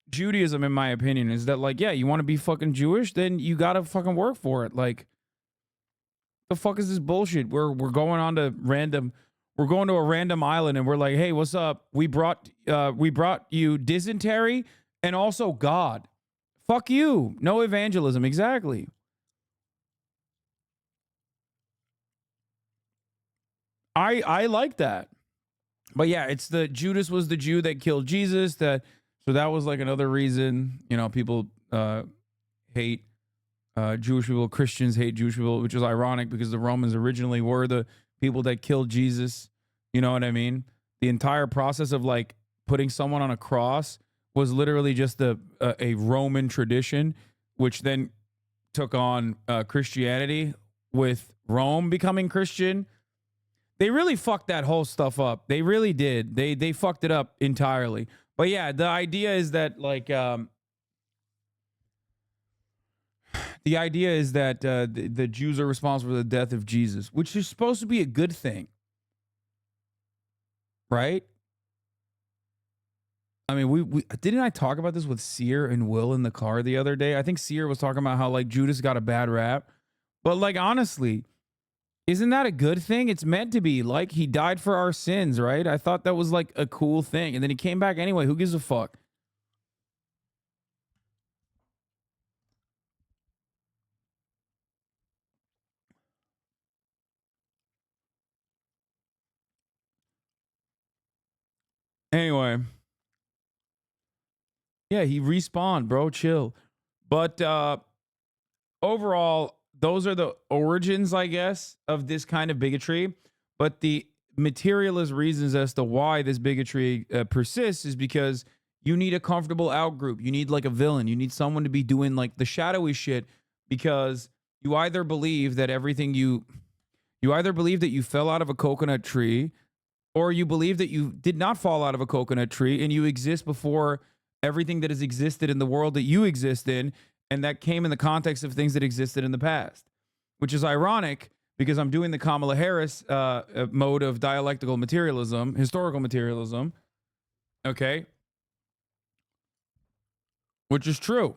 Speaker 1: Judaism, in my opinion, is that like, yeah, you want to be fucking Jewish, then you gotta fucking work for it. Like, the fuck is this bullshit? We're going to a random island and we're like, hey, what's up? We brought you dysentery and also God. Fuck you. No evangelism. Exactly. I like that. But yeah, it's the Judas was the Jew that killed Jesus. So that was like another reason, people hate Jewish people. Christians hate Jewish people, which is ironic because the Romans originally were the people that killed Jesus. You know what I mean? The entire process of like putting someone on a cross was literally just a Roman tradition, which then took on Christianity with Rome becoming Christian. They really fucked that whole stuff up. They really did. They fucked it up entirely. But yeah, the idea is that like the Jews are responsible for the death of Jesus, which is supposed to be a good thing, right? I mean, we didn't I talk about this with Sear and Will in the car the other day? I think Sear was talking about how like Judas got a bad rap, but like honestly, isn't that a good thing? It's meant to be. Like, he died for our sins, right? I thought that was like a cool thing. And then he came back anyway. Who gives a fuck? Anyway. Yeah, he respawned, bro. Chill. But overall, those are the origins, I guess, of this kind of bigotry. But the materialist reasons as to why this bigotry persists is because you need a comfortable outgroup. You need like a villain. You need someone to be doing like the shadowy shit, because you either believe that you either believe that you fell out of a coconut tree, or you believe that you did not fall out of a coconut tree and you exist before everything that has existed in the world that you exist in, and that came in the context of things that existed in the past, which is ironic because I'm doing the Kamala Harris mode of dialectical materialism, historical materialism, okay? Which is true.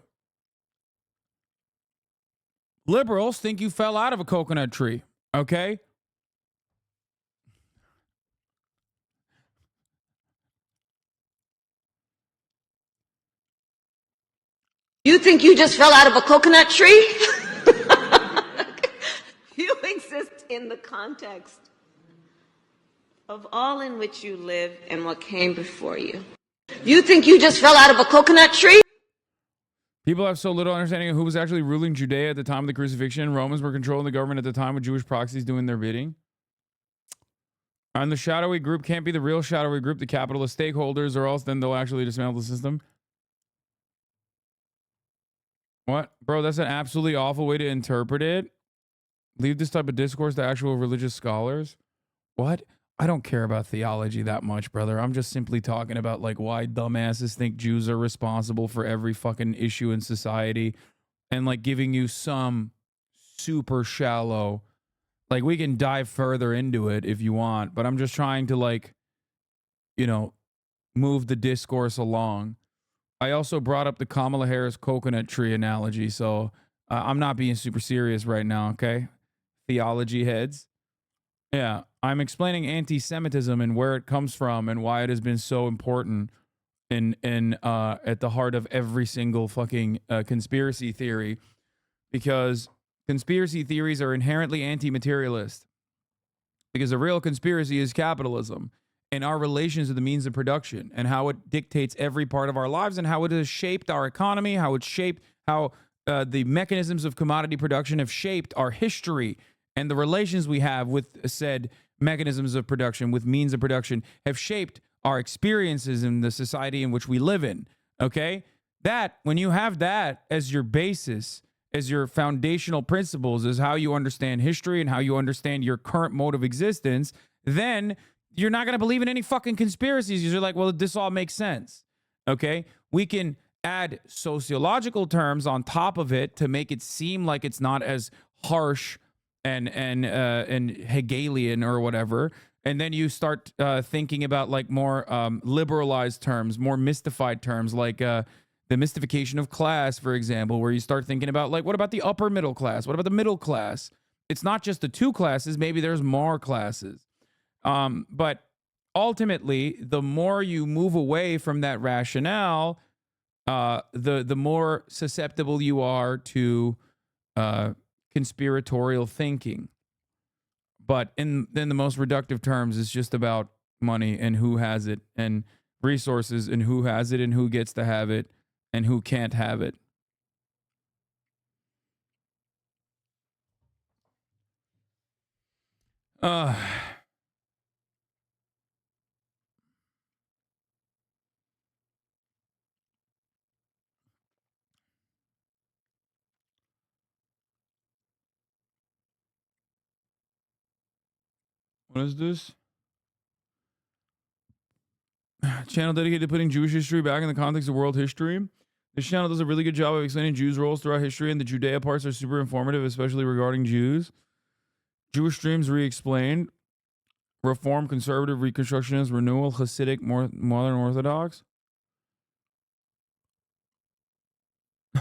Speaker 1: Liberals think you fell out of a coconut tree, okay?
Speaker 10: You think you just fell out of a coconut tree? You exist in the context of all in which you live and what came before you. You think you just fell out of a coconut tree?
Speaker 1: People have so little understanding of who was actually ruling Judea at the time of the crucifixion. Romans were controlling the government at the time with Jewish proxies doing their bidding. And the shadowy group can't be the real shadowy group, the capitalist stakeholders, or else then they'll actually dismantle the system. What? Bro, that's an absolutely awful way to interpret it. Leave this type of discourse to actual religious scholars. What? I don't care about theology that much, brother. I'm just simply talking about like why dumbasses think Jews are responsible for every fucking issue in society, and like giving you some super shallow, like we can dive further into it if you want, but I'm just trying to like, move the discourse along. I also brought up the Kamala Harris coconut tree analogy, so I'm not being super serious right now, okay? Theology heads. Yeah, I'm explaining anti-Semitism and where it comes from and why it has been so important in at the heart of every single fucking conspiracy theory, because conspiracy theories are inherently anti-materialist, because the real conspiracy is capitalism and our relations to the means of production and how it dictates every part of our lives and how it has shaped our economy, how it's shaped how the mechanisms of commodity production have shaped our history, and the relations we have with said mechanisms of production, with means of production, have shaped our experiences in the society in which we live in. Okay? That, when you have that as your basis, as your foundational principles, is how you understand history and how you understand your current mode of existence, then you're not going to believe in any fucking conspiracies. You're like, well, this all makes sense. Okay? We can add sociological terms on top of it to make it seem like it's not as harsh and Hegelian or whatever. And then you start thinking about like more liberalized terms, more mystified terms, like the mystification of class, for example, where you start thinking about like, what about the upper middle class? What about the middle class? It's not just the two classes. Maybe there's more classes. But ultimately, the more you move away from that rationale, the more susceptible you are to conspiratorial thinking. But in the most reductive terms, it's just about money and who has it, and resources and who has it and who gets to have it and who can't have it. What is this? Channel dedicated to putting Jewish history back in the context of world history. This channel does a really good job of explaining Jews' roles throughout history, and the Judea parts are super informative, especially regarding Jews. Jewish streams re-explained. Reform, conservative, reconstructionist, renewal, Hasidic, modern Orthodox.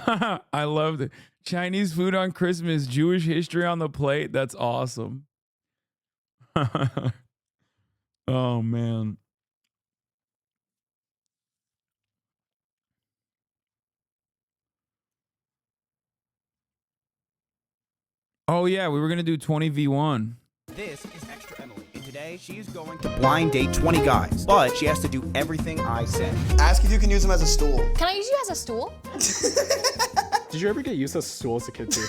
Speaker 1: I love it. Chinese food on Christmas, Jewish history on the plate. That's awesome. Oh, man. Oh, yeah, we were going to do 20v1.
Speaker 13: This is Extra Emily, and today she's going to blind date 20 guys, but she has to do everything I said.
Speaker 14: Ask if you can use them as a stool.
Speaker 18: Can I use you as a stool?
Speaker 15: Did you ever get used to a stool as a kid too?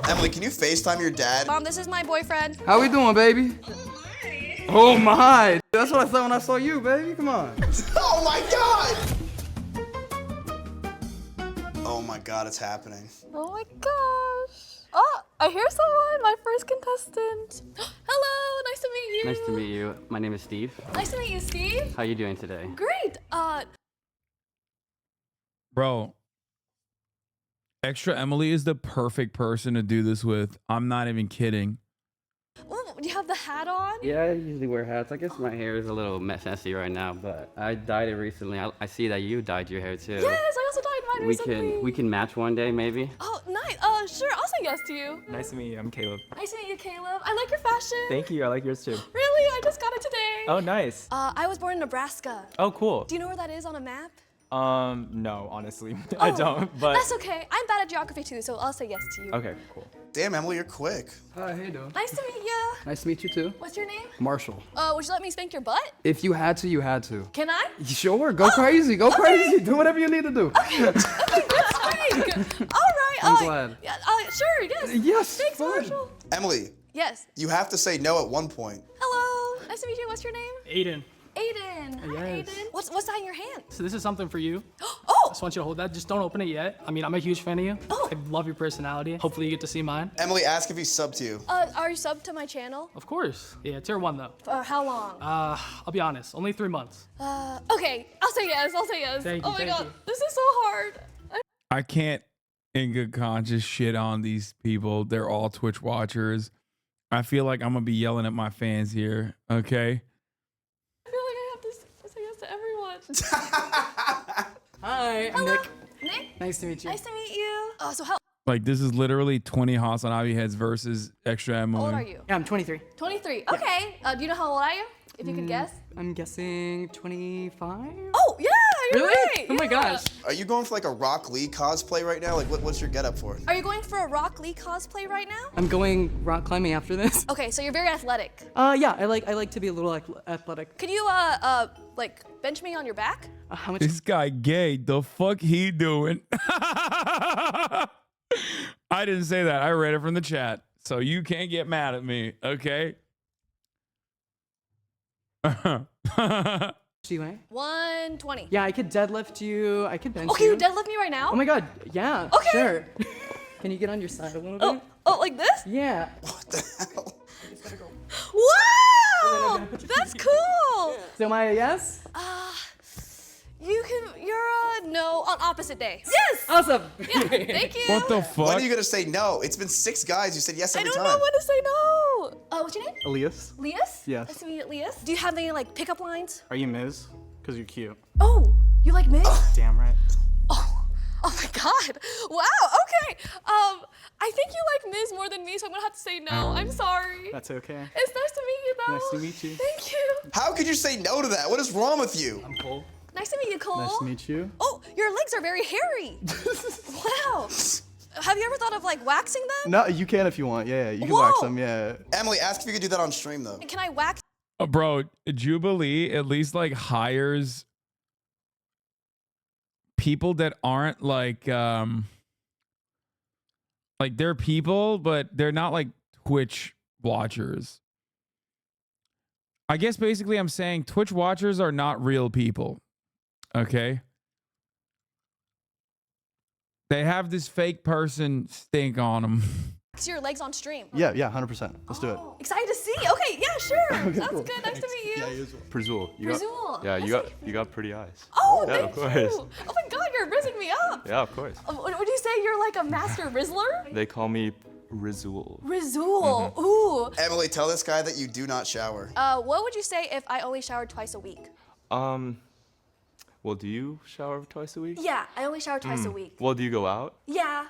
Speaker 14: Emily, can you FaceTime your dad?
Speaker 18: Mom, this is my boyfriend.
Speaker 16: How we doing, baby? Oh my! That's what I thought when I saw you, baby. Come on.
Speaker 14: Oh my god! Oh my god, it's happening.
Speaker 18: Oh my gosh. Oh, I hear someone. My first contestant. Hello, nice to meet you.
Speaker 25: Nice to meet you. My name is Steve.
Speaker 18: Nice to meet you, Steve.
Speaker 25: How you doing today?
Speaker 18: Great.
Speaker 1: Bro, Extra Emily is the perfect person to do this with. I'm not even kidding.
Speaker 18: Oh, do you have the hat on?
Speaker 25: Yeah, I usually wear hats. I guess my hair is a little messy right now, but I dyed it recently. I see that you dyed your hair too.
Speaker 18: Yes, I also dyed mine recently.
Speaker 25: We can match one day, maybe.
Speaker 18: Oh, nice. Sure, I'll say yes to you.
Speaker 15: Nice to meet you. I'm Caleb.
Speaker 18: Nice to meet you, Caleb. I like your fashion.
Speaker 15: Thank you. I like yours too.
Speaker 18: Really? I just got it today.
Speaker 15: Oh, nice.
Speaker 18: I was born in Nebraska.
Speaker 15: Oh, cool.
Speaker 18: Do you know where that is on a map?
Speaker 15: No, honestly, I don't, but...
Speaker 18: That's okay. I'm bad at geography too, so I'll say yes to you.
Speaker 15: Okay, cool.
Speaker 14: Damn, Emily, you're quick.
Speaker 16: Hi, how you doing?
Speaker 18: Nice to meet you.
Speaker 16: Nice to meet you too.
Speaker 18: What's your name?
Speaker 16: Marshall.
Speaker 18: Would you let me spank your butt?
Speaker 16: If you had to, you had to.
Speaker 18: Can I?
Speaker 16: Sure, go crazy, go crazy. Do whatever you need to do.
Speaker 18: Okay, good spank. All right.
Speaker 16: I'm glad.
Speaker 18: Yeah, sure, yes.
Speaker 16: Yes,
Speaker 18: Thanks,
Speaker 16: fine.
Speaker 18: Marshall.
Speaker 14: Emily.
Speaker 18: Yes.
Speaker 14: You have to say no at one point.
Speaker 18: Hello. Nice to meet you. What's your name?
Speaker 26: Aiden.
Speaker 18: Aiden. Hi,
Speaker 26: Yes.
Speaker 18: Aiden. What's that in your hand?
Speaker 26: So this is something for you.
Speaker 18: Oh!
Speaker 26: I just want you to hold that. Just don't open it yet. I mean, I'm a huge fan of you.
Speaker 18: Oh!
Speaker 26: I love your personality. Hopefully you get to see mine.
Speaker 14: Emily, ask if he's subbed to you.
Speaker 18: Are you subbed to my channel?
Speaker 26: Of course. Yeah, tier 1 though.
Speaker 18: For how long?
Speaker 26: I'll be honest, only 3 months.
Speaker 18: Okay. I'll say yes. I'll say yes.
Speaker 26: Thank you,
Speaker 18: oh my
Speaker 26: thank
Speaker 18: god,
Speaker 26: you.
Speaker 18: this is so hard.
Speaker 1: I can't, in good conscience, shit on these people. They're all Twitch watchers. I feel like I'm going to be yelling at my fans here, okay?
Speaker 18: I feel like I have to say yes to everyone.
Speaker 26: Hi, I'm
Speaker 18: Hello.
Speaker 26: Nick.
Speaker 18: Nick?
Speaker 26: Nice to meet you.
Speaker 18: Nice to meet you. So how
Speaker 1: Like, this is literally 20 HasanAbi heads versus Extra Emily.
Speaker 18: old are you?
Speaker 26: Yeah, I'm 23.
Speaker 18: 23. Okay. Do you know how old I am? If you could guess.
Speaker 26: I'm guessing 25.
Speaker 18: Oh, yeah, you're
Speaker 26: Really?
Speaker 18: right.
Speaker 26: Oh my
Speaker 18: yeah.
Speaker 26: gosh.
Speaker 14: Are you going for like a Rock Lee cosplay right now? Like, what's your getup for?
Speaker 18: Are you going for a Rock Lee cosplay right now?
Speaker 26: I'm going rock climbing after this.
Speaker 18: Okay, so you're very athletic.
Speaker 26: Yeah, I like to be a little athletic.
Speaker 18: Could you like bench me on your back?
Speaker 26: How much?
Speaker 1: This guy gay. The fuck he doing? I didn't say that. I read it from the chat. So you can't get mad at me, okay?
Speaker 26: Do you weigh?
Speaker 18: 120.
Speaker 26: Yeah, I could deadlift you. I could bench
Speaker 18: Okay,
Speaker 26: you.
Speaker 18: you deadlift me right now?
Speaker 26: Oh my god, yeah.
Speaker 18: Okay.
Speaker 26: Sure. Can you get on your side a little bit?
Speaker 18: Oh, like this?
Speaker 26: Yeah.
Speaker 18: Wow! That's cool!
Speaker 26: So am I a yes?
Speaker 18: You're a no on opposite day. Yes!
Speaker 26: Awesome.
Speaker 18: Yeah, thank you.
Speaker 1: What the fuck?
Speaker 14: When are you gonna say no? It's been 6 guys who said yes
Speaker 18: I
Speaker 14: every
Speaker 18: don't
Speaker 14: time.
Speaker 18: know when to say no. What's your name?
Speaker 15: Elias.
Speaker 18: Leas?
Speaker 15: Yes.
Speaker 18: Nice to meet you, Leas. Do you have any like pickup lines?
Speaker 15: Are you Ms? Because you're cute.
Speaker 18: Oh, you like Miz?
Speaker 15: Damn right.
Speaker 18: Oh my god. Wow, okay. I think you like Miz more than me, so I'm gonna have to say no. I'm sorry.
Speaker 15: That's okay.
Speaker 18: It's nice to meet you though.
Speaker 15: Nice to meet you.
Speaker 18: Thank you.
Speaker 14: How could you say no to that? What is wrong with you?
Speaker 15: I'm Cole.
Speaker 18: Nice to meet you, Cole.
Speaker 15: Nice to meet you.
Speaker 18: Oh, your legs are very hairy. Wow. Have you ever thought of like waxing them?
Speaker 15: No, you can if you want. Yeah, you can wax them. Yeah.
Speaker 14: Emily, ask if you could do that on stream though.
Speaker 18: Can I wax?
Speaker 1: Bro, Jubilee at least like hires people that aren't like they're people, but they're not like Twitch watchers. I guess basically I'm saying Twitch watchers are not real people. Okay? They have this fake person stink on them.
Speaker 18: Your legs on stream.
Speaker 15: Yeah, 100%. Let's do it.
Speaker 18: Excited to see. Okay, yeah, sure.
Speaker 15: Okay,
Speaker 18: Sounds
Speaker 15: cool.
Speaker 18: good. Nice to meet you.
Speaker 2: Prazul.
Speaker 18: Prazul.
Speaker 2: Yeah, you got pretty eyes.
Speaker 18: Oh,
Speaker 2: yeah,
Speaker 18: thank
Speaker 2: of course.
Speaker 18: you. Oh my god, you're rizzing me up.
Speaker 2: Yeah, of course.
Speaker 18: Would you say you're like a master rizzler?
Speaker 2: They call me Rizul.
Speaker 18: Rizul. Ooh.
Speaker 14: Emily, tell this guy that you do not shower.
Speaker 18: What would you say if I only showered twice a week?
Speaker 2: Well, do you shower twice a week?
Speaker 18: Yeah, I only shower twice a week.
Speaker 2: Well, do you go out?
Speaker 18: Yeah.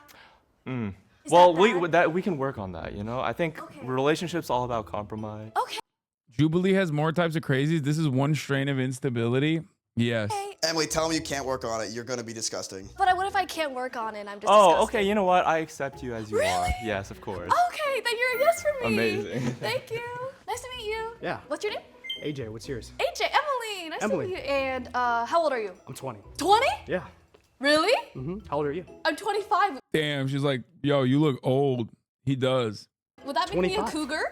Speaker 2: Well, we can work on that, you know? I think relationships all about compromise.
Speaker 18: Okay.
Speaker 1: Jubilee has more types of crazies. This is one strain of instability. Yes.
Speaker 14: Emily, tell him you can't work on it. You're gonna be disgusting.
Speaker 18: But what if I can't work on it and I'm just
Speaker 2: Oh,
Speaker 18: disgusting?
Speaker 2: okay, you know what? I accept you as you
Speaker 18: Really?
Speaker 2: are. Yes, of course.
Speaker 18: Okay, then you're a yes for me.
Speaker 2: Amazing.
Speaker 18: Thank you. Nice to meet you.
Speaker 15: Yeah.
Speaker 18: What's your name?
Speaker 15: AJ, what's yours?
Speaker 18: AJ, Emily. Nice
Speaker 15: Emily.
Speaker 18: to meet you. And how old are you?
Speaker 15: I'm 20.
Speaker 18: 20?
Speaker 15: Yeah.
Speaker 18: Really?
Speaker 15: How old are you?
Speaker 18: I'm 25.
Speaker 1: Damn, she's like, yo, you look old. He does.
Speaker 18: Would that make me a
Speaker 15: 25.
Speaker 18: cougar?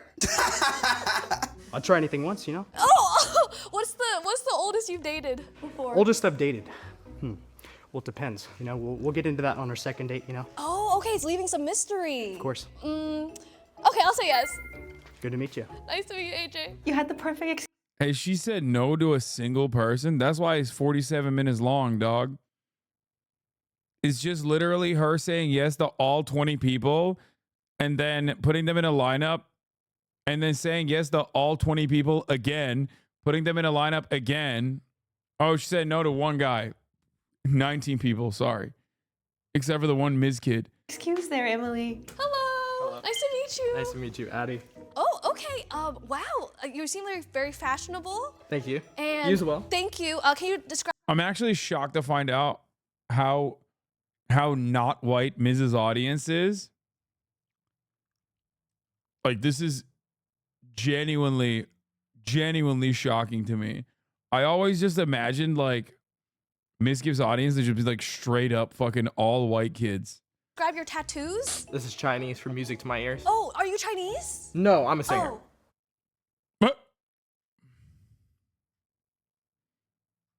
Speaker 15: I'll try anything once, you know?
Speaker 18: Oh, what's the oldest you've dated before?
Speaker 15: Oldest I've dated. Well, it depends. You know, we'll get into that on our second date, you know?
Speaker 18: Oh, okay, it's leaving some mystery.
Speaker 15: Of course.
Speaker 18: Okay, I'll say yes.
Speaker 15: Good to meet you.
Speaker 18: Nice to meet you, AJ.
Speaker 19: You had the perfect
Speaker 1: Hey, she said no to a single person. That's why it's 47 minutes long, dog. It's just literally her saying yes to all 20 people and then putting them in a lineup and then saying yes to all 20 people again, putting them in a lineup again. Oh, she said no to one guy. 19 people, sorry. Except for the one Ms. kid.
Speaker 19: excuse there, Emily.
Speaker 18: Hello. Nice to meet you.
Speaker 15: Nice to meet you, Addie.
Speaker 18: Oh, okay. Wow. You seem like very fashionable.
Speaker 15: Thank you.
Speaker 18: And
Speaker 15: You as well.
Speaker 18: Thank you. Can you describe?
Speaker 1: I'm actually shocked to find out how not white Mrs. Audience is. Like, this is genuinely shocking to me. I always just imagined like Miss Gibbs' audience to just be like straight up fucking all white kids.
Speaker 18: Describe your tattoos.
Speaker 16: This is Chinese from music to my ears.
Speaker 18: Oh, are you Chinese?
Speaker 16: No, I'm a singer.
Speaker 18: Oh.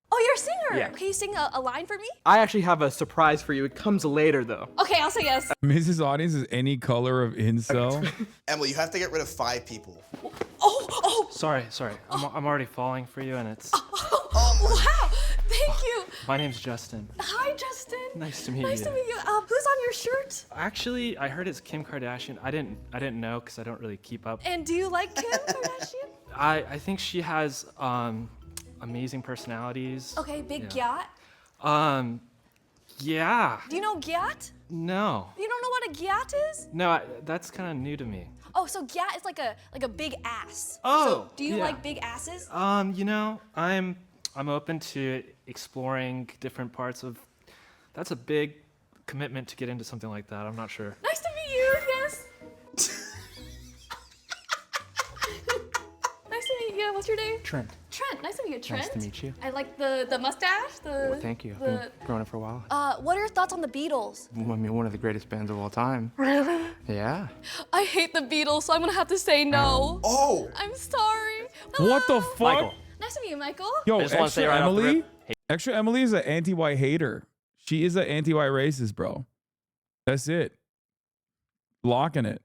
Speaker 18: Oh, you're a singer.
Speaker 16: Yeah.
Speaker 18: Can you sing a line for me?
Speaker 16: I actually have a surprise for you. It comes later, though.
Speaker 18: Okay, I'll say yes.
Speaker 1: Mrs. Audience is any color of incel.
Speaker 14: Emily, you have to get rid of 5 people.
Speaker 20: Sorry. I'm already falling for you, and it's.
Speaker 18: Wow, thank you.
Speaker 20: My name's Justin.
Speaker 18: Hi, Justin.
Speaker 20: Nice to meet
Speaker 18: Nice
Speaker 20: you.
Speaker 18: to meet you. Who's on your shirt?
Speaker 20: Actually, I heard it's Kim Kardashian. I didn't know because I don't really keep up.
Speaker 18: And do you like Kim Kardashian?
Speaker 20: I think she has amazing personalities.
Speaker 18: Okay, big
Speaker 20: Yeah.
Speaker 18: gyat.
Speaker 20: Yeah.
Speaker 18: Do you know gyat?
Speaker 20: No.
Speaker 18: You don't know what a gyat is?
Speaker 20: No, that's kind of new to me.
Speaker 18: Oh, so gyat is like a big ass.
Speaker 20: Oh,
Speaker 18: So do you
Speaker 20: yeah.
Speaker 18: like big asses?
Speaker 20: You know, I'm open to exploring different parts of. That's a big commitment to get into something like that. I'm not sure.
Speaker 18: Nice to meet you. Yes. Nice to meet you. What's your name?
Speaker 3: Trent.
Speaker 18: Trent. Nice to meet you, Trent.
Speaker 3: Nice to meet you.
Speaker 18: I like the mustache.
Speaker 3: Well, thank you. I've been growing it for a while.
Speaker 18: What are your thoughts on the Beatles?
Speaker 3: I mean, one of the greatest bands of all time.
Speaker 18: Really?
Speaker 3: Yeah.
Speaker 18: I hate the Beatles, so I'm gonna have to say no.
Speaker 14: Oh.
Speaker 18: I'm sorry.
Speaker 1: What the fuck?
Speaker 2: Michael.
Speaker 18: Nice to meet you, Michael.
Speaker 1: Yo,
Speaker 2: I just wanna say
Speaker 1: extra
Speaker 2: right off the
Speaker 1: Emily.
Speaker 2: rip-
Speaker 1: Extra Emily is an anti-white hater. She is an anti-white racist, bro. That's it. Locking it.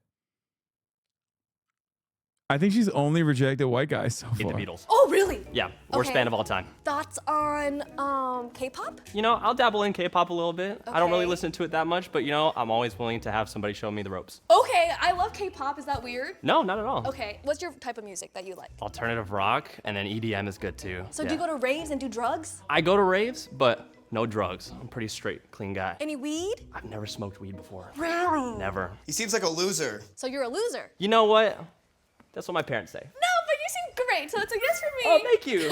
Speaker 1: I think she's only rejected white guys so
Speaker 2: Hate
Speaker 1: far.
Speaker 2: the Beatles.
Speaker 18: Oh, really?
Speaker 2: Yeah, worst
Speaker 18: Okay.
Speaker 2: band of all time.
Speaker 18: Thoughts on K-pop?
Speaker 2: You know, I'll dabble in K-pop a little bit. I don't really
Speaker 18: Okay.
Speaker 2: listen to it that much, but you know, I'm always willing to have somebody show me the ropes.
Speaker 18: Okay, I love K-pop. Is that weird?
Speaker 2: No, not at all.
Speaker 18: Okay, what's your type of music that you like?
Speaker 2: Alternative rock, and then EDM is good too.
Speaker 18: So
Speaker 2: yeah.
Speaker 18: do you go to raves and do drugs?
Speaker 2: I go to raves, but no drugs. I'm a pretty straight, clean guy.
Speaker 18: Any weed?
Speaker 2: I've never smoked weed before.
Speaker 18: Really?
Speaker 2: Never.
Speaker 14: He seems like a loser.
Speaker 18: So you're a loser?
Speaker 2: You know what? That's what my parents say.
Speaker 18: No, but you seem great, so it's a yes for me.
Speaker 2: Oh, thank you.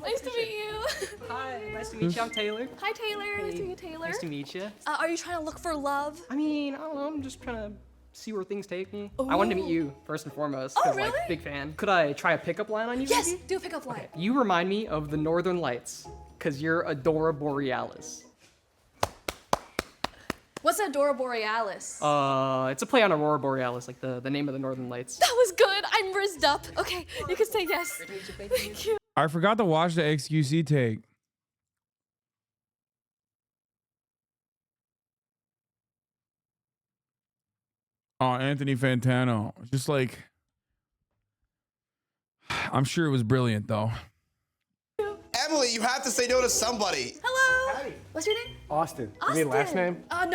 Speaker 18: Nice to meet you.
Speaker 16: Hi, nice to meet you. I'm Taylor.
Speaker 18: Hi, Taylor. Nice to meet you, Taylor.
Speaker 16: Nice to meet you.
Speaker 18: Are you trying to look for love?
Speaker 16: I mean, I don't know. I'm just trying to see where things take me. I wanted to meet you first and foremost.
Speaker 18: Oh,
Speaker 16: 'Cause,
Speaker 18: really?
Speaker 16: Like, big fan. Could I try a pickup line on you?
Speaker 18: Yes,
Speaker 16: maybe?
Speaker 18: do a pickup line.
Speaker 16: You remind me of the Northern Lights, cause you're Adora Borealis.
Speaker 18: What's Aurora Borealis?
Speaker 16: It's a play on Aurora Borealis, like the name of the Northern Lights.
Speaker 18: That was good. I'm rizzed up. Okay, you can say yes. Thank you.
Speaker 1: I forgot to watch the XQC take. Oh, Anthony Fantano. Just like, I'm sure it was brilliant though.
Speaker 14: Emily, you have to say no to somebody.
Speaker 18: Hello. Howdy. What's your name?
Speaker 3: Austin.
Speaker 18: Austin.
Speaker 3: You mean last name?
Speaker 18: No, I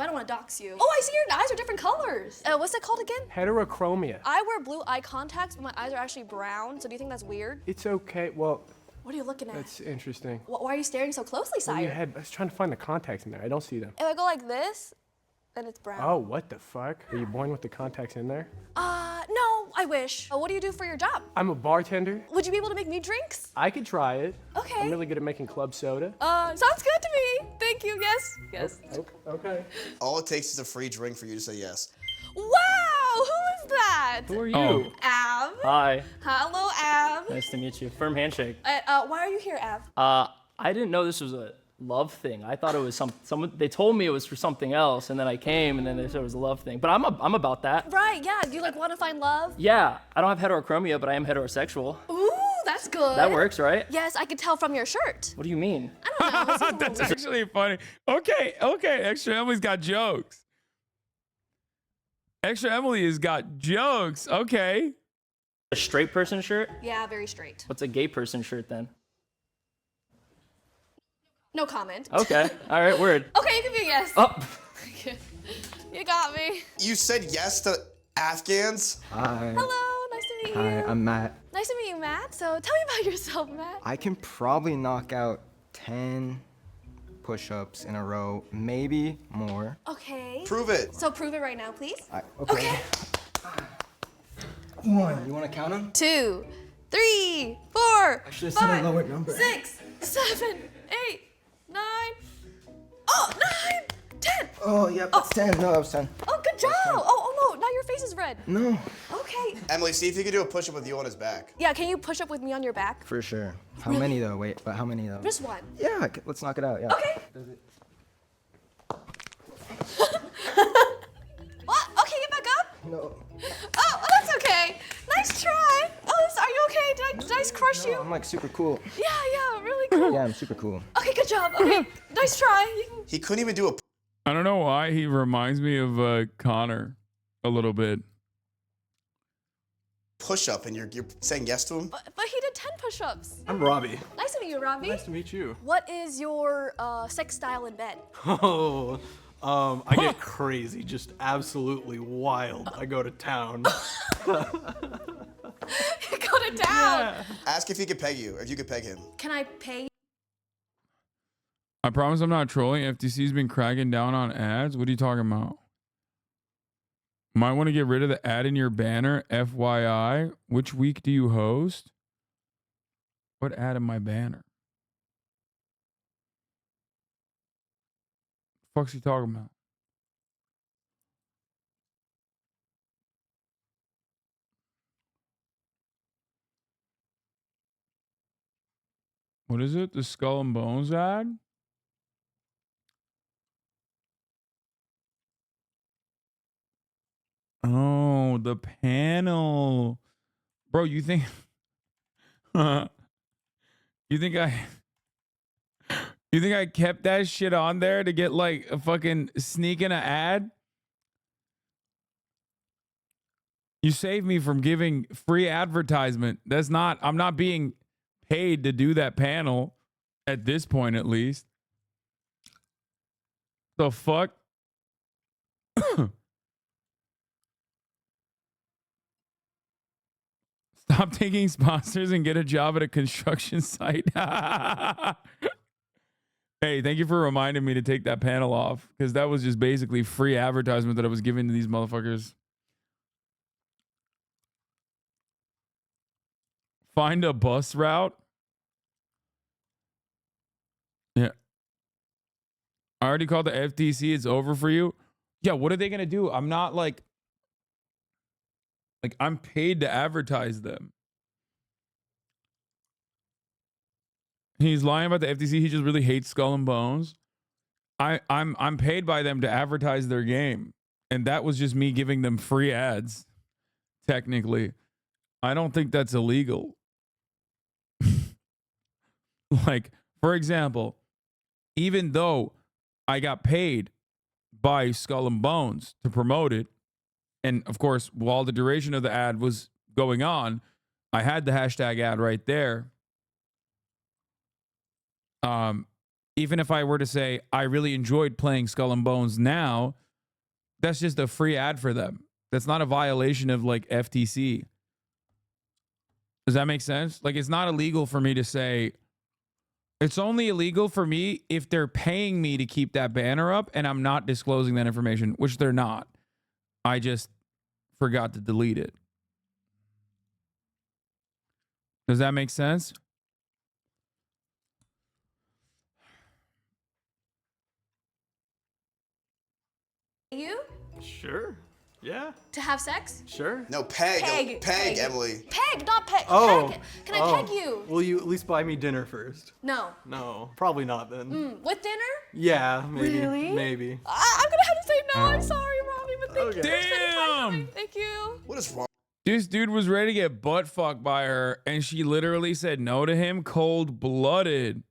Speaker 18: don't want to dox you. Oh, I see your eyes are different colors. What's it called again?
Speaker 3: Heterochromia.
Speaker 18: I wear blue eye contacts, but my eyes are actually brown. So do you think that's weird?
Speaker 3: It's okay. Well,
Speaker 18: What are you looking at?
Speaker 3: that's interesting.
Speaker 18: Why are you staring so closely,
Speaker 3: Well,
Speaker 18: sire?
Speaker 3: your head. I was trying to find the contacts in there. I don't see them.
Speaker 18: If I go like this, then it's brown.
Speaker 3: Oh, what the fuck? Were you born with the contacts in there?
Speaker 18: No, I wish. What do you do for your job?
Speaker 3: I'm a bartender.
Speaker 18: Would you be able to make me drinks?
Speaker 3: I could try it.
Speaker 18: Okay.
Speaker 3: I'm really good at making club soda.
Speaker 18: Sounds good to me. Thank you. Yes. Yes.
Speaker 3: Okay.
Speaker 14: All it takes is a free drink for you to say yes.
Speaker 18: Wow, who is that?
Speaker 2: Who are you?
Speaker 1: Oh.
Speaker 18: Av.
Speaker 2: Hi.
Speaker 18: Hello, Av.
Speaker 2: Nice to meet you. Firm handshake.
Speaker 18: Why are you here, Av?
Speaker 2: I didn't know this was a love thing. I thought it was someone. They told me it was for something else, and then I came, and then they said it was a love thing. But I'm about that.
Speaker 18: Right, yeah. Do you like want to find love?
Speaker 2: Yeah, I don't have heterochromia, but I am heterosexual.
Speaker 18: Ooh, that's good.
Speaker 2: That works, right?
Speaker 18: Yes, I could tell from your shirt.
Speaker 2: What do you mean?
Speaker 1: That's actually funny. Okay. Extra Emily's got jokes. Extra Emily has got jokes. Okay.
Speaker 2: A straight person shirt?
Speaker 18: Yeah, very straight.
Speaker 2: What's a gay person shirt then?
Speaker 18: No comment.
Speaker 2: Okay. All right. Word.
Speaker 18: Okay, you can be a yes.
Speaker 2: Oh.
Speaker 18: You got me.
Speaker 14: You said yes to Afghans?
Speaker 4: Hi.
Speaker 18: Hello, nice to meet you.
Speaker 4: Hi, I'm Matt.
Speaker 18: Nice to meet you, Matt. So tell me about yourself, Matt.
Speaker 4: I can probably knock out 10 push-ups in a row, maybe more.
Speaker 18: Okay.
Speaker 14: Prove it.
Speaker 18: So prove it right now, please.
Speaker 4: Okay. One. You want to count them?
Speaker 18: 2, 3, 4,
Speaker 4: I should've said a
Speaker 18: 5,
Speaker 4: lower number.
Speaker 18: 6, 7, 8, 9. Oh, 9, 10.
Speaker 4: Oh, yeah, that's 10. No, that was 10.
Speaker 18: Oh, good job. Oh no, now your face is red.
Speaker 4: No.
Speaker 18: Okay.
Speaker 14: Emily, see if you can do a push-up with you on his back.
Speaker 18: Yeah, can you push up with me on your back?
Speaker 4: For sure. How
Speaker 18: Really?
Speaker 4: many, though? Wait, but how many, though?
Speaker 18: Just one.
Speaker 4: Yeah, let's knock it out, yeah.
Speaker 18: Okay. What? Okay, get back up.
Speaker 4: No.
Speaker 18: Oh, that's okay. Nice try. Oh, are you okay? Did I crush you?
Speaker 4: I'm like super cool.
Speaker 18: Yeah, really cool.
Speaker 4: Yeah, I'm super cool.
Speaker 18: Okay, good job. Okay, nice try.
Speaker 14: He couldn't even do a
Speaker 1: I don't know why he reminds me of Connor a little bit.
Speaker 14: push-up and you're saying yes to him?
Speaker 18: But he did 10 push-ups.
Speaker 3: I'm Robbie.
Speaker 18: Nice to meet you, Robbie.
Speaker 3: Nice to meet you.
Speaker 18: What is your sex style in bed?
Speaker 3: Oh, I get crazy, just absolutely wild. I go to town.
Speaker 18: You go to town.
Speaker 14: Ask if he could peg you, or if you could peg him.
Speaker 18: Can I pay?
Speaker 1: I promise I'm not trolling. FTC's been cracking down on ads. What are you talking about? Might want to get rid of the ad in your banner. FYI. Which week do you host? What ad in my banner? Fuck's he talking about? What is it? The Skull and Bones ad? Oh, the panel. Bro, you think you think I kept that shit on there to get like a fucking sneak in an ad? You saved me from giving free advertisement. I'm not being paid to do that panel at this point, at least. The fuck? Stop taking sponsors and get a job at a construction site. Hey, thank you for reminding me to take that panel off, because that was just basically free advertisement that I was giving to these motherfuckers. Find a bus route. Yeah. I already called the FTC. It's over for you. Yeah, what are they going to do? I'm not like I'm paid to advertise them. He's lying about the FTC. He just really hates Skull and Bones. I'm paid by them to advertise their game. And that was just me giving them free ads. Technically. I don't think that's illegal. Like, for example, even though I got paid by Skull and Bones to promote it, and of course, while the duration of the ad was going on, I had the hashtag ad right there. Even if I were to say, I really enjoyed playing Skull and Bones now, that's just a free ad for them. That's not a violation of like FTC. Does that make sense? Like, it's not illegal for me to say, it's only illegal for me if they're paying me to keep that banner up and I'm not disclosing that information, which they're not. I just forgot to delete it. Does that make sense?
Speaker 18: You?
Speaker 3: Sure. Yeah.
Speaker 18: To have sex?
Speaker 3: Sure.
Speaker 14: No, peg. Peg, Emily.
Speaker 18: Peg, not peg.
Speaker 3: Oh.
Speaker 18: Peg. Can I peg you?
Speaker 3: Will you at least buy me dinner first?
Speaker 18: No.
Speaker 3: No, probably not then.
Speaker 18: With dinner?
Speaker 3: Yeah, maybe.
Speaker 18: Really?
Speaker 3: Maybe.
Speaker 18: I'm gonna have to say no. I'm sorry, Robbie, but thank you.
Speaker 1: Okay.
Speaker 18: for spending time with
Speaker 1: Damn!
Speaker 18: me. Thank you.
Speaker 14: What is wrong?
Speaker 1: This dude was ready to get butt fucked by her, and she literally said no to him, cold-blooded.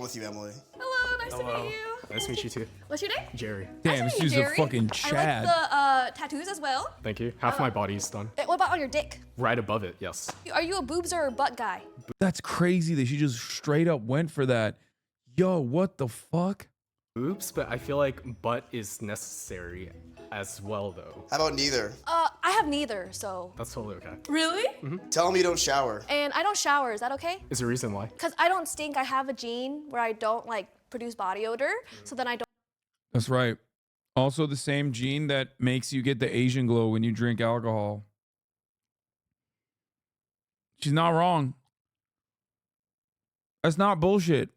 Speaker 14: With you, Emily.
Speaker 18: Hello, nice to meet you.
Speaker 16: Nice to meet you too.
Speaker 18: What's your name?
Speaker 16: Jerry.
Speaker 1: Damn,
Speaker 18: Nice to
Speaker 1: she's
Speaker 18: meet you,
Speaker 1: a
Speaker 18: Jerry.
Speaker 1: fucking
Speaker 18: I
Speaker 1: Chad.
Speaker 18: like the tattoos as well.
Speaker 16: Thank you. Half my body's done.
Speaker 18: What about on your dick?
Speaker 16: Right above it, yes.
Speaker 18: Are you a boobs or a butt guy?
Speaker 1: That's crazy that she just straight up went for that. Yo, what the fuck?
Speaker 16: Oops, but I feel like butt is necessary as well, though.
Speaker 14: How about neither?
Speaker 18: I have neither, so.
Speaker 16: That's totally okay.
Speaker 18: Really?
Speaker 14: Tell him you don't shower.
Speaker 18: And I don't shower, is that okay?
Speaker 16: Is there a reason why?
Speaker 18: Because I don't stink. I have a gene where I don't like produce body odor, so then I don't.
Speaker 1: That's right. Also the same gene that makes you get the Asian glow when you drink alcohol. She's not wrong. That's not bullshit.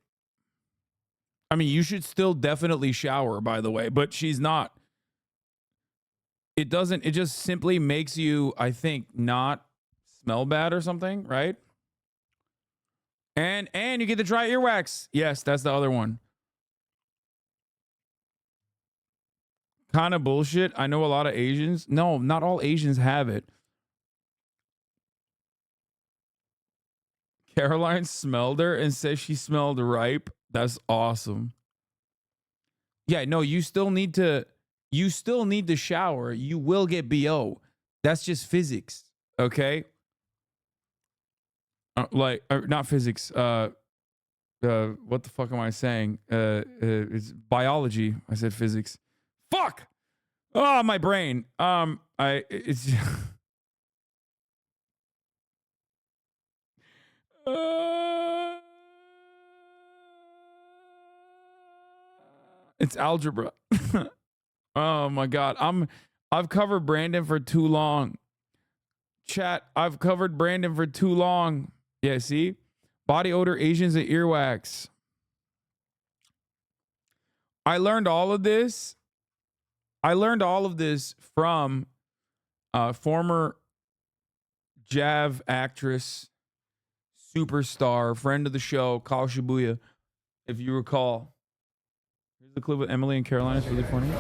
Speaker 1: I mean, you should still definitely shower, by the way, but she's not. It just simply makes you, I think, not smell bad or something, right? And you get the dry earwax. Yes, that's the other one. Kind of bullshit. I know a lot of Asians. No, not all Asians have it. Caroline smelled her and says she smelled ripe. That's awesome. Yeah, no, you still need to shower. You will get BO. That's just physics, okay? Not physics. What the fuck am I saying? It's biology. I said physics. Fuck! Oh, my brain. It's it's algebra. Oh my god. I've covered Brandon for too long. Chat, I've covered Brandon for too long. Yeah, see? Body odor, Asians, and earwax. I learned all of this from former Jav actress superstar, friend of the show, Kyle Shibuya, if you recall. Here's the clip with Emily and Caroline. It's really funny.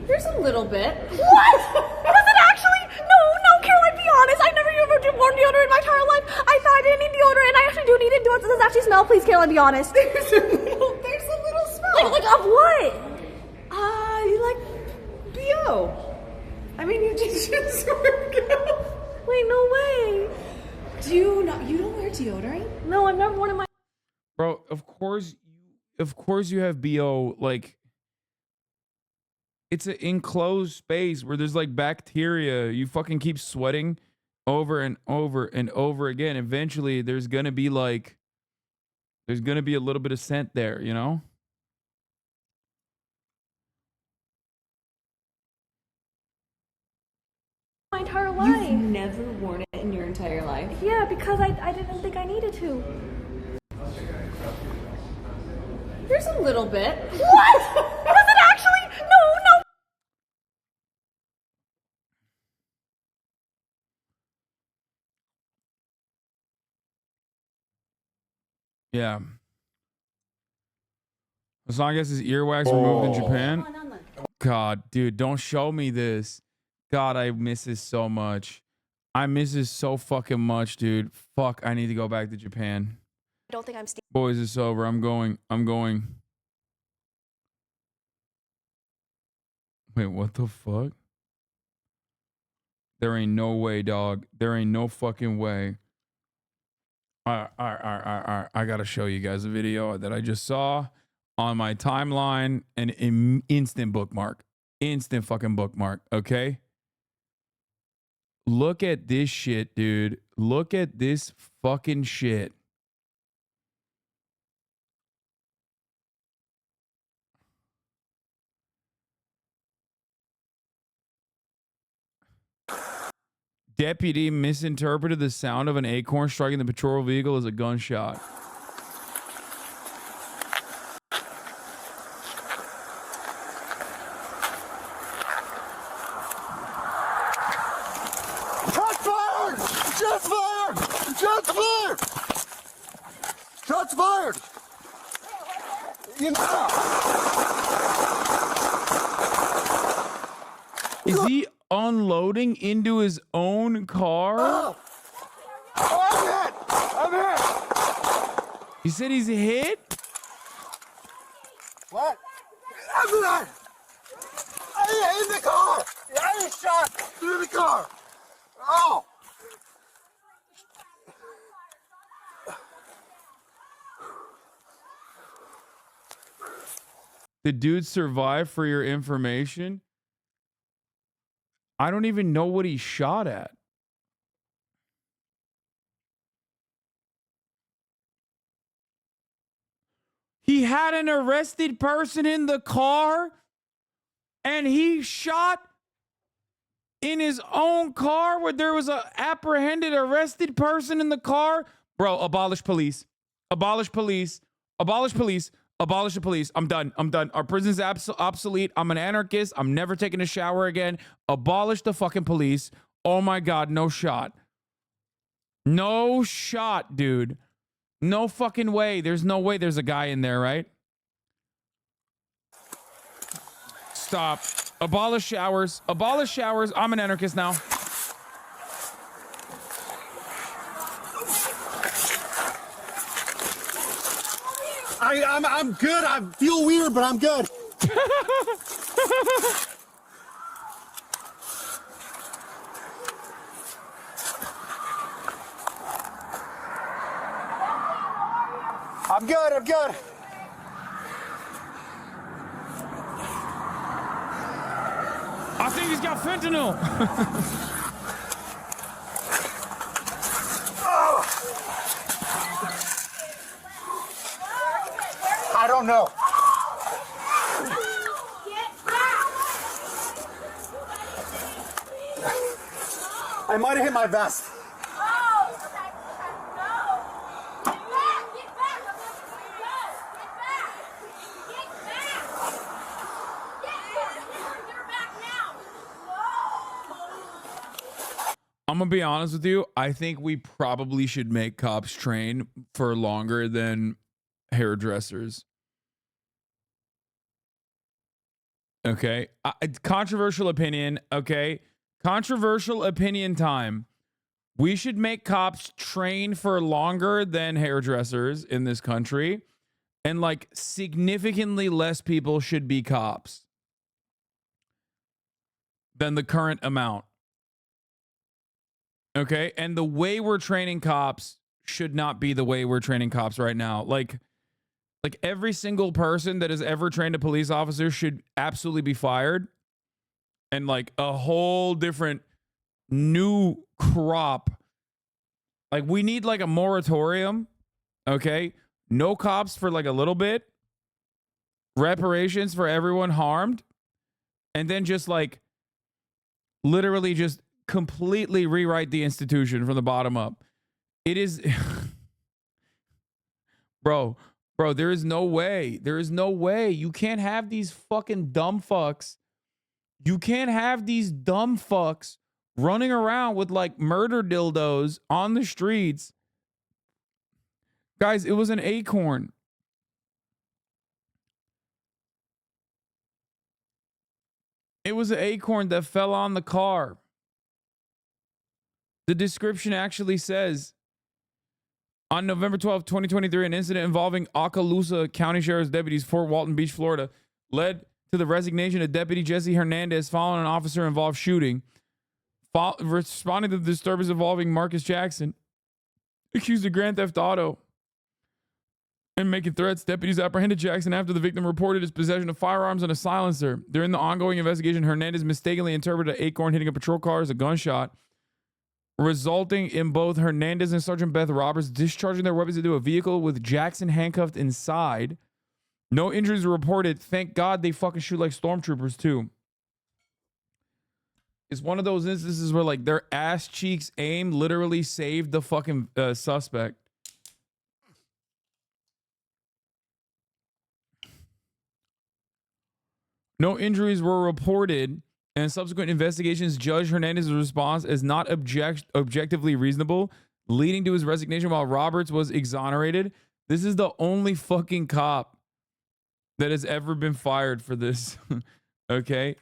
Speaker 18: Here's a little bit. What? Was it actually? No, Caroline, be honest. I've never even worn deodorant in my entire life. I thought I didn't need deodorant, and I actually do need it. Does it actually smell? Please, Caroline, be honest. There's a little smell. Like of what?
Speaker 19: You like BO. I mean, you just work out.
Speaker 18: Wait, no way.
Speaker 19: You don't wear deodorant?
Speaker 18: No, I've never worn it in my.
Speaker 1: Bro, of course you have BO. Like, it's an enclosed space where there's like bacteria. You fucking keep sweating over and over and over again. Eventually there's gonna be a little bit of scent there, you know?
Speaker 18: My entire life.
Speaker 19: You've never worn it in your entire life?
Speaker 18: Yeah, because I didn't think I needed to. Here's a little bit. What? Was it actually? No.
Speaker 1: Yeah. Hasan gets his earwax removed in Japan. God, dude, don't show me this. God, I miss this so much. I miss this so fucking much, dude. Fuck, I need to go back to Japan.
Speaker 18: I don't think I'm Steve.
Speaker 1: Boys, it's over. I'm going. Wait, what the fuck? There ain't no way, dog. There ain't no fucking way. All right. I gotta show you guys a video that I just saw on my timeline. An instant bookmark. Instant fucking bookmark, okay? Look at this shit, dude. Look at this fucking shit. Deputy misinterpreted the sound of an acorn striking the patrol vehicle as a gunshot.
Speaker 6: Shots fired! Shots fired! Shots fired! Shots fired!
Speaker 1: Is he unloading into his own car?
Speaker 6: I'm hit!
Speaker 1: You said he's hit?
Speaker 6: What? I'm not! In the car! I was shot through the car! Oh!
Speaker 1: The dude survived, for your information. I don't even know what he shot at. He had an arrested person in the car and he shot in his own car where there was a apprehended arrested person in the car. Bro, abolish police. Abolish police. Abolish police. Abolish the police. I'm done. Our prison's obsolete. I'm an anarchist. I'm never taking a shower again. Abolish the fucking police. Oh my God, no shot. No shot, dude. No fucking way. There's no way there's a guy in there, right? Stop. Abolish showers. Abolish showers. I'm an anarchist now.
Speaker 6: I'm good. I feel weird, but I'm good. I'm good.
Speaker 1: I think he's got fentanyl.
Speaker 6: I don't know. I might have hit my vest.
Speaker 1: I'm I'm gonna be honest with you. I think we probably should make cops train for longer than hairdressers. Okay. Controversial opinion. Okay. Controversial opinion time. We should make cops train for longer than hairdressers in this country. And like significantly less people should be cops than the current amount. Okay. And the way we're training cops should not be the way we're training cops right now. Like every single person that has ever trained a police officer should absolutely be fired. And like a whole different new crop. Like we need like a moratorium. Okay. No cops for like a little bit. Reparations for everyone harmed. And then just like literally just completely rewrite the institution from the bottom up. It is bro, there is no way. There is no way. You can't have these fucking dumb fucks. You can't have these dumb fucks running around with like murder dildos on the streets. Guys, it was an acorn. It was an acorn that fell on the car. The description actually says, on November 12, 2023, an incident involving Okaloosa County Sheriff's deputies, Fort Walton Beach, Florida, led to the resignation of Deputy Jesse Hernandez following an officer-involved shooting. Responding to the disturbance involving Marcus Jackson, accused of grand theft auto and making threats, deputies apprehended Jackson after the victim reported his possession of firearms and a silencer. During the ongoing investigation, Hernandez mistakenly interpreted an acorn hitting a patrol car as a gunshot, resulting in both Hernandez and Sergeant Beth Roberts discharging their weapons into a vehicle with Jackson handcuffed inside. No injuries were reported. Thank God they fucking shoot like stormtroopers too. It's one of those instances where like their ass cheeks aim literally saved the fucking suspect. No injuries were reported, and subsequent investigations judged Hernandez's response as not objectively reasonable, leading to his resignation while Roberts was exonerated. This is the only fucking cop that has ever been fired for this. Okay?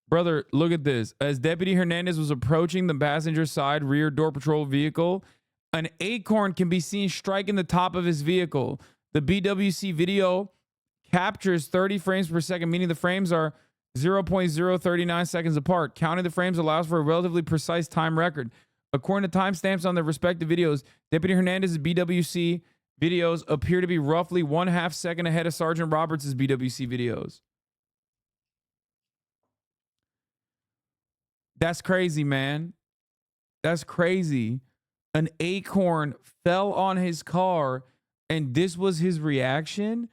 Speaker 1: Brother, look at this. As Deputy Hernandez was approaching the passenger side rear door patrol vehicle, an acorn can be seen striking the top of his vehicle. The BWC video captures 30 frames per second, meaning the frames are 0.039 seconds apart. Counting the frames allows for a relatively precise time record. According to timestamps on their respective videos, Deputy Hernandez's BWC videos appear to be roughly 1/2 second ahead of Sergeant Roberts' BWC videos. That's crazy, man. That's crazy. An acorn fell on his car, and this was his reaction.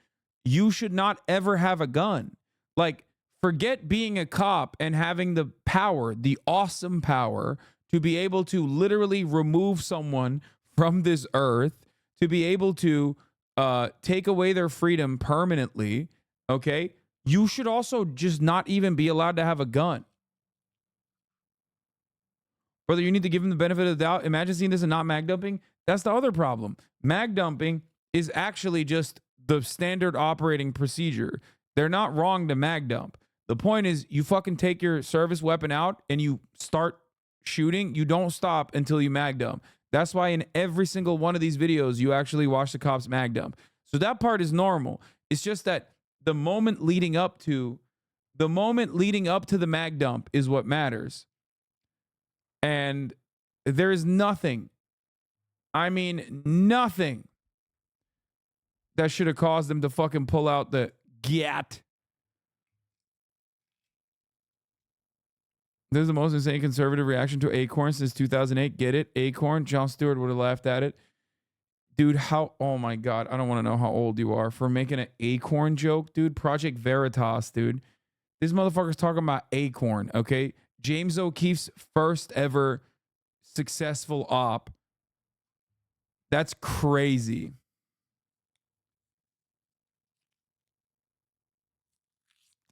Speaker 1: You should not ever have a gun. Like, forget being a cop and having the power, the awesome power, to be able to literally remove someone from this earth, to be able to take away their freedom permanently, okay? You should also just not even be allowed to have a gun. Brother, you need to give him the benefit of the doubt. Imagine seeing this and not mag dumping. That's the other problem. Mag dumping is actually just the standard operating procedure. They're not wrong to mag dump. The point is, you fucking take your service weapon out and you start shooting. You don't stop until you mag dump. That's why in every single one of these videos, you actually watch the cops mag dump. So that part is normal. It's just that the moment leading up to the mag dump is what matters. And there is nothing, I mean, nothing that should have caused them to fucking pull out the gat. This is the most insane conservative reaction to Acorn since 2008. Get it? Acorn? Jon Stewart would have laughed at it. Dude, oh my God. I don't want to know how old you are for making an Acorn joke, dude. Project Veritas, dude. This motherfucker's talking about Acorn, okay? James O'Keefe's first ever successful op. That's crazy.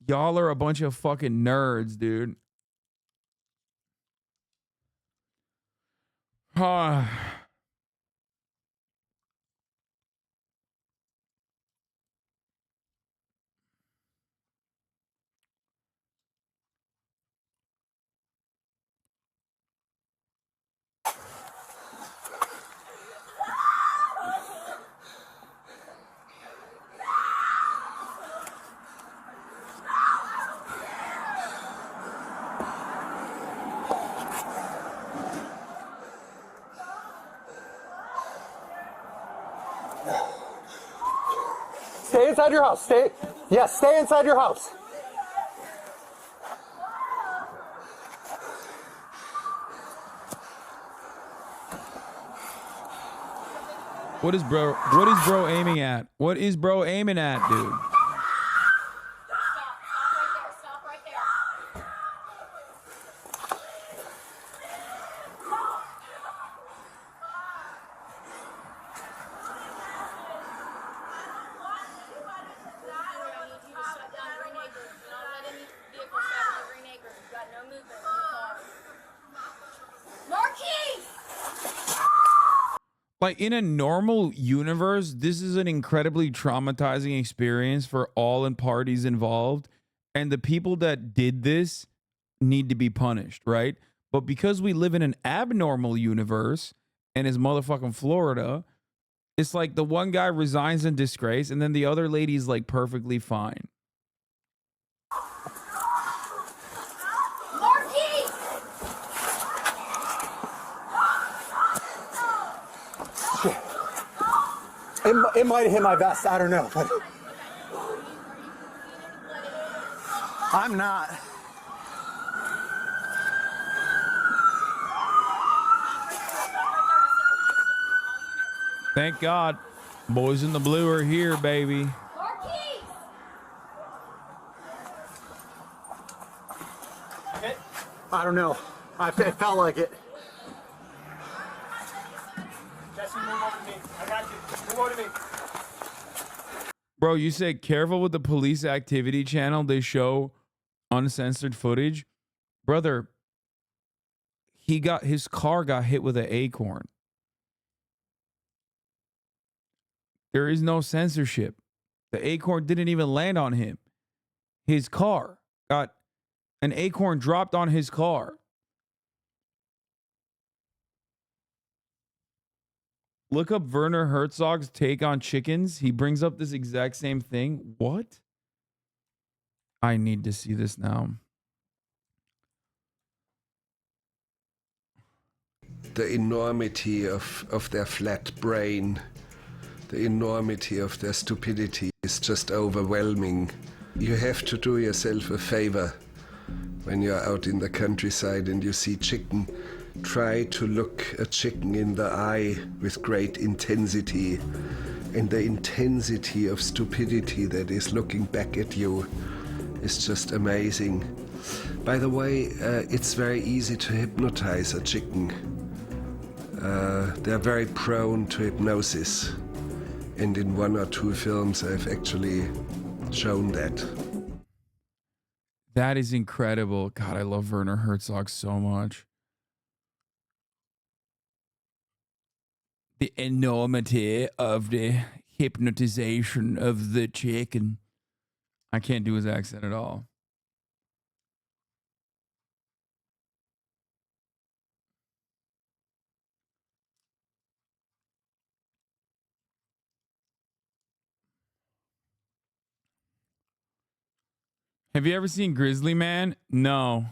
Speaker 1: Y'all are a bunch of fucking nerds, dude.
Speaker 6: Stay inside your house. Stay inside your house.
Speaker 1: What is bro aiming at? What is bro aiming at, dude? Like, in a normal universe, this is an incredibly traumatizing experience for all and parties involved. And the people that did this need to be punished, right? But because we live in an abnormal universe and it's motherfucking Florida, it's like the one guy resigns in disgrace and then the other lady's like perfectly fine.
Speaker 6: It might have hit my vest. I don't know. But I'm not.
Speaker 1: Thank God. Boys in the blue are here, baby.
Speaker 6: I don't know. It felt like it. Jesse, move over to me. I got you. Move over to me.
Speaker 1: Bro, you said careful with the police activity channel. They show uncensored footage. Brother, his car got hit with an acorn. There is no censorship. The acorn didn't even land on him. His car got an acorn dropped on his car. Look up Werner Herzog's take on chickens. He brings up this exact same thing. What? I need to see this now.
Speaker 11: The enormity of their flat brain, the enormity of their stupidity is just overwhelming. You have to do yourself a favor when you're out in the countryside and you see chicken. Try to look a chicken in the eye with great intensity, and the intensity of stupidity that is looking back at you is just amazing. By the way, it's very easy to hypnotize a chicken. They're very prone to hypnosis, and in 1 or 2 films I've actually shown that.
Speaker 1: That is incredible. God, I love Werner Herzog so much. The enormity of the hypnotization of the chicken. I can't do his accent at all. Have you ever seen Grizzly Man? No.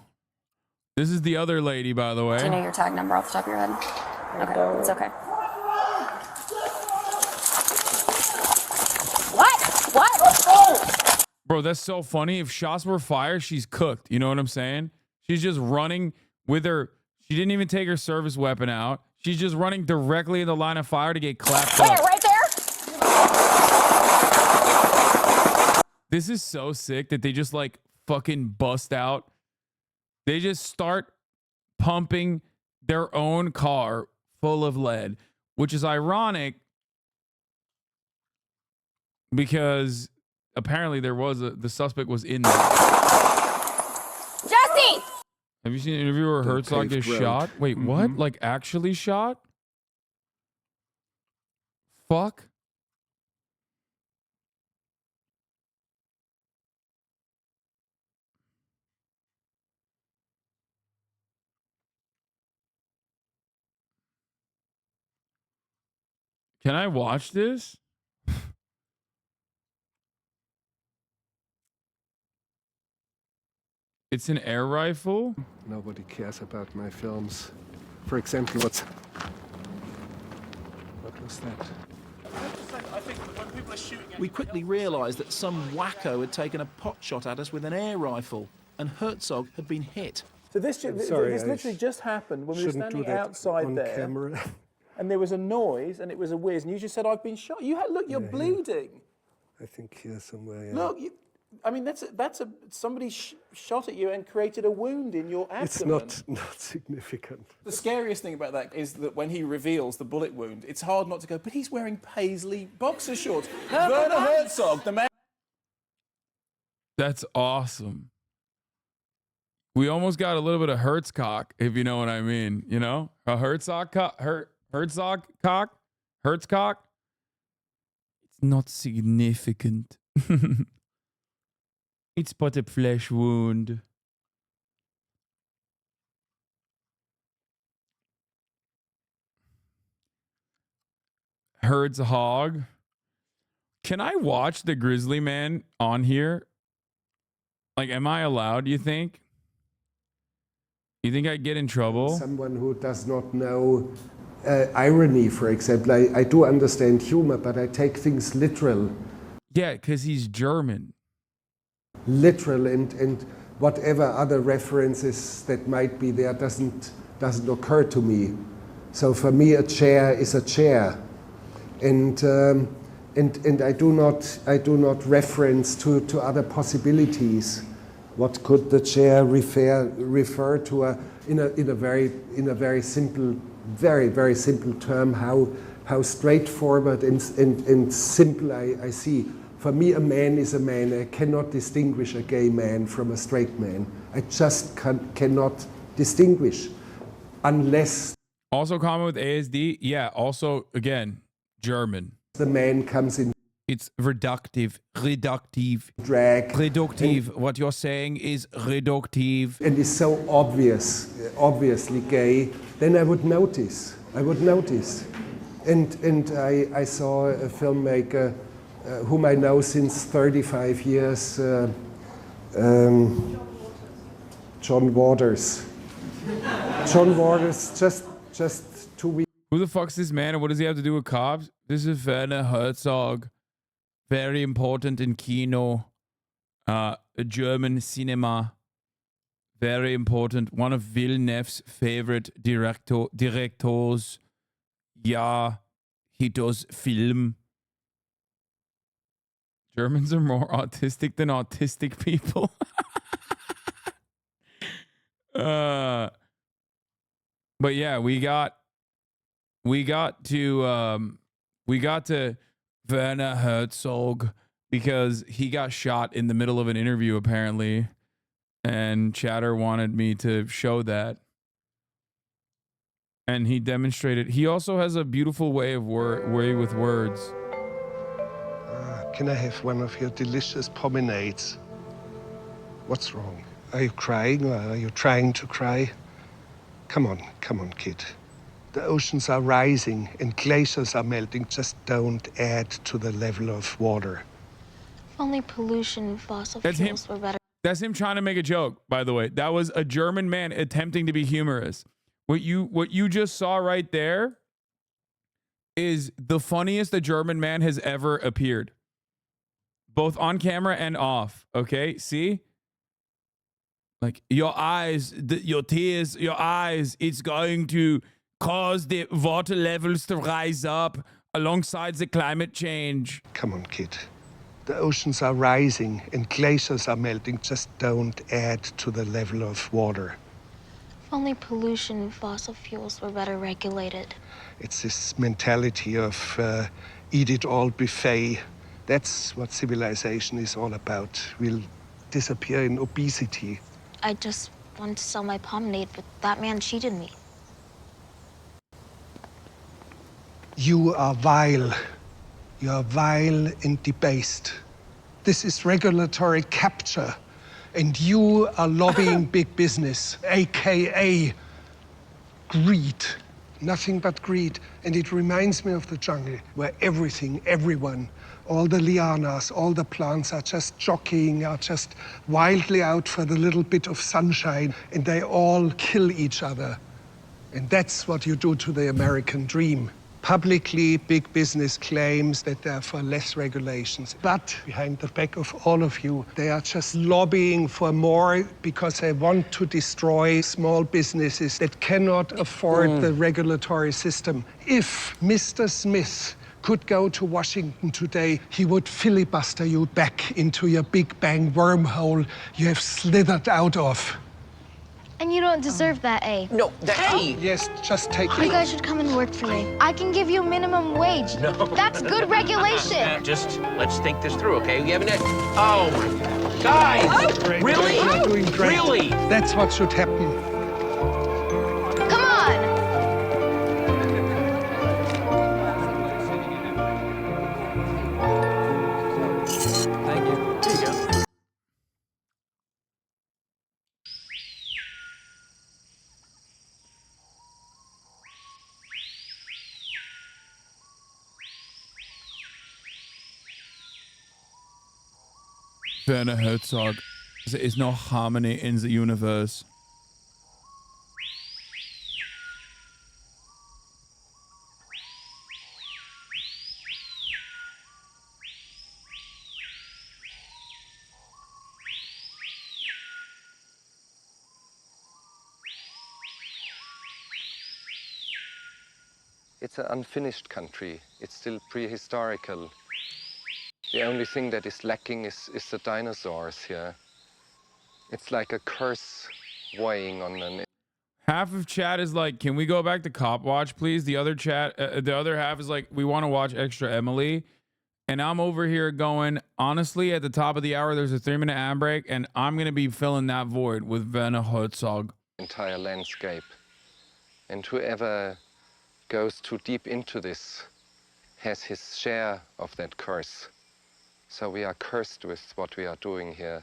Speaker 1: This is the other lady, by the way.
Speaker 12: Do you know your tag number off the top of your head? Okay, it's okay. What?
Speaker 1: Bro, that's so funny. If shots were fired, she's cooked. You know what I'm saying? She's just running with her. She didn't even take her service weapon out. She's just running directly in the line of fire to get clapped up.
Speaker 12: Right there.
Speaker 1: This is so sick that they just like fucking bust out. They just start pumping their own car full of lead, which is ironic because apparently the suspect was in there.
Speaker 12: Jesse!
Speaker 1: Have you seen an interview where Herzog gets shot? Wait, what? Like actually shot? Fuck. Can I watch this? It's an air rifle?
Speaker 11: Nobody cares about my films. For example, what was that?
Speaker 5: We quickly realised that some wacko had taken a pot shot at us with an air rifle, and Herzog had been hit.
Speaker 17: So this literally just happened when we were standing outside there,
Speaker 11: camera.
Speaker 17: and there was a noise, and it was a whiz, and you just said, "I've been shot." You had, look, you're bleeding.
Speaker 11: I think here somewhere. Yeah.
Speaker 17: Look, I mean, somebody shot at you and created a wound in your abdomen.
Speaker 11: It's not significant.
Speaker 17: The scariest thing about that is that when he reveals the bullet wound, it's hard not to go, but he's wearing paisley boxer shorts. Werner Herzog, the man.
Speaker 1: That's awesome. We almost got a little bit of Herzcock, if you know what I mean. You know, a Herzog cock. Herzcock. It's not significant. It's but a flesh wound. Herzog. Can I watch the Grizzly Man on here? Like, am I allowed, you think? You think I'd get in trouble?
Speaker 11: Someone who does not know irony, for example. I do understand humor, but I take things literal.
Speaker 1: Yeah, because he's German.
Speaker 11: Literal, and whatever other references that might be there doesn't occur to me. So for me, a chair is a chair, and I do not reference to other possibilities. What could the chair refer to in a very simple, very simple term? How straightforward and simple I see. For me, a man is a man. I cannot distinguish a gay man from a straight man. I just cannot distinguish unless.
Speaker 1: Also common with ASD. Yeah. Also, again, German.
Speaker 11: The man comes in.
Speaker 1: It's reductive.
Speaker 11: Drag.
Speaker 1: Reductive. What you're saying is reductive.
Speaker 11: And is so obviously gay, then I would notice. And I saw a filmmaker whom I know since 35 years, John Waters. John Waters, just 2 weeks.
Speaker 1: Who the fuck's this man and what does he have to do with cops? This is Werner Herzog. Very important in Kino. German cinema. Very important. One of Villeneuve's favorite directors. Yeah, he does film. Germans are more autistic than autistic people. But yeah, we got to Werner Herzog because he got shot in the middle of an interview apparently, and Chatter wanted me to show that. And he demonstrated. He also has a beautiful way with words.
Speaker 11: Can I have one of your delicious promenades? What's wrong? Are you crying or are you trying to cry? Come on, kid. The oceans are rising and glaciers are melting. Just don't add to the level of water.
Speaker 21: If only pollution and fossil fuels were better.
Speaker 1: That's him trying to make a joke, by the way. That was a German man attempting to be humorous. What you just saw right there is the funniest a German man has ever appeared. Both on camera and off, okay? See? Like, your eyes, your tears, your eyes, it's going to cause the water levels to rise up alongside the climate change.
Speaker 11: Come on, kid. The oceans are rising and glaciers are melting. Just don't add to the level of water.
Speaker 21: If only pollution and fossil fuels were better regulated.
Speaker 11: It's this mentality of eat it all buffet. That's what civilization is all about. We'll disappear in obesity.
Speaker 21: I just wanted to sell my pomade, but that man cheated me.
Speaker 11: You are vile. You are vile and debased. This is regulatory capture. And you are lobbying big business, AKA greed. Nothing but greed. And it reminds me of the jungle, where everything, everyone, all the lianas, all the plants are just jockeying, are just wildly out for the little bit of sunshine, and they all kill each other. And that's what you do to the American dream. Publicly, big business claims that they're for less regulations. But behind the back of all of you, they are just lobbying for more because they want to destroy small businesses that cannot afford the regulatory system. If Mr. Smith could go to Washington today, he would filibuster you back into your Big Bang wormhole you have slithered out of.
Speaker 21: And you don't deserve that A.
Speaker 7: No, the A.
Speaker 11: Yes, just take it.
Speaker 21: You guys should come and work for me. I can give you minimum wage.
Speaker 7: No.
Speaker 21: That's good regulation.
Speaker 7: Just let's think this through, okay? We haven't had... Oh, guys!
Speaker 11: Great.
Speaker 7: Really?
Speaker 11: You're doing great.
Speaker 7: Really?
Speaker 11: That's what should happen.
Speaker 21: Come on.
Speaker 5: Thank you. There you go.
Speaker 1: Werner Herzog. There is no harmony in the universe.
Speaker 11: It's an unfinished country. It's still prehistorical. The only thing that is lacking is the dinosaurs here. It's like a curse weighing on an...
Speaker 1: Half of chat is like, can we go back to Cop Watch, please? The other chat, the other half is like, we want to watch Extra Emily. And I'm over here going, honestly, at the top of the hour, there's a 3-minute ad break, and I'm going to be filling that void with Werner Herzog.
Speaker 11: Entire landscape. And whoever goes too deep into this has his share of that curse. So we are cursed with what we are doing here.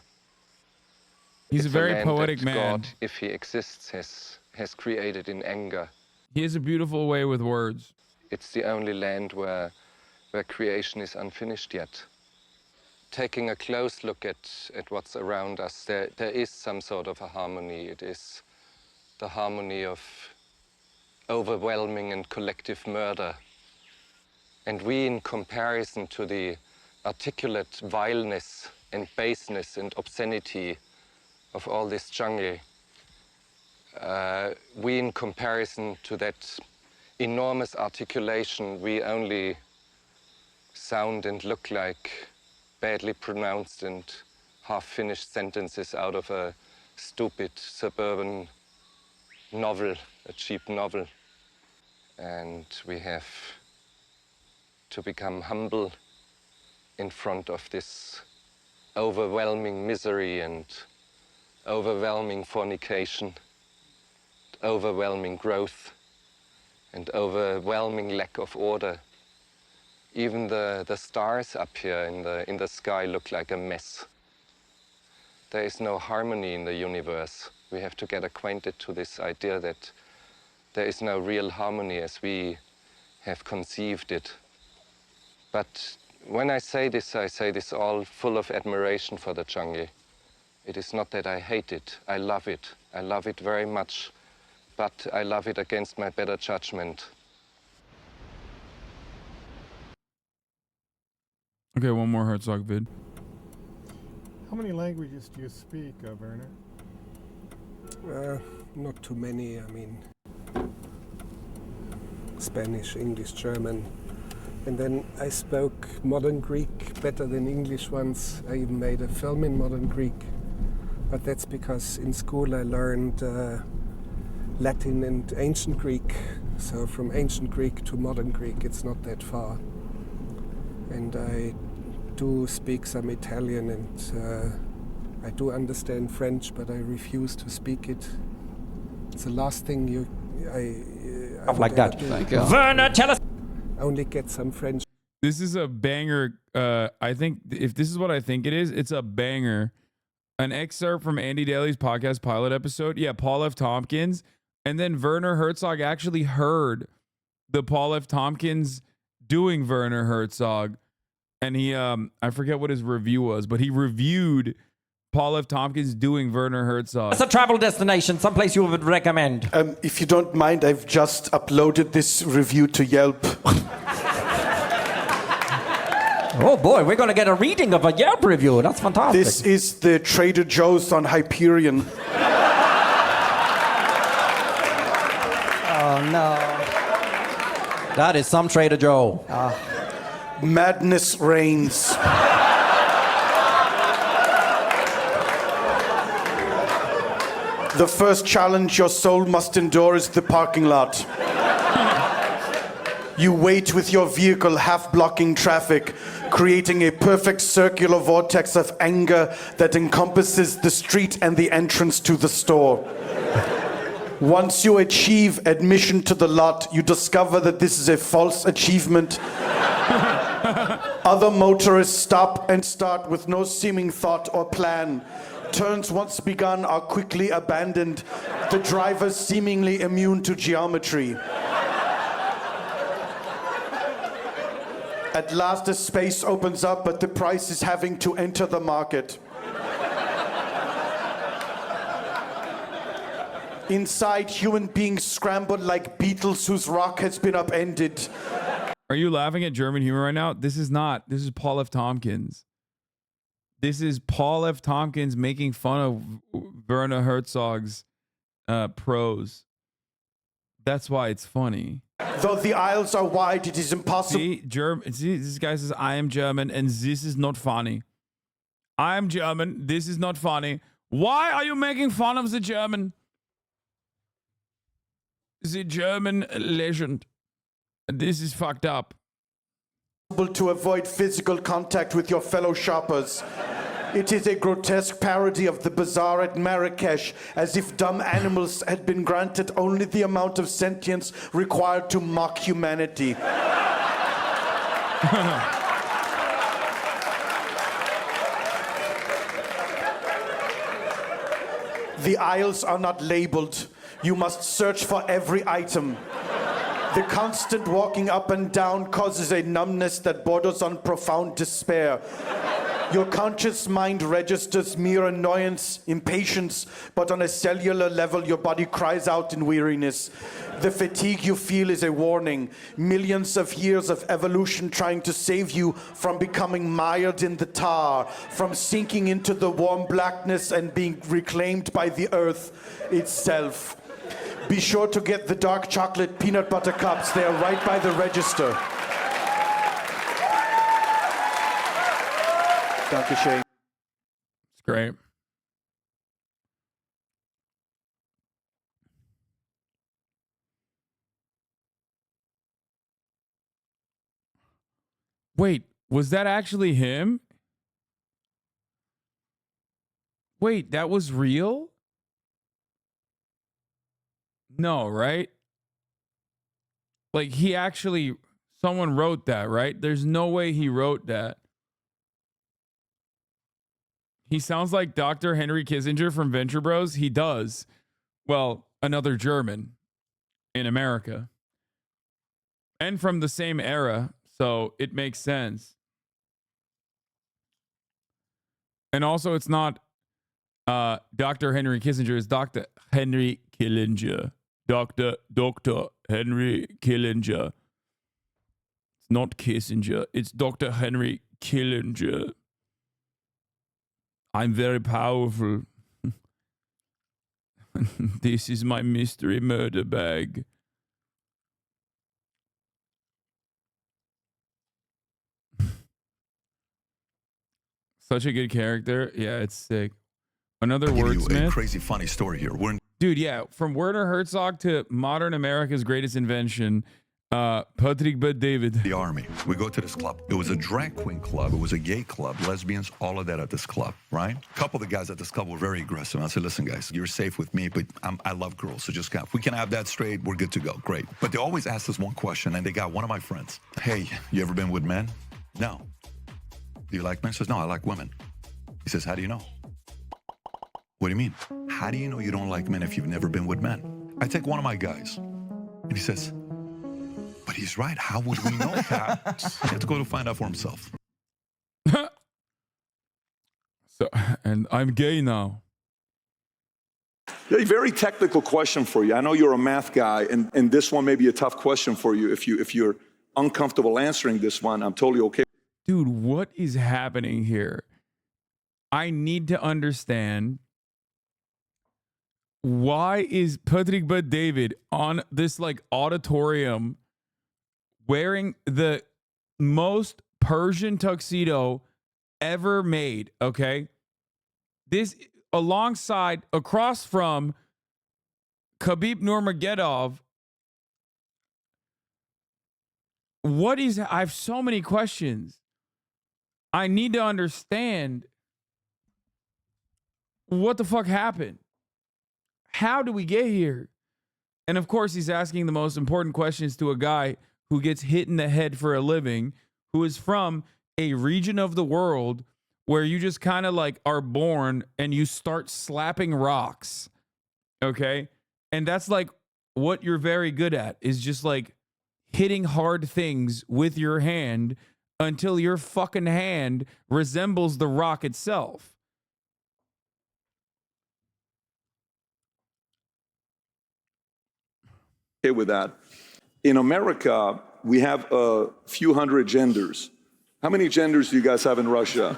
Speaker 1: He's
Speaker 11: It's
Speaker 1: a very
Speaker 11: land
Speaker 1: poetic
Speaker 11: that
Speaker 1: man.
Speaker 11: God, if he exists, has created in anger.
Speaker 1: He has a beautiful way with words.
Speaker 11: It's the only land where creation is unfinished yet. Taking a close look at what's around us, there is some sort of a harmony. It is the harmony of overwhelming and collective murder. And we, in comparison to the articulate vileness and baseness and obscenity of all this jungle, we, in comparison to that enormous articulation, we only sound and look like badly pronounced and half-finished sentences out of a stupid suburban novel, a cheap novel. And we have to become humble in front of this overwhelming misery and overwhelming fornication, overwhelming growth, and overwhelming lack of order. Even the stars up here in the sky look like a mess. There is no harmony in the universe. We have to get acquainted to this idea that there is no real harmony as we have conceived it. But when I say this all full of admiration for the jungle. It is not that I hate it. I love it. I love it very much. But I love it against my better judgment.
Speaker 1: Okay, one more Herzog vid.
Speaker 8: How many languages do you speak, Werner?
Speaker 11: Not too many. I mean, Spanish, English, German. And then I spoke modern Greek better than English once. I even made a film in modern Greek. But that's because in school I learned Latin and ancient Greek. So from ancient Greek to modern Greek, it's not that far. And I do speak some Italian, and I do understand French, but I refuse to speak it. It's the last thing I
Speaker 9: like that.
Speaker 11: Thank you.
Speaker 9: Werner, tell us.
Speaker 11: Only get some French.
Speaker 1: This is a banger. I think if this is what I think it is, it's a banger. An excerpt from Andy Daly's podcast pilot episode. Yeah, Paul F. Tompkins. And then Werner Herzog actually heard the Paul F. Tompkins doing Werner Herzog. And he, I forget what his review was, but he reviewed Paul F. Tompkins doing Werner Herzog.
Speaker 9: It's a travel destination, someplace you would recommend.
Speaker 10: If you don't mind, I've just uploaded this review to Yelp.
Speaker 9: Oh boy, we're going to get a reading of a Yelp review. That's fantastic.
Speaker 10: This is the Trader Joe's on Hyperion.
Speaker 9: Oh no. That is some Trader Joe.
Speaker 10: Madness reigns. The first challenge your soul must endure is the parking lot. You wait with your vehicle half blocking traffic, creating a perfect circular vortex of anger that encompasses the street and the entrance to the store. Once you achieve admission to the lot, you discover that this is a false achievement. Other motorists stop and start with no seeming thought or plan. Turns once begun are quickly abandoned, the driver seemingly immune to geometry. At last a space opens up, but the price is having to enter the market. Inside, human beings scramble like beetles whose rock has been upended.
Speaker 1: Are you laughing at German humor right now? This is not. This is Paul F. Tompkins. This is Paul F. Tompkins making fun of Werner Herzog's prose. That's why it's funny.
Speaker 10: Though the aisles are wide, it is impossible.
Speaker 1: See, this guy says, I am German, and this is not funny. I am German. This is not funny. Why are you making fun of the German? The German legend. This is fucked up.
Speaker 10: To avoid physical contact with your fellow shoppers. It is a grotesque parody of the bazaar at Marrakesh, as if dumb animals had been granted only the amount of sentience required to mock humanity. The aisles are not labeled. You must search for every item. The constant walking up and down causes a numbness that borders on profound despair. Your conscious mind registers mere annoyance, impatience, but on a cellular level your body cries out in weariness. The fatigue you feel is a warning. Millions of years of evolution trying to save you from becoming mired in the tar, from sinking into the warm blackness and being reclaimed by the earth itself. Be sure to get the dark chocolate peanut butter cups. They are right by the register. Dankeschön.
Speaker 1: It's great. Wait, was that actually him? Wait, that was real? No, right? Like he actually, someone wrote that, right? There's no way he wrote that. He sounds like Dr. Henry Kissinger from Venture Bros. He does. Well, another German in America. And from the same era, so it makes sense. And also it's not Dr. Henry Kissinger, it's Dr. Henry Killinger. Dr. Henry Killinger. It's not Kissinger, it's Dr. Henry Killinger. I'm very powerful. This is my mystery murder bag. Such a good character. Yeah, it's sick. Another wordsmith.
Speaker 13: A crazy funny story here.
Speaker 1: Dude, yeah, from Werner Herzog to modern America's greatest invention, Patrick Bet David.
Speaker 13: The army. We go to this club. It was a drag queen club. It was a gay club. Lesbians, all of that at this club, right? A couple of the guys at this club were very aggressive. I said, listen, guys, you're safe with me, but I love girls. So just if we can have that straight, we're good to go. Great. But they always ask us one question, and they got one of my friends. Hey, you ever been with men? No. Do you like men? He says, no, I like women. He says, how do you know? What do you mean? How do you know you don't like men if you've never been with men? I take one of my guys, and he says, but he's right. How would we know that? He had to go to find out for himself.
Speaker 1: So, and I'm gay now.
Speaker 22: A very technical question for you. I know you're a math guy, and this one may be a tough question for you. If you're uncomfortable answering this one, I'm totally okay.
Speaker 1: Dude, what is happening here? I need to understand, why is Patrick Bet David on this like auditorium wearing the most Persian tuxedo ever made, okay? This alongside, across from Khabib Nurmagomedov. What is, I have so many questions. I need to understand what the fuck happened. How do we get here? And of course, he's asking the most important questions to a guy who gets hit in the head for a living, who is from a region of the world where you just kind of like are born and you start slapping rocks. Okay? And that's like what you're very good at, is just like hitting hard things with your hand until your fucking hand resembles the rock itself.
Speaker 22: Okay with that. In America, we have a few hundred genders. How many genders do you guys have in Russia?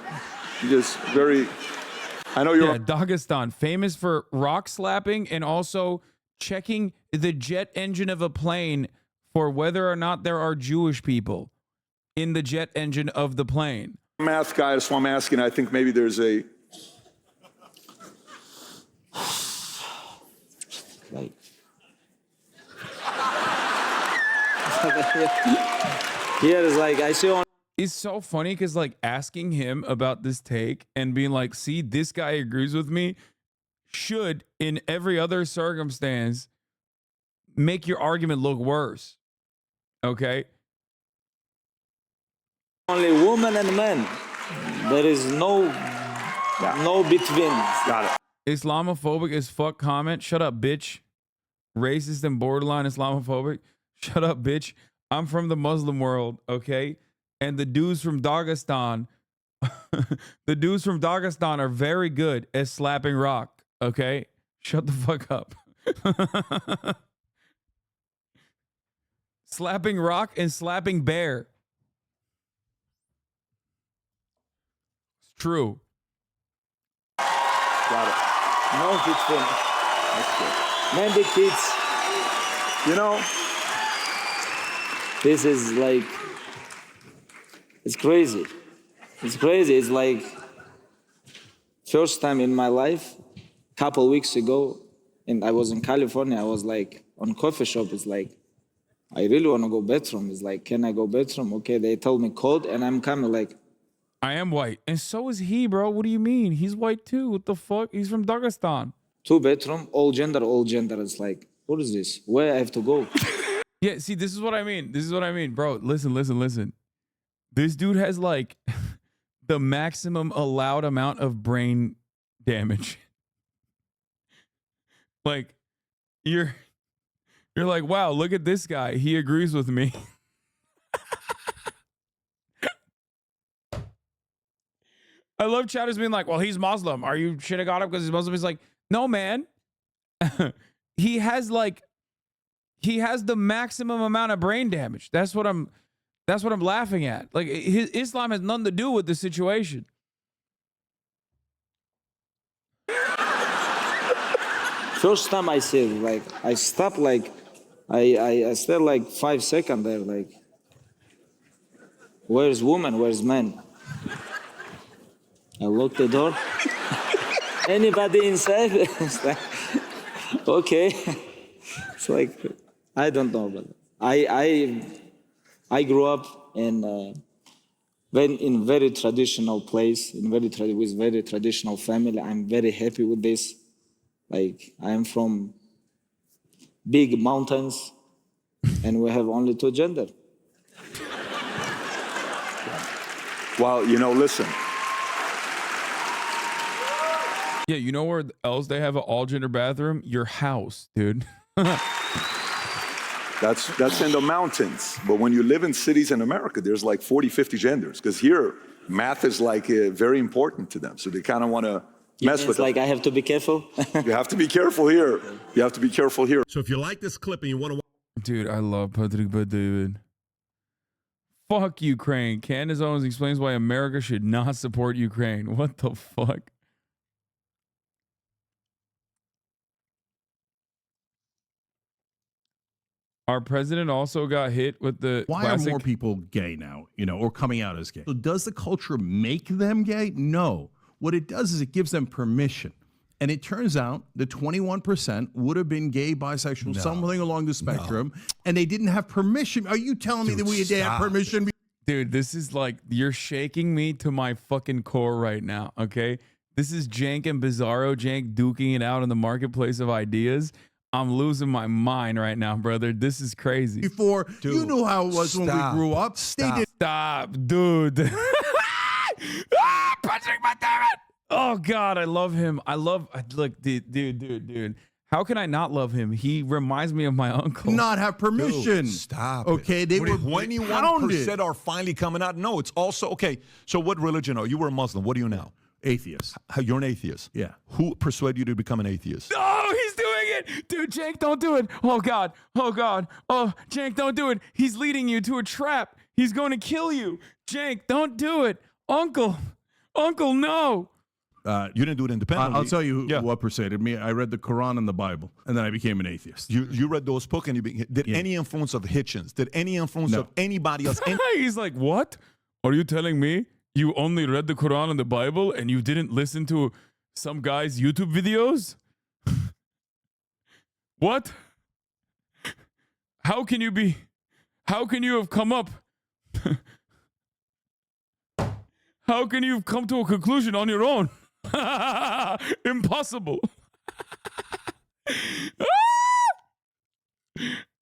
Speaker 22: Just very, I know you're...
Speaker 1: Yeah, Dagestan, famous for rock slapping and also checking the jet engine of a plane for whether or not there are Jewish people in the jet engine of the plane.
Speaker 22: Math guy, that's why I'm asking. I think maybe there's a...
Speaker 23: Like... Here is like, I see on...
Speaker 1: It's so funny because like asking him about this take and being like, see, this guy agrees with me, should in every other circumstance make your argument look worse. Okay?
Speaker 23: Only women and men. There is no between.
Speaker 22: Got it.
Speaker 1: Islamophobic as fuck comment. Shut up, bitch. Racist and borderline Islamophobic. Shut up, bitch. I'm from the Muslim world, okay? And the dudes from Dagestan, the dudes from Dagestan are very good at slapping rock, okay? Shut the fuck up. Slapping rock and slapping bear. It's true.
Speaker 23: Got it. No between. That's good. Men, the kids.
Speaker 22: You know,
Speaker 23: this is like, it's crazy. It's crazy. It's like, first time in my life, couple weeks ago, and I was in California, I was like, on coffee shop, it's like, I really want to go bathroom. It's like, can I go bathroom? Okay, they told me code, and I'm coming like,
Speaker 1: I am white. And so is he, bro. What do you mean? He's white too. What the fuck? He's from Dagestan.
Speaker 23: 2 bedroom, all gender, all gender. It's like, what is this? Where I have to go?
Speaker 1: Yeah, see, this is what I mean. This is what I mean, bro. Listen. This dude has like the maximum allowed amount of brain damage. Like, you're like, wow, look at this guy. He agrees with me. I love chatters being like, well, he's Muslim. Are you shitting on him because he's Muslim? He's like, no, man. He has the maximum amount of brain damage. That's what I'm laughing at. Like, Islam has nothing to do with the situation.
Speaker 23: First time I see it, like, I stopped, like, I stayed like 5 seconds there, like, where's woman, where's man? I locked the door. Anybody inside? It's like, okay. It's like, I don't know about it. I grew up in very traditional place, with very traditional family. I'm very happy with this. Like, I am from big mountains, and we have only 2 gender.
Speaker 22: Well, listen.
Speaker 1: Yeah, you know where else they have an all-gender bathroom? Your house, dude.
Speaker 22: That's in the mountains. But when you live in cities in America, there's like 40, 50 genders. Because here, math is like very important to them. So they kind of want to mess with it.
Speaker 23: Like I have to be careful.
Speaker 22: You have to be careful here. You have to be careful here.
Speaker 2: So if you like this clip and you want to...
Speaker 1: Dude, I love Patrick David. Fuck Ukraine. Candace Owens explains why America should not support Ukraine. What the fuck? Our president also got hit with the
Speaker 2: Why
Speaker 1: classic...
Speaker 2: are more people gay now, or coming out as gay? So does the culture make them gay? No. What it does is it gives them permission. And it turns out that 21% would have been gay, bisexual, something along the spectrum, and they didn't have permission. Are you telling me that we didn't have permission?
Speaker 1: Dude, this is like, you're shaking me to my fucking core right now, okay? This is Jank and Bizarro Jank duking it out in the marketplace of ideas. I'm losing my mind right now, brother. This is crazy.
Speaker 2: Before, you knew how it was when we grew up.
Speaker 1: Stop, dude. Patrick David. Oh, God, I love him. Look, dude. How can I not love him? He reminds me of my uncle.
Speaker 2: Not have permission.
Speaker 15: Dude, stop.
Speaker 2: Okay, they were
Speaker 15: 21% are finally coming out. No, it's also okay. So, what religion are you? You were a Muslim. What are you now?
Speaker 2: Atheist.
Speaker 15: You're an atheist.
Speaker 2: Yeah.
Speaker 15: Who persuaded you to become an atheist?
Speaker 1: Oh, he's doing it. Dude, Jank, don't do it. Oh, God. Oh, Jank, don't do it. He's leading you to a trap. He's going to kill you. Jank, don't do it. Uncle, no.
Speaker 15: You didn't do it independently.
Speaker 2: I'll tell you what persuaded me. I read the Quran and the Bible, and then I became an atheist.
Speaker 15: You read those books, and did any influence of Hitchens? Did any influence of anybody else?
Speaker 1: He's like, what? Are you telling me you only read the Quran and the Bible, and you didn't listen to some guy's YouTube videos? What? How can you have come up? How can you have come to a conclusion on your own? Impossible.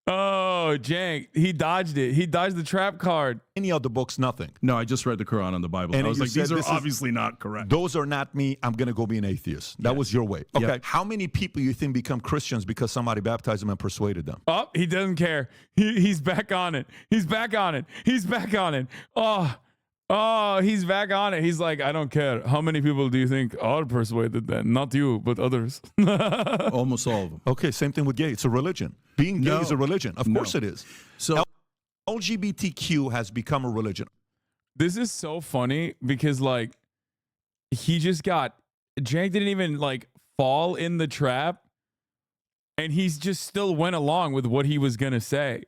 Speaker 1: Oh, Jank, he dodged it. He dodged the trap card.
Speaker 15: Any other books, nothing.
Speaker 2: No, I just read the Quran and the Bible. And I was like, these are obviously not correct.
Speaker 15: Those are not me. I'm going to go be an atheist. That was your way. Okay.
Speaker 2: Yeah.
Speaker 15: How many people you think become Christians because somebody baptized them and persuaded them?
Speaker 1: Oh, he doesn't care. He's back on it. He's back on it. Oh, he's back on it. He's like, I don't care. How many people do you think are persuaded then? Not you, but others.
Speaker 2: Almost all of them.
Speaker 15: Okay, same thing with gay. It's a religion. Being gay is a religion. Of course it is.
Speaker 2: So
Speaker 15: LGBTQ has become a religion.
Speaker 1: This is so funny because, like, Jank didn't even, like, fall in the trap, and he's just still went along with what he was going to say.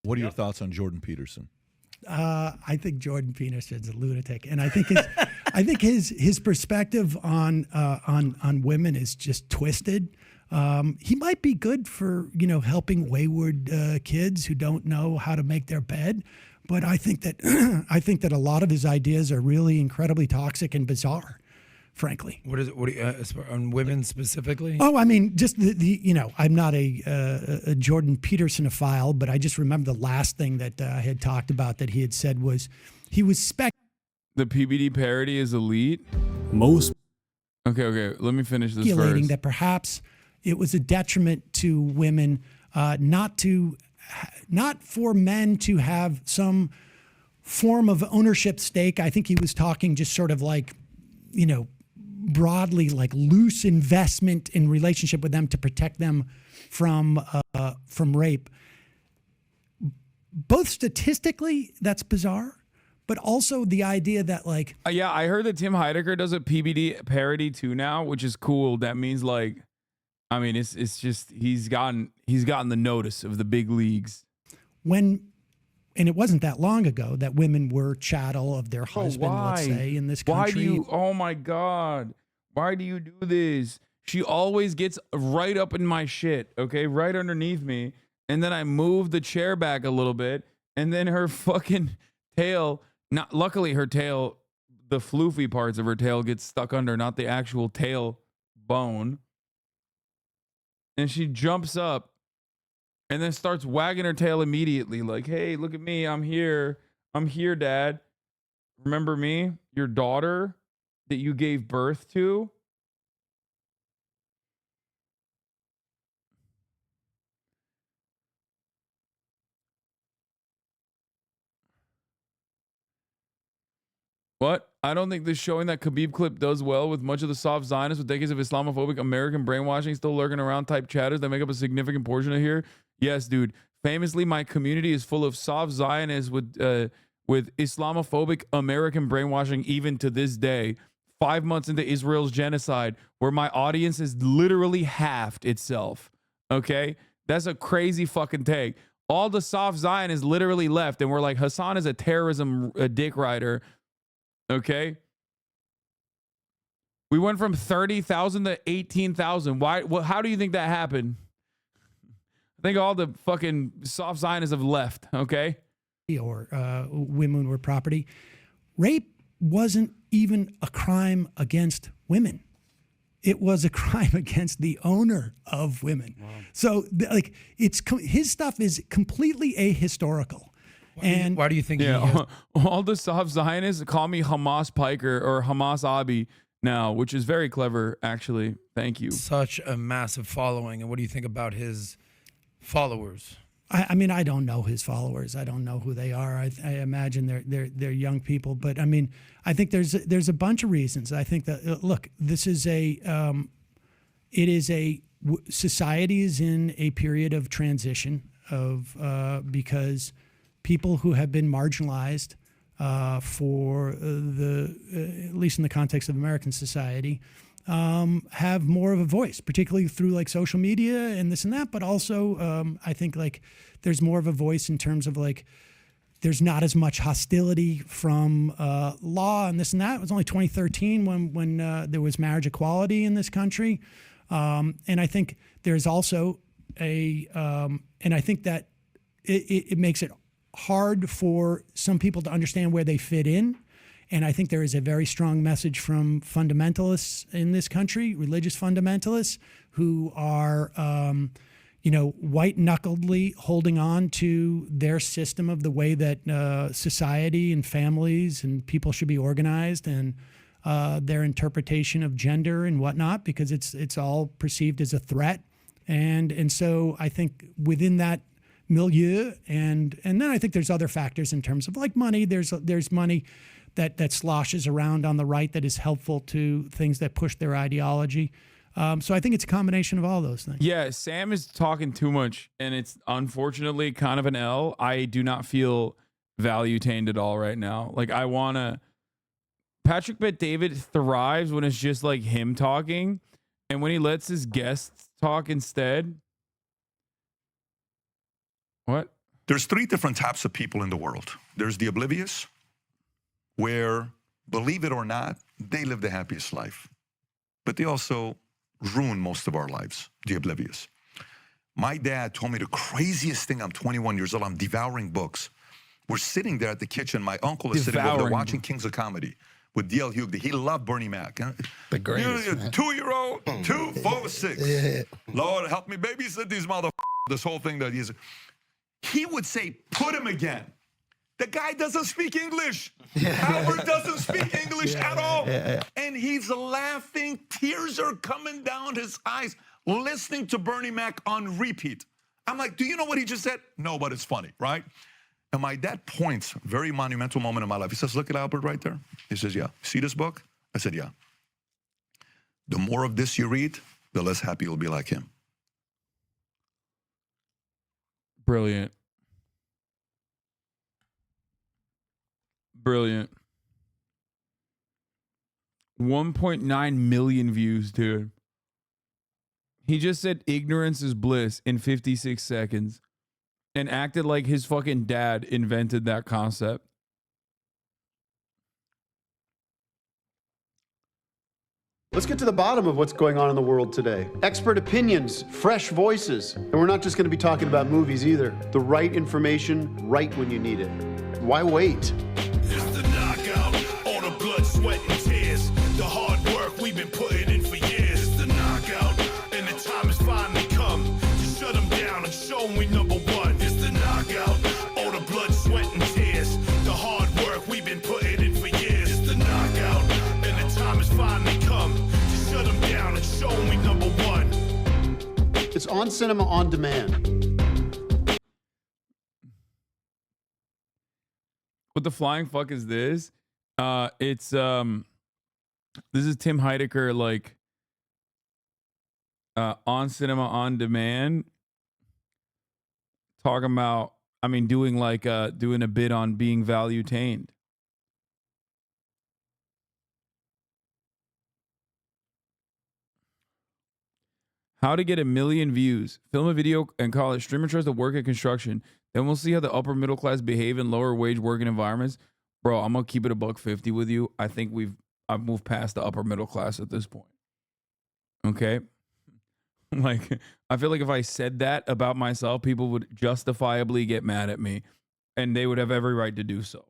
Speaker 15: What are your thoughts on Jordan Peterson?
Speaker 20: I think Jordan Peterson's a lunatic, and I think his perspective on women is just twisted. He might be good for helping wayward kids who don't know how to make their bed, but I think that a lot of his ideas are really incredibly toxic and bizarre. Frankly,
Speaker 24: what is it? On women specifically?
Speaker 20: Oh, I mean, just I'm not a Jordan Petersonophile, but I just remember the last thing that I had talked about that he had said was he was
Speaker 1: the PBD parody is elite.
Speaker 20: Most.
Speaker 1: Okay. Let me finish this
Speaker 20: Speculating
Speaker 1: first.
Speaker 20: that perhaps it was a detriment to women, not for men to have some form of ownership stake. I think he was talking just sort of like, broadly, like loose investment in relationship with them to protect them from rape. Both statistically, that's bizarre, but also the idea that like
Speaker 1: yeah, I heard that Tim Heidecker does a PBD parody too now, which is cool. That means like, I mean, it's just he's gotten the notice of the big leagues.
Speaker 20: And it wasn't that long ago that women were chattel of their husband, let's say, in this country.
Speaker 1: Oh my God. Why do you do this? She always gets right up in my shit, okay? Right underneath me. And then I move the chair back a little bit. And then her fucking tail, luckily her tail, the floofy parts of her tail get stuck under, not the actual tail bone. And she jumps up and then starts wagging her tail immediately. Like, hey, look at me. I'm here. I'm here, Dad. Remember me? Your daughter that you gave birth to? What? I don't think this showing that Khabib clip does well with much of the soft Zionists with decades of Islamophobic American brainwashing still lurking around type chatters that make up a significant portion of here. Yes, dude. Famously, my community is full of soft Zionists with Islamophobic American brainwashing even to this day. 5 months into Israel's genocide, where my audience has literally halved itself. Okay? That's a crazy fucking take. All the soft Zionists literally left, and we're like, Hasan is a terrorism dick rider. Okay. We went from 30,000 to 18,000. Why? How do you think that happened? I think all the fucking soft Zionists have left. Okay.
Speaker 20: Or women were property. Rape wasn't even a crime against women. It was a crime against the owner of women. Wow. So like his stuff is completely ahistorical. And
Speaker 24: why do you think?
Speaker 1: Yeah, all the soft Zionists call me Hamas Piker or HasanAbi now, which is very clever, actually. Thank you.
Speaker 24: Such a massive following, and what do you think about his followers?
Speaker 20: I mean, I don't know his followers. I don't know who they are. I imagine they're young people, but I mean, I think there's a bunch of reasons. I think that look, this is society is in a period of transition because people who have been marginalized for at least in the context of American society, have more of a voice, particularly through like social media and this and that. But also, I think like there's more of a voice in terms of like there's not as much hostility from law and this and that. It was only 2013 when there was marriage equality in this country, and I think there's also and I think that it makes it hard for some people to understand where they fit in. And I think there is a very strong message from fundamentalists in this country, religious fundamentalists, who are, white-knuckledly holding on to their system of the way that society and families and people should be organized, and their interpretation of gender and whatnot, because it's all perceived as a threat. And so I think within that milieu, and then I think there's other factors in terms of like money. There's money that sloshes around on the right that is helpful to things that push their ideology. So I think it's a combination of all those things.
Speaker 1: Yeah, Sam is talking too much, and it's unfortunately kind of an L. I do not feel value-tained at all right now. Like Patrick Bet-David thrives when it's just like him talking, and when he lets his guests talk instead. What?
Speaker 13: There's 3 different types of people in the world. There's the oblivious, where, believe it or not, they live the happiest life. But they also ruin most of our lives, the oblivious. My dad told me the craziest thing. I'm 21 years old. I'm devouring books. We're sitting there at the kitchen. My uncle is sitting over there watching Kings of Comedy with D.L. Hughley. He loved Bernie Mac.
Speaker 3: The greatest,
Speaker 13: you're a 2-year-old, 2, 4, 6.
Speaker 3: Yeah.
Speaker 13: Lord, help me babysit these motherfuckers. This whole thing that he would say, put him again. The guy doesn't speak English. Howard doesn't speak English at all. And he's laughing. Tears are coming down his eyes, listening to Bernie Mac on repeat. I'm like, do you know what he just said? No, but it's funny, right? And my dad points, very monumental moment in my life. He says, look at Albert right there. He says, yeah. See this book? I said, yeah. The more of this you read, the less happy you'll be like him.
Speaker 1: Brilliant. Brilliant. 1.9 million views, dude. He just said ignorance is bliss in 56 seconds and acted like his fucking dad invented that concept.
Speaker 3: Let's get to the bottom of what's going on in the world today. Expert opinions, fresh voices. And we're not just going to be talking about movies either. The right information, right when you need it. Why wait?
Speaker 4: It's the knockout, all the blood, sweat, and tears. The hard work we've been putting in for years. It's the knockout, and the time has finally come to shut them down and show them we number one. It's the knockout, all the blood, sweat, and tears. The hard work we've been putting in for years. It's the knockout, and the time has finally come to shut them down and show them we number one.
Speaker 3: It's on cinema on demand.
Speaker 1: What the flying fuck is this? It's this is Tim Heidecker, like on cinema on demand, talking about, I mean, doing like doing a bit on being value-tained. How to get 1 million views. Film a video and call it streamer tries to work at construction. Then we'll see how the upper middle class behave in lower wage working environments. Bro, I'm gonna keep it $150 with you. I think I've moved past the upper middle class at this point. Okay? Like, I feel like if I said that about myself, people would justifiably get mad at me, and they would have every right to do so.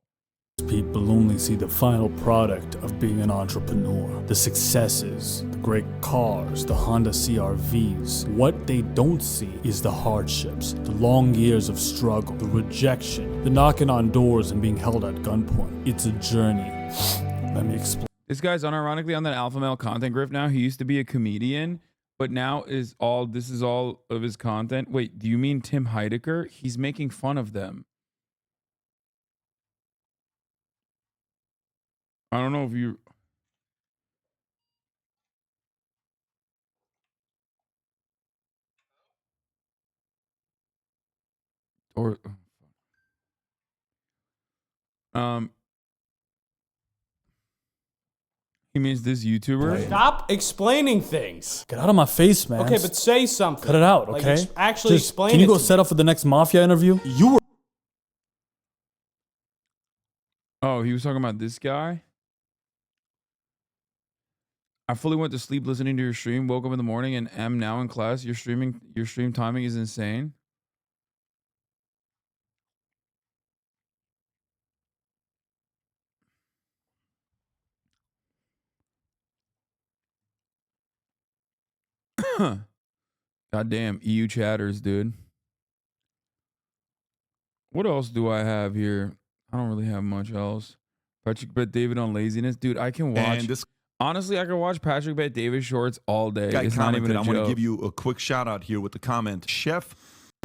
Speaker 14: People only see the final product of being an entrepreneur. The successes, the great cars, the Honda CR-Vs. What they don't see is the hardships, the long years of struggle, the rejection, the knocking on doors and being held at gunpoint. It's a journey. Let me explain.
Speaker 1: This guy's unironically on that alpha male content grift now. He used to be a comedian, but now this is all of his content. Wait, do you mean Tim Heidecker? He's making fun of them. I don't know if you... Or... He means this YouTuber?
Speaker 14: Stop explaining things. Get out of my face, man.
Speaker 16: Okay, but say something.
Speaker 14: Cut it out,
Speaker 16: Like,
Speaker 14: okay?
Speaker 16: actually
Speaker 14: Just,
Speaker 16: explain
Speaker 14: Can you
Speaker 16: it
Speaker 14: go
Speaker 16: to
Speaker 14: set up for the next Mafia interview? You were...
Speaker 1: Oh, he was talking about this guy? I fully went to sleep listening to your stream, woke up in the morning, and am now in class. Your stream timing is insane. Goddamn EU chatters, dude. What else do I have here? I don't really have much else. Patrick Bet David on laziness. Dude, I can watch... Honestly, I can watch Patrick Bet David shorts all day.
Speaker 15: Guy
Speaker 1: It's not even a
Speaker 15: commented,
Speaker 1: joke.
Speaker 15: I'm going to give you a quick shout out here with the comment. Chef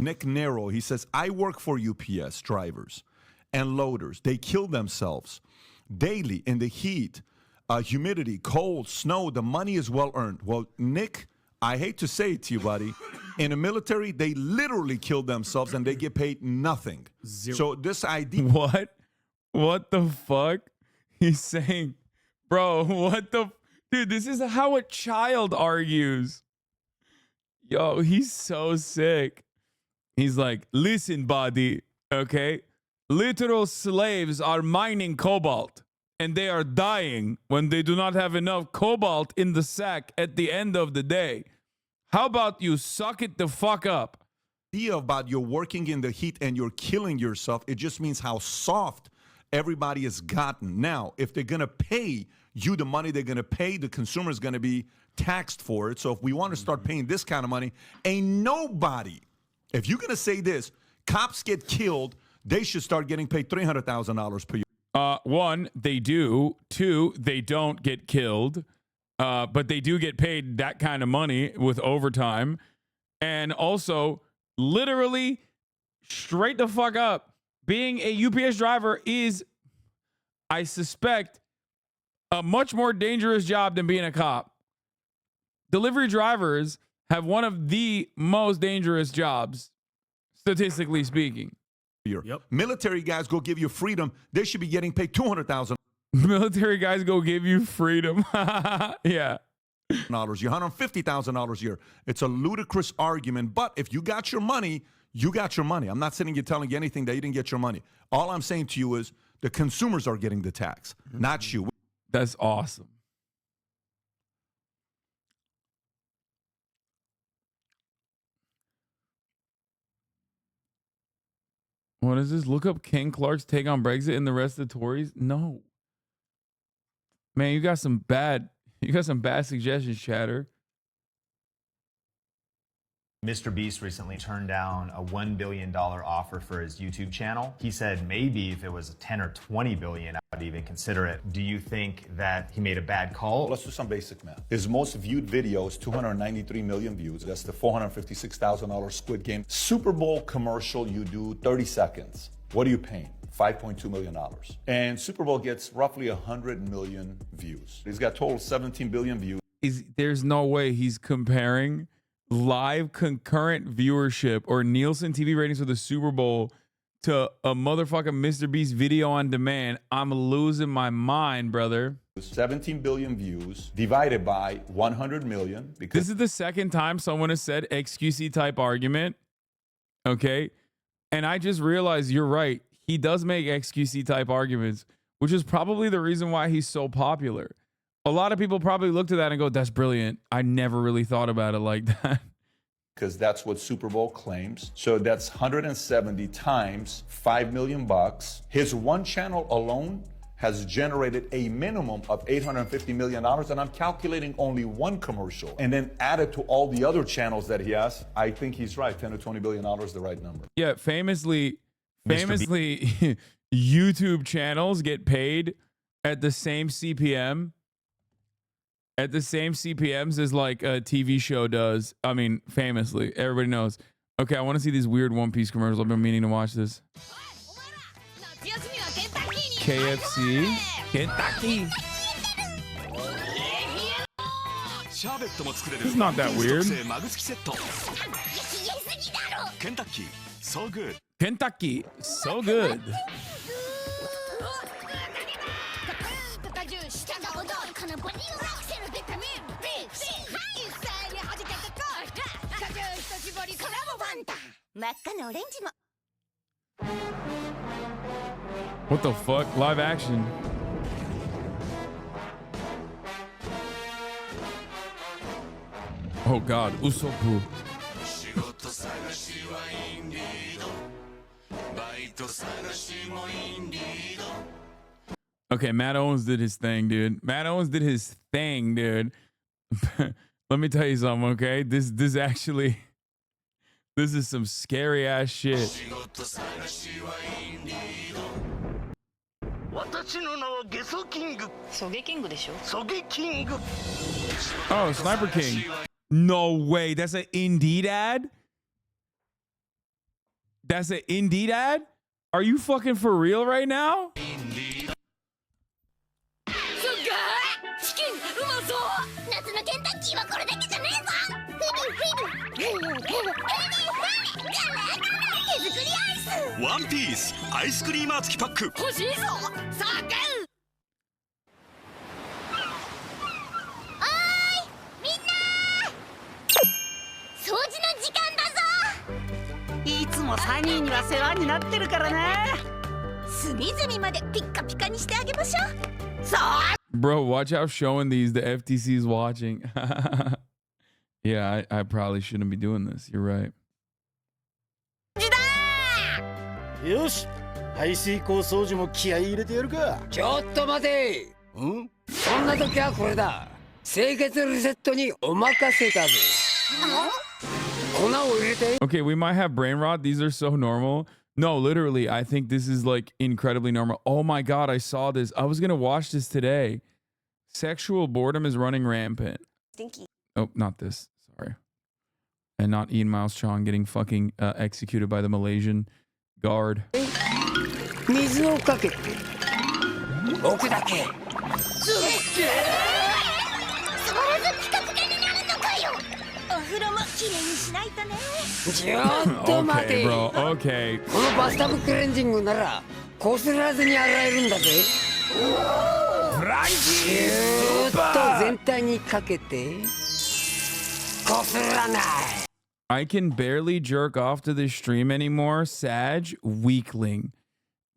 Speaker 15: Nick Nero, he says, I work for UPS drivers and loaders. They kill themselves daily in the heat, humidity, cold, snow. The money is well earned. Well, Nick, I hate to say it to you, buddy. In the military, they literally kill themselves and they get paid nothing.
Speaker 1: Zero.
Speaker 15: So this idea...
Speaker 1: What the fuck? He's saying... Bro, what the... Dude, this is how a child argues. Yo, he's so sick. He's like, listen, buddy, okay? Literal slaves are mining cobalt, and they are dying when they do not have enough cobalt in the sack at the end of the day. How about you suck it the fuck up?
Speaker 15: Idea about you're working in the heat and you're killing yourself, it just means how soft everybody has gotten. Now, if they're going to pay you the money they're going to pay, the consumer is going to be taxed for it. So if we want to start paying this kind of money, ain't nobody, if you're going to say this, cops get killed, they should start getting paid $300,000 per year.
Speaker 1: One, they do. Two, they don't get killed, but they do get paid that kind of money with overtime. And also, literally, straight the fuck up, being a UPS driver is, I suspect, a much more dangerous job than being a cop. Delivery drivers have one of the most dangerous jobs, statistically speaking.
Speaker 15: Yep. Military guys go give you freedom. They should be getting paid $200,000.
Speaker 1: Military guys go give you freedom. Yeah.
Speaker 15: You're $150,000 a year. It's a ludicrous argument, but if you got your money, you got your money. I'm not sitting here telling you anything that you didn't get your money. All I'm saying to you is the consumers are getting the tax, not you.
Speaker 1: That's awesome. What is this? Look up Ken Clark's take on Brexit and the rest of the Tories. No, man, you got some bad suggestions, chatter.
Speaker 6: Mr. Beast recently turned down a $1 billion offer for his YouTube channel. He said maybe if it was 10 or 20 billion, I'd even consider it. Do you think that he made a bad call?
Speaker 15: Let's do some basic math. His most viewed video is 293 million views. That's the $456,000 Squid Game Super Bowl commercial. You do 30 seconds. What are you paying? $5.2 million. And Super Bowl gets roughly 100 million views. He's got total 17 billion views.
Speaker 1: There's no way he's comparing live concurrent viewership or Nielsen TV ratings for the Super Bowl to a motherfucking Mr. Beast video on demand. I'm losing my mind, brother.
Speaker 15: 17 billion views divided by 100 million. Because
Speaker 1: this is the second time someone has said XQC type argument. Okay. And I just realized you're right. He does make XQC type arguments, which is probably the reason why he's so popular. A lot of people probably looked at that and go, that's brilliant. I never really thought about it like that.
Speaker 15: Because that's what Super Bowl claims. So that's 170 times $5 million. His one channel alone has generated a minimum of $850 million. And I'm calculating only one commercial. And then added to all the other channels that he has, I think he's right. 10 to $20 billion is the right number.
Speaker 1: Yeah, famously, YouTube channels get paid at the same CPM. At the same CPMs as like a TV show does. I mean, famously, everybody knows. Okay, I want to see these weird One Piece commercials. I've been meaning to watch this. KFC. Kentucky. It's not that weird.
Speaker 4: Kentucky, so good.
Speaker 1: Kentucky, so good. What the fuck? Live action. Oh god, Usopp. Okay, Matt Owens did his thing, dude. Matt Owens did his thing, dude. Let me tell you something, okay? This is some scary ass shit. Oh, Sniper King. No way. That's an Indeed ad? That's an Indeed ad? Are you fucking for real right now?
Speaker 4: One Piece アイスクリーマー付きパック欲しいぞさあ買うおーいみんな掃除の時間だぞいつもサニーには世話になってるからな隅々までピッカピカにしてあげましょうそう
Speaker 1: Bro, watch out showing these. The FTC is watching. Yeah, I probably shouldn't be doing this. You're right.
Speaker 16: よし排水口掃除も気合い入れてやるかちょっと待てんそんな時はこれだ清潔リセットにお任せだぜ粉を入れて
Speaker 1: Okay, we might have brain rot. These are so normal. No, literally, I think this is like incredibly normal. Oh my god, I saw this. I was gonna watch this today. Sexual boredom is running rampant.
Speaker 18: Stinky.
Speaker 1: Oh, not this. Sorry. And not Ian Miles Chong getting fucking executed by the Malaysian guard.
Speaker 16: 水をかけて置くだけお風呂もきれいにしないとねちょっと待て
Speaker 1: Okay, bro. Okay.
Speaker 16: このバスタブクレンジングならこすらずに洗えるんだぜぎゅーっと全体にかけてこすらない
Speaker 1: I can barely jerk off to this stream anymore. Sag, weakling.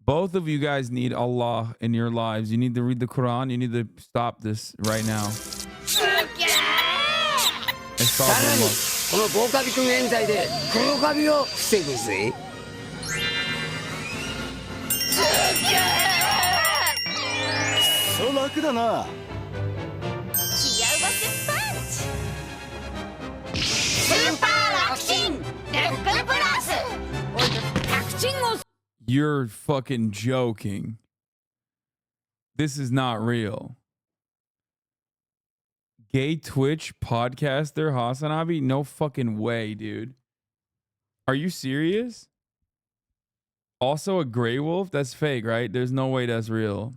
Speaker 1: Both of you guys need Allah in your lives. You need to read the Quran. You need to stop this right now.
Speaker 16: さらにこの防カビくん冤罪で黒カビを防ぐぜ楽だな。
Speaker 12: 幸せパンチ。スーパー楽ちんルックプラス。楽ちんを。
Speaker 1: You're fucking joking. This is not real. Gay Twitch podcaster HasanAbi? No fucking way, dude. Are you serious? Also a gray wolf? That's fake, right? There's no way that's real.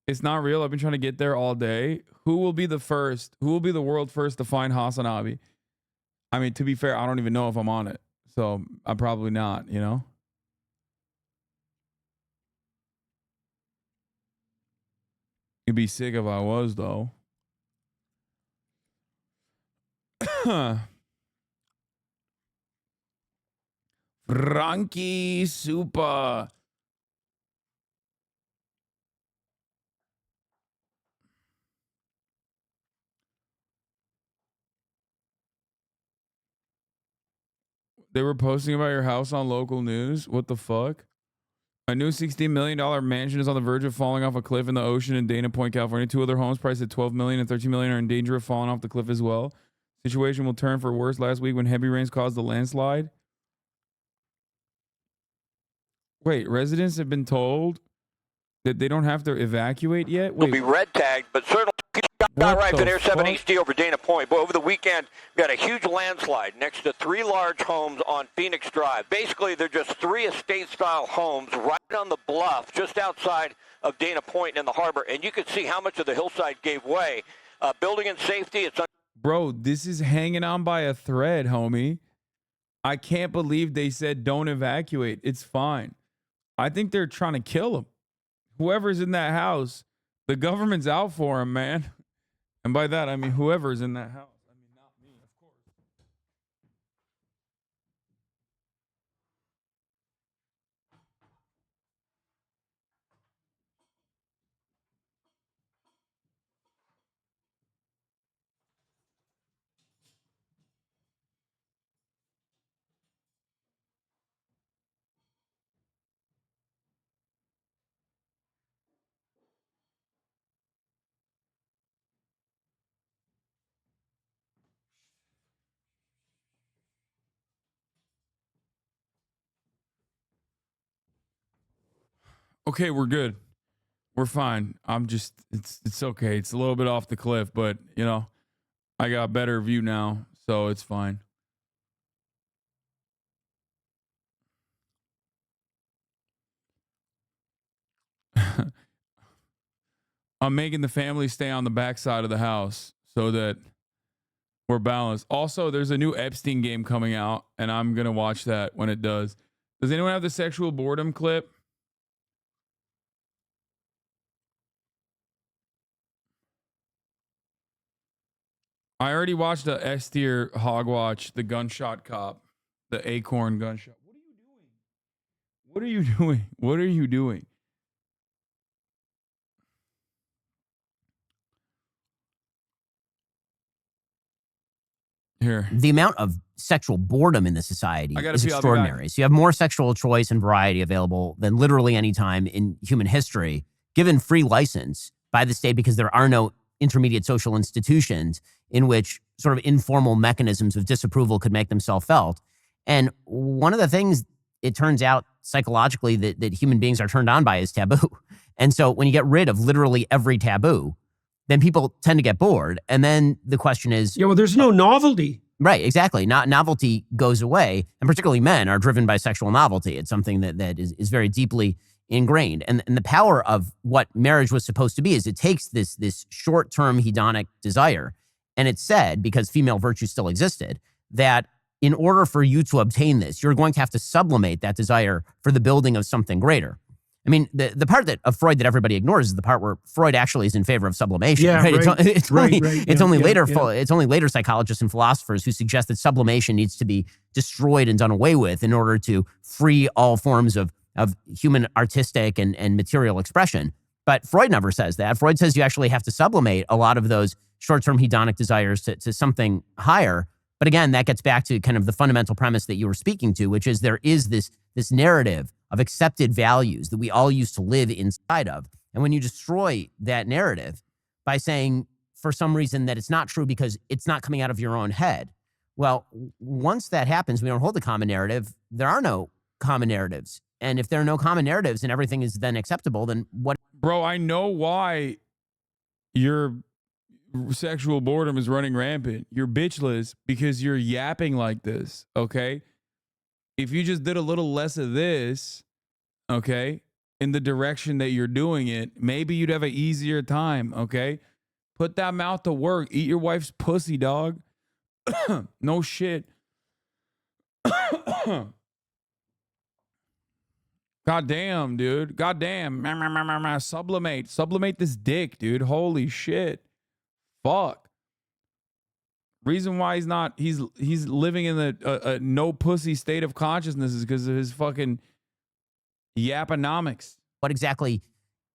Speaker 1: It's not real. I've been trying to get there all day. Who will be the first? Who will be the world first to find HasanAbi? I mean, to be fair, I don't even know if I'm on it. So I'm probably not, you know? It'd be sick if I was, though. Frankie Super. They were posting about your house on local news. What the fuck? A new $16 million mansion is on the verge of falling off a cliff in the ocean in Dana Point, California. Two other homes priced at $12 million and $13 million are in danger of falling off the cliff as well. Situation will turn for worse last week when heavy rains caused the landslide. Wait, residents have been told that they don't have to evacuate yet? Wait.
Speaker 17: Will be red tagged, but certainly not right for Air 7 East over Dana Point. But over the weekend, we had a huge landslide next to 3 large homes on Phoenix Drive. Basically, they're just 3 estate-style homes right on the bluff just outside of Dana Point in the harbor. And you could see how much of the hillside gave way. Building and safety, it's...
Speaker 1: Bro, this is hanging on by a thread, homie. I can't believe they said don't evacuate. It's fine. I think they're trying to kill him. Whoever's in that house, the government's out for him, man. And by that, I mean whoever's in that house. I mean, not me, of course. Okay, we're good. We're fine. I'm just, it's okay. It's a little bit off the cliff, but, you know, I got a better view now, so it's fine. I'm making the family stay on the backside of the house so that we're balanced. Also, there's a new Epstein game coming out, and I'm going to watch that when it does. Does anyone have the sexual boredom clip? I already watched the S tier Hogwatch, the gunshot cop, the acorn gunshot. What are you doing? What are you doing? Here.
Speaker 18: The amount of sexual boredom in the society is
Speaker 1: pee,
Speaker 18: extraordinary. So you have more sexual choice and variety available than literally any time in human history, given free license by the state because there are no intermediate social institutions in which sort of informal mechanisms of disapproval could make themselves felt. And one of the things, it turns out psychologically, that human beings are turned on by is taboo. And so when you get rid of literally every taboo, then people tend to get bored. And then the question is...
Speaker 19: Yeah, well, there's no novelty.
Speaker 18: Right, exactly. Novelty goes away. And particularly men are driven by sexual novelty. It's something that is very deeply ingrained. And the power of what marriage was supposed to be is it takes this short-term hedonic desire. And it's said, because female virtue still existed, that in order for you to obtain this, you're going to have to sublimate that desire for the building of something greater. I mean, the part of Freud that everybody ignores is the part where Freud actually is in favor of sublimation.
Speaker 19: Yeah,
Speaker 18: right?
Speaker 19: Right.
Speaker 18: It's only later psychologists and philosophers who suggest that sublimation needs to be destroyed and done away with in order to free all forms of human artistic and material expression. But Freud never says that. Freud says you actually have to sublimate a lot of those short-term hedonic desires to something higher. But again, that gets back to kind of the fundamental premise that you were speaking to, which is there is this narrative of accepted values that we all used to live inside of. And when you destroy that narrative by saying for some reason that it's not true because it's not coming out of your own head, well, once that happens, we don't hold the common narrative. There are no common narratives. And if there are no common narratives and everything is then acceptable, then what?
Speaker 1: Bro, I know why your sexual boredom is running rampant. You're bitchless because you're yapping like this, okay? If you just did a little less of this, okay, in the direction that you're doing it, maybe you'd have an easier time, okay? Put that mouth to work. Eat your wife's pussy, dog. No shit. God damn, dude. God damn. Sublimate. Sublimate this dick, dude. Holy shit. Fuck. Reason why he's living in a no pussy state of consciousness is because of his fucking yaponomics.
Speaker 18: What exactly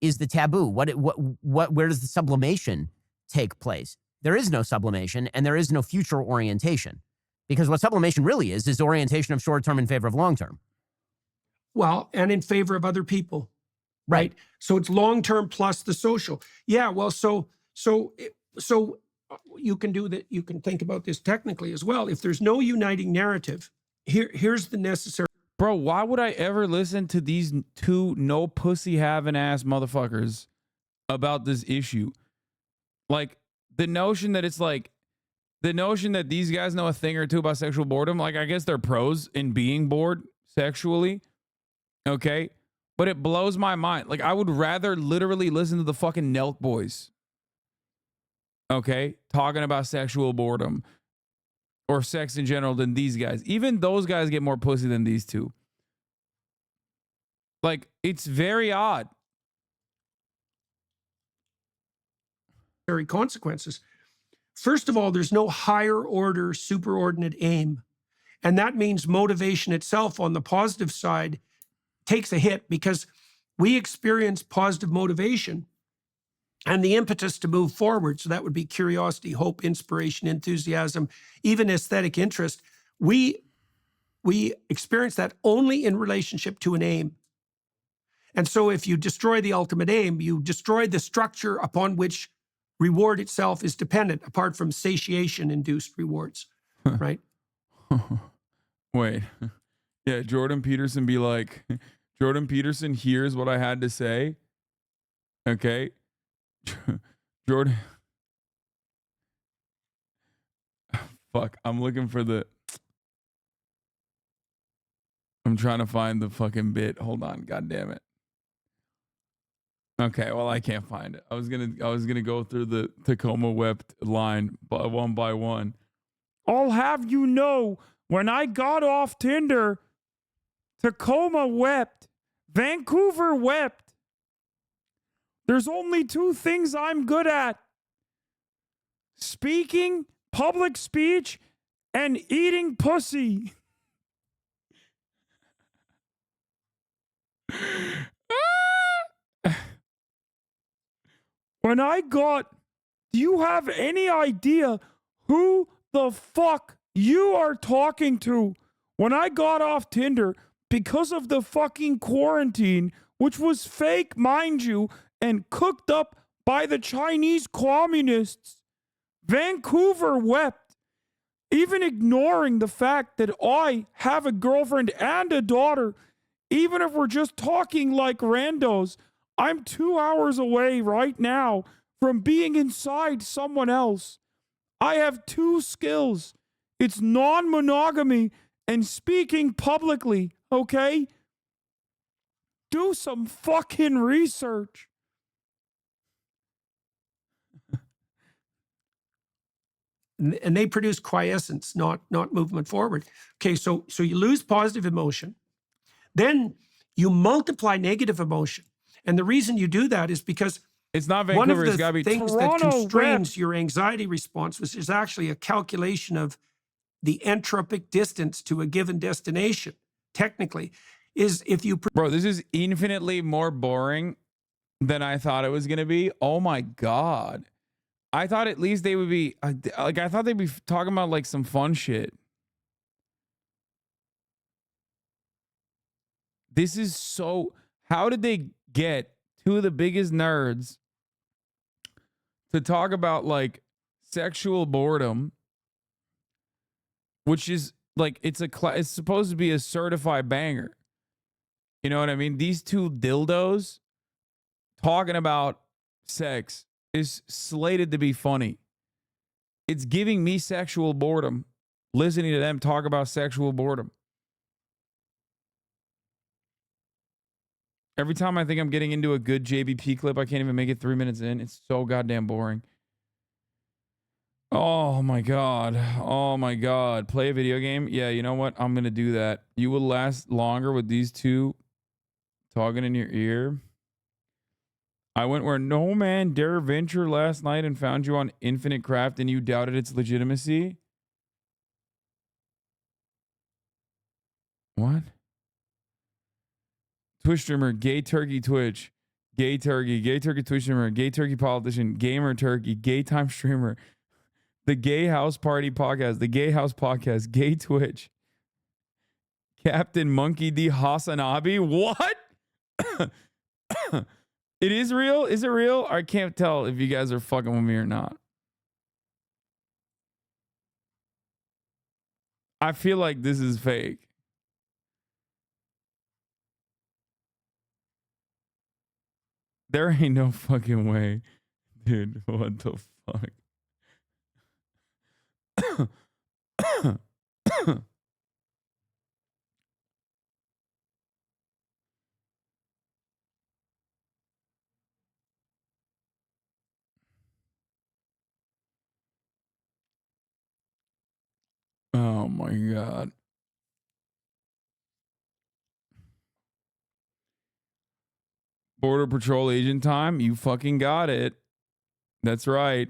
Speaker 18: is the taboo? Where does the sublimation take place? There is no sublimation and there is no future orientation, because what sublimation really is orientation of short-term in favor of long-term.
Speaker 19: Well, and in favor of other people, right? So it's long-term plus the social. Yeah, well, so you can do that. You can think about this technically as well. If there's no uniting narrative, here's the necessary.
Speaker 1: Bro, why would I ever listen to these two no pussy having ass motherfuckers about this issue? Like, the notion that these guys know a thing or two about sexual boredom, like, I guess they're pros in being bored sexually. Okay. But it blows my mind. Like, I would rather literally listen to the fucking Nelk boys. Okay. Talking about sexual boredom or sex in general than these guys. Even those guys get more pussy than these two. Like, it's very odd.
Speaker 19: Consequences. First of all, there's no higher order superordinate aim. And that means motivation itself on the positive side takes a hit, because we experience positive motivation and the impetus to move forward. So that would be curiosity, hope, inspiration, enthusiasm, even aesthetic interest. We experience that only in relationship to an aim. And so if you destroy the ultimate aim, you destroy the structure upon which reward itself is dependent, apart from satiation-induced rewards, right?
Speaker 1: Wait. Yeah, Jordan Peterson be like, Jordan Peterson hears what I had to say. Okay. Jordan. Fuck, I'm looking for I'm trying to find the fucking bit. Hold on, god damn it. Okay, well, I can't find it. I was gonna go through the Tacoma wept line one by one. I'll have you know, when I got off Tinder, Tacoma wept, Vancouver wept. There's only two things I'm good at: speaking, public speech, and eating pussy. When I got, do you have any idea who the fuck you are talking to? When I got off Tinder, because of the fucking quarantine, which was fake, mind you, and cooked up by the Chinese communists, Vancouver wept, even ignoring the fact that I have a girlfriend and a daughter. Even if we're just talking like randos, I'm 2 hours away right now from being inside someone else. I have two skills. It's non-monogamy and speaking publicly, okay? Do some fucking research.
Speaker 19: And they produce quiescence, not movement forward. Okay, so you lose positive emotion. Then you multiply negative emotion. And the reason you do that is because
Speaker 1: it's not
Speaker 19: one of
Speaker 1: Vancouver, it's gotta
Speaker 19: the
Speaker 1: be
Speaker 19: things
Speaker 1: Toronto,
Speaker 19: that constrains your anxiety response is actually a calculation of the entropic distance to a given destination. Technically, is if you...
Speaker 1: Bro, this is infinitely more boring than I thought it was going to be. Oh my God. I thought at least they would be like, I thought they'd be talking about like some fun shit. This is so, how did they get two of the biggest nerds to talk about like sexual boredom, which is like, it's supposed to be a certified banger. You know what I mean? These two dildos talking about sex is slated to be funny. It's giving me sexual boredom listening to them talk about sexual boredom. Every time I think I'm getting into a good JBP clip, I can't even make it 3 minutes in. It's so goddamn boring. Oh my God. Oh my God. Play a video game? Yeah, you know what? I'm going to do that. You will last longer with these two talking in your ear. I went where no man dare venture last night and found you on Infinite Craft and you doubted its legitimacy. What? Twitch streamer, gay turkey Twitch, gay turkey Twitch streamer, gay turkey politician, gamer turkey, gay time streamer, the gay house party podcast, the gay house podcast, gay Twitch, Captain Monkey D HasanAbi. What? It is real? Is it real? I can't tell if you guys are fucking with me or not. I feel like this is fake. There ain't no fucking way. Dude, what the fuck? Oh my God. Border Patrol agent time. You fucking got it. That's right.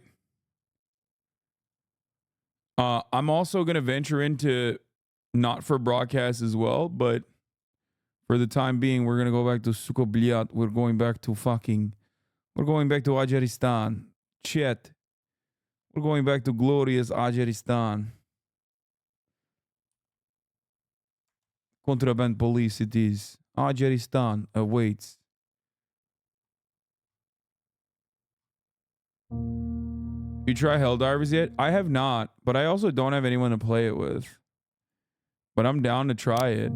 Speaker 1: I'm also going to venture into not for broadcast as well, but for the time being, we're going to go back to Sukobliat. We're going back to Azeristan. Chet. We're going back to glorious Azeristan. Contraband Police it is. Azeristan awaits. You try Helldivers yet? I have not, but I also don't have anyone to play it with. But I'm down to try it.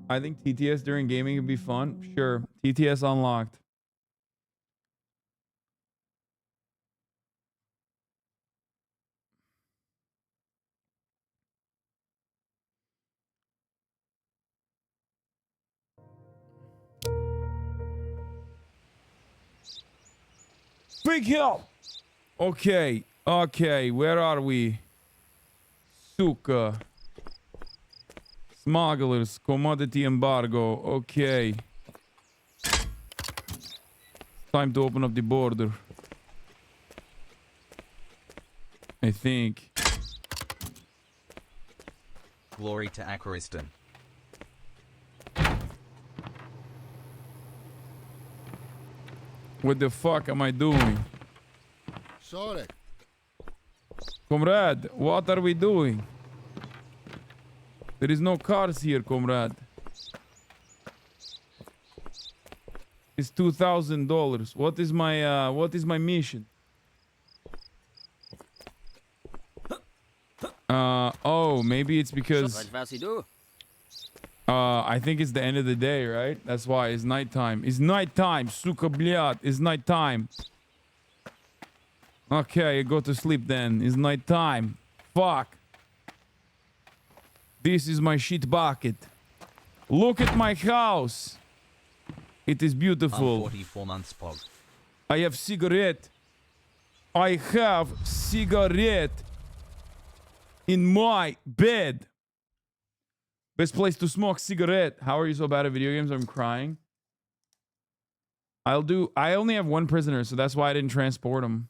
Speaker 1: I think TTS during gaming would be fun. Sure. TTS unlocked. Big help. Okay. Okay. Where are we? Suka. Smugglers. Commodity embargo. Okay. Time to open up the border. I think.
Speaker 5: Glory to Akharistan.
Speaker 1: What the fuck am I doing?
Speaker 7: Sorry.
Speaker 1: Comrade, what are we doing? There is no cars here, comrade. It's $2,000. What is my mission? Oh, maybe it's because I think it's the end of the day, right? That's why it's nighttime. It's nighttime, suka blyat. It's nighttime. Okay, go to sleep then. It's nighttime. Fuck. This is my shit bucket. Look at my house. It is beautiful.
Speaker 5: 44 months, Pog.
Speaker 1: I have cigarette. I have cigarette in my bed. Best place to smoke cigarette. How are you so bad at video games? I'm crying. I only have one prisoner, so that's why I didn't transport him.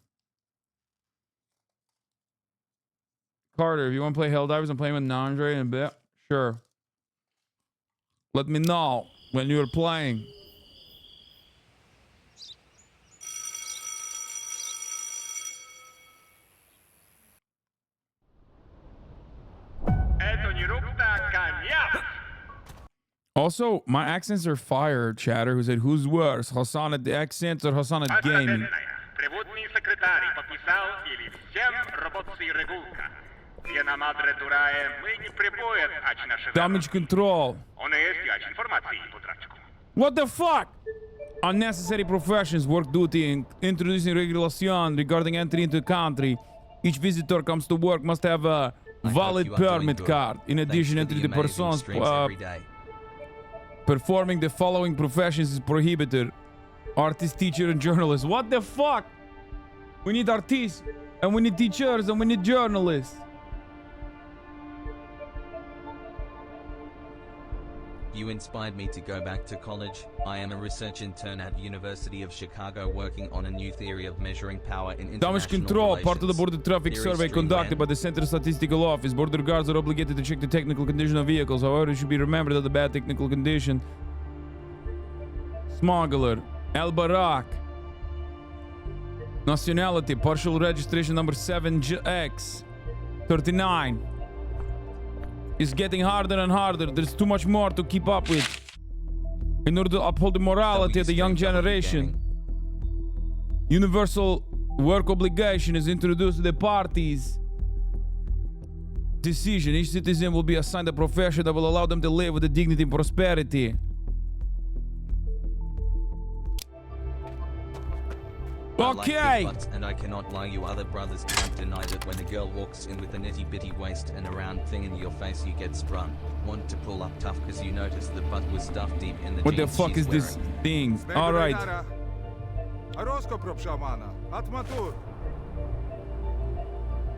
Speaker 1: Carter, if you want to play Helldivers, I'm playing with Nandre in a bit. Sure. Let me know. when you're playing. Also, my accents are fire, chatter. Who said, who's worse, Hasan at the accents or Hasan at gaming? Damage control. What the fuck? Unnecessary professions, work duty, introducing regulation regarding entry into the country. Each visitor comes to work must have a valid permit card. In addition, entry the persons performing the following professions is prohibited. Artist, teacher, and journalist. What the fuck? We need artists, and we need teachers, and we need journalists.
Speaker 8: You inspired me to go back to college. I am a research intern at University of Chicago working on a new theory of measuring power in international
Speaker 1: Damage control,
Speaker 8: relations.
Speaker 1: part of the border traffic
Speaker 8: Theory
Speaker 1: survey conducted by the Central Statistical Office. Border guards are obligated to check the technical condition of vehicles. However, it should be remembered that the bad technical condition. Smuggler, El Barak. Nationality, partial registration number 7X 39. It's getting harder and harder. There's too much more to keep up with. In order to uphold the morality of the young generation, universal work obligation is introduced to the parties. Decision. Each citizen will be assigned a profession that will allow them to live with dignity and prosperity. Okay.
Speaker 8: And I cannot lie, you other brothers can't deny that when a girl walks in with a nitty bitty waist and a round thing in your face, you get sprung. Want to pull up tough because you noticed the butt was stuffed deep in the
Speaker 1: What the
Speaker 8: jeans
Speaker 1: fuck
Speaker 8: she's
Speaker 1: is this
Speaker 8: wearing.
Speaker 1: thing? Alright.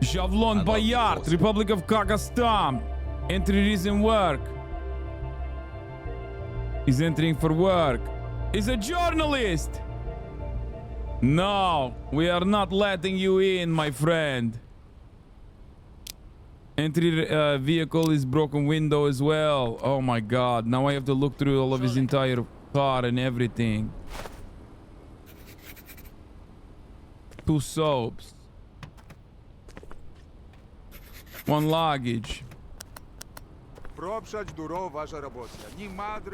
Speaker 1: Javlon Bayard, Republic of Kazakhstan. Entry reason work. He's entering for work. He's a journalist. No, we are not letting you in, my friend. Entry vehicle is broken window as well. Oh my god, now I have to look through all of his entire car and everything. 2 soaps. 1 luggage.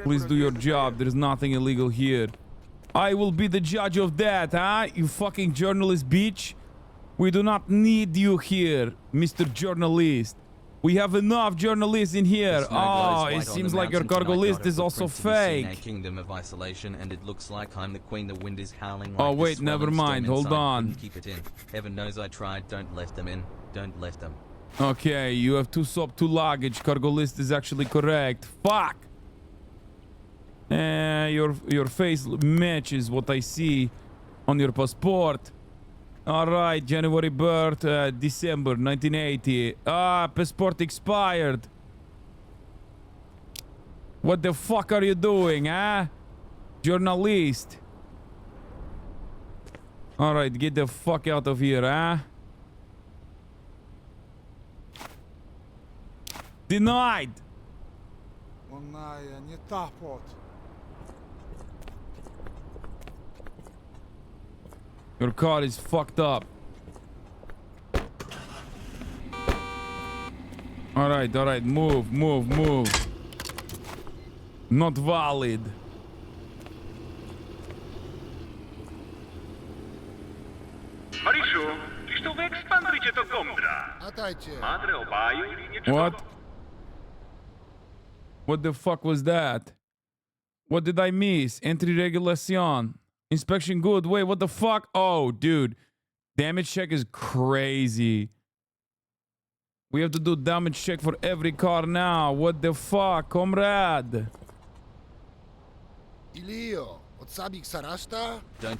Speaker 1: Please do your job, there's nothing illegal here. I will be the judge of that, huh? You fucking journalist bitch. We do not need you here, Mr. Journalist. We have enough journalists in here. Oh, it seems like your cargo list is also fake.
Speaker 8: Kingdom of isolation, and it looks like I'm the queen. The wind is howling.
Speaker 1: Oh
Speaker 8: like
Speaker 1: wait, never mind. Hold on.
Speaker 8: Keep it in. Heaven knows I tried. Don't let them in. Don't let them.
Speaker 1: Okay, you have 2 soap, 2 luggage. Cargo list is actually correct. Fuck. Your face matches what I see on your passport. All right, January birth, December 1980. Passport expired. What the fuck are you doing, huh? Journalist. All right, get the fuck out of here, huh? Denied. Your car is fucked up. Alright, move. Not valid.
Speaker 4: Mariszu, czyż to wy ekspandujcie to gomdra? Madre obaju ili niczego?
Speaker 1: What? What the fuck was that? What did I miss? Entry regulation. Inspection good. Wait, what the fuck? Oh, dude. Damage check is crazy. We have to do damage check for every car now. What the fuck, comrade?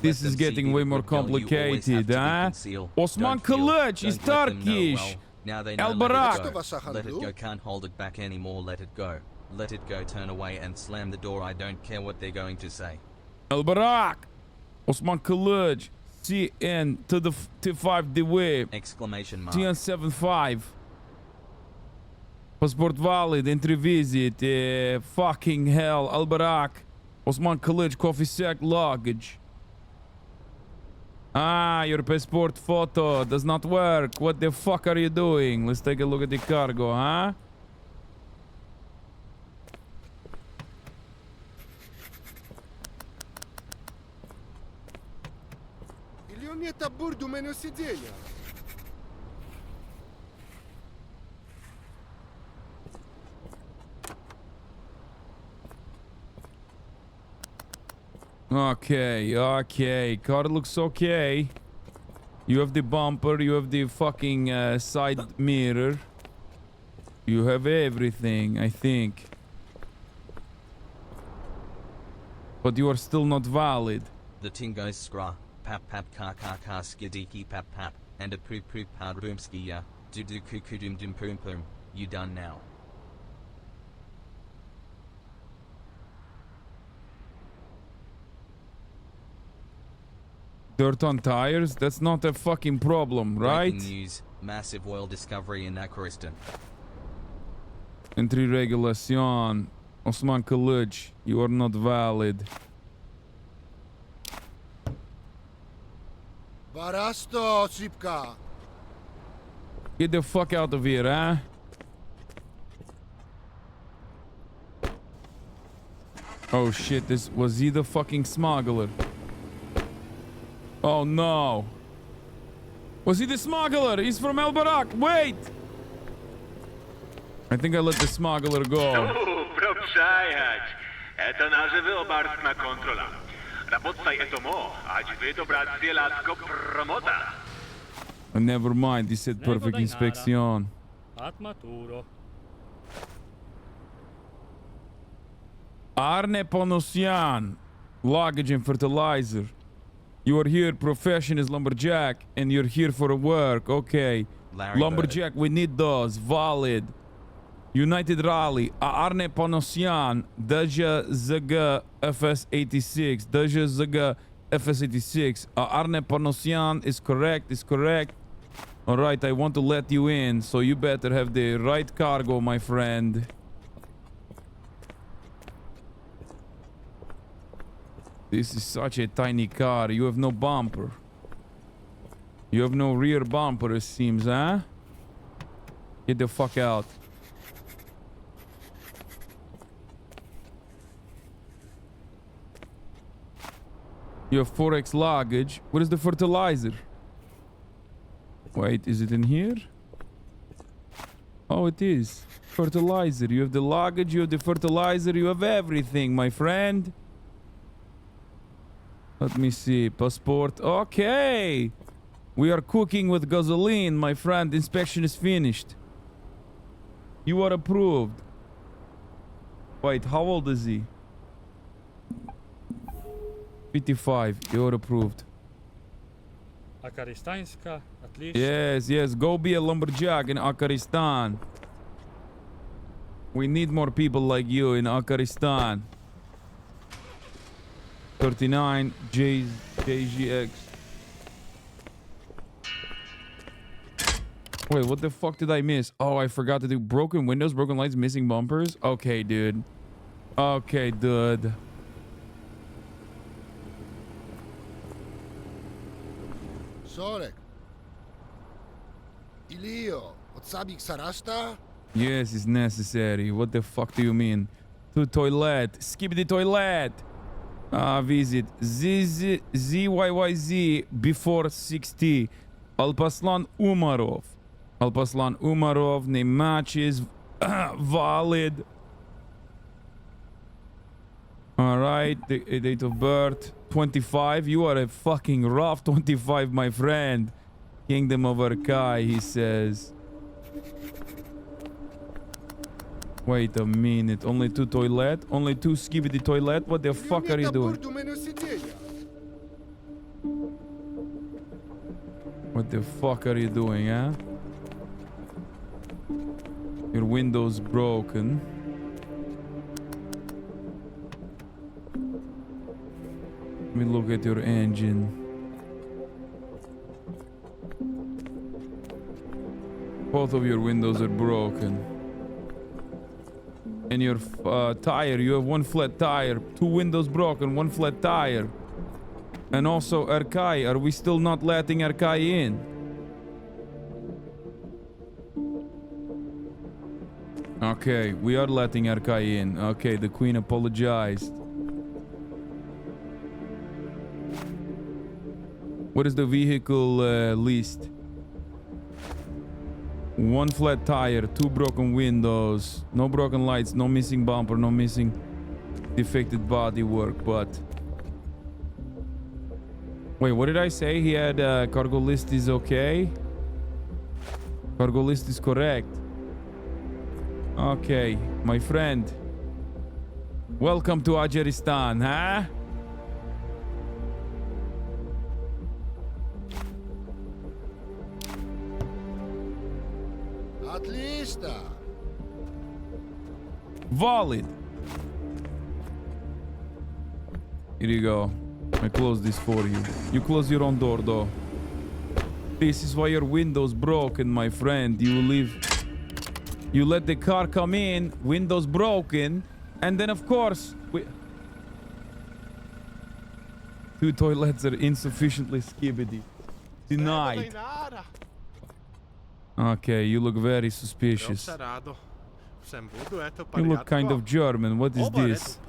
Speaker 1: This is getting way more complicated, huh? Osman Kılıç is Turkish. El Barak.
Speaker 8: Let it go, can't hold it back anymore, let it go. Let it go, turn away and slam the door, I don't care what they're going to say.
Speaker 1: El Barak. Osman Kılıç. CN to the T5 DW.
Speaker 8: Exclamation mark.
Speaker 1: TN75. Passport valid. Entry visit. Fucking hell. El Barak. Osman Kılıç, coffee sack luggage. Ah, your passport photo does not work. What the fuck are you doing? Let's take a look at the cargo, huh?
Speaker 7: Или он нет бурду меню сиденья?
Speaker 1: Okay. Car looks okay. You have the bumper, you have the fucking side mirror. You have everything, I think. But you are still not valid.
Speaker 5: The tingo skra, pap skidiki pap and a poop pad boomskia, do kukudum dum poom poom. You done now.
Speaker 1: Dirt on tires? That's not a fucking problem, right?
Speaker 5: Breaking news, massive oil discovery in Akhuristan.
Speaker 1: Entry regulation. Osman Kılıç, you are not valid.
Speaker 7: Barasto, Sipka.
Speaker 1: Get the fuck out of here, huh? Oh shit, was he the fucking smuggler? Oh no. Was he the smuggler? He's from El Barak. Wait! I think I let the smuggler go.
Speaker 9: Это наживил барсна контрола. Работай этому, а тебе добрать селадко промота.
Speaker 1: Never mind, he said perfect inspection. Arne Ponosyan, luggage and fertilizer. You are here, profession is lumberjack, and you're here for work. Okay.
Speaker 5: Larry
Speaker 1: Lumberjack, we need those. Valid. United Rally. Arne Ponosyan, Daja Zaga FS86. Daja Zaga FS86. Arne Ponosyan is correct. All right, I want to let you in, so you better have the right cargo, my friend. This is such a tiny car. You have no bumper. You have no rear bumper, it seems, huh? Get the fuck out. You have 4x luggage. What is the fertilizer? Wait, is it in here? Oh, it is. Fertilizer. You have the luggage, you have the fertilizer, you have everything, my friend. Let me see. Passport. Okay. We are cooking with gasoline, my friend. Inspection is finished. You are approved. Wait, how old is he? 55. You are approved.
Speaker 10: Akaristanska, at least.
Speaker 1: Yes. Go be a lumberjack in Akaristan. We need more people like you in Akaristan. 39 JGX. Wait, what the fuck did I miss? Oh, I forgot to do broken windows, broken lights, missing bumpers. Okay, dude.
Speaker 7: Sorek. Ilio, otsabik sarasta?
Speaker 1: Yes, it's necessary. What the fuck do you mean? To toilet. Skip the toilet. Visit ZYYZ before 60. Alpaslan Umarov. Name matches. Valid. Alright. The date of birth. 25. You are a fucking rough 25, my friend. Kingdom of Arkai, he says. Wait a minute. Only 2 toilet? Only 2 skibidi toilet? What the fuck are you doing? What the fuck are you doing, huh? Your window's broken. Let me look at your engine. Both of your windows are broken. And your tire, you have one flat tire, 2 windows broken, 1 flat tire. And also Erkai, are we still not letting Erkai in? Okay, we are letting Erkai in. Okay, the queen apologized. What is the vehicle list? 1 flat tire, 2 broken windows, no broken lights, no missing bumper, no missing defected bodywork, but... Wait, what did I say? He had cargo list is okay? Cargo list is correct. Okay, my friend. Welcome to Azeristan, huh?
Speaker 7: Отлично.
Speaker 1: Valid. Here you go. I close this for you. You close your own door, though. This is why your window's broken, my friend. You leave. You let the car come in, windows broken, and then of course, 2 toilets are insufficiently skibbity. Denied. Okay, you look very suspicious. You look kind of German. What is this?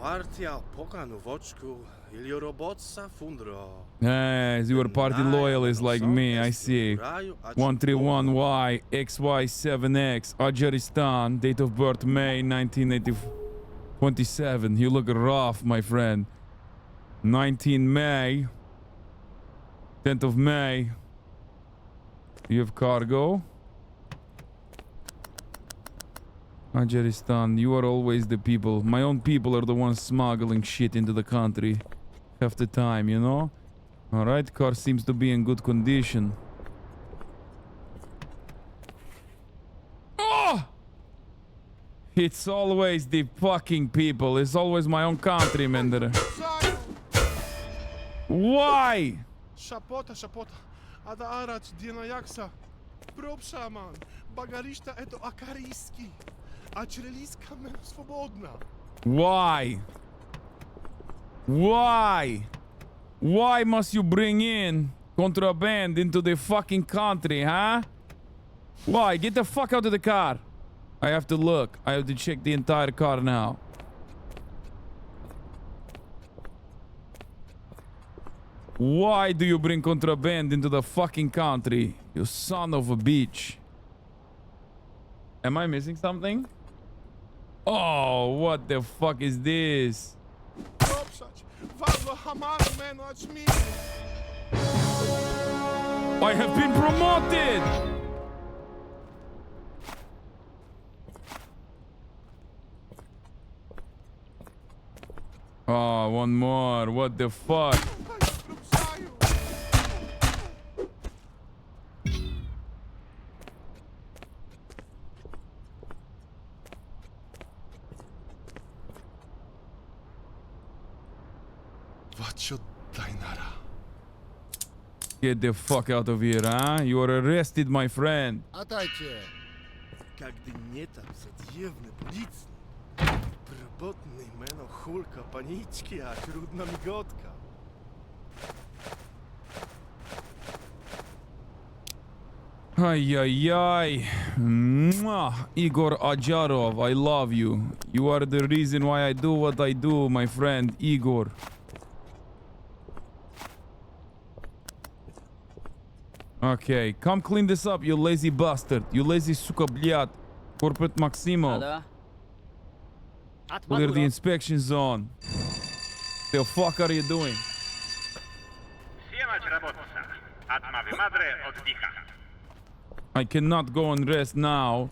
Speaker 1: Yes, you are party loyalist like me, I see. 131Y, XY7X, Azeristan, date of birth May 1927. You look rough, my friend. 19 May. 10th of May. You have cargo. Azeristan, you are always the people. My own people are the ones smuggling shit into the country. Half the time, you know? Alright, car seems to be in good condition. Oh! It's always the fucking people. It's always my own countrymen that are... Why?
Speaker 10: Шапота. Ада арач дина якса. Проб шаман. Багаришта ето акариски. А чрелиска мен свободна.
Speaker 1: Why? Why? Why must you bring in contraband into the fucking country, huh? Why? Get the fuck out of the car. I have to look. I have to check the entire car now. Why do you bring contraband into the fucking country? You son of a bitch. Am I missing something? Oh, what the fuck is this? I have been promoted! Oh, one more. What the fuck? Get the fuck out of here, huh? You are arrested, my friend.
Speaker 7: Отдайте.
Speaker 10: Когнитион задевны полиции. Проработанный мено хулка панички, а трудна миготка.
Speaker 1: Ay. Mwah. Igor Ajarov, I love you. You are the reason why I do what I do, my friend Igor. Okay, come clean this up, you lazy bastard. You lazy suka blyat. Corporate Maximo. Clear the inspection zone. The fuck are you doing? I cannot go and rest now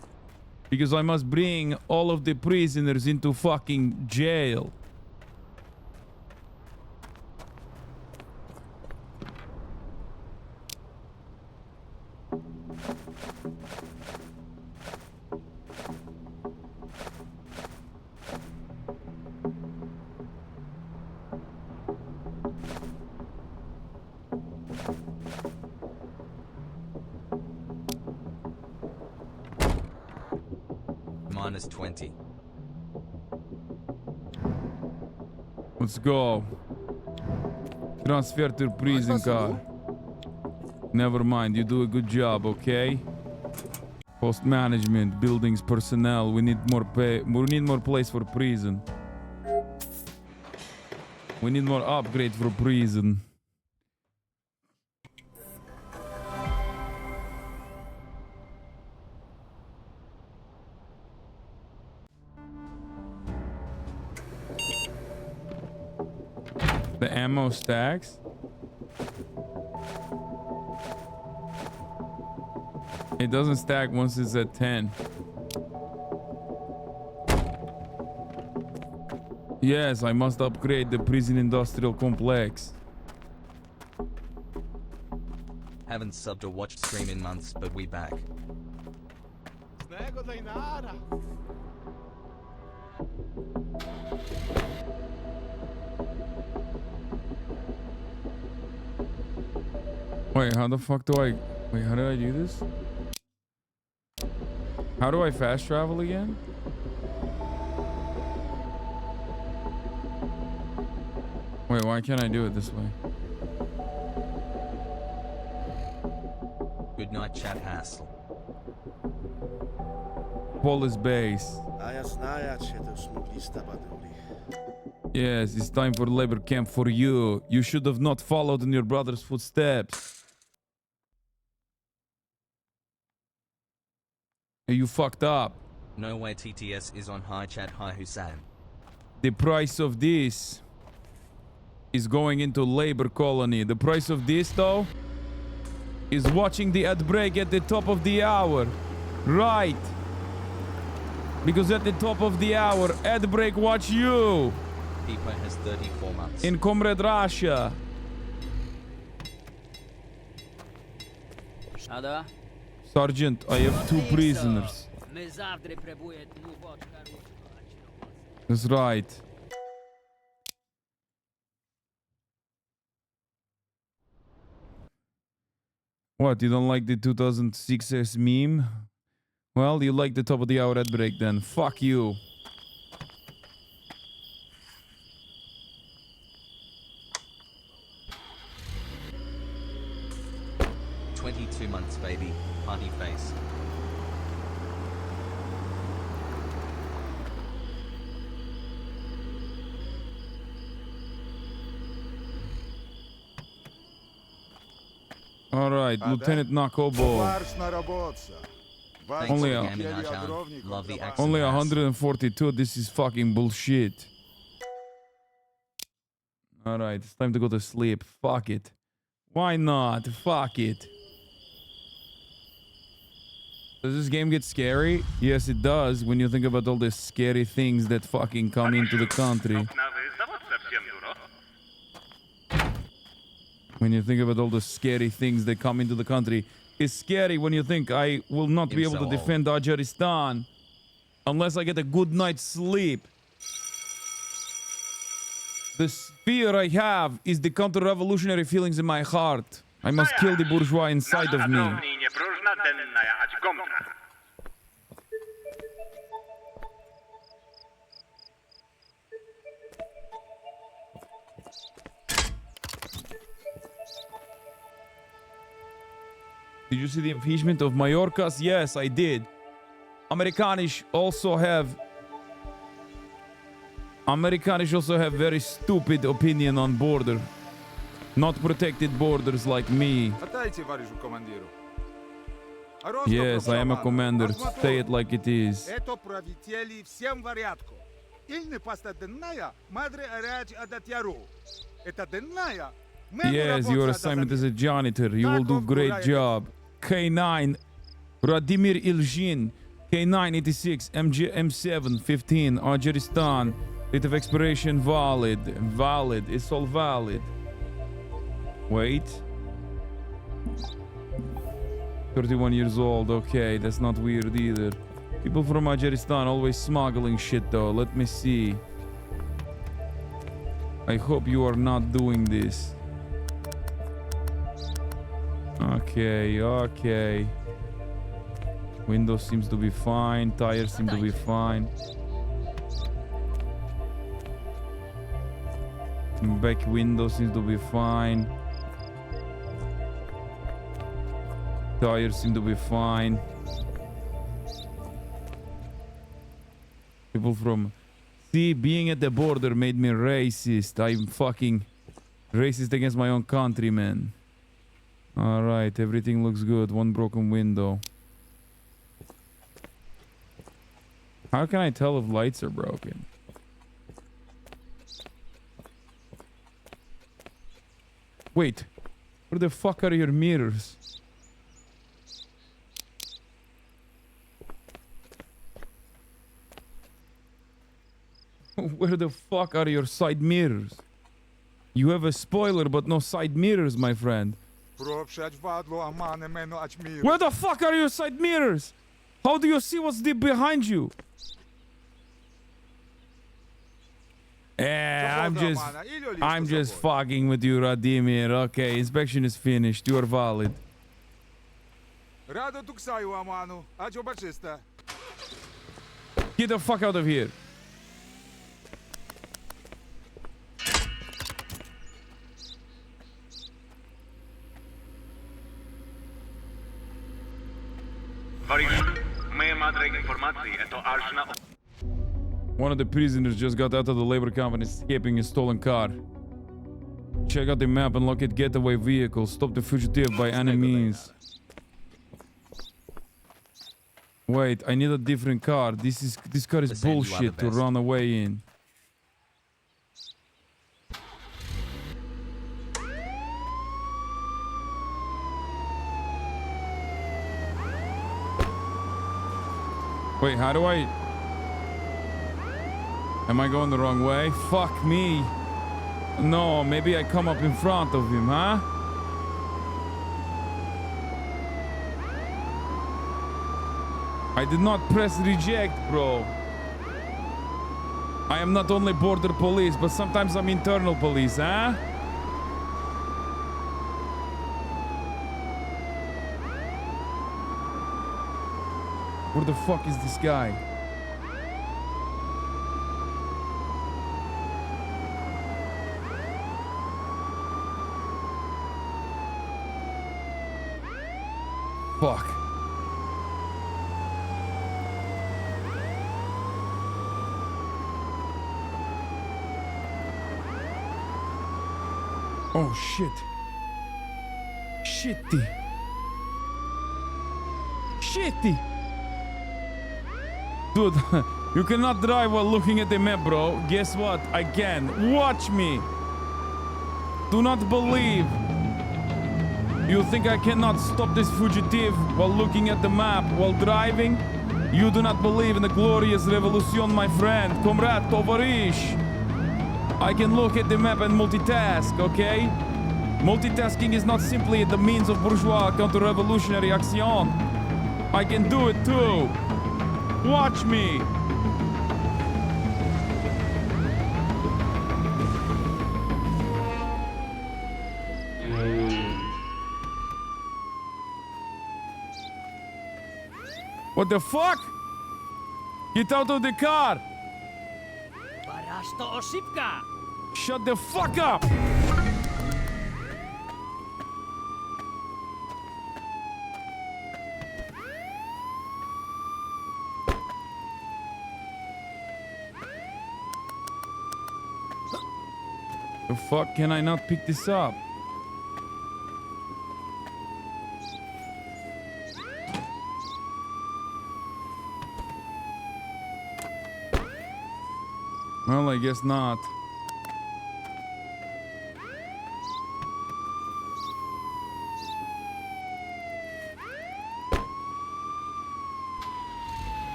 Speaker 1: because I must bring all of the prisoners into fucking jail.
Speaker 5: -20.
Speaker 1: Let's go. Transfer to prison car. Never mind, you do a good job, okay? Post management, buildings, personnel. We need more pay. We need more place for prison. We need more upgrade for prison. The ammo stacks. It doesn't stack once it's at 10. Yes, I must upgrade the prison industrial complex.
Speaker 5: Haven't subbed or watched stream in months, but we back.
Speaker 1: Wait, how the fuck do I... Wait, how do I do this? How do I fast travel again? Wait, why can't I do it this way?
Speaker 5: Good night, chat hassle.
Speaker 1: Police base. Yes, it's time for labor camp for you. You should have not followed in your brother's footsteps. You fucked up.
Speaker 5: No way TTS is on high chat. Hi Hasan.
Speaker 1: The price of this is going into labor colony. The price of this, though, is watching the ad break at the top of the hour. Right. Because at the top of the hour, ad break watch you.
Speaker 5: People has 34 months.
Speaker 1: In Comrade Russia. Sergeant, I have 2 prisoners. That's right. What, you don't like the 2006 meme? Well, you like the top of the hour ad break then. Fuck you.
Speaker 5: $22 months, baby. Party face.
Speaker 1: All right, Lieutenant Nakobo. Only
Speaker 5: Love the accent.
Speaker 1: only 142. This is fucking bullshit. All right, it's time to go to sleep. Fuck it. Why not? Fuck it. Does this game get scary? Yes, it does. When you think about all the scary things that fucking come into the country. When you think about all the scary things that come into the country. It's scary when you think I will not be able to defend Azerbaijan unless I get a good night's sleep. The fear I have is the counter-revolutionary feelings in my heart. I must kill the bourgeois inside of me. Did you see the impeachment of Mayorkas? Yes, I did. Americanish also have very stupid opinion on border. Not protected borders like me. Yes, I am a commander. Say it like it is. Yes, your assignment is a janitor. You will do great job. K9, Radimir Ilzhin. K9 86, M7 15, Azerbaijan. Date of expiration valid. Valid. It's all valid. Wait. 31 years old. Okay, that's not weird either. People from Azerbaijan always smuggling shit though. Let me see. I hope you are not doing this. Okay, okay. Windows seems to be fine. Tires seem to be fine. Back window seems to be fine. Tires seem to be fine. People from... See, being at the border made me racist. I'm fucking racist against my own countrymen. Alright, everything looks good. One broken window. How can I tell if lights are broken? Wait, where the fuck are your mirrors? Where the fuck are your side mirrors? You have a spoiler but no side mirrors, my friend. Where the fuck are your side mirrors? How do you see what's deep behind you? I'm just fucking with you, Radimir. Okay, inspection is finished. You are valid. Get the fuck out of here. One of the prisoners just got out of the labor camp and is escaping a stolen car. Check out the map and locate getaway vehicle. Stop the fugitive by any means. Wait, I need a different car. This car is bullshit to run away in. Wait, how do I... Am I going the wrong way? Fuck me. No, maybe I come up in front of him, huh? I did not press reject, bro. I am not only border police, but sometimes I'm internal police, huh? Where the fuck is this guy? Fuck. Oh shit. Shitty. Shitty. Dude, you cannot drive while looking at the map, bro. Guess what? I can. Watch me. Do not believe. You think I cannot stop this fugitive while looking at the map while driving? You do not believe in the glorious revolution, my friend. Comrade Tovarish. I can look at the map and multitask, okay? Multitasking is not simply the means of bourgeois counter-revolutionary action. I can do it too. Watch me. What the fuck? Get out of the car. Shut the fuck up. The fuck can I not pick this up? Well, I guess not.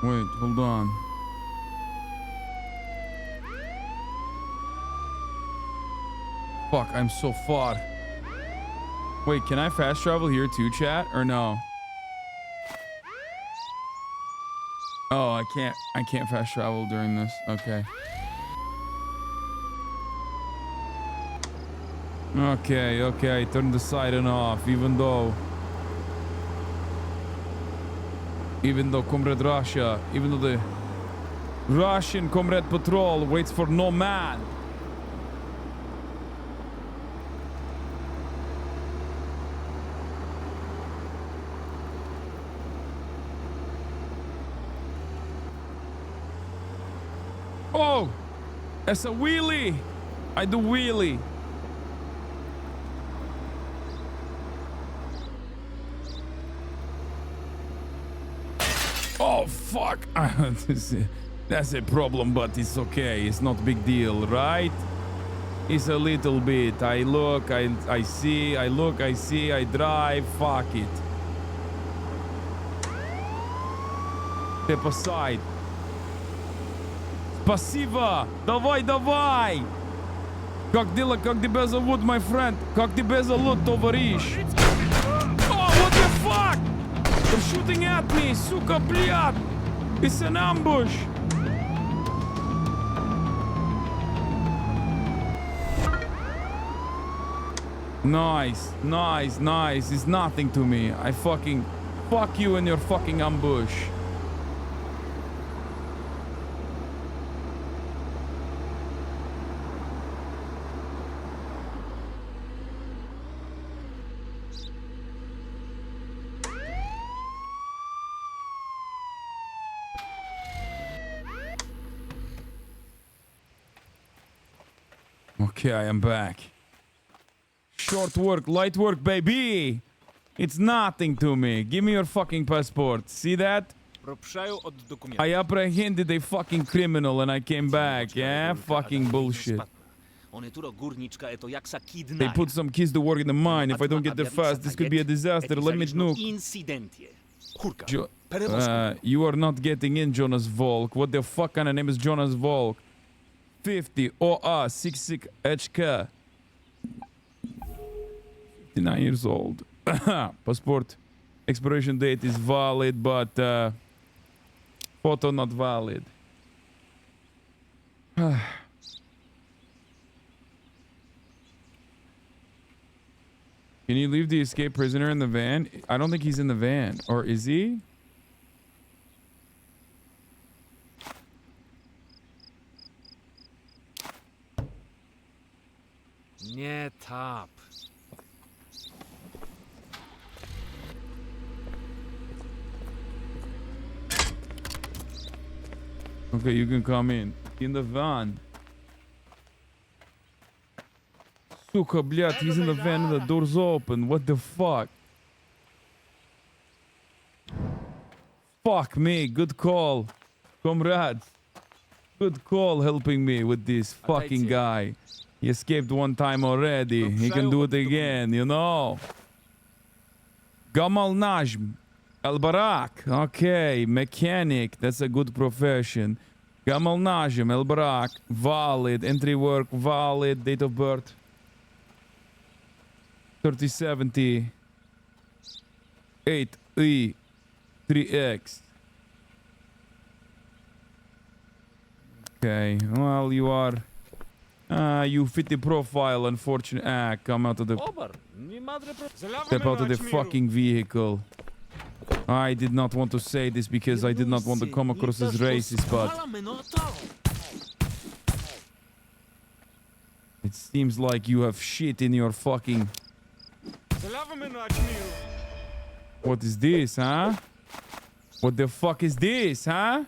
Speaker 1: Wait, hold on. Fuck, I'm so far. Wait, can I fast travel here too, chat? Or no? Oh, I can't fast travel during this. Okay. Okay, turn the siren off, even though Even though Comrade Russia, even though the Russian Comrade Patrol waits for no man. Oh, that's a wheelie. I do wheelie. Oh, fuck. That's a problem, but it's okay. It's not big deal, right? It's a little bit. I look, I see, I look, I see, I drive. Fuck it. Step aside. Спасибо! Давай, давай! Как дела, как тебя зовут, my friend? Как тебя зовут, товарищ? Oh, what the fuck? They're shooting at me, сука, блядь! It's an ambush! Nice, nice, nice. It's nothing to me. I fucking... Fuck you and your fucking ambush. Okay, I am back. Short work, light work, baby! It's nothing to me. Give me your fucking passport. See that? I apprehended a fucking criminal and I came back, yeah? Fucking bullshit. They put some kids to work in the mine. If I don't get there fast, this could be a disaster. Let me nuke. You are not getting in, Jonas Volk. What the fuck kind of name is Jonas Volk? 50 OA 66 HK. 59 years old. Passport expiration date is valid, but photo not valid. Can you leave the escaped prisoner in the van? I don't think he's in the van. Or is he?
Speaker 11: Nie tap.
Speaker 1: Okay, you can come in the van. Сука, блядь, he's in the van and the door's open. What the fuck? Fuck me, good call. Comrades. Good call helping me with this fucking guy. He escaped one time already. He can do it again, you know. Gamal Najm. Al Barak. Okay, mechanic. That's a good profession. Gamal Najm. Al Barak. Valid. Entry work. Valid. Date of birth. 3070. 8E. 3X. Okay. Well, you are... you fit the profile, unfortunately. Come out of the... Step out of the fucking vehicle. I did not want to say this because I did not want to come across as racist, but... It seems like you have shit in your fucking... What is this, huh? What the fuck is this, huh?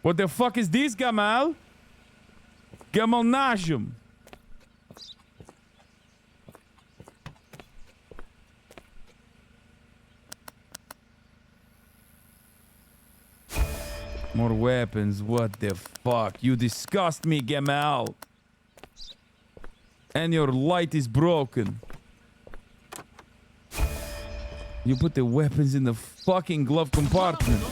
Speaker 1: What the fuck is this, Gamal? Gamal Najm. More weapons, what the fuck? You disgust me, Gamal. And your light is broken. You put the weapons in the fucking glove compartment.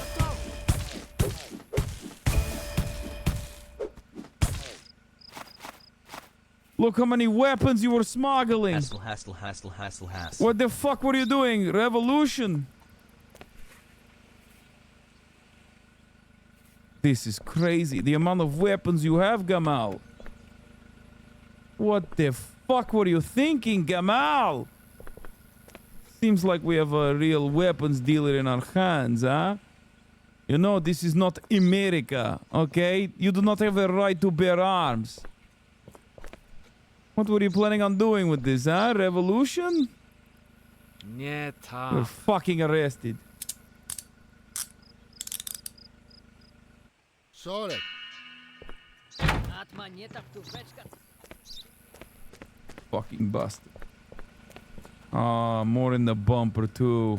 Speaker 1: Look how many weapons you were smuggling.
Speaker 5: Hassle.
Speaker 1: What the fuck were you doing? Revolution? This is crazy. The amount of weapons you have, Gamal. What the fuck were you thinking, Gamal? Seems like we have a real weapons dealer in our hands, huh? You know, this is not America, okay? You do not have a right to bear arms. What were you planning on doing with this, huh? Revolution?
Speaker 11: Nie
Speaker 1: You're
Speaker 11: tak.
Speaker 1: fucking arrested.
Speaker 7: Sorek.
Speaker 1: Fucking busted. Ah, more in the bumper too.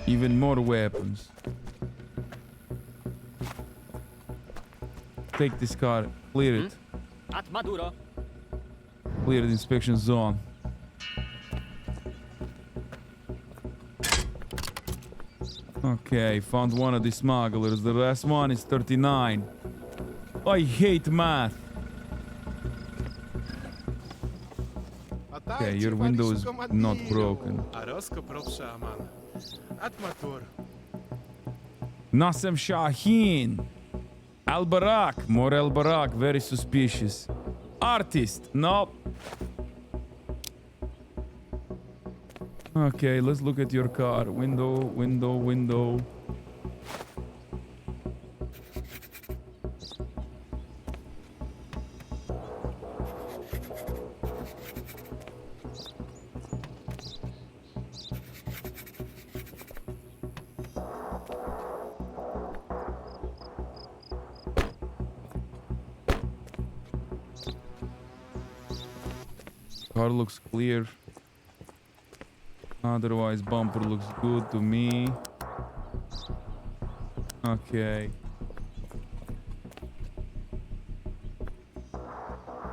Speaker 1: Even more weapons. Take this car. Clear it. Clear the inspection zone. Okay, found one of the smugglers. The last one is 39. I hate math. Okay, your window is not broken. Nasem Shaheen. Al-Barak. More Al-Barak. Very suspicious. Artist. Nope. Okay, let's look at your car. Window, window, window. Car looks clear. Otherwise, bumper looks good to me. Okay.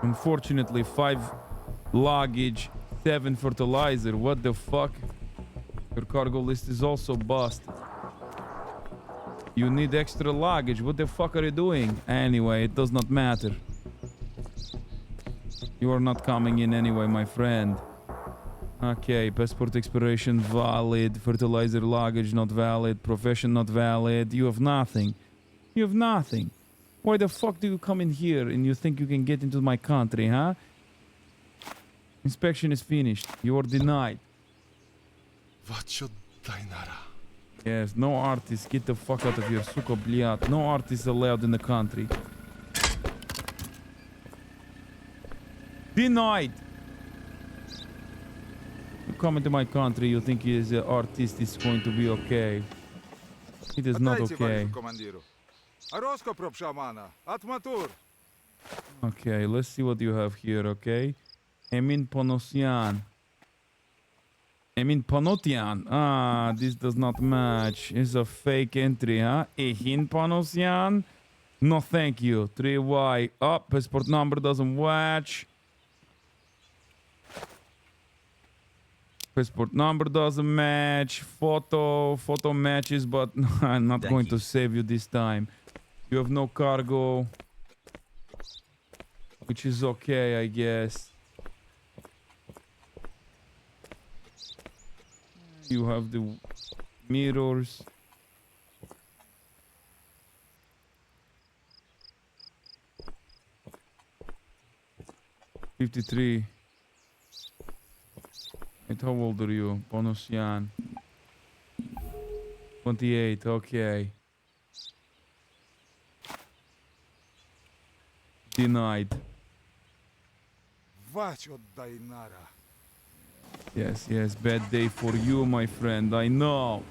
Speaker 1: Unfortunately, 5 luggage, 7 fertilizer. What the fuck? Your cargo list is also busted. You need extra luggage. What the fuck are you doing? Anyway, it does not matter. You are not coming in anyway, my friend. Okay, passport expiration valid, fertilizer luggage not valid, profession not valid. You have nothing. You have nothing. Why the fuck do you come in here and you think you can get into my country, huh? Inspection is finished. You are denied. Yes, no artists. Get the fuck out of here, suka bliat. No artists allowed in the country. Denied. You come into my country, you think he is an artist, is going to be okay. It is not okay. Okay, let's see what you have here, okay? Emin Ponosian. Emin Panotian. Ah, this does not match. It's a fake entry, huh? Ehin Ponosian? No, thank you. 3Y. Oh, passport number doesn't match. Passport number doesn't match. Photo matches, but I'm not going to save you this time. You have no cargo, which is okay, I guess. You have the mirrors. $53. Wait, how old are you? Bonosian. 28, okay. Denied. Yes, yes, bad day for you, my friend. I know.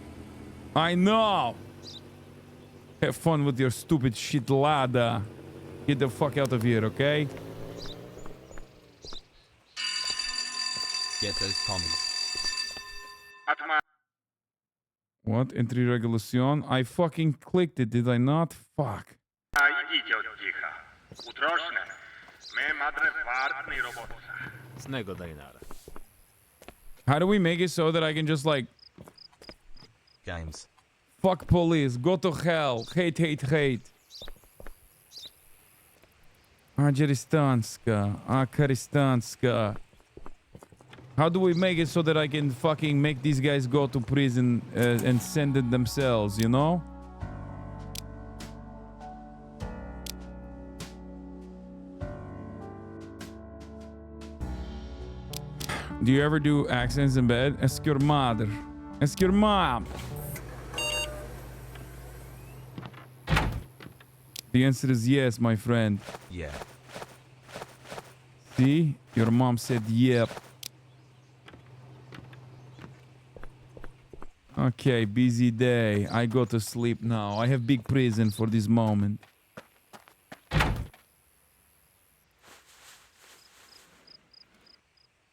Speaker 1: I know. Have fun with your stupid shit Lada. Get the fuck out of here, okay?
Speaker 5: Get those commies.
Speaker 1: What? Entry regulation? I fucking clicked it, did I not? Fuck.
Speaker 9: Idźcie od cicha. Utroszne. My madre wartny robotca.
Speaker 11: Z nego Dainara.
Speaker 1: How do we make it so that I can just like...
Speaker 5: Games.
Speaker 1: Fuck police. Go to hell. Hate, hate, hate. Ajeristanska. Akaristanska. How do we make it so that I can fucking make these guys go to prison and send it themselves, you know? Do you ever do accents in bed? Ask your mother. Ask your mom. The answer is yes, my friend.
Speaker 5: Yeah.
Speaker 1: See? Your mom said yep. Okay, busy day. I go to sleep now. I have big prison for this moment.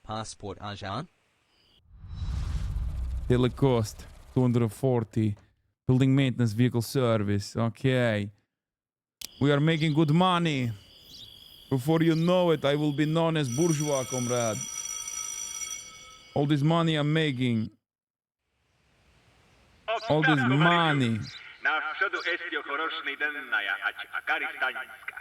Speaker 5: Passport Hasan?
Speaker 1: Telecost 240. Building maintenance vehicle service. Okay. We are making good money. Before you know it, I will be known as bourgeois, comrade. All this money I'm making. All this money.
Speaker 9: Na przodu jest choroczny den na Akaristańska.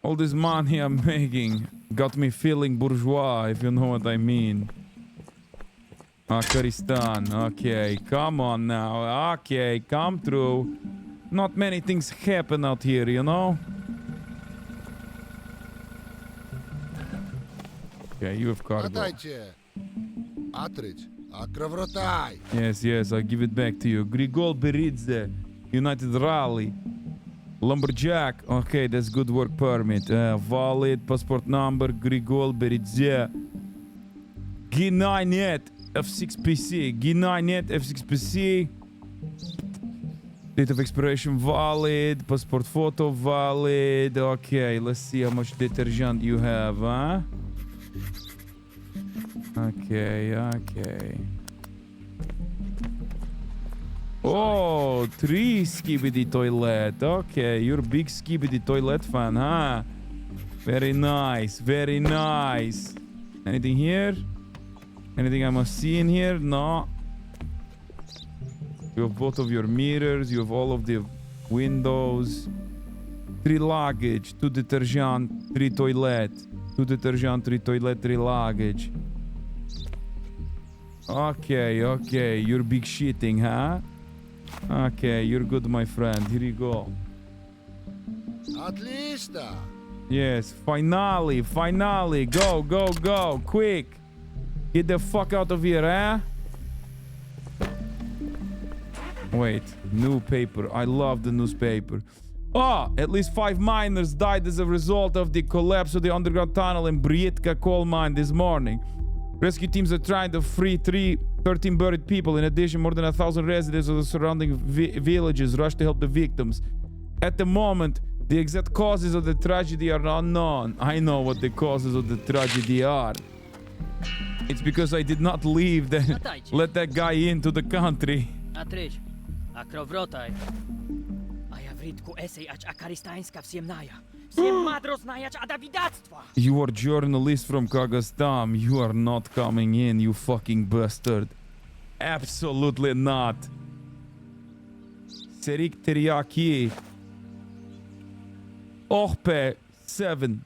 Speaker 1: All this money I'm making got me feeling bourgeois, if you know what I mean. Akaristan, okay, come on now, okay, come through. Not many things happen out here, you know? Okay, you have cargo.
Speaker 7: Atajcie. Atryć. Akrowrotaj.
Speaker 1: Yes, I'll give it back to you. Grigol Beridze, United Rally. Lumberjack, okay, that's good work permit. Valid passport number, Grigol Beridze. G9net F6PC. G9net F6PC. Date of expiration valid. Passport photo valid. Okay, let's see how much detergent you have, huh? Okay. Oh, 3 skibidi toilet. Okay, you're a big skibidi toilet fan, huh? Very nice. Anything here? Anything I must see in here? No. You have both of your mirrors. You have all of the windows. 3 luggage, 2 detergent, 3 toilet. 2 detergent, 3 toilet, 3 luggage. Okay. You're big shitting, huh? Okay, you're good, my friend. Here you go.
Speaker 7: Atlista.
Speaker 1: Yes, finally. Go, quick. Get the fuck out of here, eh? Wait, new paper. I love the newspaper. Oh, at least 5 miners died as a result of the collapse of the underground tunnel in Brietka coal mine this morning. Rescue teams are trying to free 13 buried people. In addition, more than 1,000 residents of the surrounding villages rushed to help the victims. At the moment, the exact causes of the tragedy are unknown. I know what the causes of the tragedy are. It's because I did not leave let that guy into the country.
Speaker 2: Atryć, akrowrotaj. A ja w rytku esej acz akaristańska wsiem naja. Wsiem madro znajać a dawidactwa.
Speaker 1: You are journalist from Kazakhstan. You are not coming in, you fucking bastard. Absolutely not. Serik Teriyaki. Orpe 7.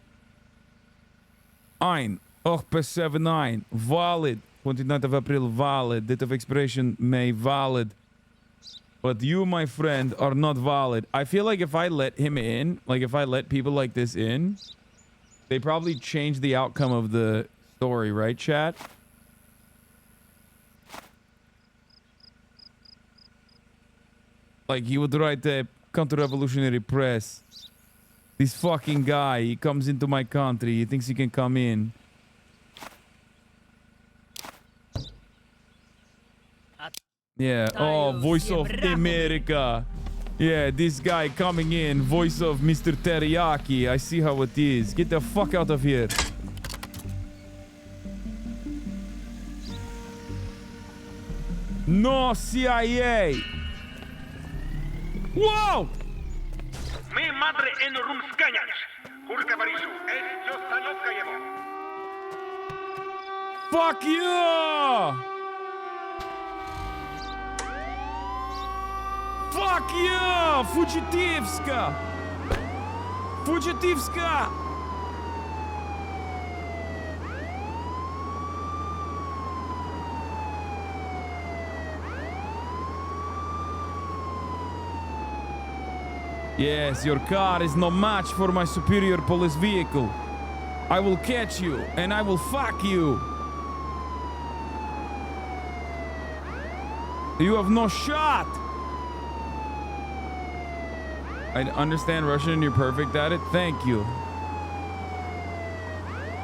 Speaker 1: Orpe 79. Valid. 29th of April valid. Date of expiration May valid. But you, my friend, are not valid. I feel like if I let him in, like if I let people like this in, they probably change the outcome of the story, right, chat? Like, he would write the counter-revolutionary press. This fucking guy, he comes into my country, he thinks he can come in. Yeah, oh, voice of America. Yeah, this guy coming in, voice of Mr. Teriyaki. I see how it is. Get the fuck out of here. No CIA. Wow!
Speaker 9: Mi madre en rumskaniać. Kurka Varisu, jest stanowka jego.
Speaker 1: Fuck you! Fuck you! Fugitivska! Fugitivska! Yes, your car is no match for my superior police vehicle. I will catch you and I will fuck you. You have no shot. I understand Russian and you're perfect at it. Thank you.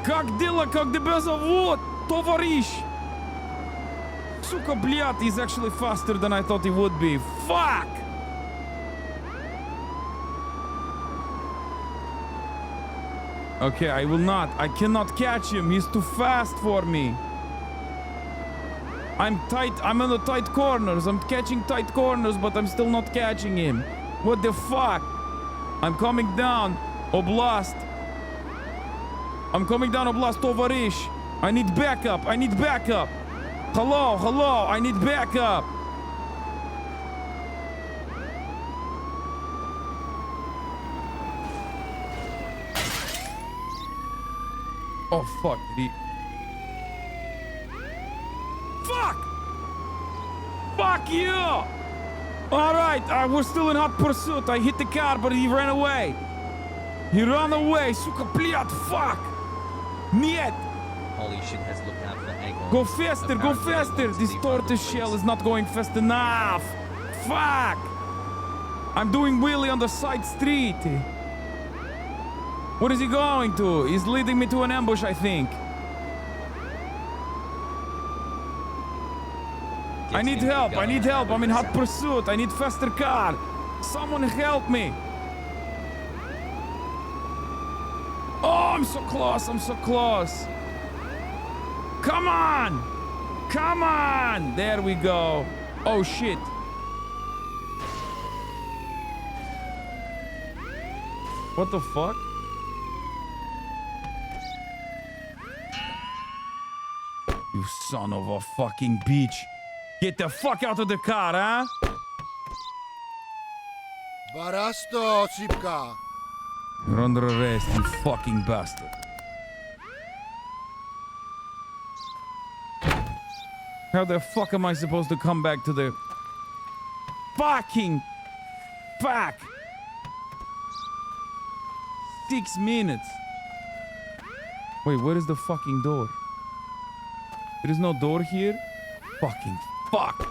Speaker 1: Как дела, как тебя зовут, товарищ? Сука, блядь, he's actually faster than I thought he would be. Fuck! Okay, I cannot catch him. He's too fast for me. I'm in the tight corners. I'm catching tight corners, but I'm still not catching him. What the fuck? I'm coming down, Oblast. I'm coming down, Oblast, товарищ. I need backup. Hello, I need backup. Oh, fuck. Fuck! Fuck you! Alright, we're still in hot pursuit. I hit the car, but he ran away. Сука, блядь, fuck! Нет!
Speaker 5: Holy shit has looked out for Agon.
Speaker 1: Go faster! This tortoise shell is not going fast enough! Fuck! I'm doing wheelie on the side street. What is he going to? He's leading me to an ambush, I think. I need help. I'm in hot pursuit. I need faster car. Someone help me. Oh, I'm so close. Come on. There we go. Oh, shit. What the fuck? You son of a fucking bitch. Get the fuck out of the car, huh?
Speaker 7: Barasto, Sipka.
Speaker 1: You're under arrest, you fucking bastard. How the fuck am I supposed to come back to the fucking fuck? 6 minutes. Wait, where is the fucking door? There is no door here? Fucking fuck.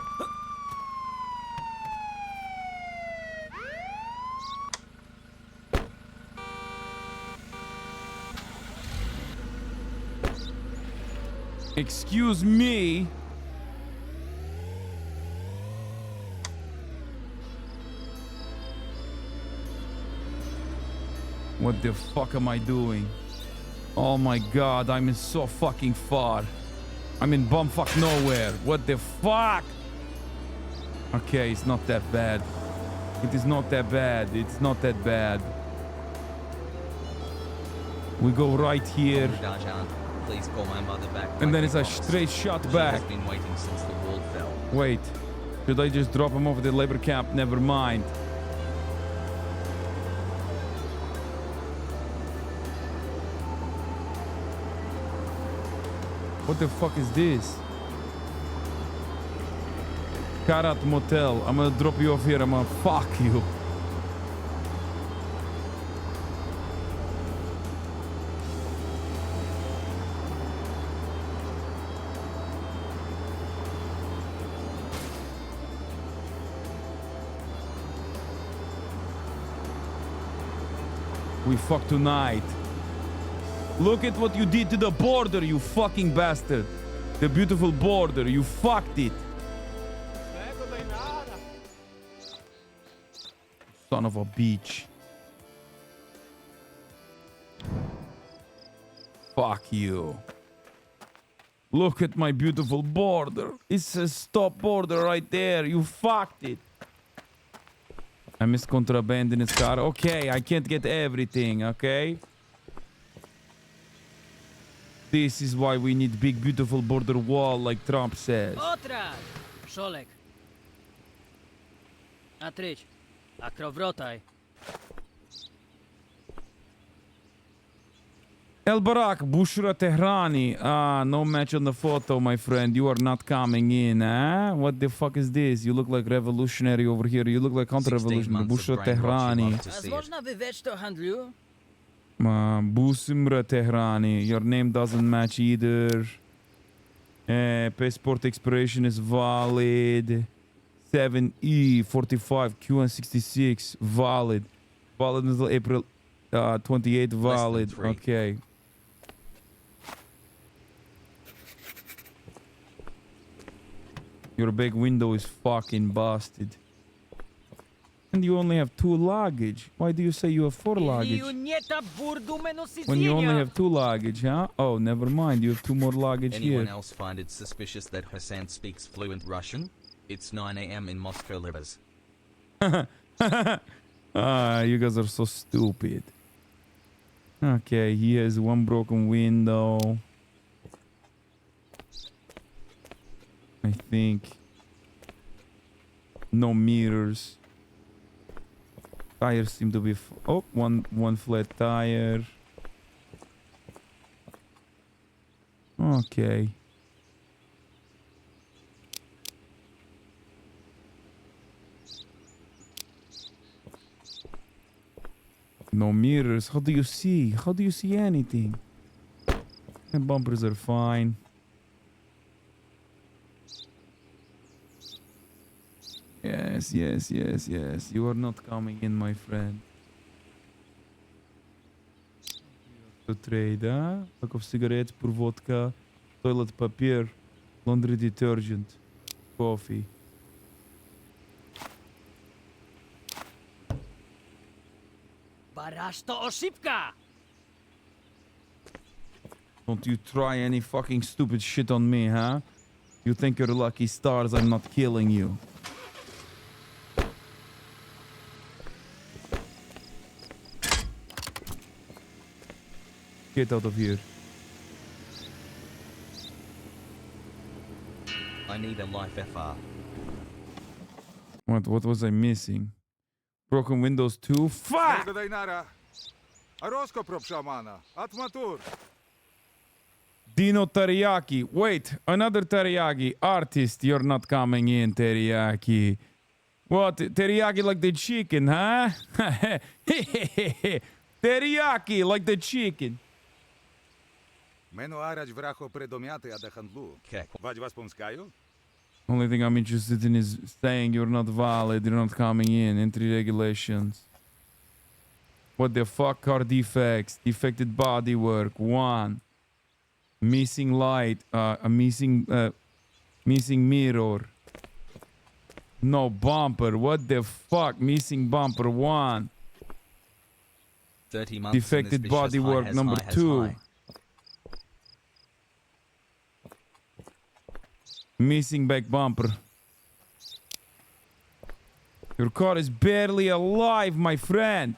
Speaker 1: Excuse me. What the fuck am I doing? Oh my god, I'm in so fucking far. I'm in bumfuck nowhere. What the fuck? Okay, it's not that bad. It is not that bad. It's not that bad. We go right here.
Speaker 5: Please call my mother back.
Speaker 1: And then it's a straight shot back.
Speaker 5: She has been waiting since the wall fell.
Speaker 1: Wait. Should I just drop him off at the labor camp? Never mind. What the fuck is this? Karat Motel. I'm gonna drop you off here. I'm gonna fuck you. We fuck tonight. Look at what you did to the border, you fucking bastard. The beautiful border, you fucked it. Son of a bitch. Fuck you. Look at my beautiful border. It says stop border right there. You fucked it. I missed contraband in his car. Okay, I can't get everything, okay? This is why we need big, beautiful border wall, like Trump says.
Speaker 2: Otra! Szolek. Atryć. Akrowrotaj.
Speaker 1: El Barak, Bushra Tehrani. Ah, no match on the photo, my friend. You are not coming in, eh? What the fuck is this? You look like revolutionary over here. You look like counter-revolutionary. Bushra Tehrani.
Speaker 2: Возможно, вы что handlu?
Speaker 1: Busimra Tehrani. Your name doesn't match either. Passport expiration is valid. 7E 45 QN66 valid. Valid until April 28 valid. Okay. Your big window is fucking busted. And you only have 2 luggage. Why do you say you have 4 luggage? When you only have 2 luggage, huh? Oh, never mind. You have 2 more luggage
Speaker 5: Anyone
Speaker 1: here.
Speaker 5: else find it suspicious that Hasan speaks fluent Russian? It's 9 a.m. in Moscow, LIBS.
Speaker 1: You guys are so stupid. Okay, he has 1 broken window. I think. No mirrors. Tires seem to be... one flat tire. Okay. No mirrors. How do you see? How do you see anything? And bumpers are fine. Yes, yes, yes, yes. You are not coming in, my friend. To trade, huh? Pack of cigarettes, pour vodka, toilet paper, laundry detergent, coffee.
Speaker 2: Barasto oshipka!
Speaker 1: Don't you try any fucking stupid shit on me, huh? You think you're lucky stars I'm not killing you. Get out of here.
Speaker 5: I need a life FR.
Speaker 1: What was I missing? Broken windows too? Fuck! Dino Teriyaki. Wait, another Teriyaki. Artist, you're not coming in, Teriyaki. What? Teriyaki like the chicken, huh? Teriyaki like the chicken. Only thing I'm interested in is saying you're not valid, you're not coming in. Entry regulations. What the fuck car defects? Defected bodywork. 1. Missing light. Missing mirror. No bumper. What the fuck? Missing bumper. 1.
Speaker 5: 30 months.
Speaker 1: Defected bodywork number 2. Missing back bumper. Your car is barely alive, my friend.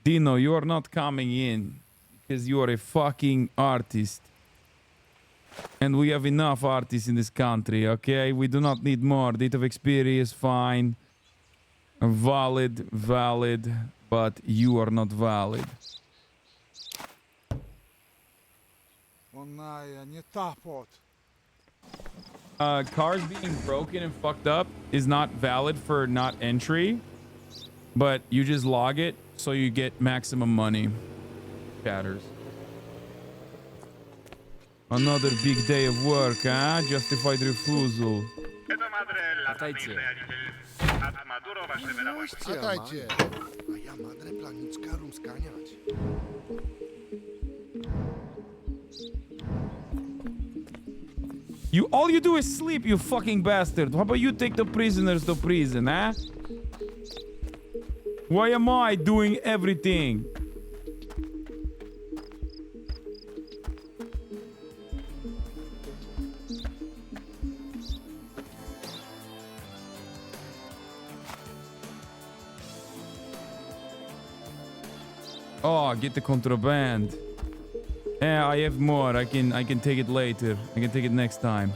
Speaker 1: Dino, you are not coming in because you are a fucking artist. And we have enough artists in this country, okay? We do not need more. Date of experience, fine. Valid, but you are not valid. Cars being broken and fucked up is not valid for not entry, but you just log it so you get maximum money. Chatters. Another big day of work, huh? Justified refusal.
Speaker 7: Czekajcie. A ja madre planiczka rumskaniać.
Speaker 1: All you do is sleep, you fucking bastard. How about you take the prisoners to prison, huh? Why am I doing everything? Oh, get the contraband. Yeah, I have more. I can take it later. I can take it next time.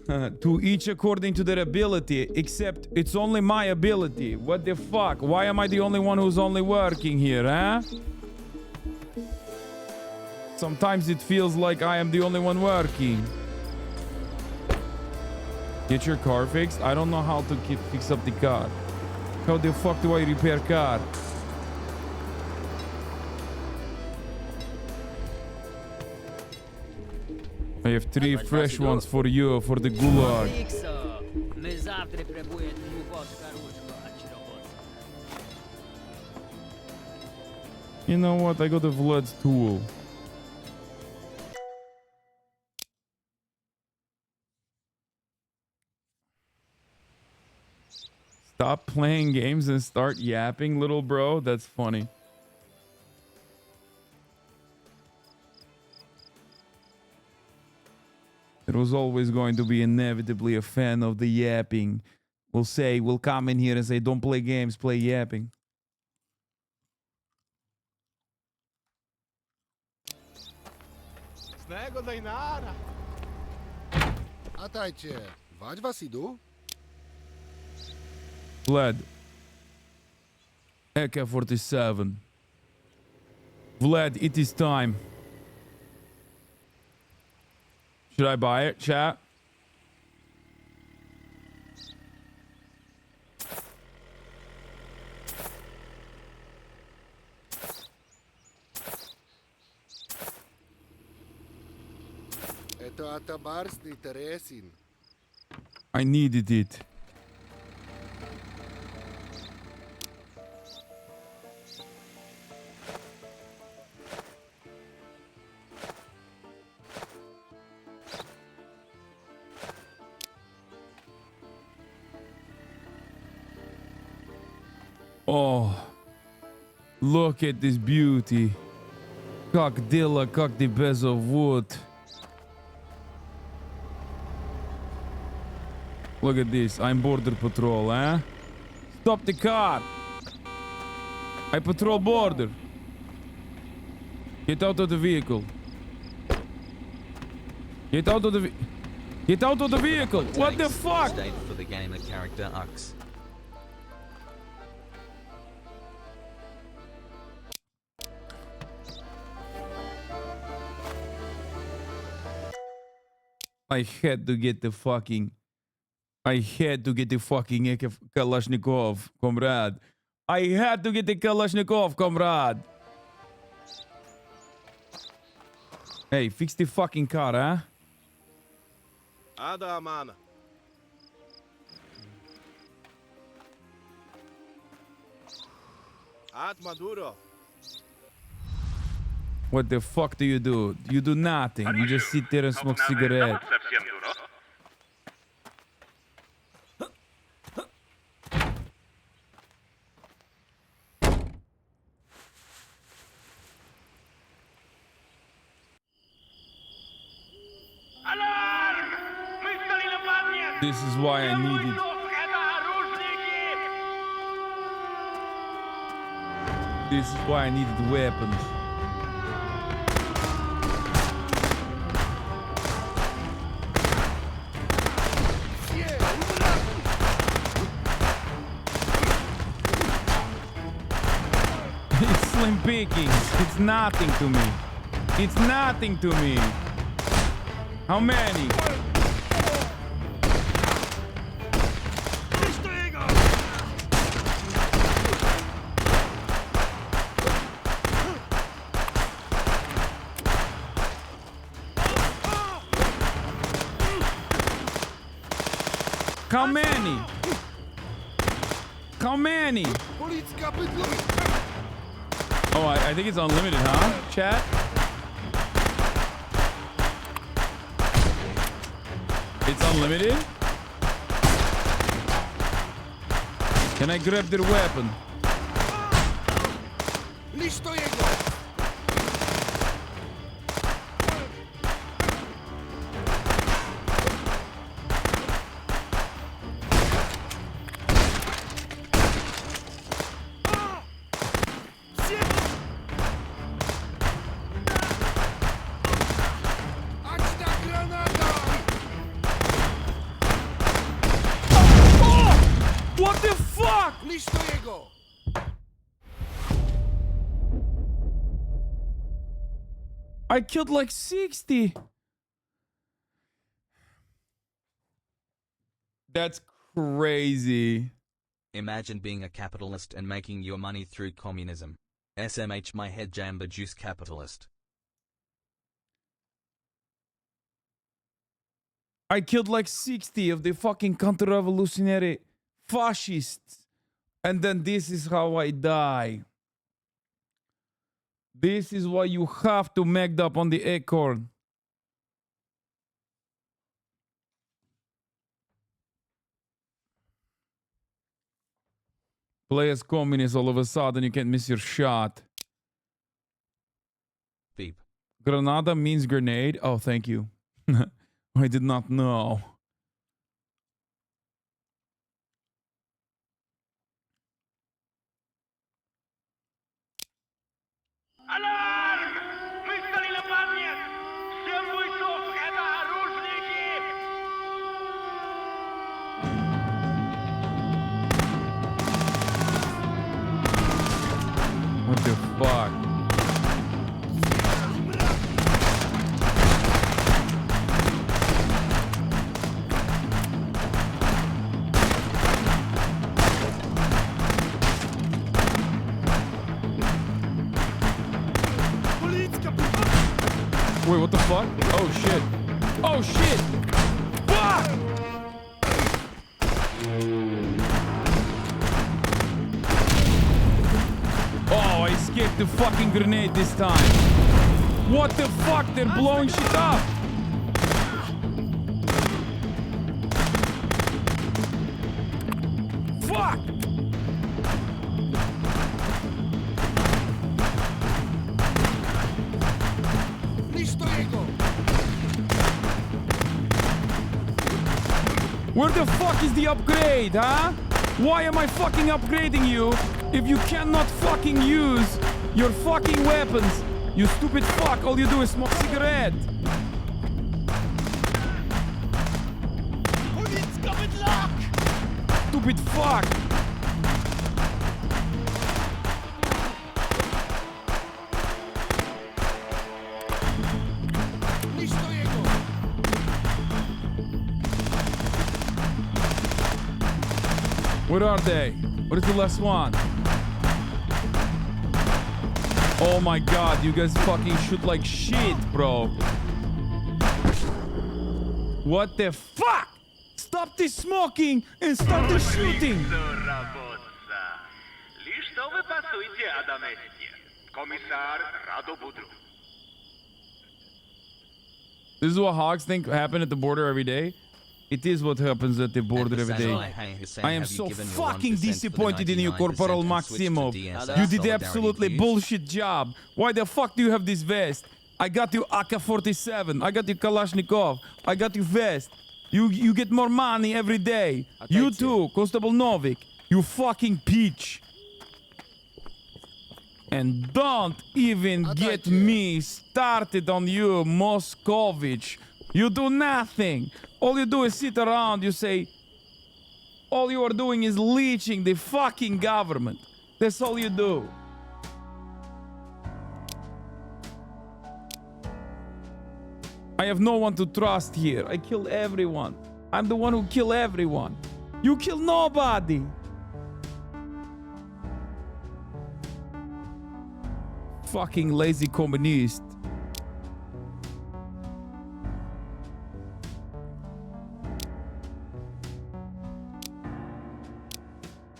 Speaker 1: To each according to their ability, except it's only my ability. What the fuck? Why am I the only one who's only working here, huh? Sometimes it feels like I am the only one working. Get your car fixed? I don't know how to fix up the car. How the fuck do I repair car? I have 3 fresh ones for you, for the gulag. You know what? I got a Vlad's tool. Stop playing games and start yapping, little bro. That's funny. It was always going to be inevitably a fan of the yapping. We'll come in here and say, don't play games, play yapping.
Speaker 10: Снего Дайнара.
Speaker 7: Atajcie, wać was idu?
Speaker 1: Vlad. AK-47. Vlad, it is time. Should I buy it, chat?
Speaker 7: Eto atabarsni teresin.
Speaker 1: I needed it. Oh, look at this beauty. Как дела, как тебе зовут? Look at this. I'm border patrol, eh? Stop the car. I patrol border. Get out of the vehicle. Get out of the Get out of the vehicle. What the fuck?
Speaker 5: State for the gamer character Ux.
Speaker 1: I had to get the fucking Kalashnikov, comrade. I had to get the Kalashnikov, comrade. Hey, fix the fucking car, huh?
Speaker 10: Ada mana. Ad Maduro.
Speaker 1: What the fuck do? You do nothing. You just sit there and smoke cigarette. This is why I needed. This is why I needed weapons. It's slim pickings. It's nothing to me. It's nothing to me. How many? How many? How many? Oh, I think it's unlimited, huh? Chat? It's unlimited? Can I grab their weapon?
Speaker 7: Listo jego!
Speaker 1: What the fuck?
Speaker 7: Listo jego!
Speaker 1: I killed like 60. That's crazy.
Speaker 5: Imagine being a capitalist and making your money through communism. SMH my head jamba juice capitalist.
Speaker 1: I killed like 60 of the fucking counter-revolutionary fascists. And then this is how I die. This is why you have to make up on the acorn. Play as communist all of a sudden, you can't miss your shot.
Speaker 5: Beep.
Speaker 1: Granada means grenade? Oh, thank you. I did not know.
Speaker 9: Alarm! Выставили нападник! Всем бойцов! Это оружники!
Speaker 1: What the fuck? Wait, what the fuck? Oh shit. Oh shit! Fuck! Oh, I escaped the fucking grenade this time. What the fuck? They're blowing shit up. Fuck!
Speaker 7: Listo jego!
Speaker 1: Where the fuck is the upgrade, huh? Why am I fucking upgrading you if you cannot fucking use your fucking weapons? You stupid fuck, all you do is smoke cigarette. Stupid fuck.
Speaker 7: Listo jego!
Speaker 1: Where are they? What is the last one? Oh my god, you guys fucking shoot like shit, bro. What the fuck? Stop this smoking and start the shooting.
Speaker 9: Лишь что вы пасуете, Адаместе. Комиссар Радо Будру.
Speaker 1: This is what hogs think happen at the border every day. It is what happens at the border every day. I am so fucking disappointed in you, Corporal Maximov. You did absolutely bullshit job. Why the fuck do you have this vest? I got you AK-47. I got you Kalashnikov. I got you vest. You get more money every day. You too, Constable Novik. You fucking peach. And don't even get me started on you, Moscovich. You do nothing. All you do is sit around, you say, all you are doing is leeching the fucking government. That's all you do. I have no one to trust here. I kill everyone. I'm the one who kill everyone. You kill nobody. Fucking lazy communist.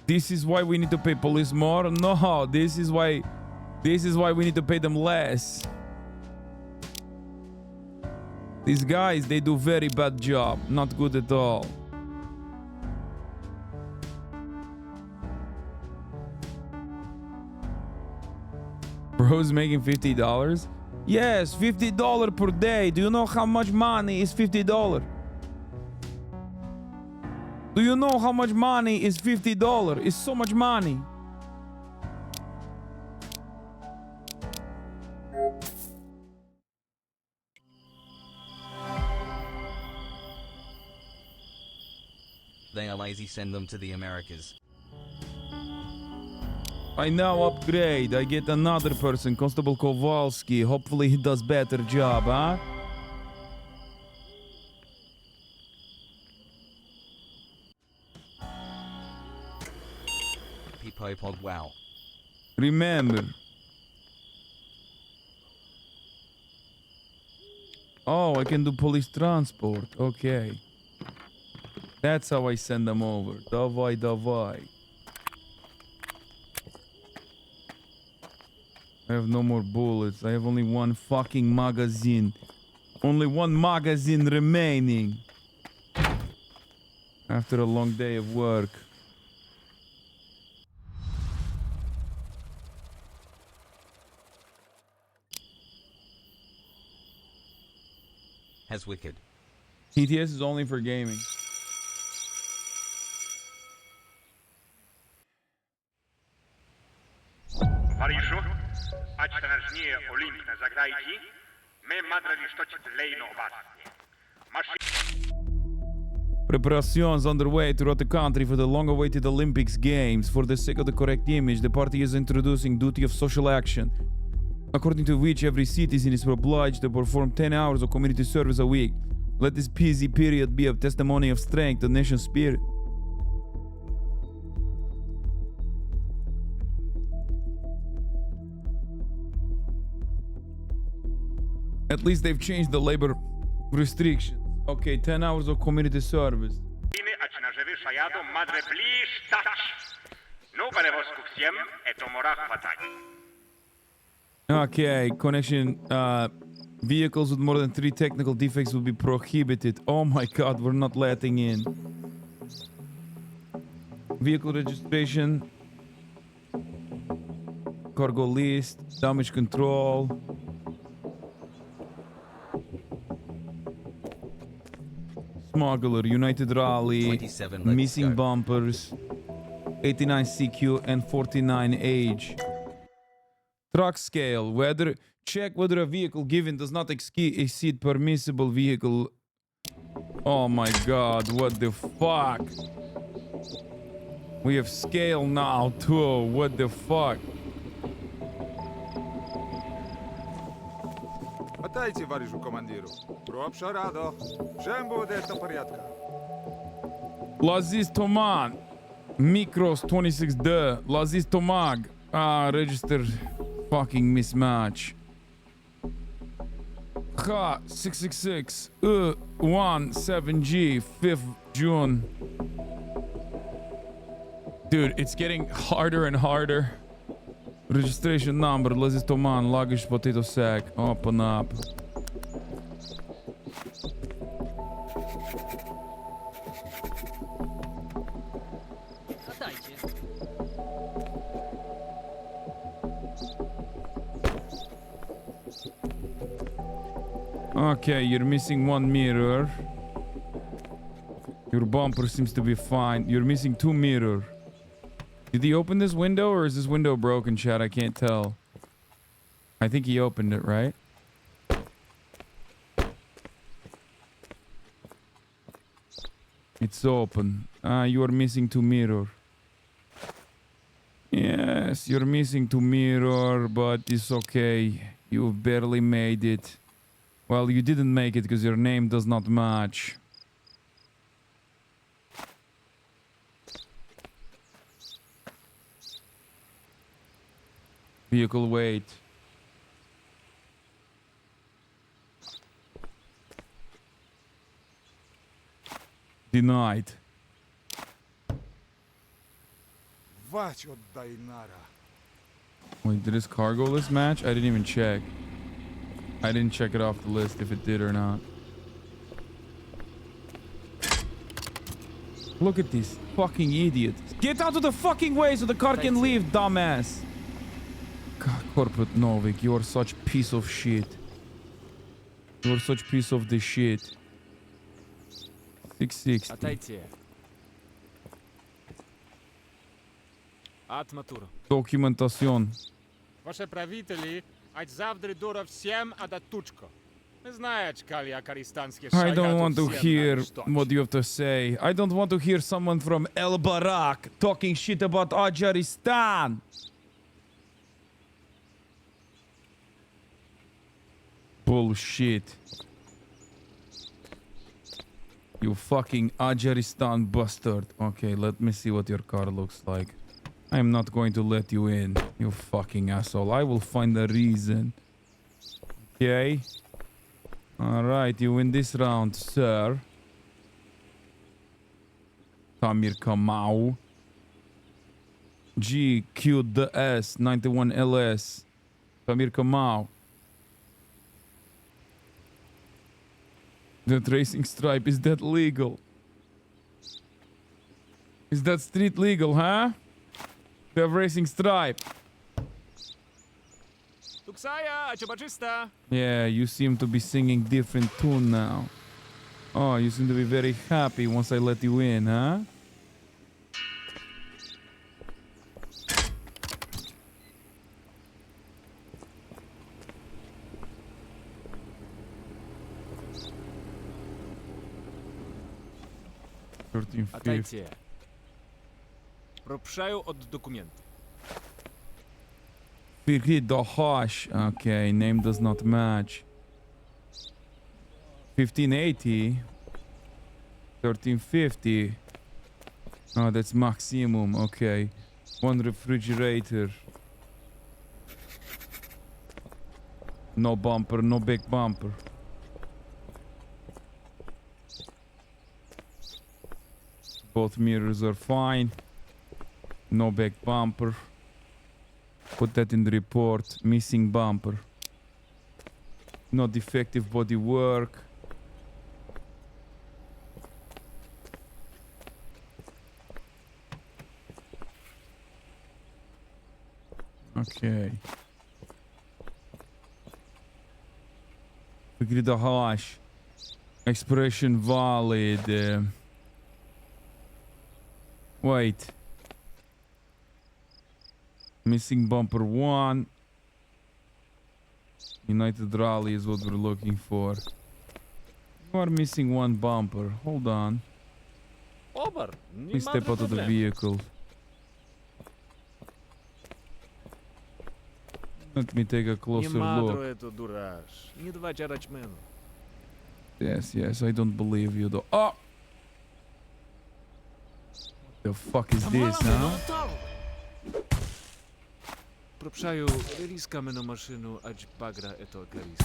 Speaker 1: This is why we need to pay police more? No, this is why we need to pay them less. These guys, they do very bad job. Not good at all. Bro's making $50? Yes, $50 per day. Do you know how much money is $50? Do you know how much money is $50? It's so much money.
Speaker 5: They are lazy, send them to the Americas.
Speaker 1: I now upgrade. I get another person, Constable Kowalski. Hopefully he does better job, huh?
Speaker 5: Peepo pod wow.
Speaker 1: Remember. Oh, I can do police transport. Okay. That's how I send them over. Davai, davai. I have no more bullets. I have only one fucking magazine. Only one magazine remaining. After a long day of work.
Speaker 5: Has wicked.
Speaker 1: TTS is only for gaming.
Speaker 9: Паришу, ачтанажнее Олимп на заграйки, мы мадрали шточит лейно вас.
Speaker 1: Preparations underway throughout the country for the long-awaited Olympics Games. For the sake of the correct image, the party is introducing duty of social action, according to which every citizen is obliged to perform 10 hours of community service a week. Let this busy period be a testimony of strength and nation spirit. At least they've changed the labor restrictions. Okay, 10 hours of community service. Okay, connection. Vehicles with more than 3 technical defects will be prohibited. Oh my god, we're not letting in. Vehicle registration. Cargo list. Damage control. Smuggler, United Rally, missing bumpers, 89 CQ and 49 age. Truck scale, check whether a vehicle given does not exceed permissible vehicle. Oh my god, what the fuck? We have scale now too, what the fuck?
Speaker 21: Отдайте варежу командиру. Пробша радо. Всем будет на порядке.
Speaker 1: Lazis Toman. Micros 26D. Lazis Tomag. Register fucking mismatch. Ha 666. 17G 5th June. Dude, it's getting harder and harder. Registration number, Lazis Toman, luggage potato sack. Open up. Okay, you're missing one mirror. Your bumper seems to be fine. You're missing 2 mirrors. Did he open this window or is this window broken, chat? I can't tell. I think he opened it, right? It's open. You are missing 2 mirrors. Yes, you're missing 2 mirrors, but it's okay. You've barely made it. Well, you didn't make it because your name does not match. Vehicle weight. Denied.
Speaker 21: Вач отдай нара.
Speaker 1: Wait, did his cargo list match? I didn't even check. I didn't check it off the list if it did or not. Look at this fucking idiot. Get out of the fucking way so the car can leave, dumbass. God, Corporate Novik, you are such piece of shit. You are such piece of the shit. 660.
Speaker 11: Отойти. Атматур.
Speaker 1: Документацион.
Speaker 22: Ваше правители, ать завтра дура всем, а да тучко.
Speaker 1: I don't want to hear what you have to say. I don't want to hear someone from El Barak talking shit about Ajaristan. Bullshit. You fucking Ajaristan bastard. Okay, let me see what your car looks like. I am not going to let you in, you fucking asshole. I will find a reason. Okay. Alright, you win this round, sir. Tamir Kamau. GQDS 91 LS. Tamir Kamau. That racing stripe, is that legal? Is that street legal, huh? The racing stripe. Yeah, you seem to be singing different tune now. Oh, you seem to be very happy once I let you in, huh?
Speaker 11: Отойти. Пропшаю от документа.
Speaker 1: Firgid Dahash. Okay, name does not match. 1580. 1350. Oh, that's maximum. Okay. One refrigerator. No bumper, no big bumper. Both mirrors are fine. No back bumper. Put that in the report. Missing bumper. No defective body work. Okay. Agreed the hash. Expiration valid. Wait. Missing bumper 1. United Rally is what we're looking for. You are missing one bumper. Hold on. Please step out of the vehicle. Let me take a closer look. Yes, yes, I don't believe you though. Oh! The fuck is this, huh?
Speaker 11: Пропшаю рисками на машину, ач багра ето карис.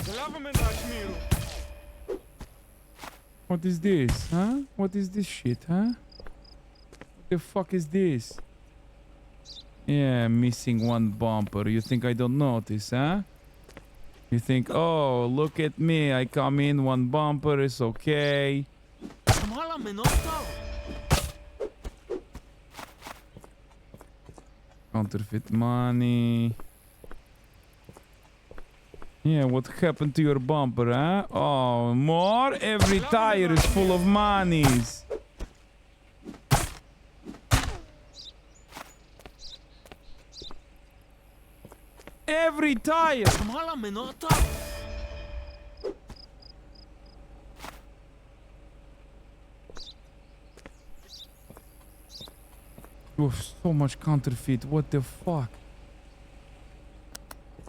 Speaker 1: What is this, huh? What is this shit, huh? What the fuck is this? Yeah, missing one bumper. You think I don't notice, huh? You think, oh, look at me. I come in, one bumper is okay. Counterfeit money. Yeah, what happened to your bumper, huh? Oh, more? Every tire is full of monies. Every tire. Oh, so much counterfeit. What the fuck?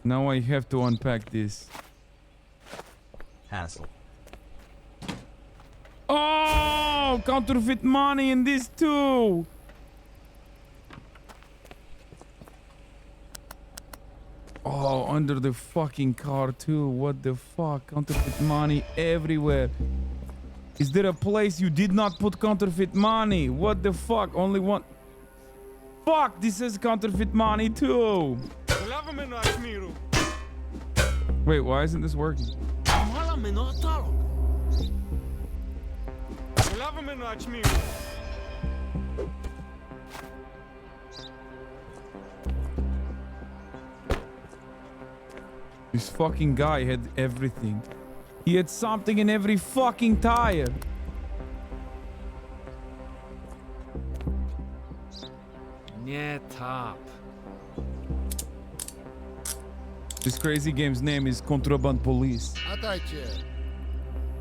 Speaker 1: Now I have to unpack this.
Speaker 5: Hassle.
Speaker 1: Oh, counterfeit money in this too. Oh, under the fucking car too. What the fuck? Counterfeit money everywhere. Is there a place you did not put counterfeit money? What the fuck? Only one. Fuck, this is counterfeit money too. Wait, why isn't this working? This fucking guy had everything. He had something in every fucking tire.
Speaker 11: Nie tap.
Speaker 1: This crazy game's name is Contraband Police.
Speaker 7: Отдайте.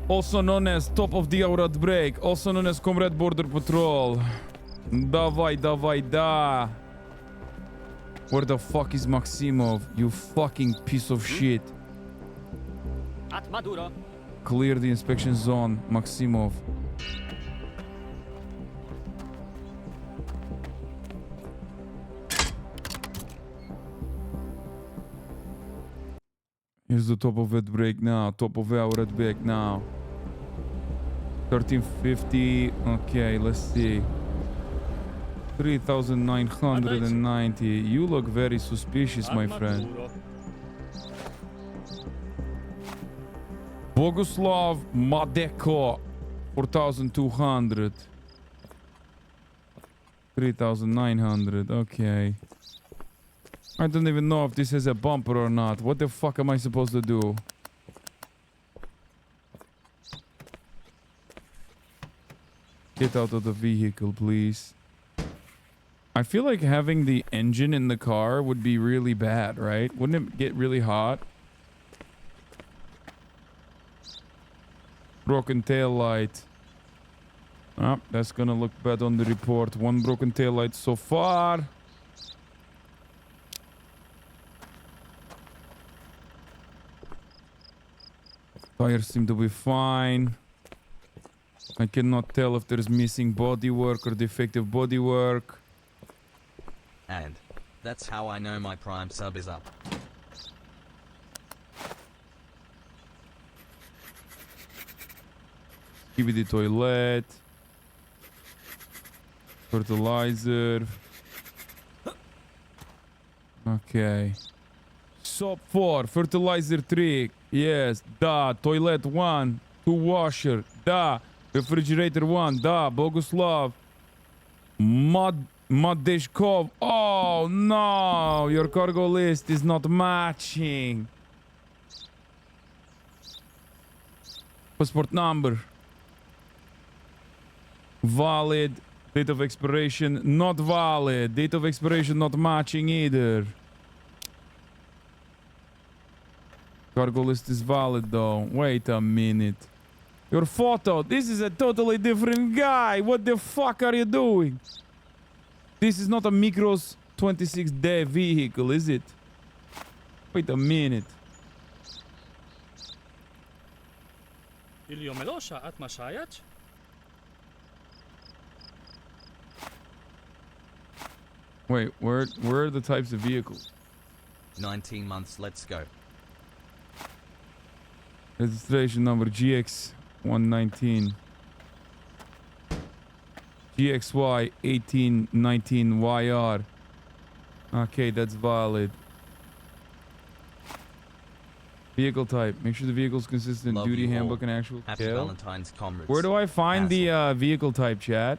Speaker 1: Also known as top of the hour break, also known as Comrade Border Patrol. Давай, давай, да. Where the fuck is Maximov? You fucking piece of shit.
Speaker 2: At Maduro.
Speaker 1: Clear the inspection zone, Maximov. Here's the top of it break now. Top of our red break now. 1350. Okay, let's see. 3,990. You look very suspicious, my friend. Boguslav Madeko. 4,200. 3,900. Okay. I don't even know if this has a bumper or not. What the fuck am I supposed to do? Get out of the vehicle, please. I feel like having the engine in the car would be really bad, right? Wouldn't it get really hot? Broken tail light. Oh, that's gonna look bad on the report. One broken tail light so far. Tires seem to be fine. I cannot tell if there's missing bodywork or defective bodywork.
Speaker 5: And that's how I know my Prime sub is up.
Speaker 1: Give me the toilet. Fertilizer. Okay. Soap 4, fertilizer 3. Yes, da. Toilet 1, 2 washer. Da. Refrigerator 1. Da. Boguslav. Madeshkov. Oh no, your cargo list is not matching. Passport number. Valid. Date of expiration not valid. Date of expiration not matching either. Cargo list is valid though. Wait a minute. Your photo. This is a totally different guy. What the fuck are you doing? This is not a Micros 26D vehicle, is it? Wait a minute. Wait, where are the types of vehicles?
Speaker 5: 19 months, let's go.
Speaker 1: Registration number GX119. GXY 1819YR. Okay, that's valid. Vehicle type. Make sure the vehicle's consistent.
Speaker 5: Love
Speaker 1: Duty
Speaker 5: you
Speaker 1: handbook
Speaker 5: all.
Speaker 1: and actual
Speaker 5: Happy
Speaker 1: scale.
Speaker 5: Valentine's, comrades.
Speaker 1: Where do I find the vehicle type, chat?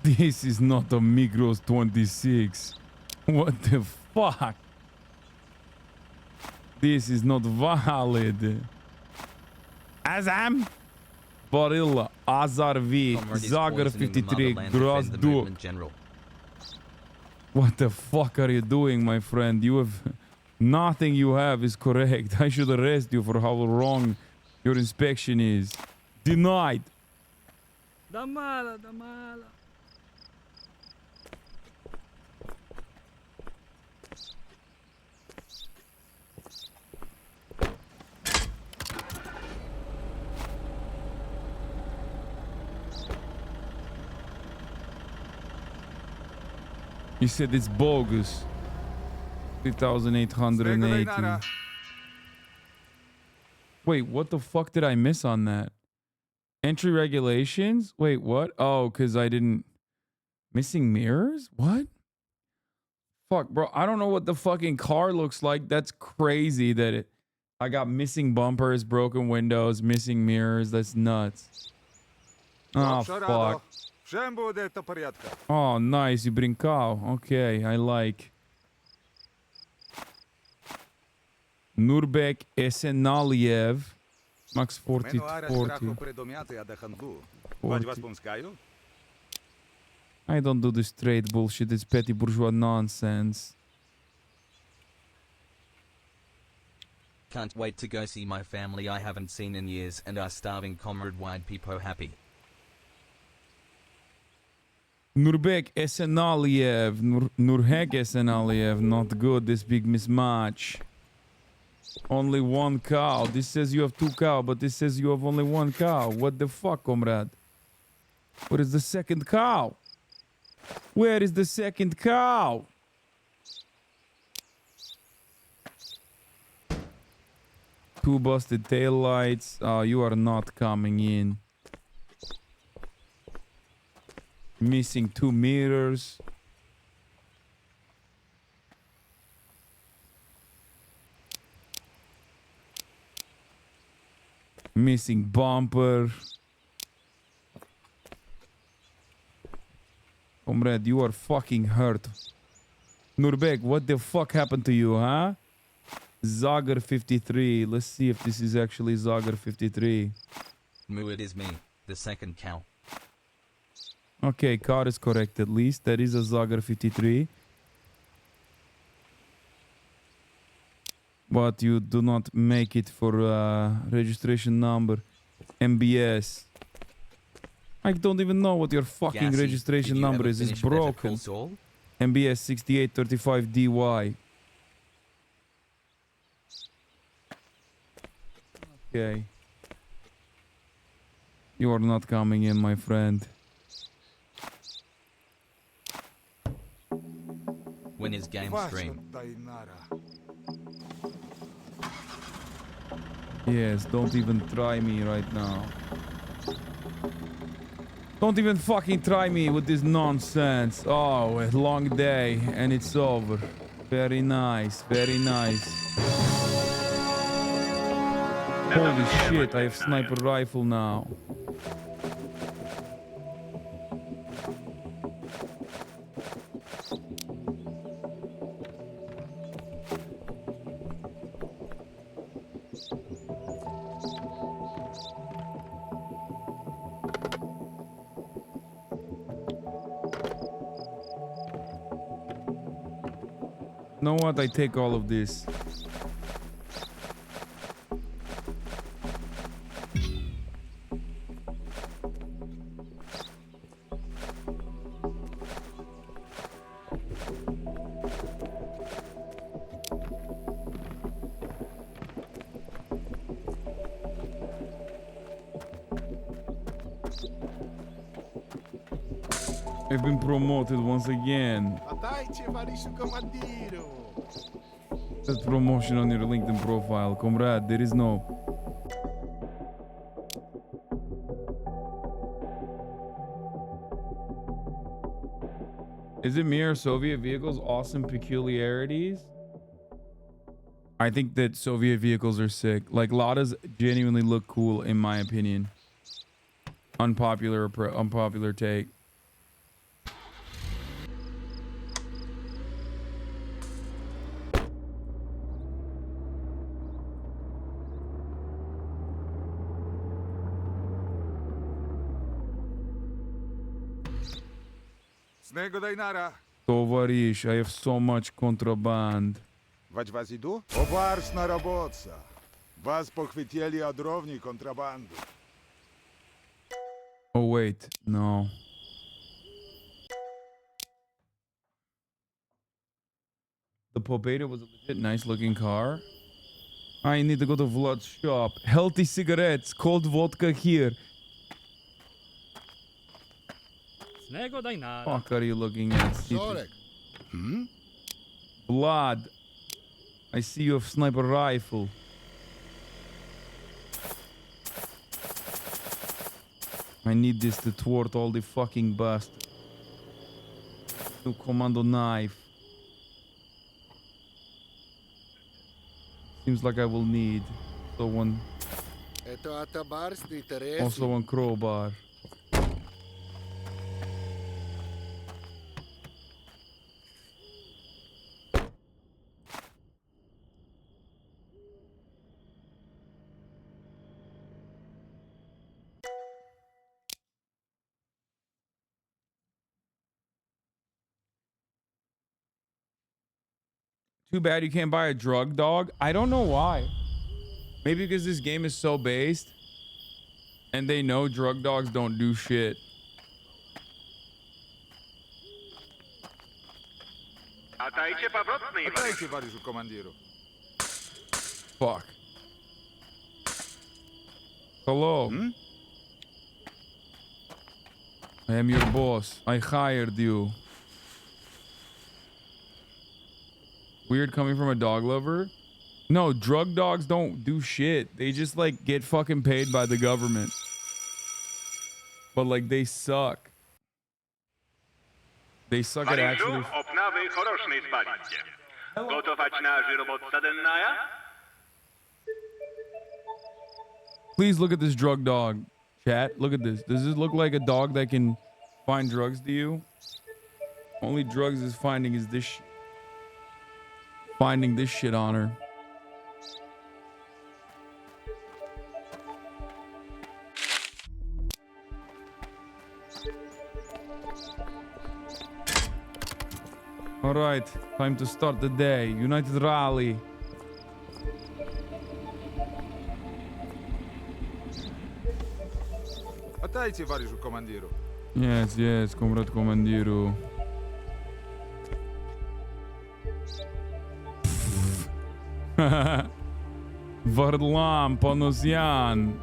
Speaker 1: This is not a Migros 26. What the fuck? This is not valid. Azam? Barilla, Azar V, Zagar 53, Grozdu. What the fuck are you doing, my friend? You have... Nothing you have is correct. I should arrest you for how wrong your inspection is. Denied.
Speaker 11: Damala, damala.
Speaker 1: You said it's bogus. 3,880. Wait, what the fuck did I miss on that? Entry regulations? Wait, what? Oh, because I didn't... Missing mirrors? What? Fuck, bro. I don't know what the fucking car looks like. That's crazy that it... I got missing bumpers, broken windows, missing mirrors. That's nuts. Oh, fuck. Oh, nice. You bring cow. Okay, I like. Nurbek Esenaliev. Max 40 40. I don't do this trade bullshit. It's petty bourgeois nonsense.
Speaker 5: Can't wait to go see my family I haven't seen in years and are starving. Comrade Wide Peepo happy.
Speaker 1: Nurbek Esenaliev. Nurhek Esenaliev. Not good. This big mismatch. Only one cow. This says you have 2 cows, but this says you have only 1 cow. What the fuck, comrade? Where is the second cow? Where is the second cow? Two busted taillights. Oh, you are not coming in. Missing 2 mirrors. Missing bumper. Comrade, you are fucking hurt. Nurbek, what the fuck happened to you, huh? Zager 53. Let's see if this is actually Zager 53.
Speaker 5: Moo, it is me, the second cow.
Speaker 1: Okay, car is correct at least. That is a Zager 53. But you do not make it for registration number. MBS. I don't even know what your fucking
Speaker 5: Gassy,
Speaker 1: registration
Speaker 5: did you
Speaker 1: number
Speaker 5: ever
Speaker 1: is. It's
Speaker 5: finish Better Call
Speaker 1: broken.
Speaker 5: Saul?
Speaker 1: MBS 6835DY. Okay. You are not coming in, my friend.
Speaker 5: When is game stream?
Speaker 1: Yes, don't even try me right now. Don't even fucking try me with this nonsense. Oh, a long day and it's over. Very nice, very nice. Holy shit, I have sniper rifle now. You know what? I take all of this. I've been promoted once again.
Speaker 10: A dajcie, Mariszu komandiru.
Speaker 1: That's promotion on your LinkedIn profile. Comrade, there is no... Is it mere Soviet vehicles' awesome peculiarities? I think that Soviet vehicles are sick. Like, Ladas genuinely look cool, in my opinion. Unpopular take. Tovarish, I have so much contraband.
Speaker 21: Wać was idu? Obarsna robotca. Was pochwytili odrowni kontrabandu.
Speaker 1: Oh wait, no. The Popeda was a legit nice looking car. I need to go to Vlad's shop. Healthy cigarettes, cold vodka here. Fuck are you looking at?
Speaker 7: Sorek.
Speaker 1: Vlad. I see you have sniper rifle. I need this to thwart all the fucking bust. New commando knife. Seems like I will need one. Also one crowbar. Too bad you can't buy a drug dog. I don't know why. Maybe because this game is so based and they know drug dogs don't do shit.
Speaker 21: Отдайте, товарищу командиру.
Speaker 1: Fuck. Hello. I am your boss. I hired you. Weird coming from a dog lover. No, drug dogs don't do shit. They just like get fucking paid by the government. But like they suck. They suck at actually. Please look at this drug dog. Chat, look at this. Does this look like a dog that can find drugs to you? Only drugs is finding is this shit. Finding this shit on her. All right, time to start the day. United Rally.
Speaker 21: Отдайте, товарищу командиру.
Speaker 1: Yes, yes, comrade командиру. Varlam, Ponosian.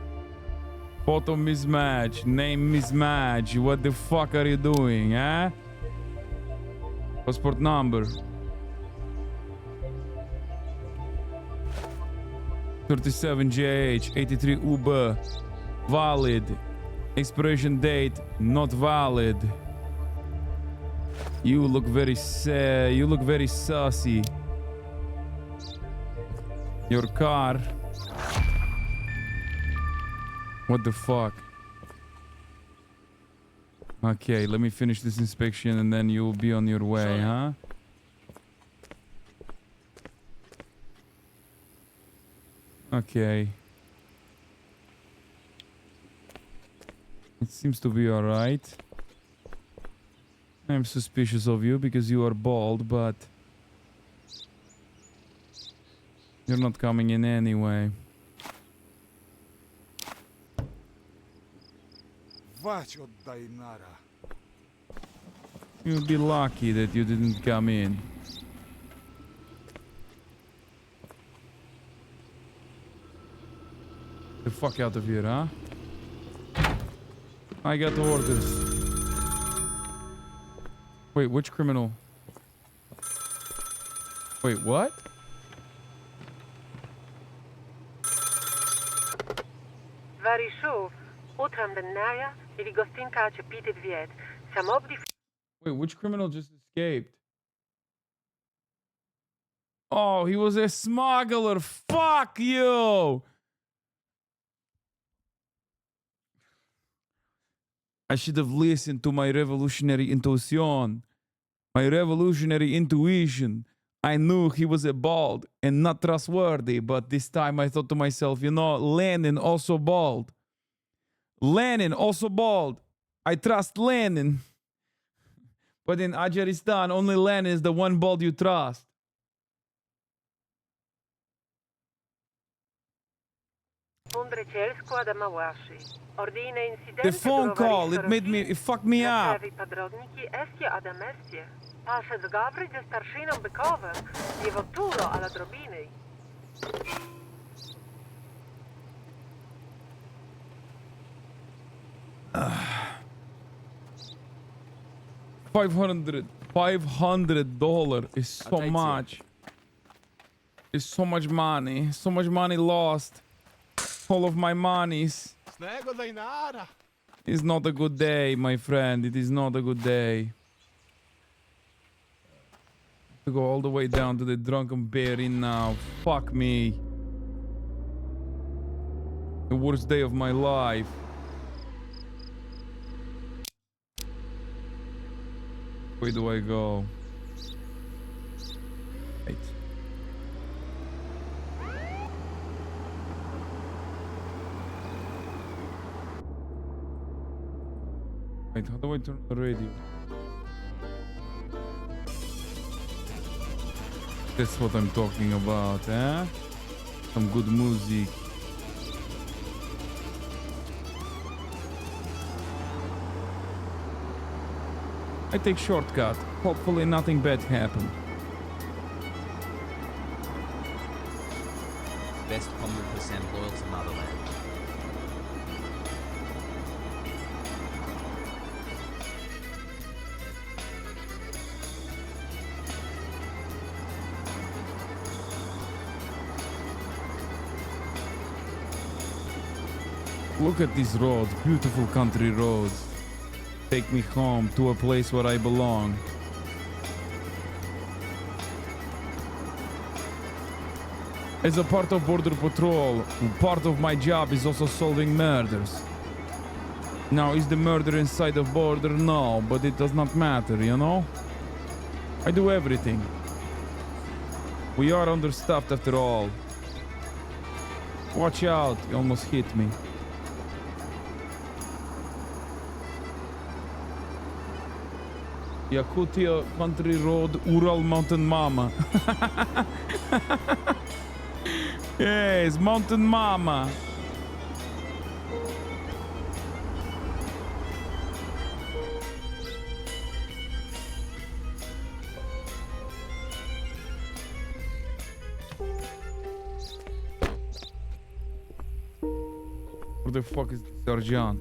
Speaker 1: Photo mismatch, name mismatch. What the fuck are you doing, eh? Passport number. 37 JH, 83 UB. Valid. Expiration date, not valid. You look very sad. You look very saucy. Your car. What the fuck? Okay, let me finish this inspection and then you'll be on your way, huh? Okay. It seems to be alright. I'm suspicious of you because you are bald, but you're not coming in anyway.
Speaker 21: Вач отдай нара.
Speaker 1: You'll be lucky that you didn't come in. The fuck out of here, huh? I got the orders. Wait, which criminal? Wait, what? Wait, which criminal just escaped? Oh, he was a smuggler. Fuck you! I should have listened to my revolutionary intuition. My revolutionary intuition. I knew he was a bald and not trustworthy, but this time I thought to myself, you know, Lenin also bald. Lenin also bald. I trust Lenin. But in Azerbaijan, only Lenin is the one bald you trust. The phone call, it fucked me up. $500 is so much. It's so much money. So much money lost. All of my monies. It's not a good day, my friend. It is not a good day. To go all the way down to the drunken bear inn now. Fuck me. The worst day of my life. Where do I go? Wait. Wait, how do I turn the radio? That's what I'm talking about, eh? Some good music. I take shortcut. Hopefully nothing bad happened.
Speaker 5: Best 100% loyal to motherland.
Speaker 1: Look at these roads, beautiful country roads. Take me home to a place where I belong. As a part of Border Patrol, part of my job is also solving murders. Now, is the murder inside of border? No, but it does not matter, you know? I do everything. We are understaffed after all. Watch out, you almost hit me. Yakutia Country Road, Ural Mountain Mama. Yes, Mountain Mama. Where the fuck is Sergeant?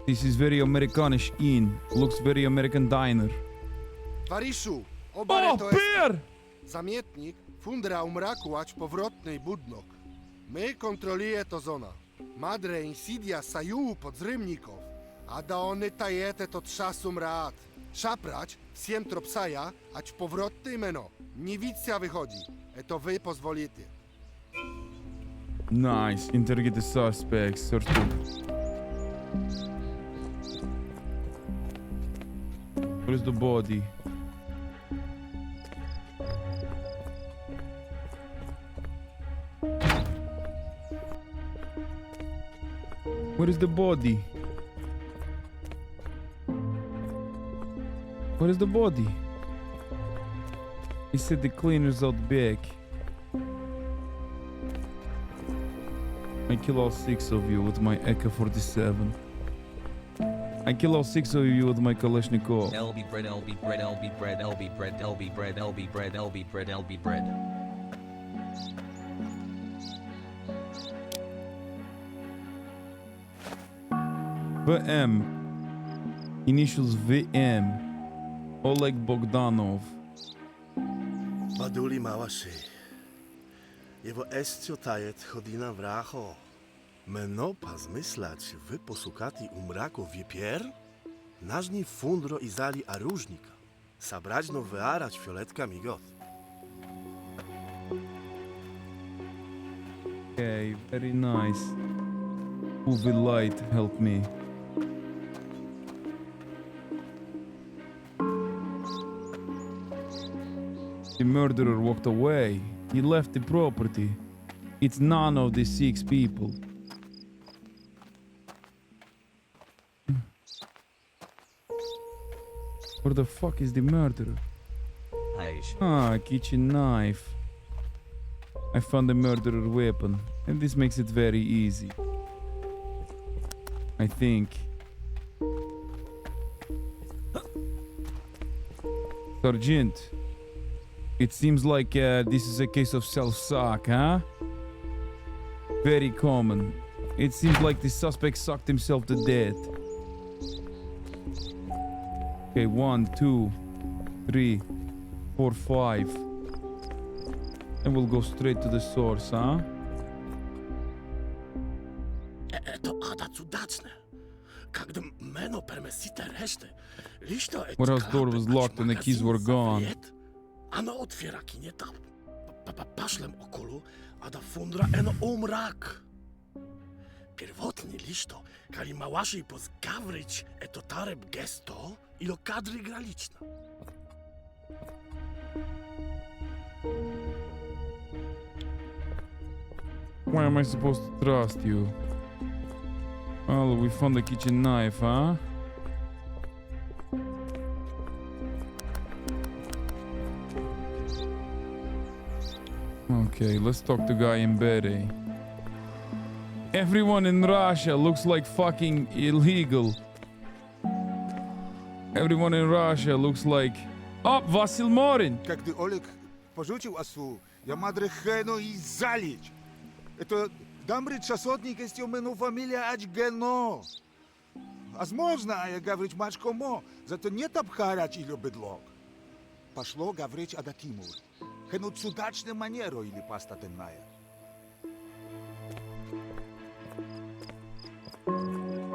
Speaker 1: This is very Americanish inn. Looks very American diner.
Speaker 10: Variszu,
Speaker 1: O,
Speaker 10: obare to
Speaker 1: beer!
Speaker 10: Zamietnik, fundra umraku, ać powrotnej budnok. My kontroluje to zona. Madre insidia saju podzrymników. A da one tajete to trzasum raat. Szaprać, siem tropsaja, ać powrotnej meno. Niwicja wychodzi. To wy pozwolicie.
Speaker 1: Nice. Interrogate the suspects. Search them. Where's the body? Where is the body? Where is the body? He said the cleaner's out back. I kill all 6 of you with my AK-47. I kill all 6 of you with my Kalashnikov.
Speaker 5: LB bread, LB bread, LB bread, LB bread, LB bread, LB bread, LB bread, LB bread.
Speaker 1: VM. Initials VM. Oleg Bogdanov.
Speaker 7: Baduli małaszy. Jego estio tajet chodina wracho. Meno pa zmyslać wy posukati umrako wiepier? Nażni fundro i zali a różnika. Sabraźno wyarać fioletka migot.
Speaker 1: Okay, very nice. UV light help me. The murderer walked away. He left the property. It's none of the 6 people. Where the fuck is the murderer? Ah, kitchen knife. I found the murderer weapon, and this makes it very easy. I think. Sergeant, it seems like this is a case of self-suck, huh? Very common. It seems like the suspect sucked himself to death. Okay, 1, 2, 3, 4, 5. And we'll go straight to the source, huh?
Speaker 7: To ada cudaczne. Когда meno permesite reszty. Listo
Speaker 1: Warehouse door was locked and the keys were gone.
Speaker 7: Ano otwiera kinieta. Paszlem okulu, a da fundra eno umrak. Pierwotny listo, kali małaszy pozgawryć eto tareb gesto i lo kadry graliczna.
Speaker 1: Why am I supposed to trust you? Well, we found the kitchen knife, huh? Okay, let's talk to guy in beret. Everyone in Russia looks like fucking illegal. Everyone in Russia looks like... Oh, Vasil Morin!
Speaker 21: Когда Олег пожучил осу, я мадре хено и залить. Это дамбрит шасотник, если у меня фамилия Ачгено. Возможно, я говорить мачкомо, зато нет обхарать или бедлог. Пошло говорить ада Тимур. Хено цудачная манера или паста темная.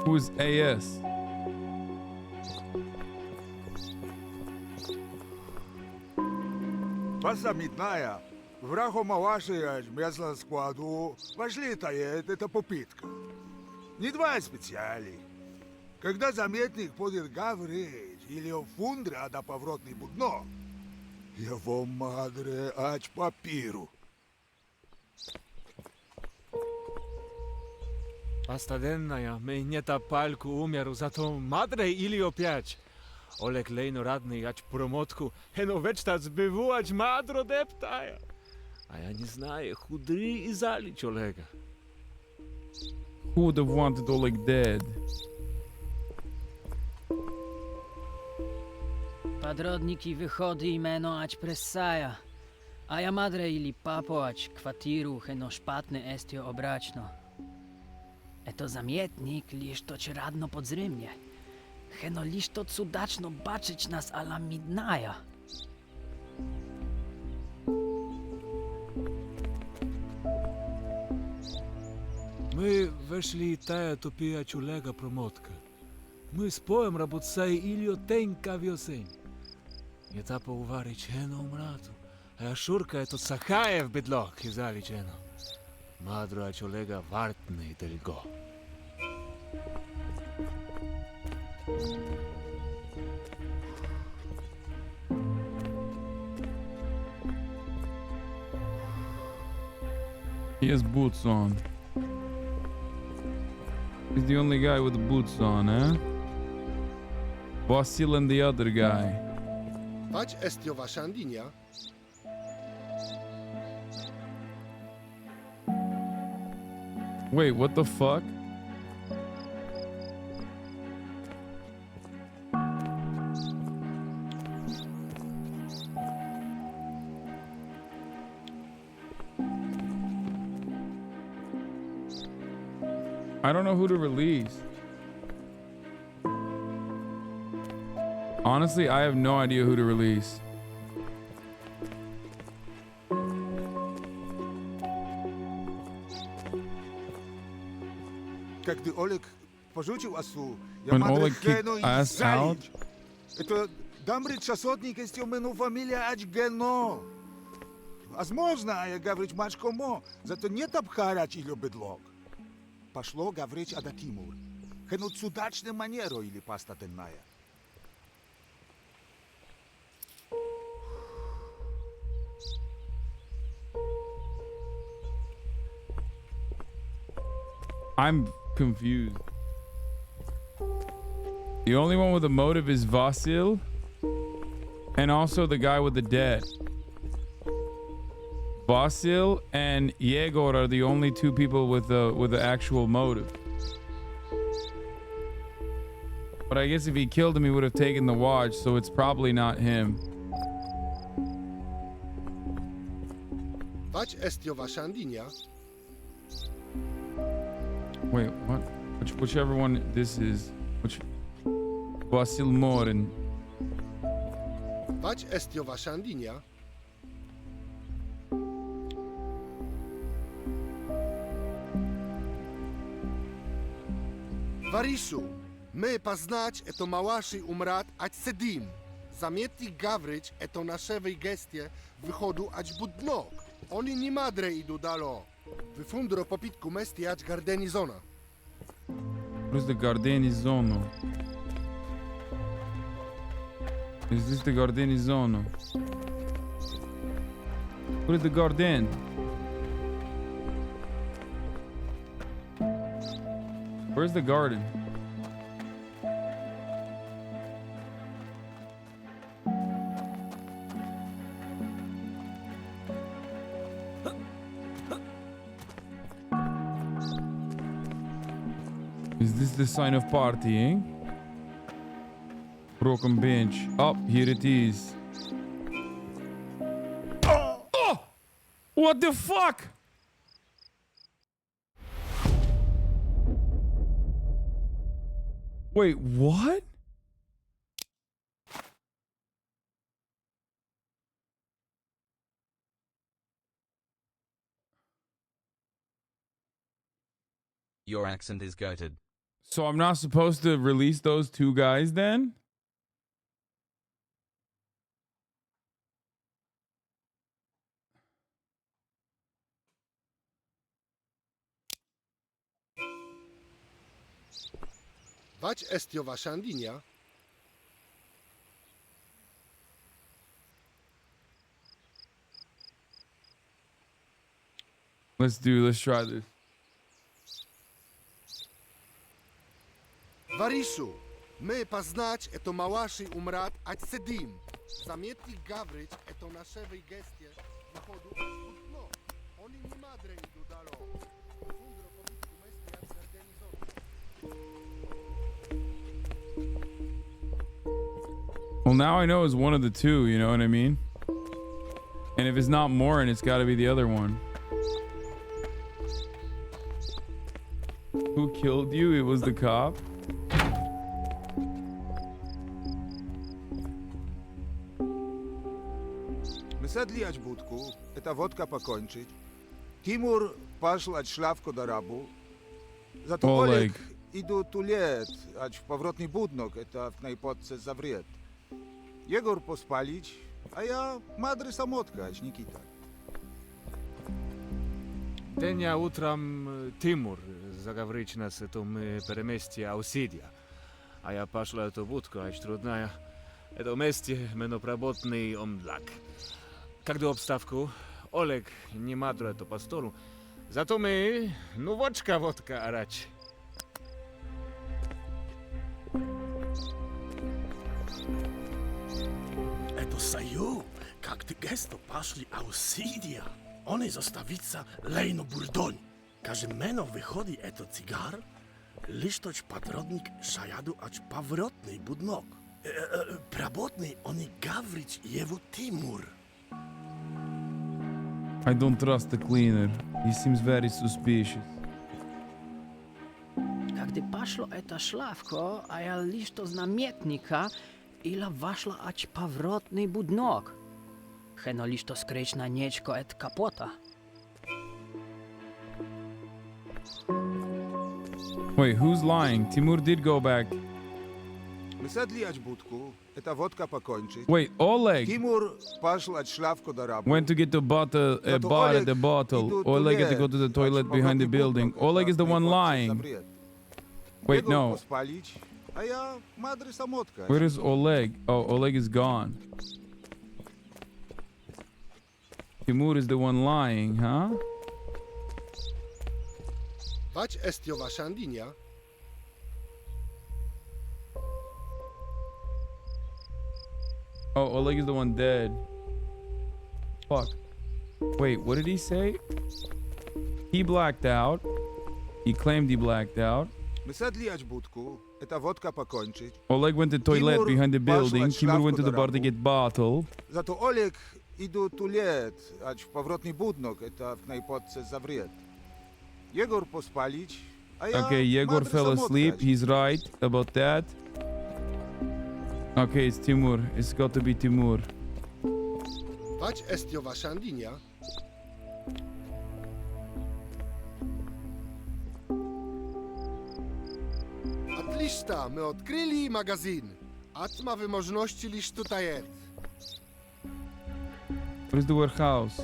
Speaker 1: Who's AS?
Speaker 21: Паса митная. Врагу малаши местного складу. Вошли тает, это попытка. Не два специали. Когда заметник будет говорить или фундра да поворотный будно, его мадре ач папиру.
Speaker 11: Пастаденная, мы не пальку умеру, зато мадре или опять. Олег лейно радный ач промотку, хено вечтат сбиву ач мадро дептая. А я не знаю, худри и залить Олега.
Speaker 1: Who would have wanted Oleg dead?
Speaker 2: Подrodniki wychody imeno ać pressaja. A ja madre ili papo ać kwatiru heno szpatny estio obraćno. Eto zamietnik liż to ci radno podzrymnie. Heno liż to cudaczno baczyć nas ala midnaja.
Speaker 11: Мы вышли тая тупия чулега промотка. Мы споем работцай Ильо тенька вьосень. Не та поуварить хено умрату. А шурка это сахаев бедлок и заличено. Мадро чулега вартный дельго.
Speaker 1: He has boots on. He's the only guy with the boots on, eh? Vasil and the other guy.
Speaker 10: Wać estio wasza andinia?
Speaker 1: Wait, what the fuck? I don't know who to release. Honestly, I have no idea who to release.
Speaker 21: Когда Олег пожучил осу, я
Speaker 1: When
Speaker 21: мадре
Speaker 1: Oleg kicked
Speaker 21: хено и
Speaker 1: us out?
Speaker 21: залить. Это дамбрит шасотник, если у меня фамилия Ачгено. Возможно, я говорить мачкомо, зато нет обхарать или бедлог. Пошло говорить ада Тимур. Хено цудачная манера или паста темная.
Speaker 1: I'm confused. The only one with a motive is Vasil, and also the guy with the debt. Vasil and Yegor are the only two people with the actual motive. But I guess if he killed him, he would have taken the watch, so it's probably not him.
Speaker 10: Wać estio wasza andinia?
Speaker 1: Wait, what? Whichever one this is. Which? Vasil Morin.
Speaker 10: Wać estio wasza andinia? Varishu, my poznać eto małaszy umrat ać sedim. Zamietnik gawryć eto naszewej gestie wychodu ać budnok. Oni nie madre idu dalo. Wyfundro popitku mesti ać gardenizona.
Speaker 1: What is the Gardenizono? Is this the Gardenizono? What is the Garden? Where's the garden? Is this the sign of partying? Broken bench. Oh, here it is. Oh! What the fuck? Wait, what?
Speaker 5: Your accent is goated.
Speaker 1: So I'm not supposed to release those two guys then?
Speaker 10: Vać estio wasza andinia?
Speaker 1: Let's try this.
Speaker 10: Varishu, my poznać eto małaszy umrat ać sedim. Zamietnik gawryć eto naszewej gestie zachodu no. Oni nie madre idu dalo. Fundro powitku mesty jak zorganizować.
Speaker 1: Well, now I know it's one of the two, you know what I mean? And if it's not Morin, it's got to be the other one. Who killed you? It was the cop?
Speaker 21: My sedli ać budku, eta wodka pokończyć. Timur paszł ać szlawko do rabu. Za to Oleg idu tu liet, ać w powrotny budnok, eta w knajpotce zawriet. Jegor pospalić, a ja madry samotka, ać Nikita.
Speaker 11: Dnia utram Timur zagawryć nas to my peremestie Ausidia. A ja paszla to budko, ać trudnaja. To mestie menoprabotny omdlak. Jak do obstawku, Oleg nie madro to pastoru. Za to my, no wodka arać.
Speaker 7: Eto saju, jak ty gesto paszli Ausidia. One zostawica lejno burdoń. Każe meno wychodzi eto cigar, lisztoć patrodnik szajadu acz pawrotnej budnok. Prabotnej oni gawryć jewo Timur.
Speaker 1: I don't trust the cleaner. He seems very suspicious.
Speaker 2: Gdy paszlo eta szlawko, a ja lisz to znamietnika, ila waszla ać pawrotny budnok. Heno lisz to skryć na nieczko et kapota.
Speaker 1: Wait, who's lying? Timur did go back.
Speaker 21: My sedli ać budku, eta wodka pokończyć.
Speaker 1: Wait, Oleg
Speaker 21: Timur paszł ać szlawko do rabu.
Speaker 1: went to get the bottle, bought at the bottle. Oleg had to go to the toilet behind the building. Oleg is the one lying. Wait, no.
Speaker 21: A ja madry samotka.
Speaker 1: Where is Oleg? Oh, Oleg is gone. Timur is the one lying, huh?
Speaker 10: Vać estio wasza andinia?
Speaker 1: Oh, Oleg is the one dead. Fuck. Wait, what did he say? He blacked out. He claimed he blacked out.
Speaker 21: My sedli ać budku, eta wodka pokończyć.
Speaker 1: Oleg went to the toilet behind the building. Timur went to the bar to get bottle.
Speaker 21: Za to Oleg idu tu liet, ać w powrotny budnok, eta w knajpotce zawriet. Jegor pospalić, a ja
Speaker 1: Okay, Yegor
Speaker 21: madry
Speaker 1: fell
Speaker 21: samotka.
Speaker 1: asleep. He's right about that. Okay, it's Timur. It's got to be Timur.
Speaker 10: Vać estio wasza andinia? Atliszta, my odkryli magazyn. Atma wymożności lisz tutaj jest.
Speaker 1: Where's the warehouse?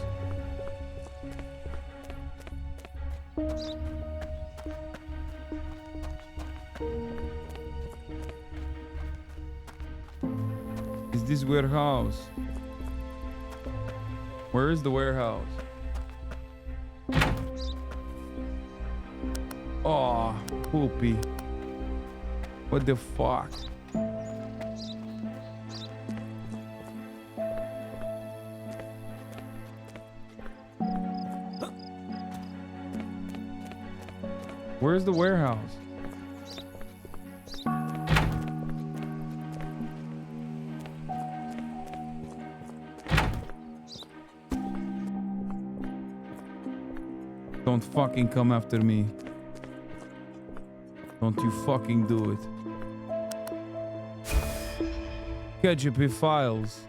Speaker 1: Is this warehouse? Where is the warehouse? Oh, poopy. What the fuck? Where's the warehouse? Don't fucking come after me. Don't you fucking do it. KGB files.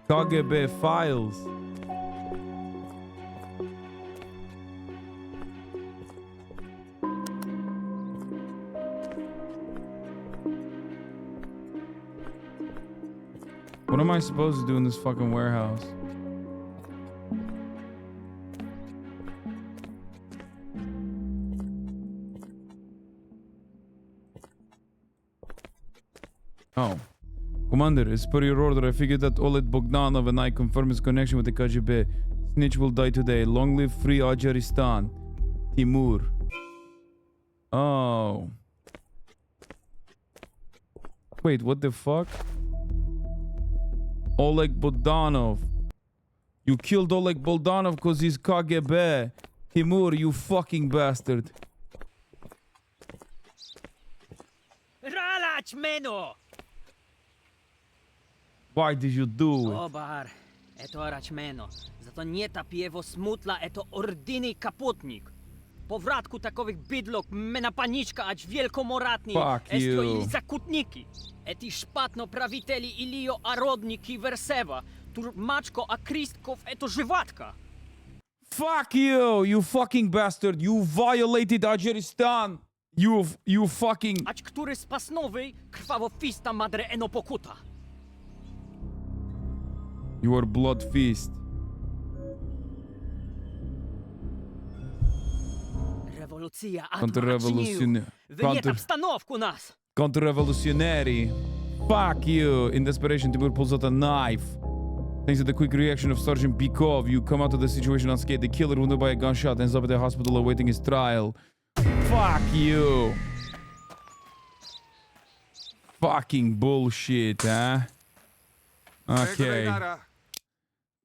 Speaker 1: KGB files. What am I supposed to do in this fucking warehouse? Oh. Commander, as per your order, I figured that Oleg Bogdanov and I confirm his connection with the KGB. Snitch will die today. Long live free Azeristan. Timur. Oh. Wait, what the fuck? Oleg Bogdanov. You killed Oleg Bogdanov because he's KGB. Timur, you fucking bastard.
Speaker 2: Ralać meno!
Speaker 1: Why did you do it?
Speaker 2: Obar, eto araćmeno. Zato nie ta piewo smutla, eto ordini kaputnik. Powratku takowych bydlok, mena paniczka, ać wielkomoratni,
Speaker 1: Fuck
Speaker 2: estio
Speaker 1: you.
Speaker 2: i zakutniki. Eti szpatno prawiteli ilio arodniki wersewa, tur maczko a kristków eto żywatka.
Speaker 1: Fuck you, you fucking bastard. You violated Azeristan. You fucking...
Speaker 2: Ać który z pasnowej krwawo fista madre eno pokuta.
Speaker 1: You are blood feast.
Speaker 2: Rewolucja
Speaker 1: Kontrrewolucjonary.
Speaker 2: Wymieta wstanowku nas.
Speaker 1: Kontrrewolutionary. Fuck you. In desperation, Timur pulls out a knife. Thanks to the quick reaction of Sergeant Bikov, you come out of the situation unscathed. The killer, wounded by a gunshot, ends up at the hospital awaiting his trial. Fuck you. Fucking bullshit, huh? Okay.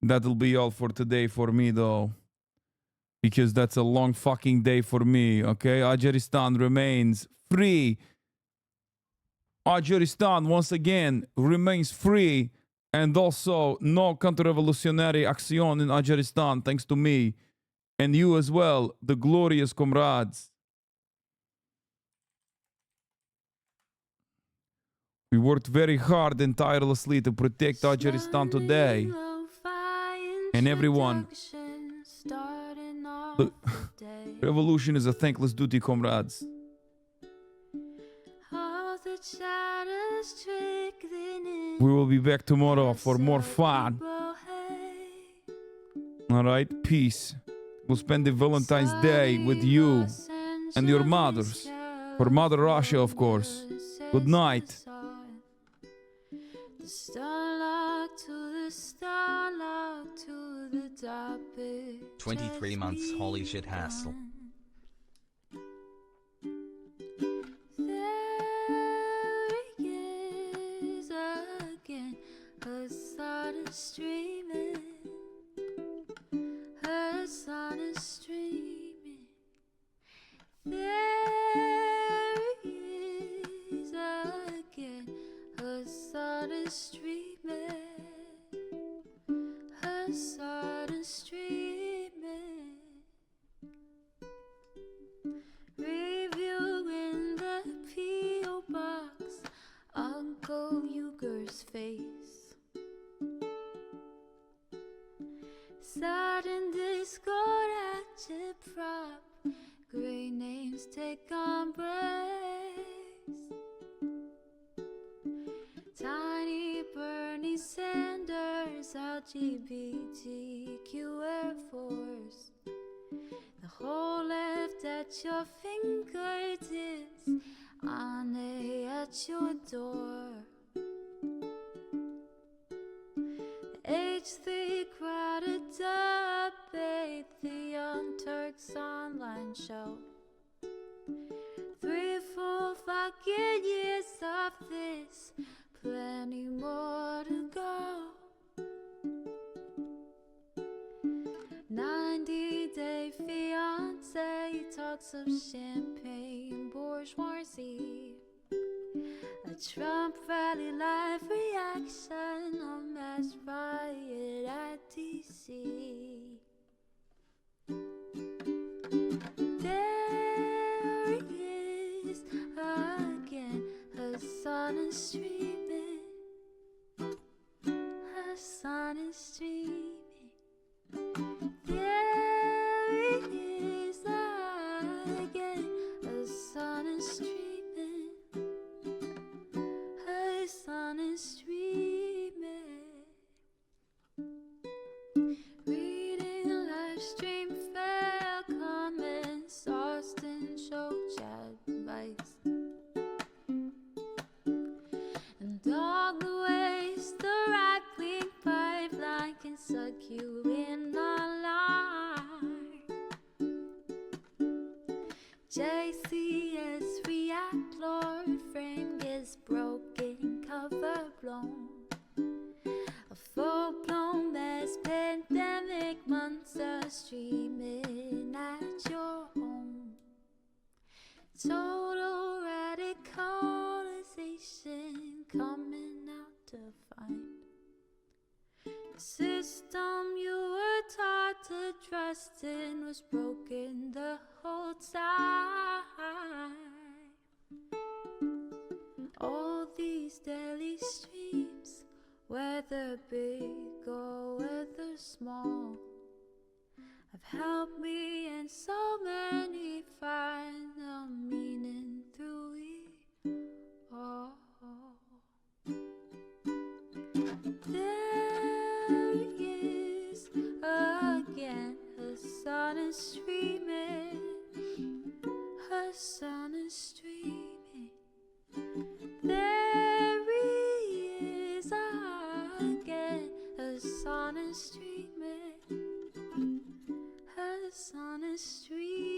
Speaker 1: That'll be all for today for me, though. Because that's a long fucking day for me, okay? Azeristan remains free. Azeristan, once again, remains free. And also, no counter-revolutionary action in Azeristan, thanks to me. And you as well, the glorious comrades. We worked very hard and tirelessly to protect Azeristan today. And everyone, the revolution is a thankless duty, comrades. We will be back tomorrow for more fun. Alright, peace. We'll spend the Valentine's Day with you and your mothers. For Mother Russia, of course. Good night.
Speaker 5: 23 months, holy shit hassle.
Speaker 12: Hasan is streaming. Hasan is streaming. There he is again. Hasan is streaming. Hasan is streaming. Reviewing the P.O. box. Uncle Uger's face. Sudden discord at your prop. Great names take embrace. Tiny Bernie Sanders, LGBTQ Air Force. The whole left at your fingertips. Anne at your door. H3 crowded debate, the Young Turks online show. 3 full fucking years of this, plenty more to go. 90-day fiance talks of champagne bourgeoisie. A Trump rally live reaction, a mass riot at DC.
Speaker 20: again. The sun is streaming. The sun is streaming. Reading a live stream, fair comments, Austin show chat advice. And all the ways the right-wing pipeline can suck you in online. JCS react, Lord frame gets broken, cover blown. A full-blown mass pandemic monster streaming at your home. Total radicalization coming out to find the system you were taught to trust in was broken the whole time. All these daily streams, whether big or whether small, have helped me and so many find the meaning through it all. There he is again, Hasan is streaming. Hasan is streaming. There he is again, Hasan is streaming. Hasan is streaming.